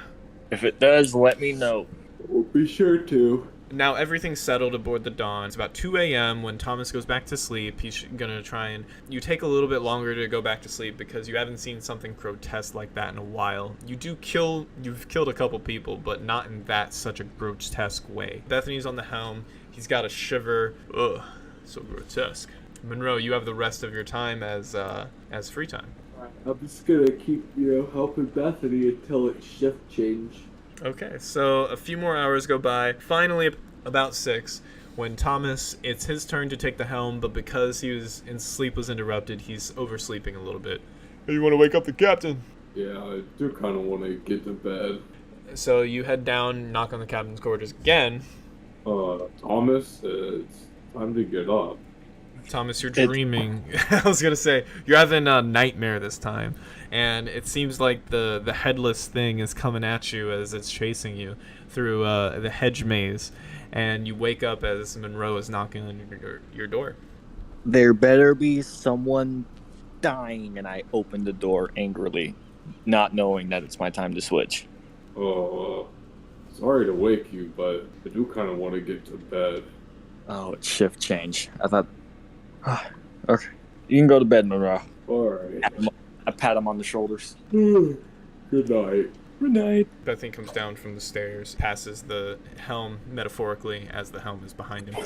If it does, let me know. We'll be sure to. Now everything's settled aboard the Dawn. It's about 2 a.m. when Thomas goes back to sleep. He's gonna try and... You take a little bit longer to go back to sleep because you haven't seen something grotesque like that in a while. You've killed a couple people, but not in such a grotesque way. Bethany's on the helm. He's got a shiver. Ugh, so grotesque. Monroe, you have the rest of your time as free time. I'm just gonna keep, helping Bethany until it's shift change. Okay, so a few more hours go by. Finally, about 6, when Thomas, it's his turn to take the helm, but because his sleep was interrupted, he's oversleeping a little bit. Hey, you want to wake up the captain? Yeah, I do kind of want to get to bed. So you head down, knock on the captain's quarters again. Thomas, it's time to get up. Thomas, you're dreaming. I was gonna say you're having a nightmare this time, and it seems like the headless thing is coming at you as it's chasing you through the hedge maze, and you wake up as Monroe is knocking on your door. There better be someone dying, and I open the door angrily, not knowing that it's my time to switch. Sorry to wake you, but I do kind of want to get to bed. Oh, it's shift change. I thought... Okay. You can go to bed, Monroe. Alright. I pat him on the shoulders. Good night. Good night. Bethany comes down from the stairs, passes the helm, metaphorically, as the helm is behind him,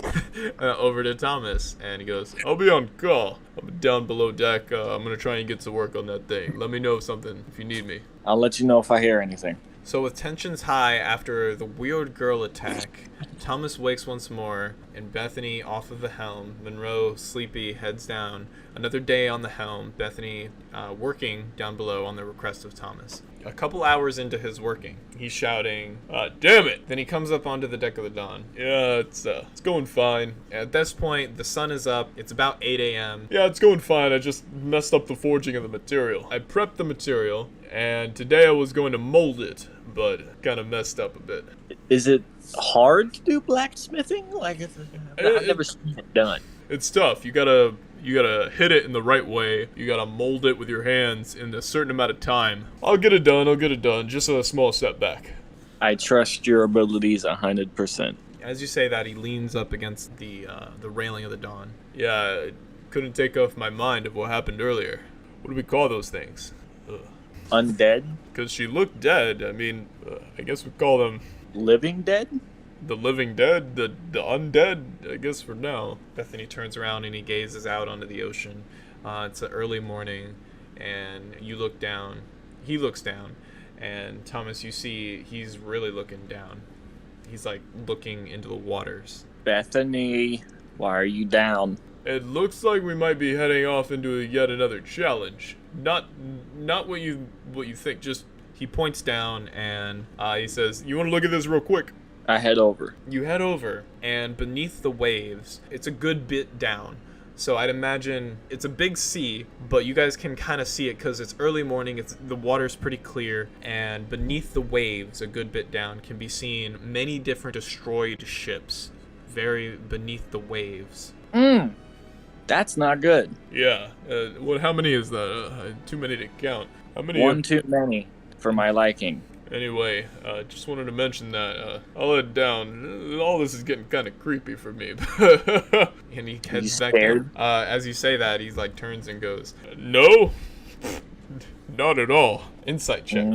over to Thomas, and he goes, I'll be on call. I'm down below deck. I'm going to try and get to work on that thing. Let me know if you need me. I'll let you know if I hear anything. So with tensions high after the weird girl attack, Thomas wakes once more, and Bethany off of the helm. Monroe, sleepy, heads down. Another day on the helm, Bethany working down below on the request of Thomas. A couple hours into his working, he's shouting, damn it! Then he comes up onto the deck of the Dawn. Yeah, it's going fine. At this point, the sun is up. It's about 8 a.m. Yeah, it's going fine. I just messed up the forging of the material. I prepped the material, and today I was going to mold it, but kind of messed up a bit. Is it hard to do blacksmithing? Like, I've never seen it done. It's tough. You gotta hit it in the right way. You gotta mold it with your hands in a certain amount of time. I'll get it done. Just a small setback. I trust your abilities 100%. As you say that, he leans up against the railing of the Dawn. Yeah, I couldn't take off my mind of what happened earlier. What do we call those things? Undead? Because she looked dead. I mean, I guess we call them Living dead? the living dead, the undead, I guess for now. Bethany turns around and he gazes out onto the ocean. It's an early morning, and you look down. He looks down, and Thomas, you see he's really looking down. He's like looking into the waters. Bethany, why are you down? It looks like we might be heading off into yet another challenge. Not what you think. Just he points down and he says, you want to look at this real quick? I head over. You head over, and beneath the waves, it's a good bit down. So I'd imagine it's a big sea, but you guys can kind of see it because it's early morning. The water's pretty clear, and beneath the waves, a good bit down, can be seen many different destroyed ships, very beneath the waves. That's not good. Yeah. How many is that? Too many to count. How many? One too many for my liking. Anyway, just wanted to mention that I'll head down. All this is getting kind of creepy for me. And he heads back down. As you say that, he's like turns and goes, "No, not at all." Insight check.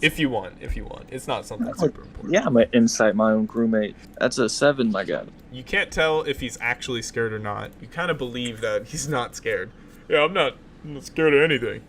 If you want. It's not something super important. Yeah, I'm gonna insight my own crewmate. That's a 7, my god. You can't tell if he's actually scared or not. You kind of believe that he's not scared. Yeah, I'm not scared of anything.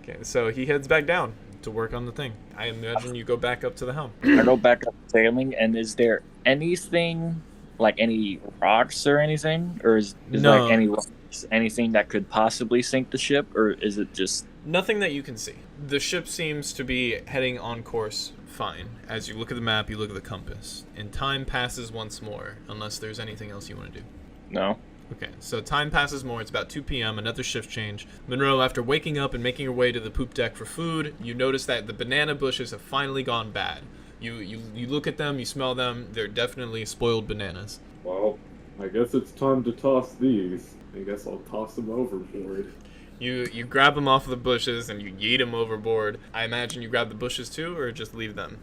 Okay, so he heads back down to work on the thing. I imagine you go back up to the helm. I go back up sailing, and is there anything, like any rocks or anything? Or is No. like any rocks, anything that could possibly sink the ship? Or is it just... Nothing that you can see. The ship seems to be heading on course fine. As you look at the map, you look at the compass. And time passes once more, unless there's anything else you want to do. No. Okay, so time passes more. It's about 2 p.m., another shift change. Monroe, after waking up and making her way to the poop deck for food, you notice that the banana bushes have finally gone bad. You look at them, you smell them, they're definitely spoiled bananas. Well, I guess it's time to toss these. I guess I'll toss them overboard. You grab them off of the bushes and you yeet them overboard. I imagine you grab the bushes too, or just leave them?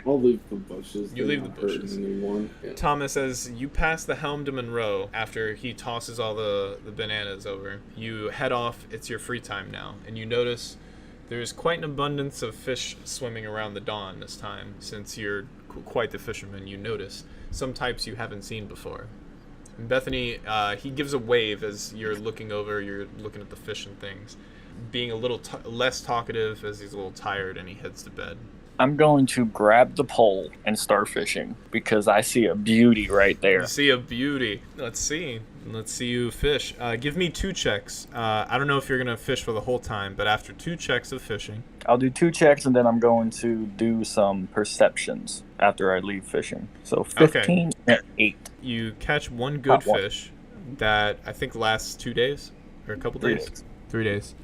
I'll leave the bushes. You They're leave not the bushes. hurting anyone. Yeah. Thomas, as you pass the helm to Monroe, after he tosses all the bananas over, you head off. It's your free time now, and you notice there's quite an abundance of fish swimming around the Dawn this time. Since you're quite the fisherman, you notice some types you haven't seen before. And Bethany, he gives a wave as you're looking over, you're looking at the fish and things, being a little less talkative as he's a little tired, and he heads to bed. I'm going to grab the pole and start fishing because I see a beauty right there. You see a beauty. Let's see you fish. Give me 2 checks. I don't know if you're going to fish for the whole time, but after 2 checks of fishing. I'll do 2 checks and then I'm going to do some perceptions after I leave fishing. So 15 and 8. You catch one good fish that I think lasts 2 days or a couple days. 3 days.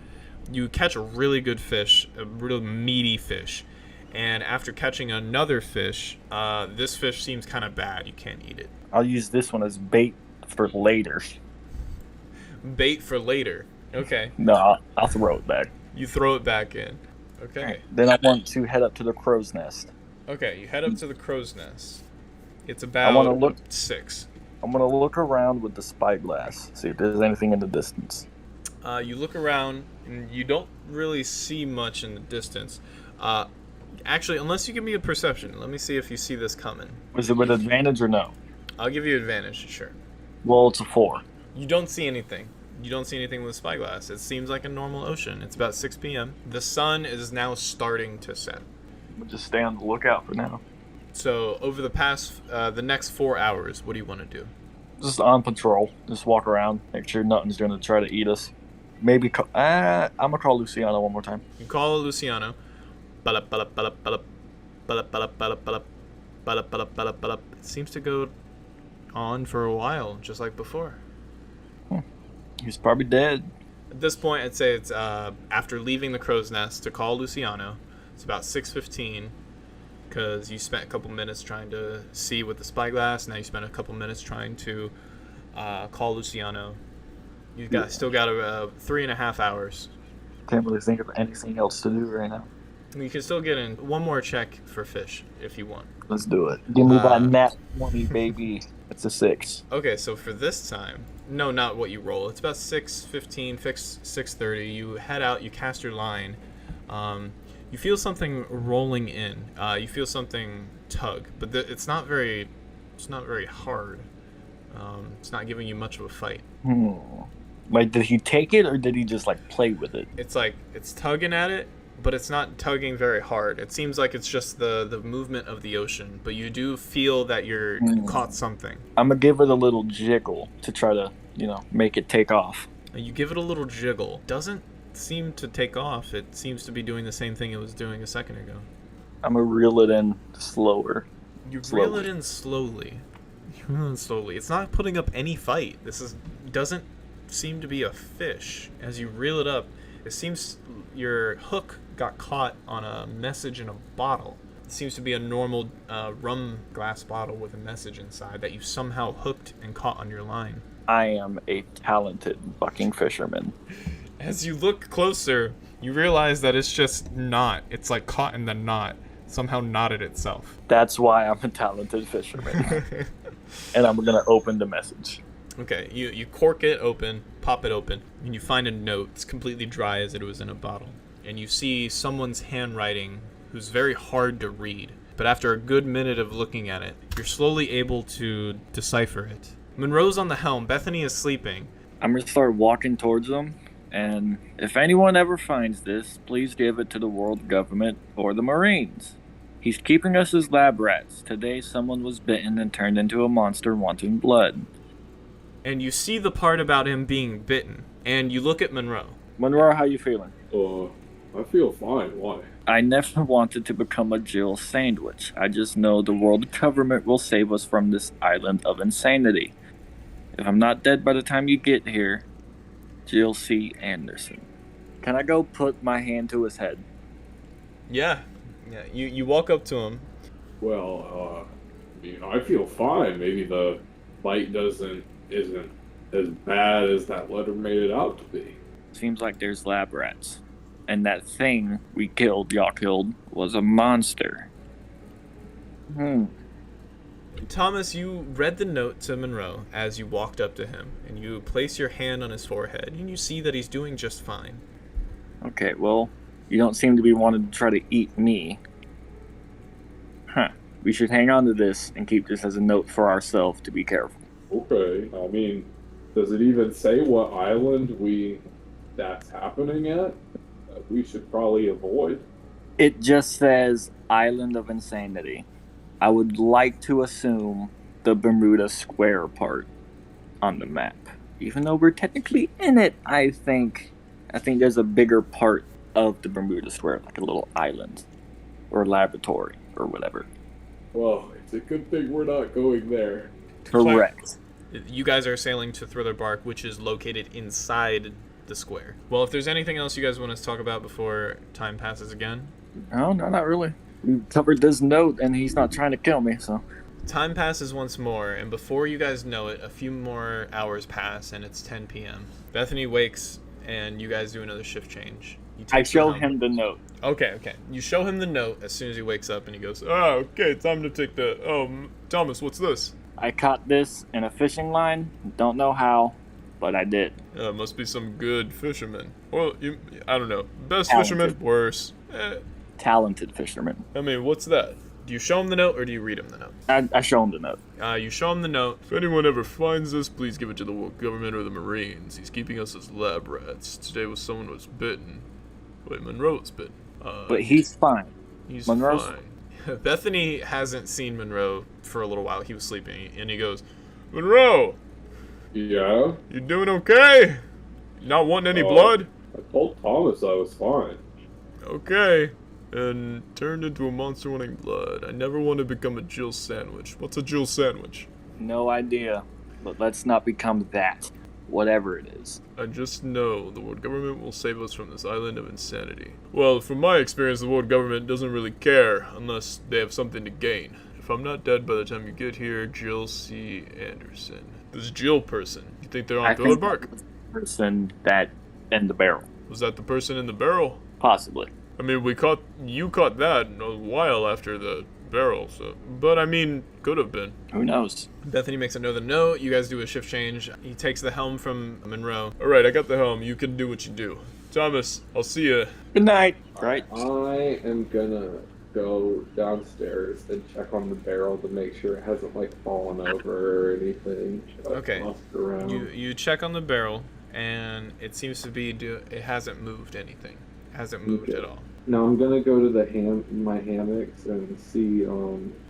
You catch a really good fish, a real meaty fish. And after catching another fish, this fish seems kind of bad. You can't eat it. I'll use this one as bait for later. Bait for later. Okay. No, I'll throw it back. You throw it back in. Okay. Then I want to head up to the crow's nest. Okay, you head up to the crow's nest. It's about 6. I'm going to look around with the spyglass, see if there's anything in the distance. You look around, and you don't really see much in the distance. Actually, unless you give me a perception, let me see if you see this coming. Was it with advantage or no? I'll give you advantage, sure. Well, it's a 4. You don't see anything. You don't see anything with a spyglass. It seems like a normal ocean. It's about 6 p.m. The sun is now starting to set. We'll just stay on the lookout for now. So, over the next 4 hours, what do you want to do? Just on patrol. Just walk around, make sure nothing's going to try to eat us. Maybe I'm going to call Luciano one more time. You call Luciano. It seems to go on for a while, just like before. He's probably dead. At this point, I'd say it's after leaving the crow's nest to call Luciano. It's about 6:15, because you spent a couple minutes trying to see with the spyglass. Now you spent a couple minutes trying to call Luciano. You've still got 3.5 hours. Can't really think of anything else to do right now. You can still get in one more check for fish if you want. Let's do it. Give me that nat 20, baby. It's a 6. Okay, so for this time, no, not what you roll. It's about 6:15, 6:30. You head out, you cast your line. You feel something rolling in. You feel something tug, but it's not very hard. It's not giving you much of a fight. Like, did he take it or did he just like play with it? It's tugging at it, but it's not tugging very hard. It seems like it's just the movement of the ocean, but you do feel that you're caught something. I'm gonna give it a little jiggle to try to, make it take off. You give it a little jiggle. Doesn't seem to take off. It seems to be doing the same thing it was doing a second ago. I'm gonna reel it in slower. Reel it in slowly. You reel it slowly. It's not putting up any fight. Doesn't seem to be a fish. As you reel it up, it seems your hook got caught on a message in a bottle. It seems to be a normal rum glass bottle with a message inside that you somehow hooked and caught on your line. I am a talented fucking fisherman. As you look closer, you realize that it's just knot. It's like caught in the knot. somehow knotted itself. That's why I'm a talented fisherman. And I'm gonna open the message. Okay, you cork it open, pop it open, and you find a note. It's completely dry as it was in a bottle. And you see someone's handwriting who's very hard to read. But after a good minute of looking at it, you're slowly able to decipher it. Monroe's on the helm. Bethany is sleeping. I'm gonna start walking towards them, and if anyone ever finds this, please give it to the world government or the Marines. He's keeping us as lab rats. Today someone was bitten and turned into a monster wanting blood. And you see the part about him being bitten. And you look at Monroe. Monroe, how you feeling? I feel fine. Why? I never wanted to become a Jill sandwich. I just know the world government will save us from this island of insanity. If I'm not dead by the time you get here, Jill C. Anderson. Can I go put my hand to his head? Yeah. You walk up to him. Well, I feel fine. Maybe the bite isn't as bad as that letter made it out to be. Seems like there's lab rats. And that thing y'all killed, was a monster. Thomas, you read the note to Monroe as you walked up to him, and you place your hand on his forehead, and you see that he's doing just fine. Okay, well, you don't seem to be wanting to try to eat me. We should hang on to this and keep this as a note for ourselves to be careful. Okay. I mean, does it even say what island that's happening at? We should probably avoid. It just says Island of Insanity. I would like to assume the Bermuda Square part on the map. Even though we're technically in it, I think there's a bigger part of the Bermuda Square, like a little island or laboratory or whatever. Well, it's a good thing we're not going there. Correct. You guys are sailing to Thriller Bark, which is located inside the square. Well, if there's anything else you guys want us to talk about before time passes again? No, not really. We covered this note, and he's not trying to kill me, so... Time passes once more, and before you guys know it, a few more hours pass, and it's 10 p.m. Bethany wakes, and you guys do another shift change. I show him the note. Okay. You show him the note as soon as he wakes up, and he goes, "Oh, okay, time to take the... Oh, Thomas, what's this?" I caught this in a fishing line. Don't know how, but I did. Must be some good fisherman. Well, I don't know. Best Talented. fisherman, worse. Talented fisherman. I mean, what's that? Do you show him the note, or do you read him the note? I show him the note. You show him the note. If anyone ever finds this, please give it to the world government or the Marines. He's keeping us as lab rats. Today someone was bitten. Wait, Monroe was bitten. But he's fine. He's Monroe's fine. Bethany hasn't seen Monroe for a little while. He was sleeping, and he goes, "Monroe, Yeah? you doing okay? You not wanting any blood?" I told Thomas I was fine. Okay. And turned into a monster wanting blood. I never want to become a Jill sandwich. What's a Jill sandwich? no idea. But let's not become that. Whatever it is. I just know the world government will save us from this island of insanity. Well, from my experience, the world government doesn't really care unless they have something to gain. If I'm not dead by the time you get here, Jill C. Anderson. This Jill person, you think they're on Thriller Bark? Person that in the barrel. Was that the person in the barrel? Possibly. I mean, you caught that a while after the barrel, so. But I mean, could have been. Who knows? Bethany makes another note. You guys do a shift change. He takes the helm from Monroe. All right, I got the helm. You can do what you do. Thomas, I'll see you. Good night. Right. I am gonna go downstairs and check on the barrel to make sure it hasn't like fallen over or anything. Okay. Tossed around. You check on the barrel, and it seems to be it hasn't moved anything. It hasn't moved Okay. at all. Now I'm gonna go to my hammocks and see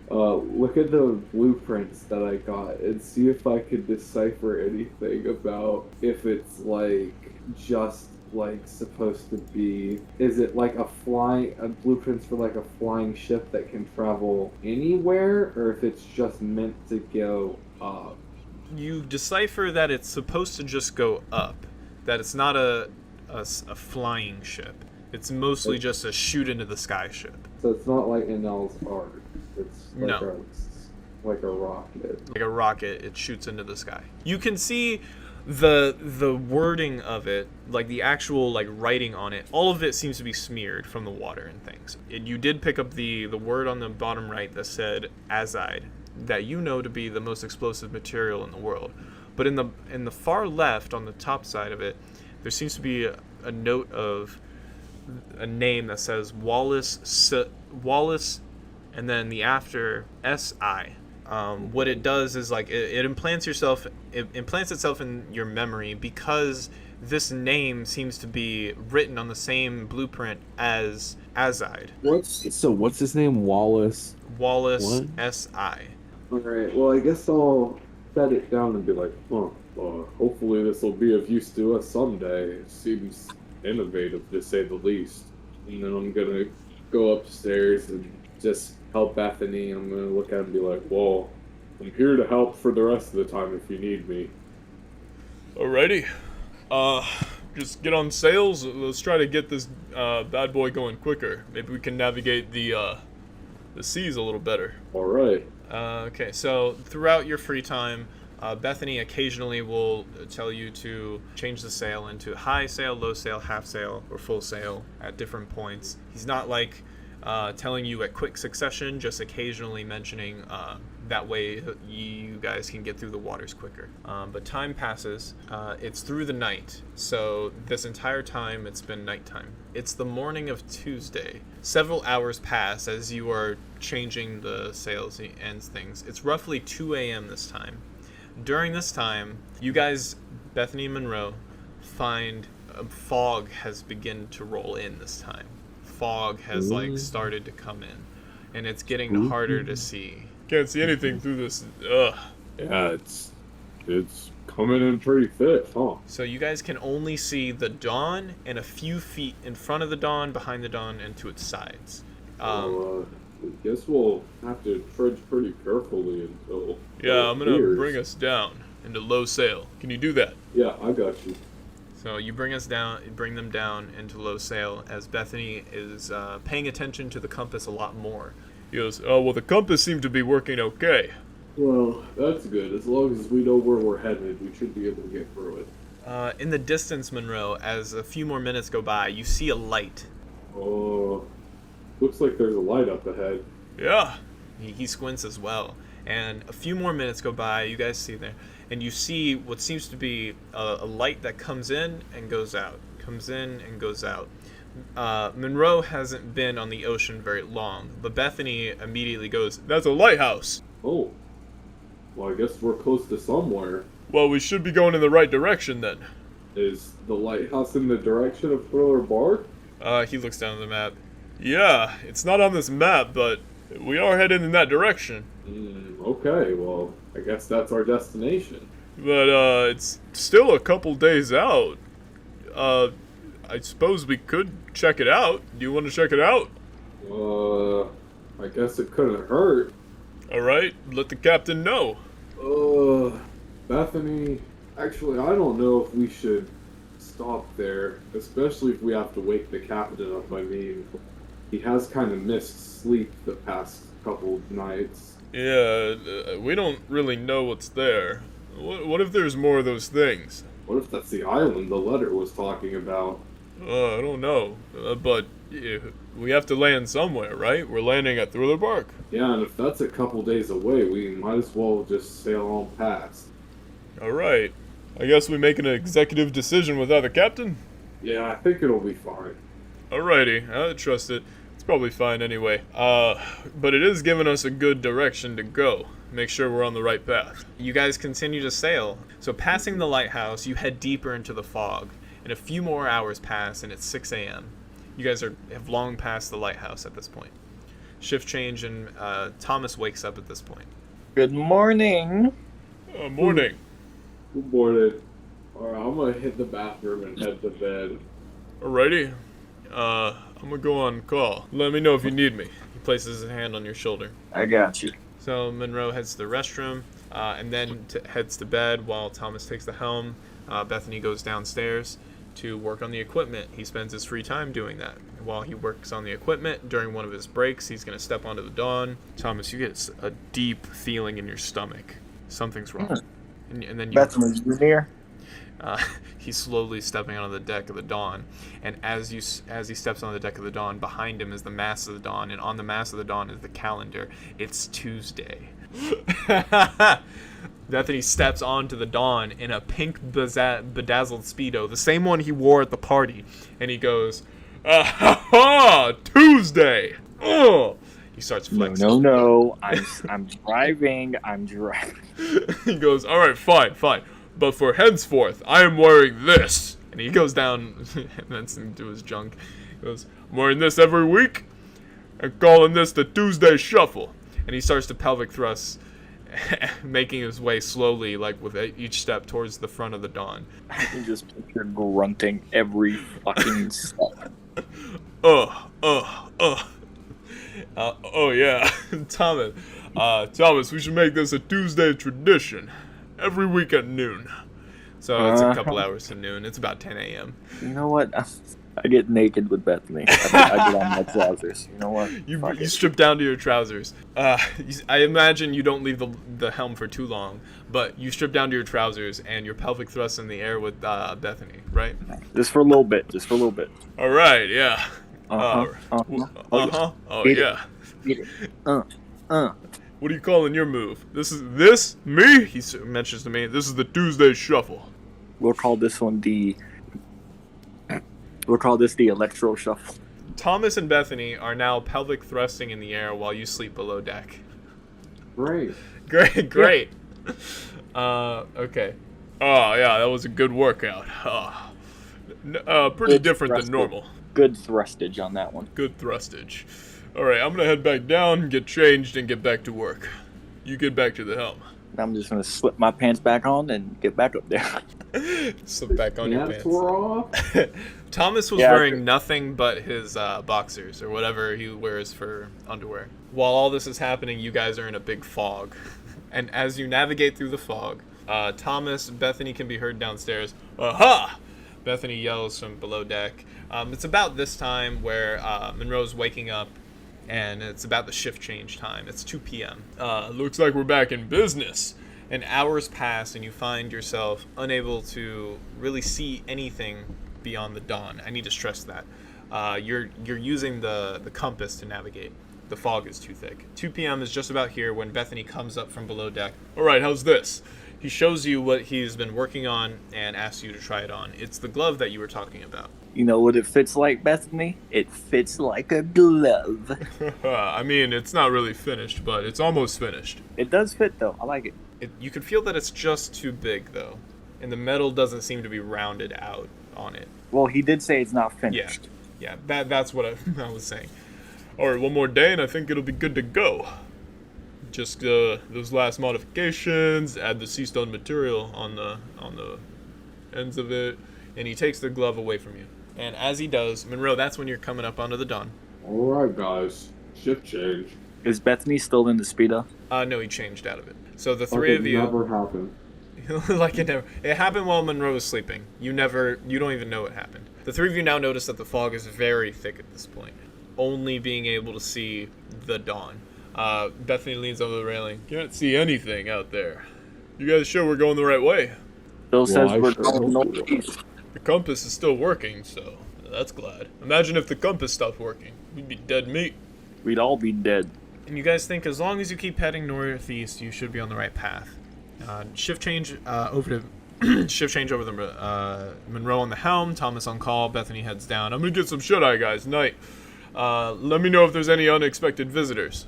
look at the blueprints that I got and see if I could decipher anything about if it's like just like supposed to be, is it like a blueprints for like a flying ship that can travel anywhere, or if it's just meant to go up. You decipher that it's supposed to just go up, that it's not a flying ship. It's mostly just a shoot into the sky ship. So it's not like Enel's art. It's like No. like a rocket. Like a rocket, it shoots into the sky. You can see The wording of it, like the actual like writing on it, all of it seems to be smeared from the water and things. You did pick up the word on the bottom right that said azide, that you know to be the most explosive material in the world. But in the far left, on the top side of it, there seems to be a note of a name that says Wallace, and then the after SI. What it does is like it implants itself in your memory because this name seems to be written on the same blueprint as Azide. What's his name? Wallace. Wallace What? SI. Alright, well, I guess I'll set it down and be like, hopefully this will be of use to us someday. It seems innovative, to say the least. And then I'm gonna go upstairs and just help Bethany. I'm gonna look at him and be like, well, I'm here to help for the rest of the time if you need me. Alrighty. Just get on sails. Let's try to get this bad boy going quicker. Maybe we can navigate the seas a little better. Alright. Okay, so throughout your free time, Bethany occasionally will tell you to change the sail into high sail, low sail, half sail, or full sail at different points. He's not like telling you at quick succession, just occasionally mentioning that way you guys can get through the waters quicker. But time passes. It's through the night, so this entire time it's been nighttime. It's the morning of Tuesday. Several hours pass as you are changing the sails and things. It's roughly 2 a.m. this time. During this time, you guys, Bethany and Monroe, find fog has begun to roll in this time. Fog has like started to come in, and it's getting harder to see. Can't see anything through this. Ugh. Yeah, it's coming in pretty thick, huh? So you guys can only see the dawn and a few feet in front of the dawn, behind the dawn, and to its sides. I guess we'll have to trudge pretty carefully until... Yeah, I'm gonna bring us down into low sail. Can you do that? Yeah, I got you. So you bring them down into low sail as Bethany is paying attention to the compass a lot more. He goes, oh, well, the compass seemed to be working okay. Well, that's good. As long as we know where we're headed, we should be able to get through it. In the distance, Monroe, as a few more minutes go by, you see a light. Oh, looks like there's a light up ahead. Yeah. He squints as well. And a few more minutes go by, you guys see there, and you see what seems to be a light that comes in and goes out. Comes in and goes out. Monroe hasn't been on the ocean very long, but Bethany immediately goes, That's a lighthouse. Oh. Well, I guess we're close to somewhere. Well, we should be going in the right direction then. Is the lighthouse in the direction of Thriller Bark? He looks down at the map. Yeah, it's not on this map, but we are headed in that direction. Okay, well, I guess that's our destination. But, it's still a couple days out. I suppose we could check it out. Do you want to check it out? I guess it couldn't hurt. Alright, let the captain know. Bethany, actually, I don't know if we should stop there, especially if we have to wake the captain up. I mean, he has kind of missed sleep the past couple nights. Yeah, we don't really know what's there. What if there's more of those things? What if that's the island the letter was talking about? I don't know, but we have to land somewhere, right? We're landing at Thriller Bark. Yeah, and if that's a couple days away, we might as well just sail on past. Alright, I guess we make an executive decision without the captain? Yeah, I think it'll be fine. Alrighty, I trust it. It's probably fine anyway. But it is giving us a good direction to go. Make sure we're on the right path. You guys continue to sail. So passing the lighthouse, you head deeper into the fog. And a few more hours pass, and it's 6 a.m. You guys have long passed the lighthouse at this point. Shift change, and Thomas wakes up at this point. Good morning. Morning. Good morning. Alright, I'm gonna hit the bathroom and head to bed. Alrighty. I'm gonna go on call. Let me know if you need me. He places his hand on your shoulder. I got you. So Monroe heads to the restroom, and then heads to bed while Thomas takes the helm. Bethany goes downstairs to work on the equipment. He spends his free time doing that. While he works on the equipment, during one of his breaks, he's going to step onto the dawn. Thomas, you get a deep feeling in your stomach. Something's wrong. And then you... Bethany, you here? He's slowly stepping onto the deck of the Dawn, and as he steps on the deck of the Dawn, behind him is the mast of the Dawn, and on the mast of the Dawn is the calendar. It's Tuesday. Bethany steps onto the Dawn in a pink bedazzled Speedo, the same one he wore at the party, and he goes, Tuesday! Oh! He starts flexing. No. I'm driving. He goes, all right, fine. But for henceforth, I am wearing this. And he goes down into his junk. He goes, I'm wearing this every week and calling this the Tuesday Shuffle. And he starts to pelvic thrust, making his way slowly, like with each step towards the front of the Dawn. I can just picture grunting every fucking step. Oh yeah, Thomas, we should make this a Tuesday tradition. Every week at noon. So it's a couple hours to noon. It's about 10 a.m. You know what? I get naked with Bethany. I get on my trousers. You know what? You strip down to your trousers. I imagine you don't leave the helm for too long, but you strip down to your trousers and your pelvic thrusts in the air with Bethany, right? Just for a little bit. All right, yeah. Oh Get yeah. it. What are you calling your move? This me? He mentions to me, This is the Tuesday Shuffle. We'll call this the Electro Shuffle. Thomas and Bethany are now pelvic thrusting in the air while you sleep below deck. Great. Great. Okay. Oh yeah, that was a good workout. Pretty Good different than thrustage. normal. Good thrustage on that one. Good thrustage. Alright, I'm gonna head back down, get changed, and get back to work. You get back to the helm. I'm just gonna slip my pants back on and get back up there. Slip back on your pants. Were off. Thomas was wearing nothing but his boxers or whatever he wears for underwear. While all this is happening, you guys are in a big fog. And as you navigate through the fog, Bethany can be heard downstairs. Aha! Bethany yells from below deck. It's about this time where Monroe's waking up, and it's about the shift change time. It's 2 p.m. Looks like we're back in business. And hours pass, and you find yourself unable to really see anything beyond the dawn. I need to stress that. You're using the compass to navigate. The fog is too thick. 2 p.m. is just about here when Bethany comes up from below deck. All right, how's this? He shows you what he's been working on and asks you to try it on. It's the glove that you were talking about. You know what it fits like, Bethany? It fits like a glove. I mean, it's not really finished, but it's almost finished. It does fit, though. I like it. You can feel that it's just too big, though. And the metal doesn't seem to be rounded out on it. Well, he did say it's not finished. Yeah, that's what I was saying. All right, one more day, and I think it'll be good to go. Just those last modifications, add the sea stone material on the ends of it. And he takes the glove away from you. And as he does, Monroe, that's when you're coming up onto the dawn. All right, guys. Shift change. Is Bethany still in the Speedo? No, he changed out of it. So the three of you... Never happened. Like it never... It happened while Monroe was sleeping. You don't even know what happened. The three of you now notice that the fog is very thick at this point. Only being able to see the dawn. Bethany leans over the railing. Can't see anything out there. You guys sure we're going the right way? Bill says I we're sure going hope northeast. The compass is still working, so that's glad. Imagine if the compass stopped working. We'd be dead meat. We'd all be dead. And you guys think as long as you keep heading northeast, you should be on the right path. Shift change over the Monroe on the helm, Thomas on call, Bethany heads down. I'm gonna get some shut-eye, guys. Night. Let me know if there's any unexpected visitors.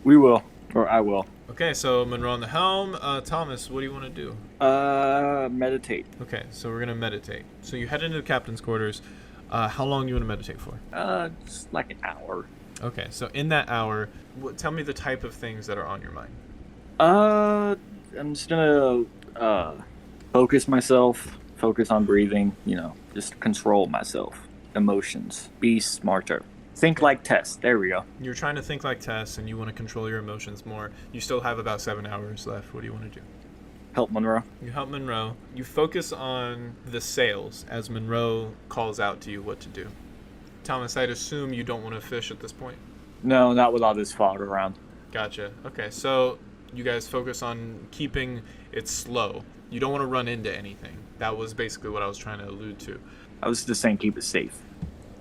We will. Or I will. Okay, so Monroe on the helm. Thomas, what do you want to do? Meditate. Okay, so we're going to meditate. So you head into the captain's quarters. How long do you want to meditate for? Just like an hour. Okay, so in that hour, tell me the type of things that are on your mind. I'm just gonna focus myself, focus on breathing, just control myself. Emotions. Be smarter. Think like Tess. There we go. You're trying to think like Tess, and you want to control your emotions more. You still have about 7 hours left. What do you want to do? Help Monroe. You help Monroe. You focus on the sails as Monroe calls out to you what to do. Thomas, I'd assume you don't want to fish at this point. No, not with all this fog around. Gotcha. Okay, so you guys focus on keeping it slow. You don't want to run into anything. That was basically what I was trying to allude to. I was just saying keep it safe.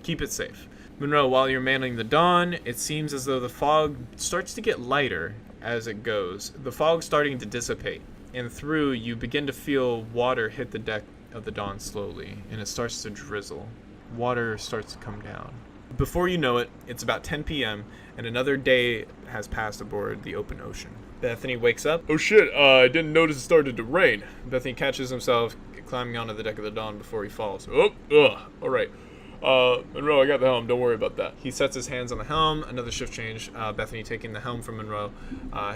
Keep it safe. Monroe, while you're manning the dawn, it seems as though the fog starts to get lighter as it goes. The fog's starting to dissipate, and through you begin to feel water hit the deck of the dawn slowly, and it starts to drizzle. Water starts to come down. Before you know it, it's about 10 p.m., and another day has passed aboard the open ocean. Bethany wakes up. Oh shit, I didn't notice it started to rain. Bethany catches himself climbing onto the deck of the Dawn before he falls. Alright. Monroe, I got the helm, don't worry about that. He sets his hands on the helm. Another shift change. Bethany taking the helm from Monroe.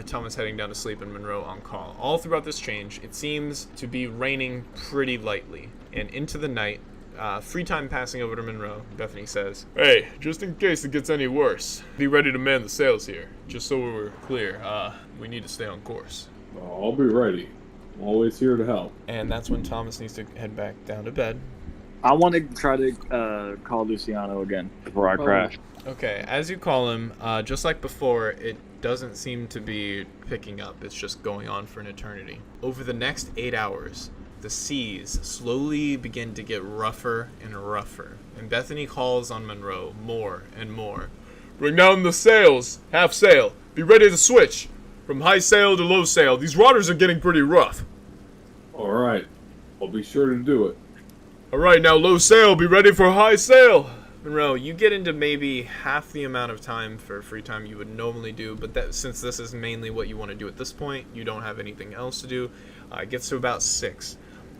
Thomas heading down to sleep and Monroe on call. All throughout this change, it seems to be raining pretty lightly. And into the night, free time passing over to Monroe, Bethany says, Hey, just in case it gets any worse, be ready to man the sails here. Just so we're clear, we need to stay on course. I'll be ready. I'm always here to help. and that's when Thomas needs to head back down to bed. I want to try to call Luciano again before I crash. Okay, as you call him, just like before, it doesn't seem to be picking up. It's just going on for an eternity. Over the next 8 hours, the seas slowly begin to get rougher and rougher, and Bethany calls on Monroe more and more. Bring down the sails, half sail. Be ready to switch. From high sail to low sail. These waters are getting pretty rough. Alright, I'll be sure to do it. Alright, now low sail, be ready for high sail. Monroe, you get into maybe half the amount of time for free time you would normally do, but that since this is mainly what you want to do at this point, you don't have anything else to do. It gets to about 6.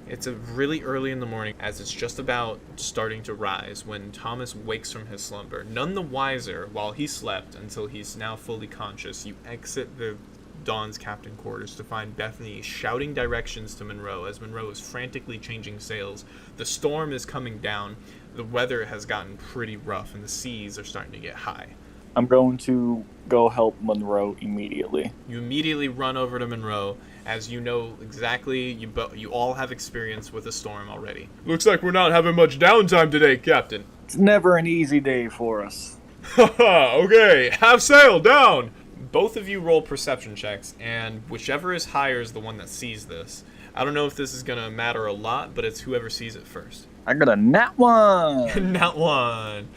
It's really early in the morning, as it's just about starting to rise, when Thomas wakes from his slumber. None the wiser while he slept until he's now fully conscious. You exit the Dawn's captain quarters to find Bethany shouting directions to Monroe as Monroe is frantically changing sails. The storm is coming down. The weather has gotten pretty rough, and the seas are starting to get high. I'm going to go help Monroe immediately. You immediately run over to Monroe, as you know exactly, you all have experience with a storm already. Looks like we're not having much downtime today, Captain. It's never an easy day for us. Haha, okay, half sail, down! Both of you roll perception checks, and whichever is higher is the one that sees this. I don't know if this is going to matter a lot, but it's whoever sees it first. I got a nat 1! Not one.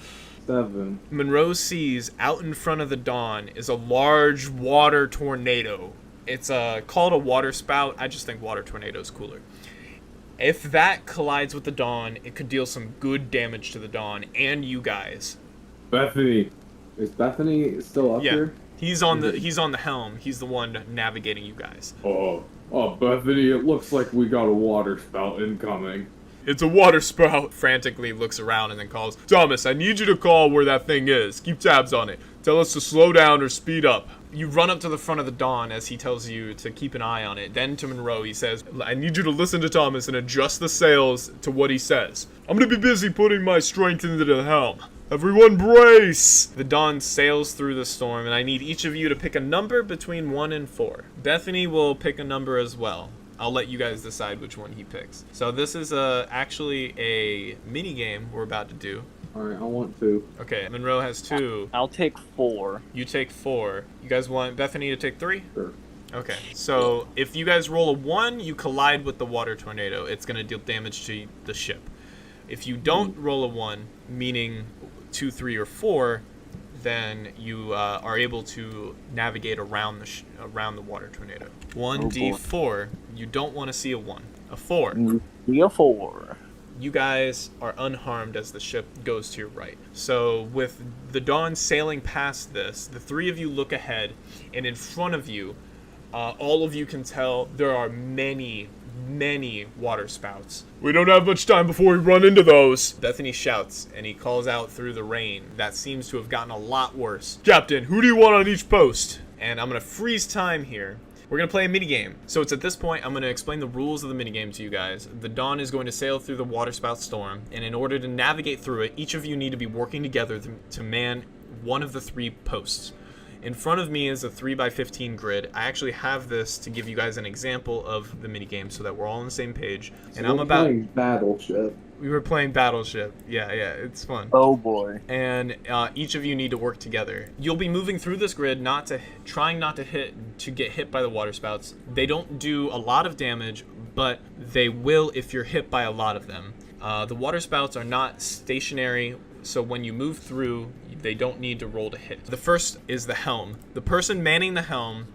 7. Monroe sees out in front of the Dawn is a large water tornado. It's called a water spout. I just think water tornado is cooler. If that collides with the Dawn, it could deal some good damage to the Dawn and you guys. Bethany. Is Bethany still up here? He's on the helm. He's the one navigating you guys. Oh, Bethany, it looks like we got a water spout incoming. It's a water spout. Frantically looks around and then calls, Thomas, I need you to call where that thing is. Keep tabs on it. Tell us to slow down or speed up. You run up to the front of the Dawn as he tells you to keep an eye on it. Then to Monroe, he says, I need you to listen to Thomas and adjust the sails to what he says. I'm gonna be busy putting my strength into the helm. Everyone brace! The Dawn sails through the storm, and I need each of you to pick a number between 1 and 4. Bethany will pick a number as well. I'll let you guys decide which one he picks. So this is actually a mini game we're about to do. Alright, I want 2. Okay, Monroe has 2. I'll take 4. You take 4. You guys want Bethany to take 3? Sure. Okay, so if you guys roll a 1, you collide with the water tornado. It's going to deal damage to the ship. If you don't roll a 1, meaning 2, 3, or 4, then you are able to navigate around the water tornado. 1d4. You don't want to see a 1. A 4. Be a 4. You guys are unharmed as the ship goes to your right. So with the Dawn sailing past this, the 3 of you look ahead, and in front of you, all of you can tell there are many water spouts. We don't have much time before we run into those. Bethany shouts, and he calls out through the rain. That seems to have gotten a lot worse. Captain, who do you want on each post? And I'm going to freeze time here. We're going to play a minigame. So it's at this point, I'm going to explain the rules of the minigame to you guys. The Dawn is going to sail through the water spout storm, and in order to navigate through it, each of you need to be working together to man one of the 3 posts. In front of me is a 3x15 grid. I actually have this to give you guys an example of the minigame so that we're all on the same page. So and I'm about playing Battleship. We were playing Battleship. Yeah, it's fun. Oh boy. And each of you need to work together. You'll be moving through this grid, trying not to get hit by the water spouts. They don't do a lot of damage, but they will if you're hit by a lot of them. The water spouts are not stationary, so when you move through, they don't need to roll to hit. The first is the helm. The person manning the helm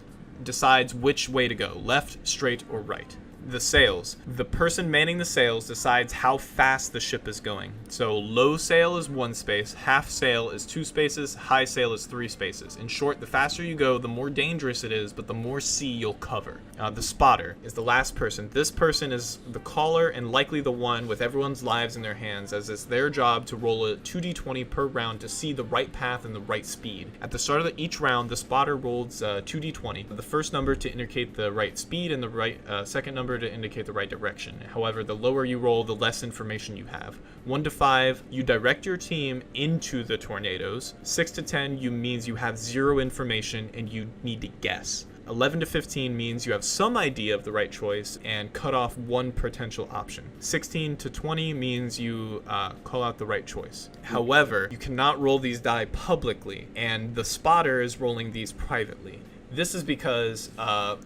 decides which way to go, left, straight, or right. The sails. The person manning the sails decides how fast the ship is going. So low sail is 1 space, half sail is 2 spaces, high sail is 3 spaces. In short, the faster you go, the more dangerous it is, but the more sea you'll cover. The spotter is the last person. This person is the caller and likely the one with everyone's lives in their hands, as it's their job to roll a 2d20 per round to see the right path and the right speed. At the start of each round, the spotter rolls 2d20. The first number to indicate the right speed and the right second number to indicate the right direction. However, the lower you roll, the less information you have. 1 to 5, you direct your team into the tornadoes. 6 to 10 means you have 0 information and you need to guess. 11 to 15 means you have some idea of the right choice and cut off 1 potential option. 16 to 20 means you call out the right choice. However, you cannot roll these die publicly, and the spotter is rolling these privately. This is because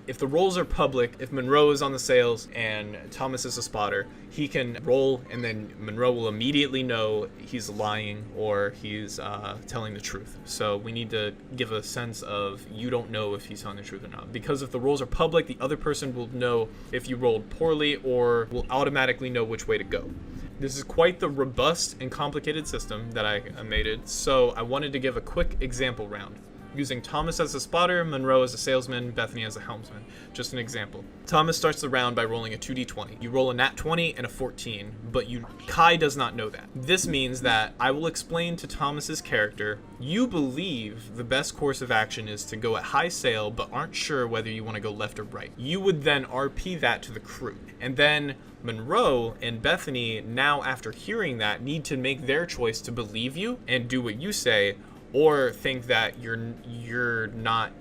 if the rolls are public, if Monroe is on the sails and Thomas is a spotter, he can roll and then Monroe will immediately know he's lying or he's telling the truth. So we need to give a sense of you don't know if he's telling the truth or not. Because if the rolls are public, the other person will know if you rolled poorly or will automatically know which way to go. This is quite the robust and complicated system that I made it, so I wanted to give a quick example round. Using Thomas as a spotter, Monroe as a salesman, Bethany as a helmsman. Just an example. Thomas starts the round by rolling a 2d20. You roll a nat 20 and a 14, but Kai does not know that. This means that I will explain to Thomas's character, you believe the best course of action is to go at high sail, but aren't sure whether you want to go left or right. You would then RP that to the crew. And then Monroe and Bethany, now after hearing that, need to make their choice to believe you and do what you say, or think that you're not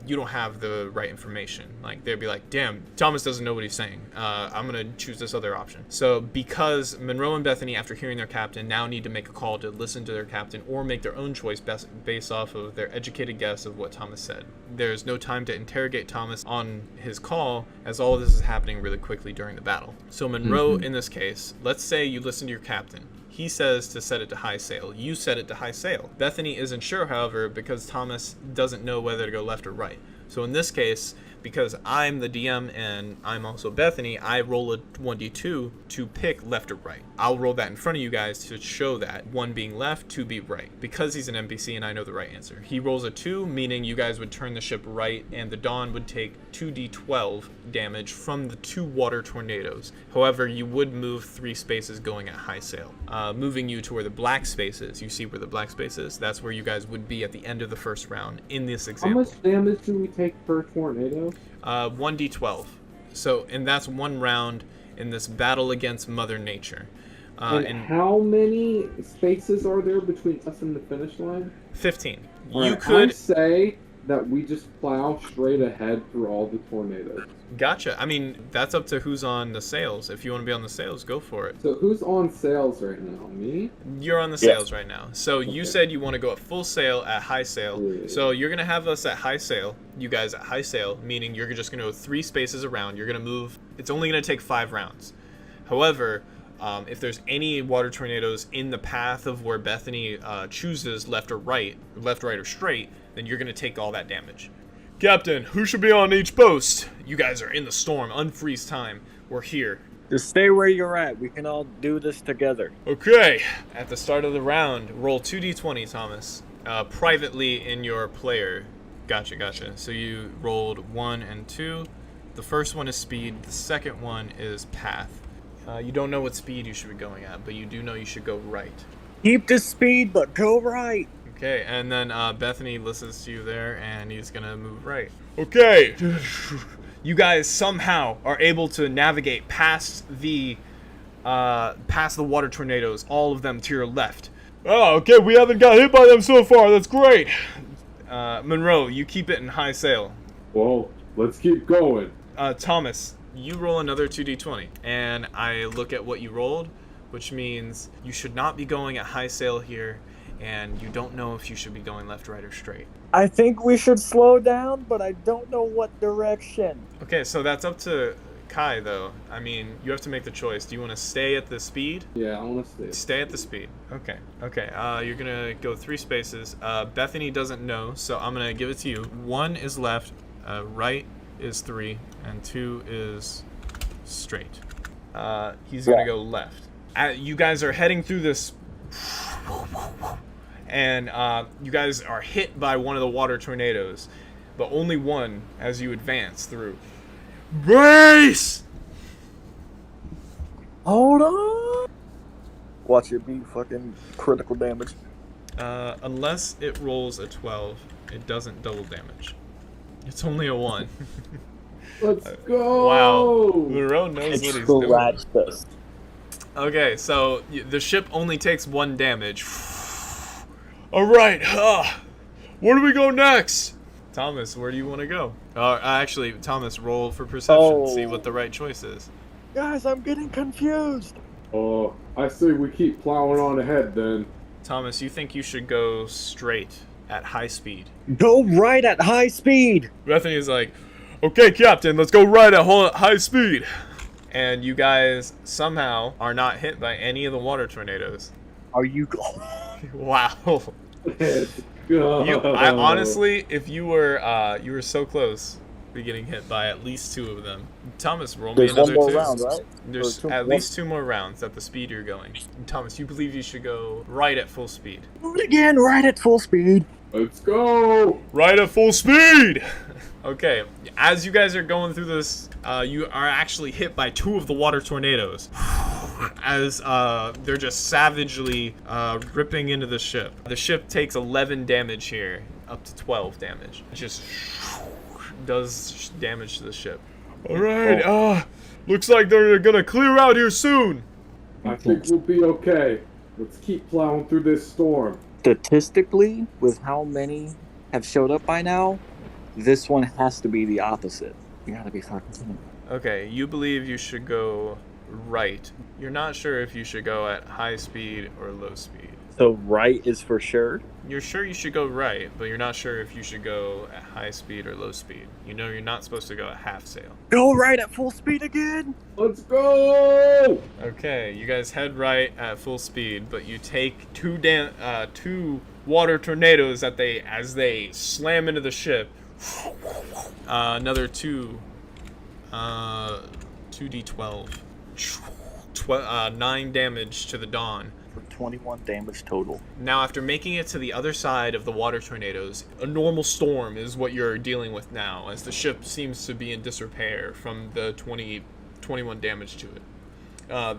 you don't have the right information. Like they'd be like, damn, Thomas doesn't know what he's saying. I'm gonna choose this other option. So because Monroe and Bethany, after hearing their captain, now need to make a call to listen to their captain or make their own choice based off of their educated guess of what Thomas said. There's no time to interrogate Thomas on his call, as all of this is happening really quickly during the battle. So Monroe, in this case, let's say you listen to your captain. He says to set it to high sail. You set it to high sail. Bethany isn't sure, however, because Thomas doesn't know whether to go left or right. So in this case, because I'm the DM and I'm also Bethany, I roll a 1d2 to pick left or right. I'll roll that in front of you guys to show that 1 being left, 2 being right. Because he's an NPC and I know the right answer. He rolls a 2, meaning you guys would turn the ship right and the Dawn would take 2d12 damage from the 2 water tornadoes. However, you would move 3 spaces going at high sail. Moving you to where the black space is. You see where the black space is? That's where you guys would be at the end of the first round in this example. How much damage do we take per tornado? 1d12. So, and that's 1 round in this battle against Mother Nature. And how many spaces are there between us and the finish line? 15. You could say that we just plow straight ahead through all the tornadoes. Gotcha. I mean, that's up to who's on the sails. If you want to be on the sails, go for it. So who's on sails right now? Me? You're on the sails right now. So you said you want to go at full sail at high sail. Yeah. So you're going to have us at high sail, you guys at high sail, meaning you're just going to go 3 spaces around. You're going to move. It's only going to take 5 rounds. However, if there's any water tornadoes in the path of where Bethany chooses left, right, or straight, then you're going to take all that damage. Captain, who should be on each post? You guys are in the storm. Unfreeze time. We're here. Just stay where you're at. We can all do this together. Okay. At the start of the round, roll 2d20, Thomas. Privately in your player. Gotcha. So you rolled 1 and 2. The first one is speed. The second one is path. You don't know what speed you should be going at, but you do know you should go right. Keep the speed, but go right. Okay, and then Bethany listens to you there, and he's gonna move right. Okay, you guys somehow are able to navigate past the water tornadoes, all of them to your left. Oh, okay, we haven't got hit by them so far. That's great. Monroe, you keep it in high sail. Well, let's keep going. Thomas, you roll another 2d20, and I look at what you rolled, which means you should not be going at high sail here. And you don't know if you should be going left, right, or straight. I think we should slow down, but I don't know what direction. Okay, so that's up to Kai, though, I mean, you have to make the choice. Do you want to stay at the speed? Yeah, I want to stay. Stay at the speed. Okay. You're gonna go 3 spaces. Bethany doesn't know, so I'm gonna give it to you. 1 is left, right is 3, and 2 is straight. He's gonna go left. You guys are heading through this, and you guys are hit by one of the water tornadoes, but only one as you advance through. Brace! Hold on. Watch it be fucking critical damage. Unless it rolls a 12, it doesn't double damage. It's only a 1. Let's go! Wow. Monroe knows what he's doing. This. Okay, so the ship only takes 1 damage. Alright, where do we go next? Thomas, where do you want to go? Actually, Thomas, roll for perception. See what the right choice is. Guys, I'm getting confused. Oh, I say we keep plowing on ahead then. Thomas, you think you should go straight at high speed. Go right at high speed. Bethany is like, okay, Captain, let's go right at high speed. And you guys somehow are not hit by any of the water tornadoes. Are you... Wow. Go. I honestly, if you were so close to getting hit by at least 2 of them. Thomas, roll me another 2. There's one more round, right? There's at least 2 more rounds at the speed you're going. Thomas, you believe you should go right at full speed. Do it again, right at full speed. Let's go! Right at full speed! Okay, as you guys are going through this, you are actually hit by 2 of the water tornadoes. As they're just savagely ripping into the ship. The ship takes 11 damage here, up to 12 damage. It just does damage to the ship. Alright, looks like they're gonna clear out here soon. I think we'll be okay. Let's keep plowing through this storm. Statistically, with how many have showed up by now, this one has to be the opposite. You gotta be fucking kidding me. Okay, you believe you should go right. You're not sure if you should go at high speed or low speed. So right is for sure? You're sure you should go right, but you're not sure if you should go at high speed or low speed. You know you're not supposed to go at half sail. Go right at full speed again? Let's go! Okay, you guys head right at full speed, but you take 2 water tornadoes as they slam into the ship. Another 2d12. 9 damage to the Dawn. For 21 damage total. Now, after making it to the other side of the water tornadoes, a normal storm is what you're dealing with now, as the ship seems to be in disrepair from the 21 damage to it.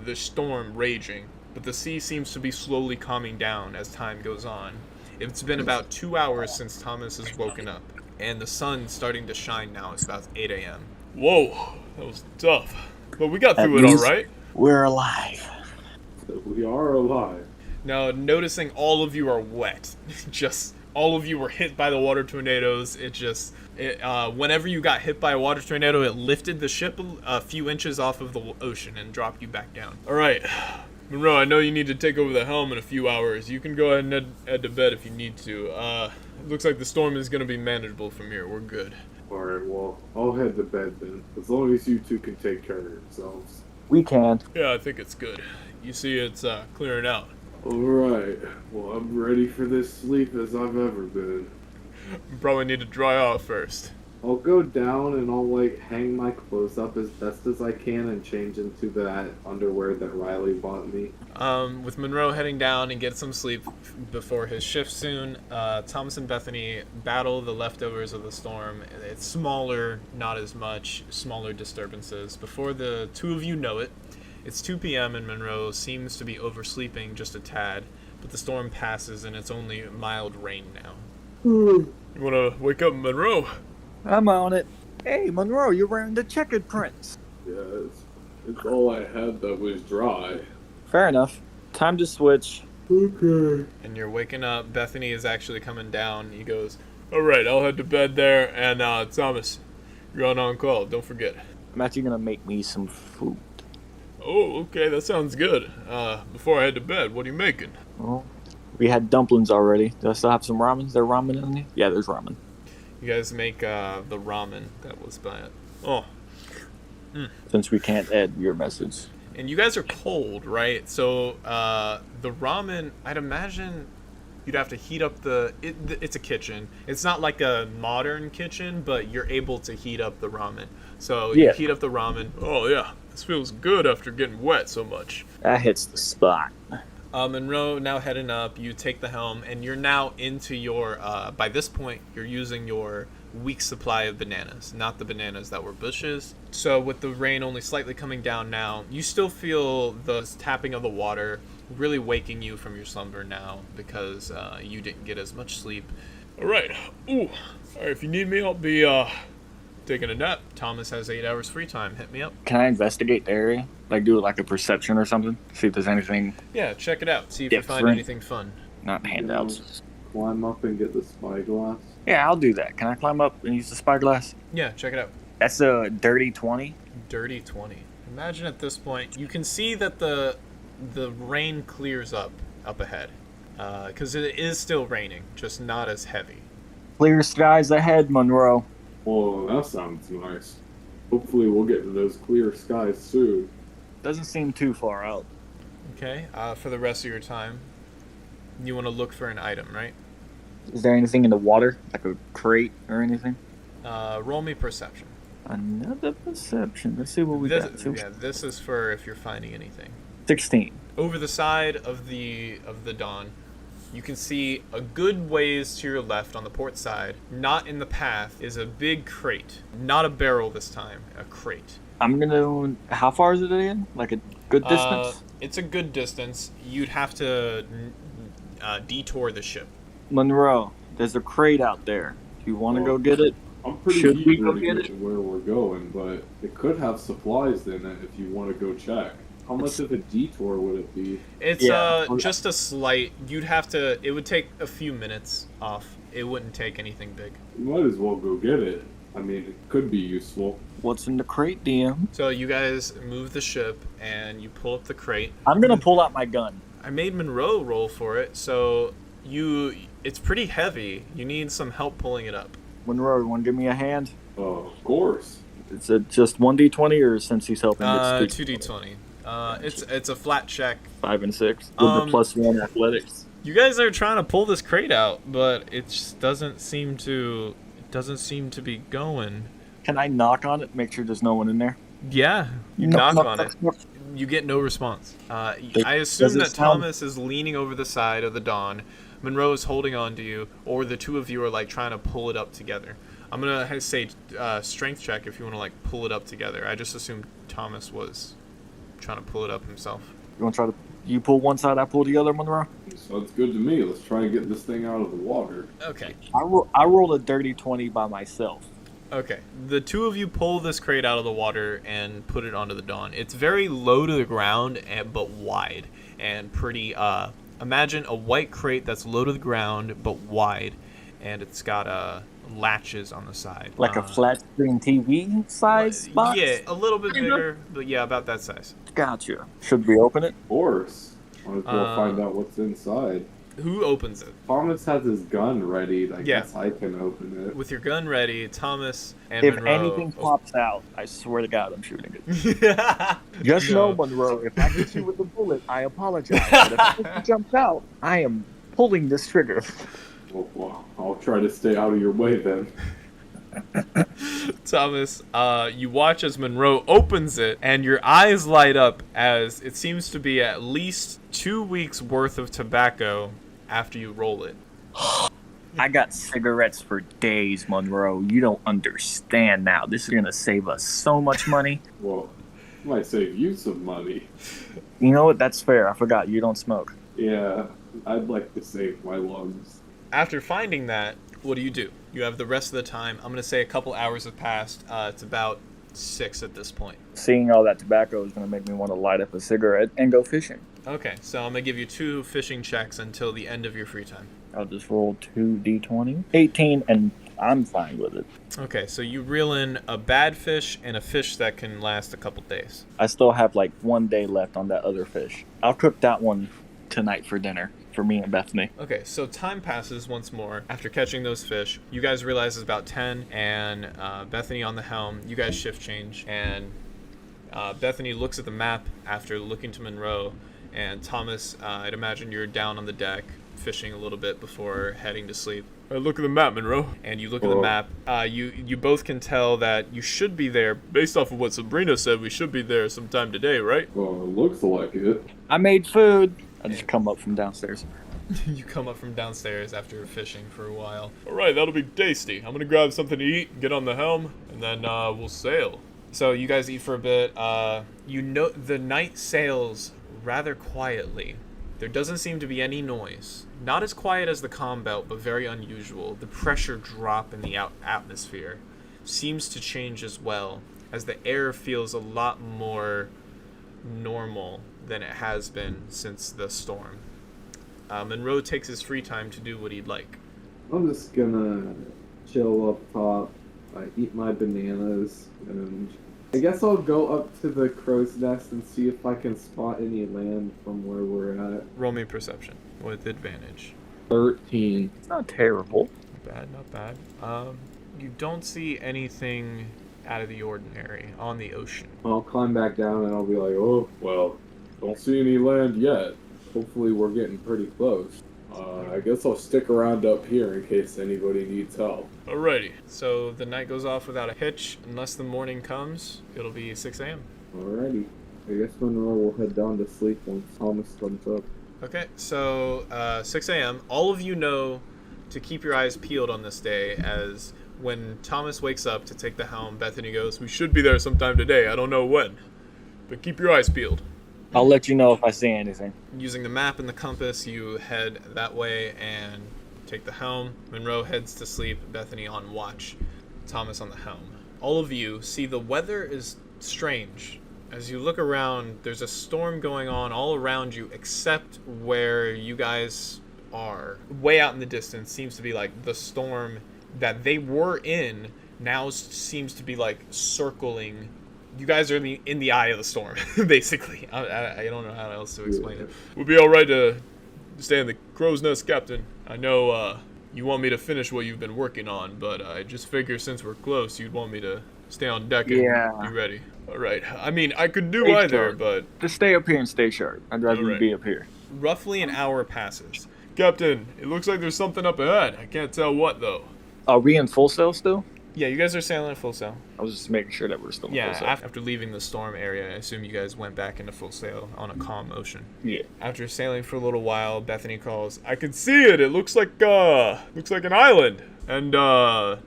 The storm raging, but the sea seems to be slowly calming down as time goes on. It's been about 2 hours since Thomas has woken up, and the sun's starting to shine now. It's about 8 a.m. Whoa, that was tough. But we got through it all right. We're alive. We are alive. Now, noticing all of you are wet. Just, all of you were hit by the water tornadoes. Whenever you got hit by a water tornado, it lifted the ship a few inches off of the ocean and dropped you back down. Alright, Monroe, I know you need to take over the helm in a few hours. You can go ahead and head to bed if you need to. It looks like the storm is going to be manageable from here. We're good. Alright, well, I'll head to bed then. As long as you two can take care of yourselves. We can. Yeah, I think it's good. You see it's clearing out. Alright, well, I'm ready for this sleep as I've ever been. You probably need to dry off first. I'll go down and I'll, hang my clothes up as best as I can and change into that underwear that Riley bought me. With Monroe heading down and get some sleep before his shift soon, Thomas and Bethany battle the leftovers of the storm. It's smaller, not as much, smaller disturbances. Before the 2 of you know it, it's 2 p.m. and Monroe seems to be oversleeping just a tad, but the storm passes and it's only mild rain now. You wanna wake up Monroe? I'm on it. Hey, Monroe, you're wearing the checkered prints. Yeah, it's all I had that was dry. Fair enough. Time to switch. Okay. And you're waking up. Bethany is actually coming down. He goes, alright, I'll head to bed there. And Thomas, you're on call. Don't forget. I'm actually gonna make me some food. Oh, okay, that sounds good. Before I head to bed, what are you making? Well, we had dumplings already. Do I still have some ramen? Is there ramen in there? Yeah, there's ramen. You guys make the ramen that was by it. Oh, since we can't add your message. And you guys are cold, right? So the ramen, I'd imagine you'd have to heat up it's a kitchen. It's not like a modern kitchen, but you're able to heat up the ramen. So you heat up the ramen. Oh yeah, this feels good after getting wet so much. That hits the spot. Monroe now heading up. You take the helm, and you're now into your. By this point, you're using your weak supply of bananas, not the bananas that were bushes. So with the rain only slightly coming down now, you still feel the tapping of the water really waking you from your slumber now because you didn't get as much sleep. All right. Ooh. All right, if you need me, I'll be taking a nap. Thomas has 8 hours free time. Hit me up. Can I investigate the area? Like do like a perception or something? See if there's anything Yeah, check it out. See if you find different. anything fun. Not handouts. Climb up and get the spyglass. Yeah, I'll do that. Can I climb up and use the spyglass? Yeah, check it out. That's a dirty 20. Dirty 20. Imagine at this point, you can see that the rain clears up ahead. Because it is still raining, just not as heavy. Clear skies ahead, Monroe. Oh, that sounds nice. Hopefully we'll get to those clear skies soon. Doesn't seem too far out. Okay, for the rest of your time, you want to look for an item, right? Is there anything in the water? Like a crate or anything? Roll me perception. Another perception. Let's see what we got. This is for if you're finding anything. 16. Over the side of the Dawn, you can see a good ways to your left on the port side, not in the path, is a big crate. Not a barrel this time, a crate. I'm gonna. How far is it again? Like a good distance? It's a good distance. You'd have to detour the ship. Monroe, there's a crate out there. Do you want to go get it? I'm pretty Should we eager go to get get it? to where we're going, but it could have supplies in it if you want to go check. How much of a detour would it be? It's Yeah. just a slight. You'd have to. It would take a few minutes off. It wouldn't take anything big. You might as well go get it. I mean, it could be useful. What's in the crate, DM? So you guys move the ship and you pull up the crate. I'm gonna pull out my gun. I made Monroe roll for it, so it's pretty heavy. You need some help pulling it up. Monroe, you want to give me a hand? Of course. Is it just 1d20 or since he's helping? It's 2d20. It's a flat check. 5 and 6 with the +1 athletics. You guys are trying to pull this crate out, but it just doesn't seem to be going. Can I knock on it? Make sure there's no one in there. Yeah, you knock on it. You get no response. I assume that Thomas is leaning over the side of the Dawn. Monroe is holding on to you, or the two of you are like trying to pull it up together. I'm gonna say strength check if you want to like pull it up together. I just assumed Thomas was trying to pull it up himself. You want to try to? You pull one side, I pull the other, Monroe. Sounds good to me. Let's try and get this thing out of the water. Okay. I rolled a dirty 20 by myself. Okay. The two of you pull this crate out of the water and put it onto the Dawn. It's very low to the ground, but wide and pretty. Imagine a white crate that's low to the ground but wide, and it's got latches on the side. Like a flat screen TV size box? Yeah, a little bit bigger, but yeah, about that size. Gotcha. Should we open it? Of course. Might as well find out what's inside. Who opens it? Thomas has his gun ready. I Yeah. guess I can open it. With your gun ready, Thomas and If Monroe. anything pops out, I swear to God, I'm shooting it. Just know, Monroe, if I hit you with a bullet, I apologize. But if it jumps out, I am pulling this trigger. Well, I'll try to stay out of your way then. Thomas, you watch as Monroe opens it, and your eyes light up as it seems to be at least 2 weeks worth of tobacco after you roll it. I got cigarettes for days, Monroe. You don't understand now. This is going to save us so much money. Well, it might save you some money. You know what? That's fair. I forgot. You don't smoke. Yeah, I'd like to save my lungs. After finding that, what do? You have the rest of the time. I'm going to say a couple hours have passed. It's about 6 at this point. Seeing all that tobacco is going to make me want to light up a cigarette and go fishing. Okay, so I'm going to give you 2 fishing checks until the end of your free time. I'll just roll 2d20. 18, and I'm fine with it. Okay, so you reel in a bad fish and a fish that can last a couple days. I still have like 1 day left on that other fish. I'll cook that one tonight for dinner for me and Bethany. Okay, so time passes once more. After catching those fish, you guys realize it's about 10, and Bethany on the helm. You guys shift change, and Bethany looks at the map after looking to Monroe, and Thomas, I'd imagine you're down on the deck fishing a little bit before heading to sleep. Look at the map, Monroe. And you look at the map. You both can tell that you should be there. Based off of what Sabrina said, we should be there sometime today, right? Well, it looks like it. I made food. I just come up from downstairs. You come up from downstairs after fishing for a while. All right, that'll be tasty. I'm gonna grab something to eat, get on the helm, and then we'll sail. So you guys eat for a bit. You know the night sails rather quietly. There doesn't seem to be any noise. Not as quiet as the calm belt, but very unusual. The pressure drop in the atmosphere seems to change as well, as the air feels a lot more normal than it has been since the storm. Monroe takes his free time to do what he'd like. I'm just gonna chill up top, eat my bananas, and I guess I'll go up to the crow's nest and see if I can spot any land from where we're at. Roll me perception with advantage. 13. It's not terrible. Not bad. You don't see anything out of the ordinary on the ocean. I'll climb back down and I'll be like, oh, well, don't see any land yet. Hopefully we're getting pretty close. I guess I'll stick around up here in case anybody needs help. Alrighty. So the night goes off without a hitch. Unless the morning comes, it'll be 6 a.m. Alrighty. I guess Monroe will head down to sleep once Thomas comes up. Okay, so 6 a.m. All of you know to keep your eyes peeled on this day, as when Thomas wakes up to take the helm, Bethany goes, We should be there sometime today. I don't know when, but keep your eyes peeled. I'll let you know if I see anything. using the map and the compass, you head that way and take the helm. Monroe heads to sleep, Bethany on watch, Thomas on the helm. All of you see the weather is strange. As you look around, there's a storm going on all around you except where you guys are. Way out in the distance seems to be like the storm that they were in now seems to be like circling. You guys are in the eye of the storm, basically. I don't know how else to explain it. We'll be alright to stay in the crow's nest, Captain. I know you want me to finish what you've been working on, but I just figure since we're close, you'd want me to stay on deck and be ready. Alright, I mean, I could do either, but... Just stay up here and stay sharp. I'd rather you be up here. Roughly an hour passes. Captain, it looks like there's something up ahead. I can't tell what, though. Are we in full sail still? Yeah, you guys are sailing at full sail. I was just making sure that we're still in full sail. Yeah, after leaving the storm area, I assume you guys went back into full sail on a calm ocean. Yeah. After sailing for a little while, Bethany calls, I can see it! It looks like an island. And, a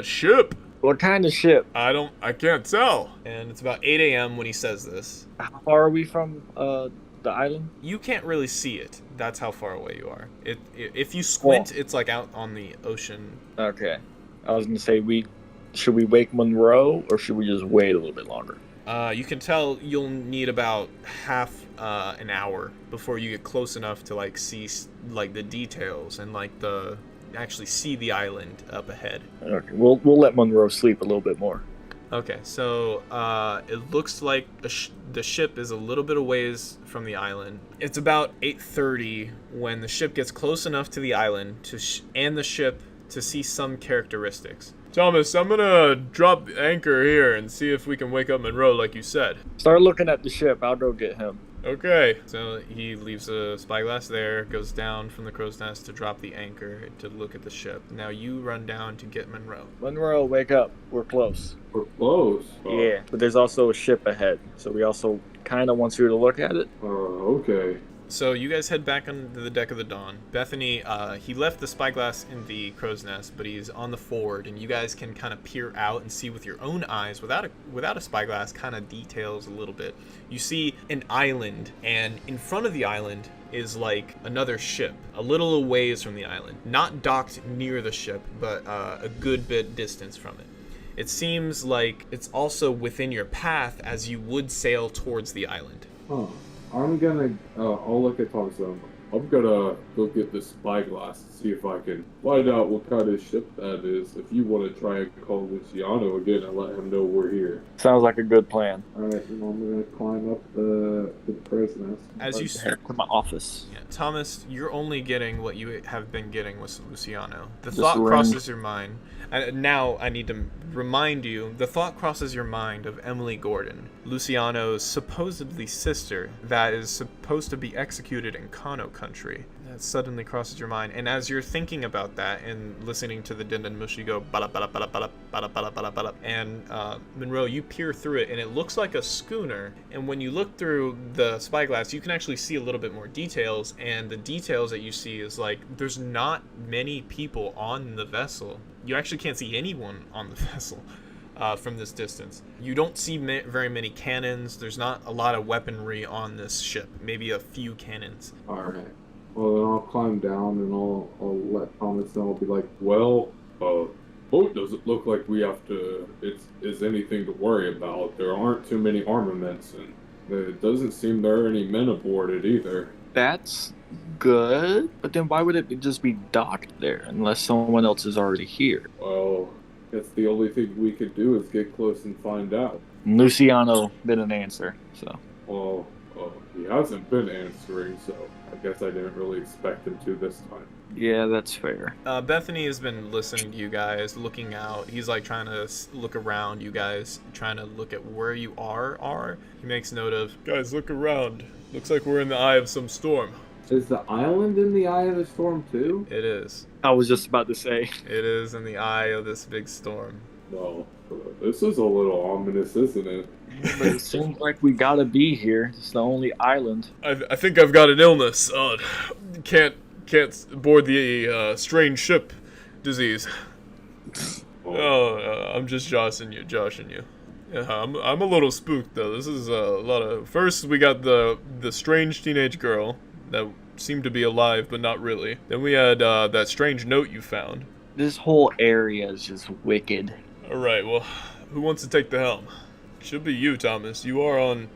ship. What kind of ship? I can't tell. And it's about 8 a.m. when he says this. How far are we from, the island? You can't really see it. That's how far away you are. If you squint, it's like out on the ocean. Okay. I was gonna say, should we wake Monroe, or should we just wait a little bit longer? You can tell you'll need about half an hour before you get close enough to like see like the details and like actually see the island up ahead. Okay, we'll let Monroe sleep a little bit more. Okay, so it looks like the ship is a little bit of ways from the island. It's about 8:30 when the ship gets close enough to the island and the ship to see some characteristics. Thomas, I'm gonna drop the anchor here and see if we can wake up Monroe like you said. Start looking at the ship. I'll go get him. Okay. So he leaves a spyglass there, goes down from the crow's nest to drop the anchor to look at the ship. Now you run down to get Monroe. Monroe, wake up. We're close. We're close. Yeah, but there's also a ship ahead, so we also kind of want you to look at it. Okay. So you guys head back onto the deck of the Dawn. Bethany, he left the spyglass in the crow's nest, but he's on the forward, and you guys can kind of peer out and see with your own eyes, without a spyglass, kind of details a little bit. You see an island, and in front of the island is like another ship, a little ways from the island. Not docked near the ship, but a good bit distance from it. It seems like it's also within your path as you would sail towards the island. Huh. I'm gonna. I'll look at Thomas. I'm gonna go get this spyglass and see if I can find out what kind of ship that is. If you want to try and call Luciano again and let him know we're here. Sounds like a good plan. Alright, well, I'm gonna climb up the crow's nest. As you Head to my office. Yeah, Thomas, you're only getting what you have been getting with Luciano. The Just thought ring. crosses your mind. And now I need to remind you, the thought crosses your mind of Emily Gordon, Luciano's supposedly sister, that is supposed to be executed in Kano country. That suddenly crosses your mind. And as you're thinking about that and listening to the Dindin Mushi go bada bada bada bada bada bada bada bada, and Monroe, you peer through it and it looks like a schooner. And when you look through the spyglass, you can actually see a little bit more details. And the details that you see is like there's not many people on the vessel. You actually can't see anyone on the vessel from this distance. You don't see very many cannons. There's not a lot of weaponry on this ship. Maybe a few cannons. Alright. Well, then I'll climb down and I'll let Thomas know. I'll be like, well, boat doesn't look like we have to, is anything to worry about. There aren't too many armaments, and it doesn't seem there are any men aboard it either. That's good, but then why would it just be docked there unless someone else is already here? Well, that's the only thing we could do is get close and find out. Luciano didn't answer, so. Well, he hasn't been answering, so I guess I didn't really expect him to this time. Yeah, that's fair. Bethany has been listening to you guys, looking out. He's like trying to look around you guys, trying to look at where you are. He makes note of, Guys, look around. Looks like we're in the eye of some storm. Is the island in the eye of the storm too? it is. I was just about to say. It is in the eye of this big storm. Well, this is a little ominous, isn't it? But it seems like we gotta be here. It's the only island. I think I've got an illness. Can't board the strange ship disease. I'm just joshing you. Yeah, I'm a little spooked though. This is a lot of. First, we got the strange teenage girl that seemed to be alive but not really. Then we had that strange note you found. This whole area is just wicked. All right, well, who wants to take the helm? Should be you, Thomas. You are on.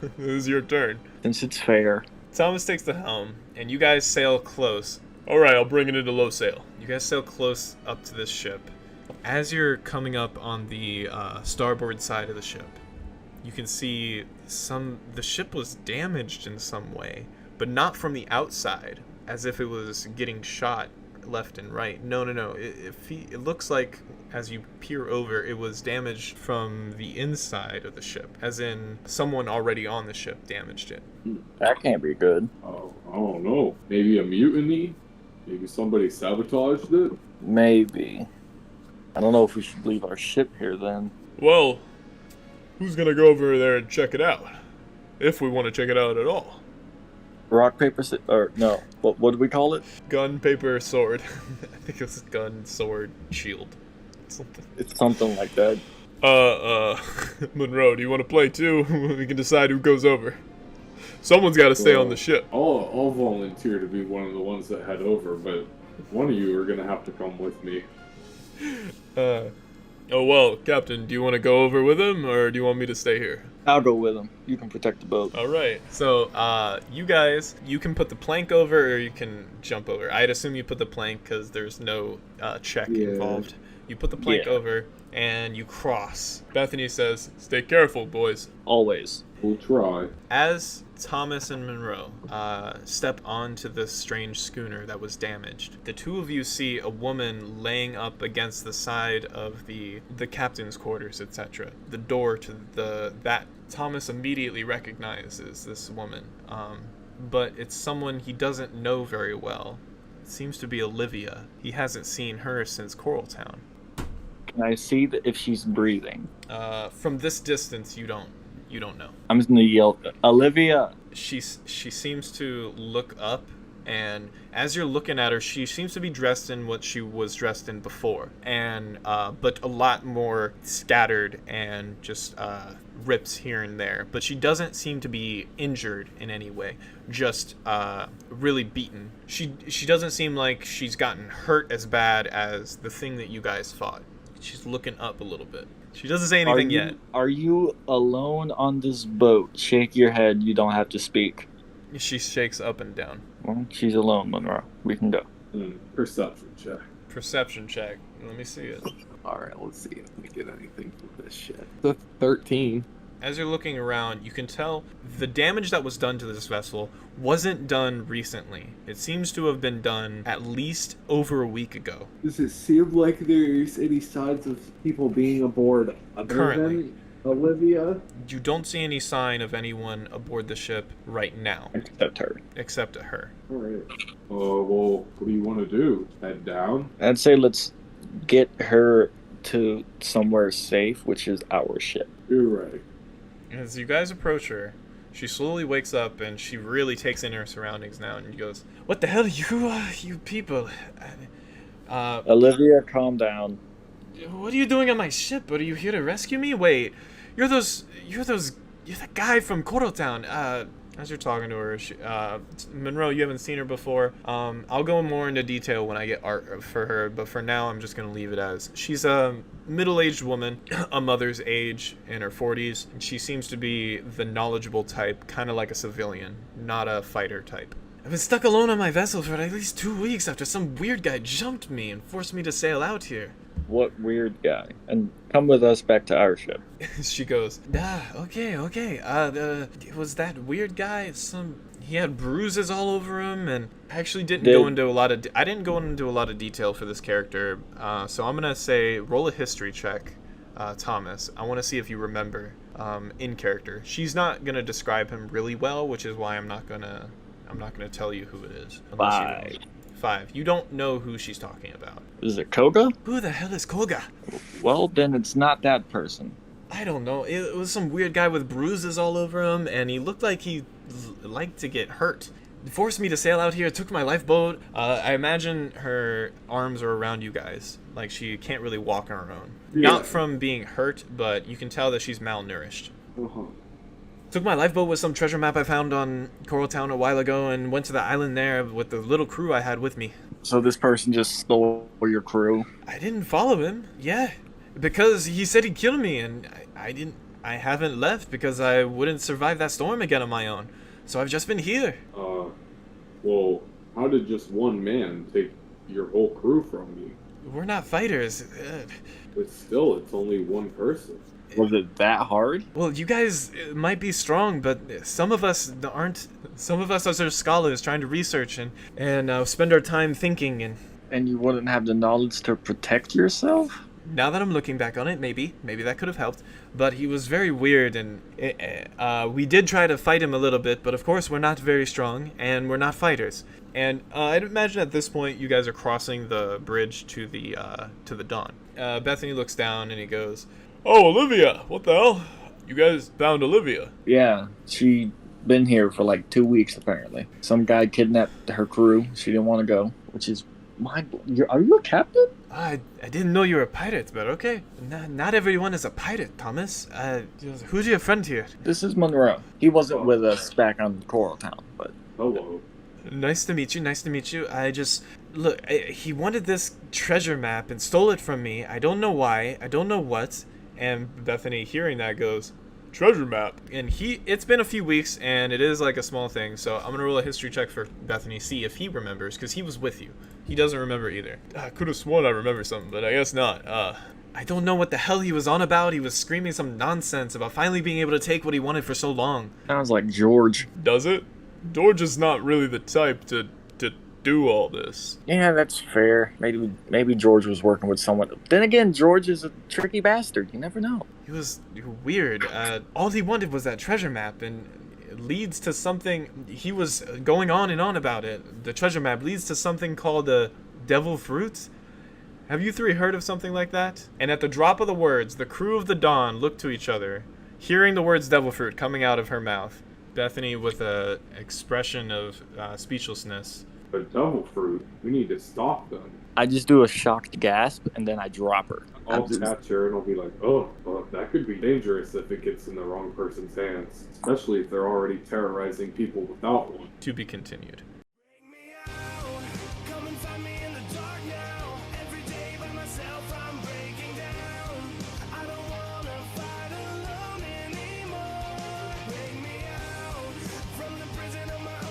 This is your turn. Since it's fair. Thomas takes the helm, and you guys sail close. All right, I'll bring it into low sail. You guys sail close up to this ship. As you're coming up on the starboard side of the ship, you can see the ship was damaged in some way, but not from the outside, as if it was getting shot left and right. No. It looks like, as you peer over, it was damaged from the inside of the ship, as in someone already on the ship damaged it. That can't be good. Oh, I don't know. Maybe a mutiny? Maybe somebody sabotaged it? Maybe. I don't know if we should leave our ship here then. Well, who's gonna go over there and check it out? If we want to check it out at all. Rock, paper, or no. What do we call it? Gun, paper, sword. I think it was gun, sword, shield. Something. It's something like that. Monroe, do you want to play too? We can decide who goes over. Someone's got to stay on the ship. I'll volunteer to be one of the ones that head over, but one of you are gonna have to come with me. Oh well, Captain, do you want to go over with him, or do you want me to stay here? I'll go with him. You can protect the boat. All right. So, you guys, you can put the plank over or you can jump over. I'd assume you put the plank because there's no check involved. You put the plank over and you cross. Bethany says, "Stay careful, boys." Always. We'll try. As Thomas and Monroe step onto this strange schooner that was damaged, the two of you see a woman laying up against the side of the captain's quarters, etc. The door to that Thomas immediately recognizes this woman, but it's someone he doesn't know very well. It seems to be Olivia. He hasn't seen her since Coraltown. Can I see if she's breathing? From this distance, you don't know. I'm just gonna yell, Olivia! She seems to look up, and as you're looking at her, she seems to be dressed in what she was dressed in before, and but a lot more scattered and just rips here and there. But she doesn't seem to be injured in any way, just really beaten. She doesn't seem like she's gotten hurt as bad as the thing that you guys fought. She's looking up a little bit. She doesn't say anything yet. Are you alone on this boat? Shake your head. You don't have to speak. She shakes up and down. Well, she's alone, Monroe. We can go. Perception check. Perception check. Let me see it. Alright, let's see if we get anything from this shit. The 13. As you're looking around, you can tell the damage that was done to this vessel wasn't done recently. It seems to have been done at least over a week ago. Does it seem like there's any signs of people being aboard other Currently. than Olivia? You don't see any sign of anyone aboard the ship right now, Except her. except her. Alright. Well, what do you want to do? Head down? I'd say let's get her to somewhere safe, which is our ship. You're right. As you guys approach her, she slowly wakes up and she really takes in her surroundings now, and she goes, "What the hell, you people? Olivia, calm down. What are you doing on my ship? Are you here to rescue me? Wait, you're that guy from Town." As you're talking to her, Monroe, you haven't seen her before. I'll go more into detail when I get art for her, but for now, I'm just gonna leave it as she's a middle-aged woman, a mother's age, in her 40s. And she seems to be the knowledgeable type, kind of like a civilian, not a fighter type. I've been stuck alone on my vessel for at least 2 weeks after some weird guy jumped me and forced me to sail out here. What weird guy? And come with us back to our ship. She goes, okay. It was that weird guy. He had bruises all over him, and I actually didn't go into a lot of detail for this character. So I'm gonna say roll a history check, Thomas. I want to see if you remember in character. She's not gonna describe him really well, which is why I'm not gonna tell you who it is. 5. You don't know who she's talking about. Is it Koga? Who the hell is Koga? Well, then it's not that person. I don't know. It was some weird guy with bruises all over him, and he looked like he liked to get hurt. He forced me to sail out here, took my lifeboat. I imagine her arms are around you guys. Like, she can't really walk on her own. Yeah. Not from being hurt, but you can tell that she's malnourished. Uh-huh. Took my lifeboat with some treasure map I found on Coral Town a while ago and went to the island there with the little crew I had with me. So this person just stole your crew? I didn't follow him, yeah. Because he said he'd kill me, and I haven't left because I wouldn't survive that storm again on my own. So I've just been here. Well, how did just one man take your whole crew from you? We're not fighters. But still, it's only one person. Was it that hard? Well, you guys might be strong, but some of us aren't. Some of us are sort of scholars trying to research and spend our time thinking. And you wouldn't have the knowledge to protect yourself? Now that I'm looking back on it, maybe that could have helped. But he was very weird, and we did try to fight him a little bit. But of course, we're not very strong, and we're not fighters. And I'd imagine at this point, you guys are crossing the bridge to the Dawn. Bethany looks down and he goes, "Oh, Olivia, what the hell? You guys found Olivia?" Yeah, she been here for like 2 weeks apparently. Some guy kidnapped her crew. She didn't want to go, which is are you a captain? I didn't know you were a pirate, but okay. Not everyone is a pirate, Thomas. Who's your friend here? This is Monroe. He wasn't with us back on Coral Town, but Hello. Nice to meet you. He wanted this treasure map and stole it from me. I don't know why. I don't know what. And Bethany, hearing that, goes, "Treasure map." And it's been a few weeks, and it is like a small thing, so I'm gonna roll a history check for Bethany, see if he remembers, because he was with you. He doesn't remember either. I could have sworn I remember something, but I guess not. I don't know what the hell he was on about. He was screaming some nonsense about finally being able to take what he wanted for so long. sounds like George. Does it? George is not really the type to do all this. Yeah, that's fair. Maybe George was working with someone. Then again, George is a tricky bastard. You never know. He was weird. All he wanted was that treasure map, and it leads to something. He was going on and on about it. The treasure map leads to something called the devil fruit. Have you three heard of something like that? And at the drop of the words, the crew of the Dawn looked to each other, hearing the words devil fruit coming out of her mouth. Bethany with a expression of speechlessness. The devil fruit. We need to stop them. I just do a shocked gasp, and then I drop her. I'll catch her and I'll be like, oh, well, that could be dangerous if it gets in the wrong person's hands. Especially if they're already terrorizing people without one. To be continued. From the prison of my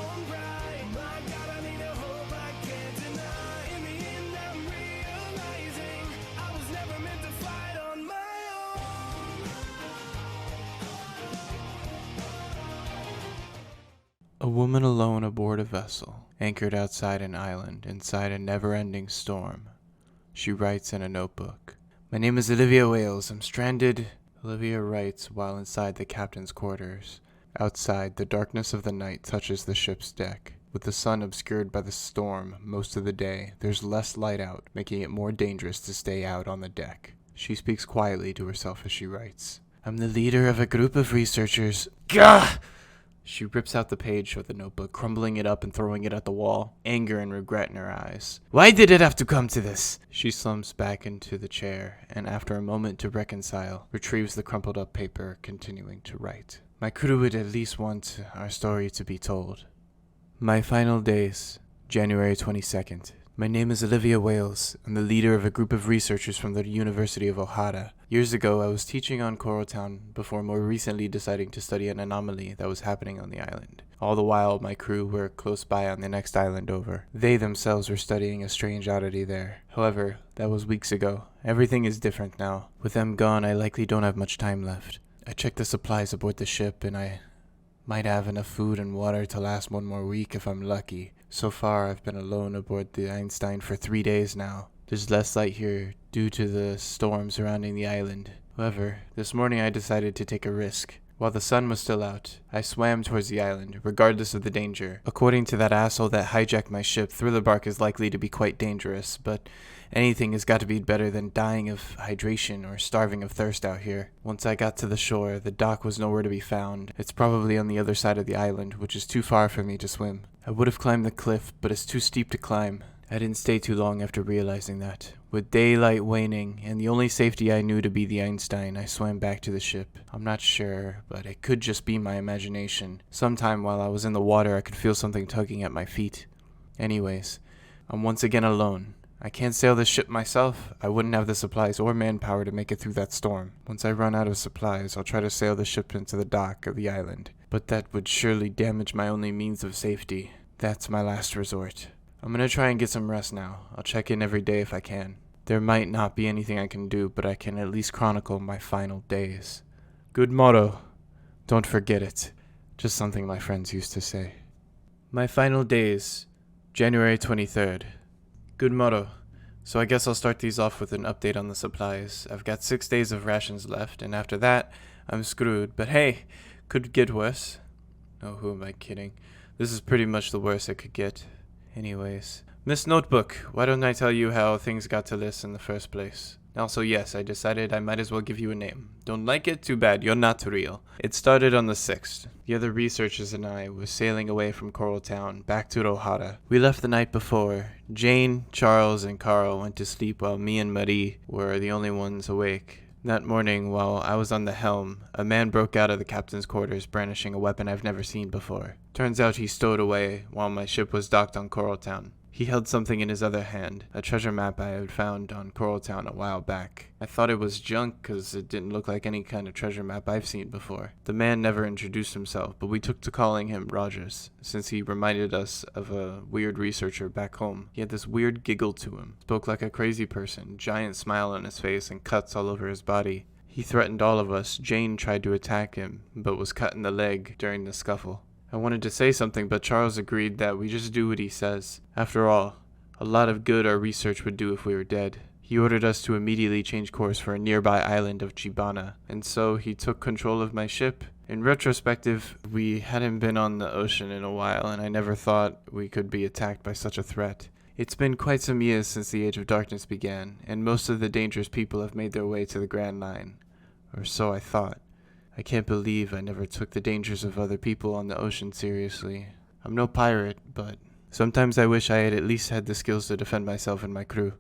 woman alone aboard a vessel, anchored outside an island, inside a never-ending storm. She writes in a notebook. My name is Olivia Wales. I'm stranded. Olivia writes while inside the captain's quarters. Outside, the darkness of the night touches the ship's deck. With the sun obscured by the storm most of the day, there's less light out, making it more dangerous to stay out on the deck. She speaks quietly to herself as she writes. I'm the leader of a group of researchers. Gah! She rips out the page of the notebook, crumbling it up and throwing it at the wall, anger and regret in her eyes. Why did it have to come to this? She slumps back into the chair, and after a moment to reconcile, retrieves the crumpled up paper, continuing to write. My crew would at least want our story to be told. My final days, January 22nd. My name is Olivia Wales. I'm the leader of a group of researchers from the University of Ohara. Years ago, I was teaching on Coral Town before more recently deciding to study an anomaly that was happening on the island. All the while, my crew were close by on the next island over. They themselves were studying a strange oddity there. However, that was weeks ago. Everything is different now. With them gone, I likely don't have much time left. I checked the supplies aboard the ship, and I might have enough food and water to last one more week if I'm lucky. So far, I've been alone aboard the Einstein for 3 days now. There's less light here due to the storm surrounding the island. However, this morning I decided to take a risk. While the sun was still out, I swam towards the island, regardless of the danger. According to that asshole that hijacked my ship, Thriller Bark is likely to be quite dangerous, but anything has got to be better than dying of hydration or starving of thirst out here. Once I got to the shore, the dock was nowhere to be found. It's probably on the other side of the island, which is too far for me to swim. I would have climbed the cliff, but it's too steep to climb. I didn't stay too long after realizing that. With daylight waning, and the only safety I knew to be the Einstein, I swam back to the ship. I'm not sure, but it could just be my imagination. Sometime while I was in the water, I could feel something tugging at my feet. Anyways, I'm once again alone. I can't sail this ship myself. I wouldn't have the supplies or manpower to make it through that storm. Once I run out of supplies, I'll try to sail the ship into the dock of the island. But that would surely damage my only means of safety. That's my last resort. I'm gonna try and get some rest now. I'll check in every day if I can. There might not be anything I can do, but I can at least chronicle my final days. Good motto. Don't forget it. Just something my friends used to say. My final days, January 23rd. Good motto. So I guess I'll start these off with an update on the supplies. I've got 6 days of rations left, and after that, I'm screwed. But hey, could get worse. Oh, who am I kidding? This is pretty much the worst it could get. Anyways, Miss Notebook, why don't I tell you how things got to this in the first place? Also, yes, I decided I might as well give you a name. Don't like it? Too bad, you're not real. It started on the 6th. The other researchers and I were sailing away from Coral Town, back to Ohara. We left the night before. Jane, Charles, and Carl went to sleep while me and Marie were the only ones awake. That morning, while I was on the helm, a man broke out of the captain's quarters brandishing a weapon I've never seen before. Turns out he stowed away while my ship was docked on Coral Town. He held something in his other hand, a treasure map I had found on Coral Town a while back. I thought it was junk because it didn't look like any kind of treasure map I've seen before. The man never introduced himself, but we took to calling him Rogers, since he reminded us of a weird researcher back home. He had this weird giggle to him, spoke like a crazy person, giant smile on his face and cuts all over his body. He threatened all of us. Jane tried to attack him, but was cut in the leg during the scuffle. I wanted to say something, but Charles agreed that we just do what he says. After all, a lot of good our research would do if we were dead. He ordered us to immediately change course for a nearby island of Chibana, and so he took control of my ship. In retrospective, we hadn't been on the ocean in a while, and I never thought we could be attacked by such a threat. It's been quite some years since the Age of Darkness began, and most of the dangerous people have made their way to the Grand Line. Or so I thought. I can't believe I never took the dangers of other people on the ocean seriously. I'm no pirate, but sometimes I wish I had at least had the skills to defend myself and my crew.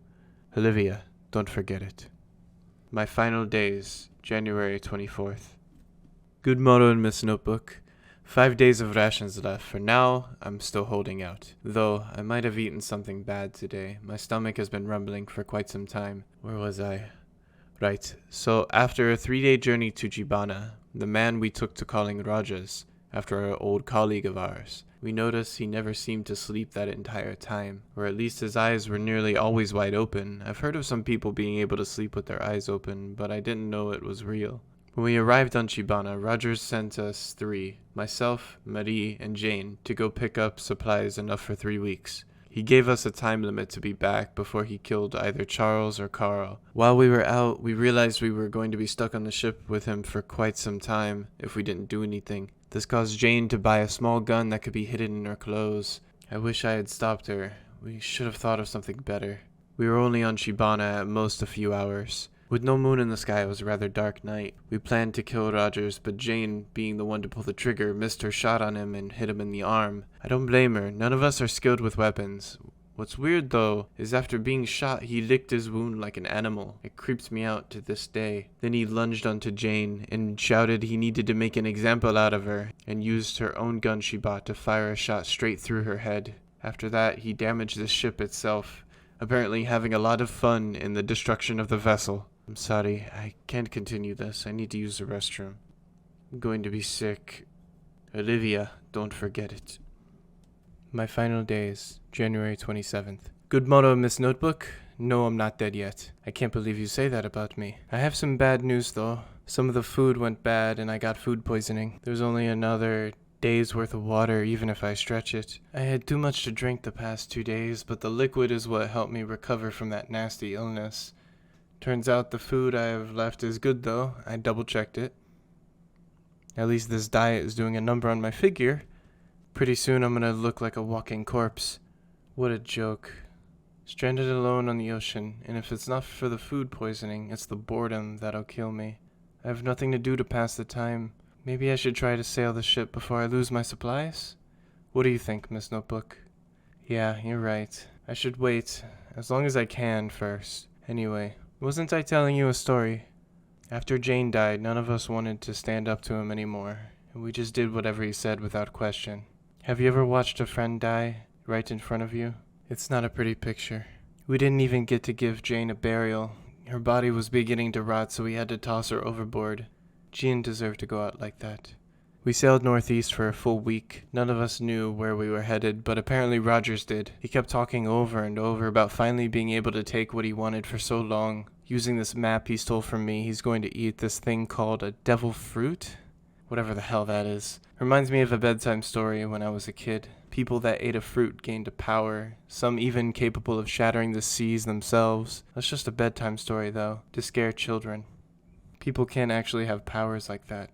Olivia, don't forget it. My final days, January 24th. Good motto in Miss Notebook. 5 days of rations left. For now, I'm still holding out. Though, I might have eaten something bad today. My stomach has been rumbling for quite some time. Where was I? Right, so after a 3-day journey to Jibana, the man we took to calling Rogers, after an old colleague of ours, we noticed he never seemed to sleep that entire time, or at least his eyes were nearly always wide open. I've heard of some people being able to sleep with their eyes open, but I didn't know it was real. When we arrived on Shibana, Rogers sent us 3, myself, Marie, and Jane, to go pick up supplies enough for 3 weeks. He gave us a time limit to be back before he killed either Charles or Carl. While we were out, we realized we were going to be stuck on the ship with him for quite some time if we didn't do anything. This caused Jane to buy a small gun that could be hidden in her clothes. I wish I had stopped her. We should have thought of something better. We were only on Shibana at most a few hours. With no moon in the sky, it was a rather dark night. We planned to kill Rogers, but Jane, being the one to pull the trigger, missed her shot on him and hit him in the arm. I don't blame her. None of us are skilled with weapons. What's weird, though, is after being shot, he licked his wound like an animal. It creeps me out to this day. Then he lunged onto Jane and shouted he needed to make an example out of her, and used her own gun she bought to fire a shot straight through her head. After that, he damaged the ship itself, apparently having a lot of fun in the destruction of the vessel. I'm sorry, I can't continue this. I need to use the restroom. I'm going to be sick. Olivia, don't forget it. My final days, January 27th. Good motto, Miss Notebook. No, I'm not dead yet. I can't believe you say that about me. I have some bad news, though. Some of the food went bad and I got food poisoning. There's only another day's worth of water, even if I stretch it. I had too much to drink the past 2 days, but the liquid is what helped me recover from that nasty illness. Turns out the food I have left is good, though. I double-checked it. At least this diet is doing a number on my figure. Pretty soon I'm gonna look like a walking corpse. What a joke. Stranded alone on the ocean, and if it's not for the food poisoning, it's the boredom that'll kill me. I have nothing to do to pass the time. Maybe I should try to sail the ship before I lose my supplies? What do you think, Miss Notebook? Yeah, you're right. I should wait, as long as I can first. Anyway, wasn't I telling you a story? After Jane died, none of us wanted to stand up to him anymore, and we just did whatever he said without question. Have you ever watched a friend die right in front of you? It's not a pretty picture. We didn't even get to give Jane a burial. Her body was beginning to rot, so we had to toss her overboard. She didn't deserve to go out like that. We sailed northeast for a full week. None of us knew where we were headed, but apparently Rogers did. He kept talking over and over about finally being able to take what he wanted for so long. Using this map he stole from me, he's going to eat this thing called a devil fruit? Whatever the hell that is. Reminds me of a bedtime story when I was a kid. People that ate a fruit gained a power, some even capable of shattering the seas themselves. That's just a bedtime story, though, to scare children. People can't actually have powers like that.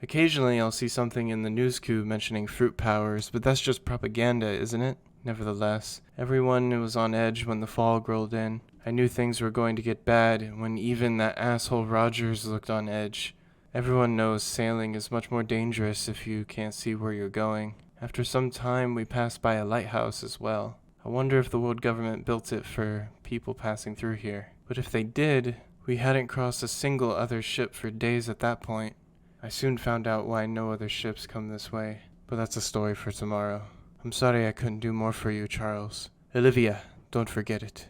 Occasionally I'll see something in the news cube mentioning fruit powers, but that's just propaganda, isn't it? Nevertheless, everyone was on edge when the fog rolled in. I knew things were going to get bad when even that asshole Rogers looked on edge. Everyone knows sailing is much more dangerous if you can't see where you're going. After some time, we passed by a lighthouse as well. I wonder if the world government built it for people passing through here. But if they did, we hadn't crossed a single other ship for days at that point. I soon found out why no other ships come this way, but that's a story for tomorrow. I'm sorry I couldn't do more for you, Charles. Olivia, don't forget it.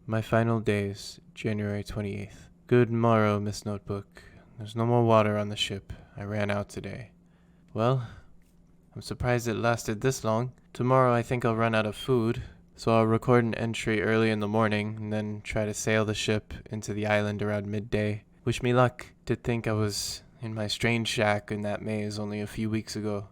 My final days, January 28th. Good morrow, Miss Notebook. There's no more water on the ship. I ran out today. Well, I'm surprised it lasted this long. Tomorrow I think I'll run out of food, so I'll record an entry early in the morning and then try to sail the ship into the island around midday. Wish me luck. To think I was in my strange shack in that maze only a few weeks ago.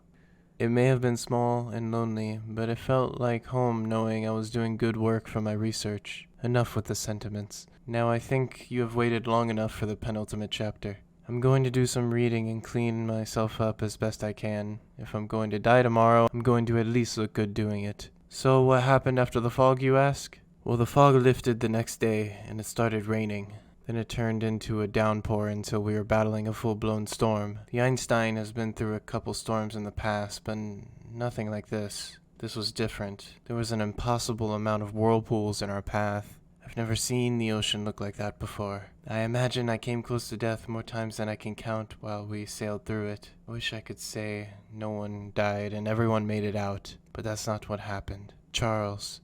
It may have been small and lonely, but it felt like home knowing I was doing good work for my research. Enough with the sentiments. Now I think you have waited long enough for the penultimate chapter. I'm going to do some reading and clean myself up as best I can. If I'm going to die tomorrow, I'm going to at least look good doing it. So what happened after the fog, you ask? Well, the fog lifted the next day, and it started raining. Then it turned into a downpour until we were battling a full-blown storm. The Einstein has been through a couple storms in the past, but nothing like this. This was different. There was an impossible amount of whirlpools in our path. I've never seen the ocean look like that before. I imagine I came close to death more times than I can count while we sailed through it. I wish I could say no one died and everyone made it out, but that's not what happened. Charles,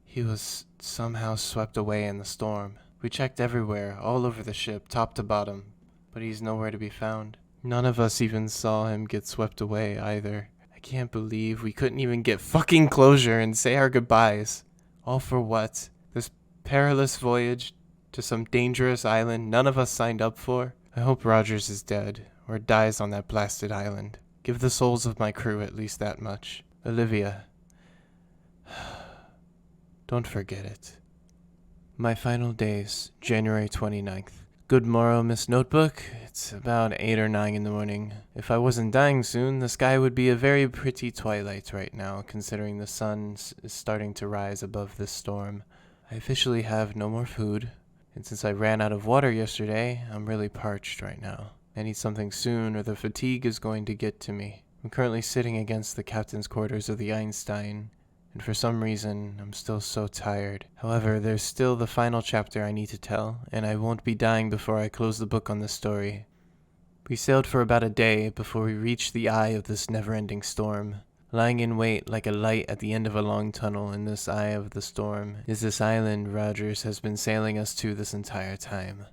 he was somehow swept away in the storm. We checked everywhere, all over the ship, top to bottom, but he's nowhere to be found. None of us even saw him get swept away either. I can't believe we couldn't even get fucking closure and say our goodbyes. All for what? This perilous voyage to some dangerous island none of us signed up for? I hope Rogers is dead, or dies on that blasted island. Give the souls of my crew at least that much. Olivia, don't forget it. My final days, January 29th. Good morrow, Miss Notebook. It's about 8 or 9 in the morning. If I wasn't dying soon, the sky would be a very pretty twilight right now, considering the sun is starting to rise above this storm. I officially have no more food, and since I ran out of water yesterday, I'm really parched right now. I need something soon, or the fatigue is going to get to me. I'm currently sitting against the captain's quarters of the Einstein, and for some reason, I'm still so tired. However, there's still the final chapter I need to tell, and I won't be dying before I close the book on this story. We sailed for about a day before we reached the eye of this never-ending storm. Lying in wait like a light at the end of a long tunnel in this eye of the storm is this island Rogers has been sailing us to this entire time.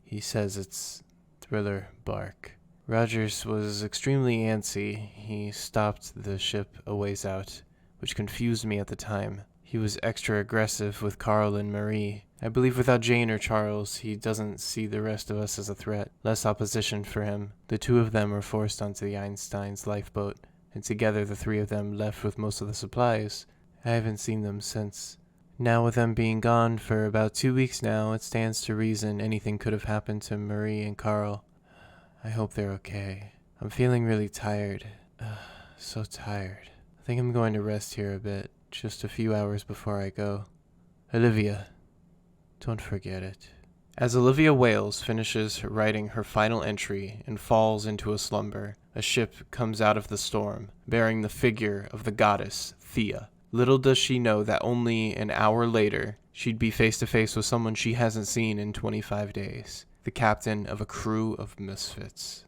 He says it's Thriller Bark. Rogers was extremely antsy. He stopped the ship a ways out, which confused me at the time. He was extra aggressive with Carl and Marie. I believe without Jane or Charles, he doesn't see the rest of us as a threat. Less opposition for him. The two of them were forced onto the Einstein's lifeboat, and together the three of them left with most of the supplies. I haven't seen them since. Now with them being gone for about 2 weeks now, it stands to reason anything could have happened to Marie and Carl. I hope they're okay. I'm feeling really tired. So tired. I think I'm going to rest here a bit, just a few hours before I go. Olivia, don't forget it. As Olivia Wales finishes writing her final entry and falls into a slumber, a ship comes out of the storm, bearing the figure of the goddess, Thea. Little does she know that only an hour later, she'd be face to face with someone she hasn't seen in 25 days. The captain of a crew of misfits.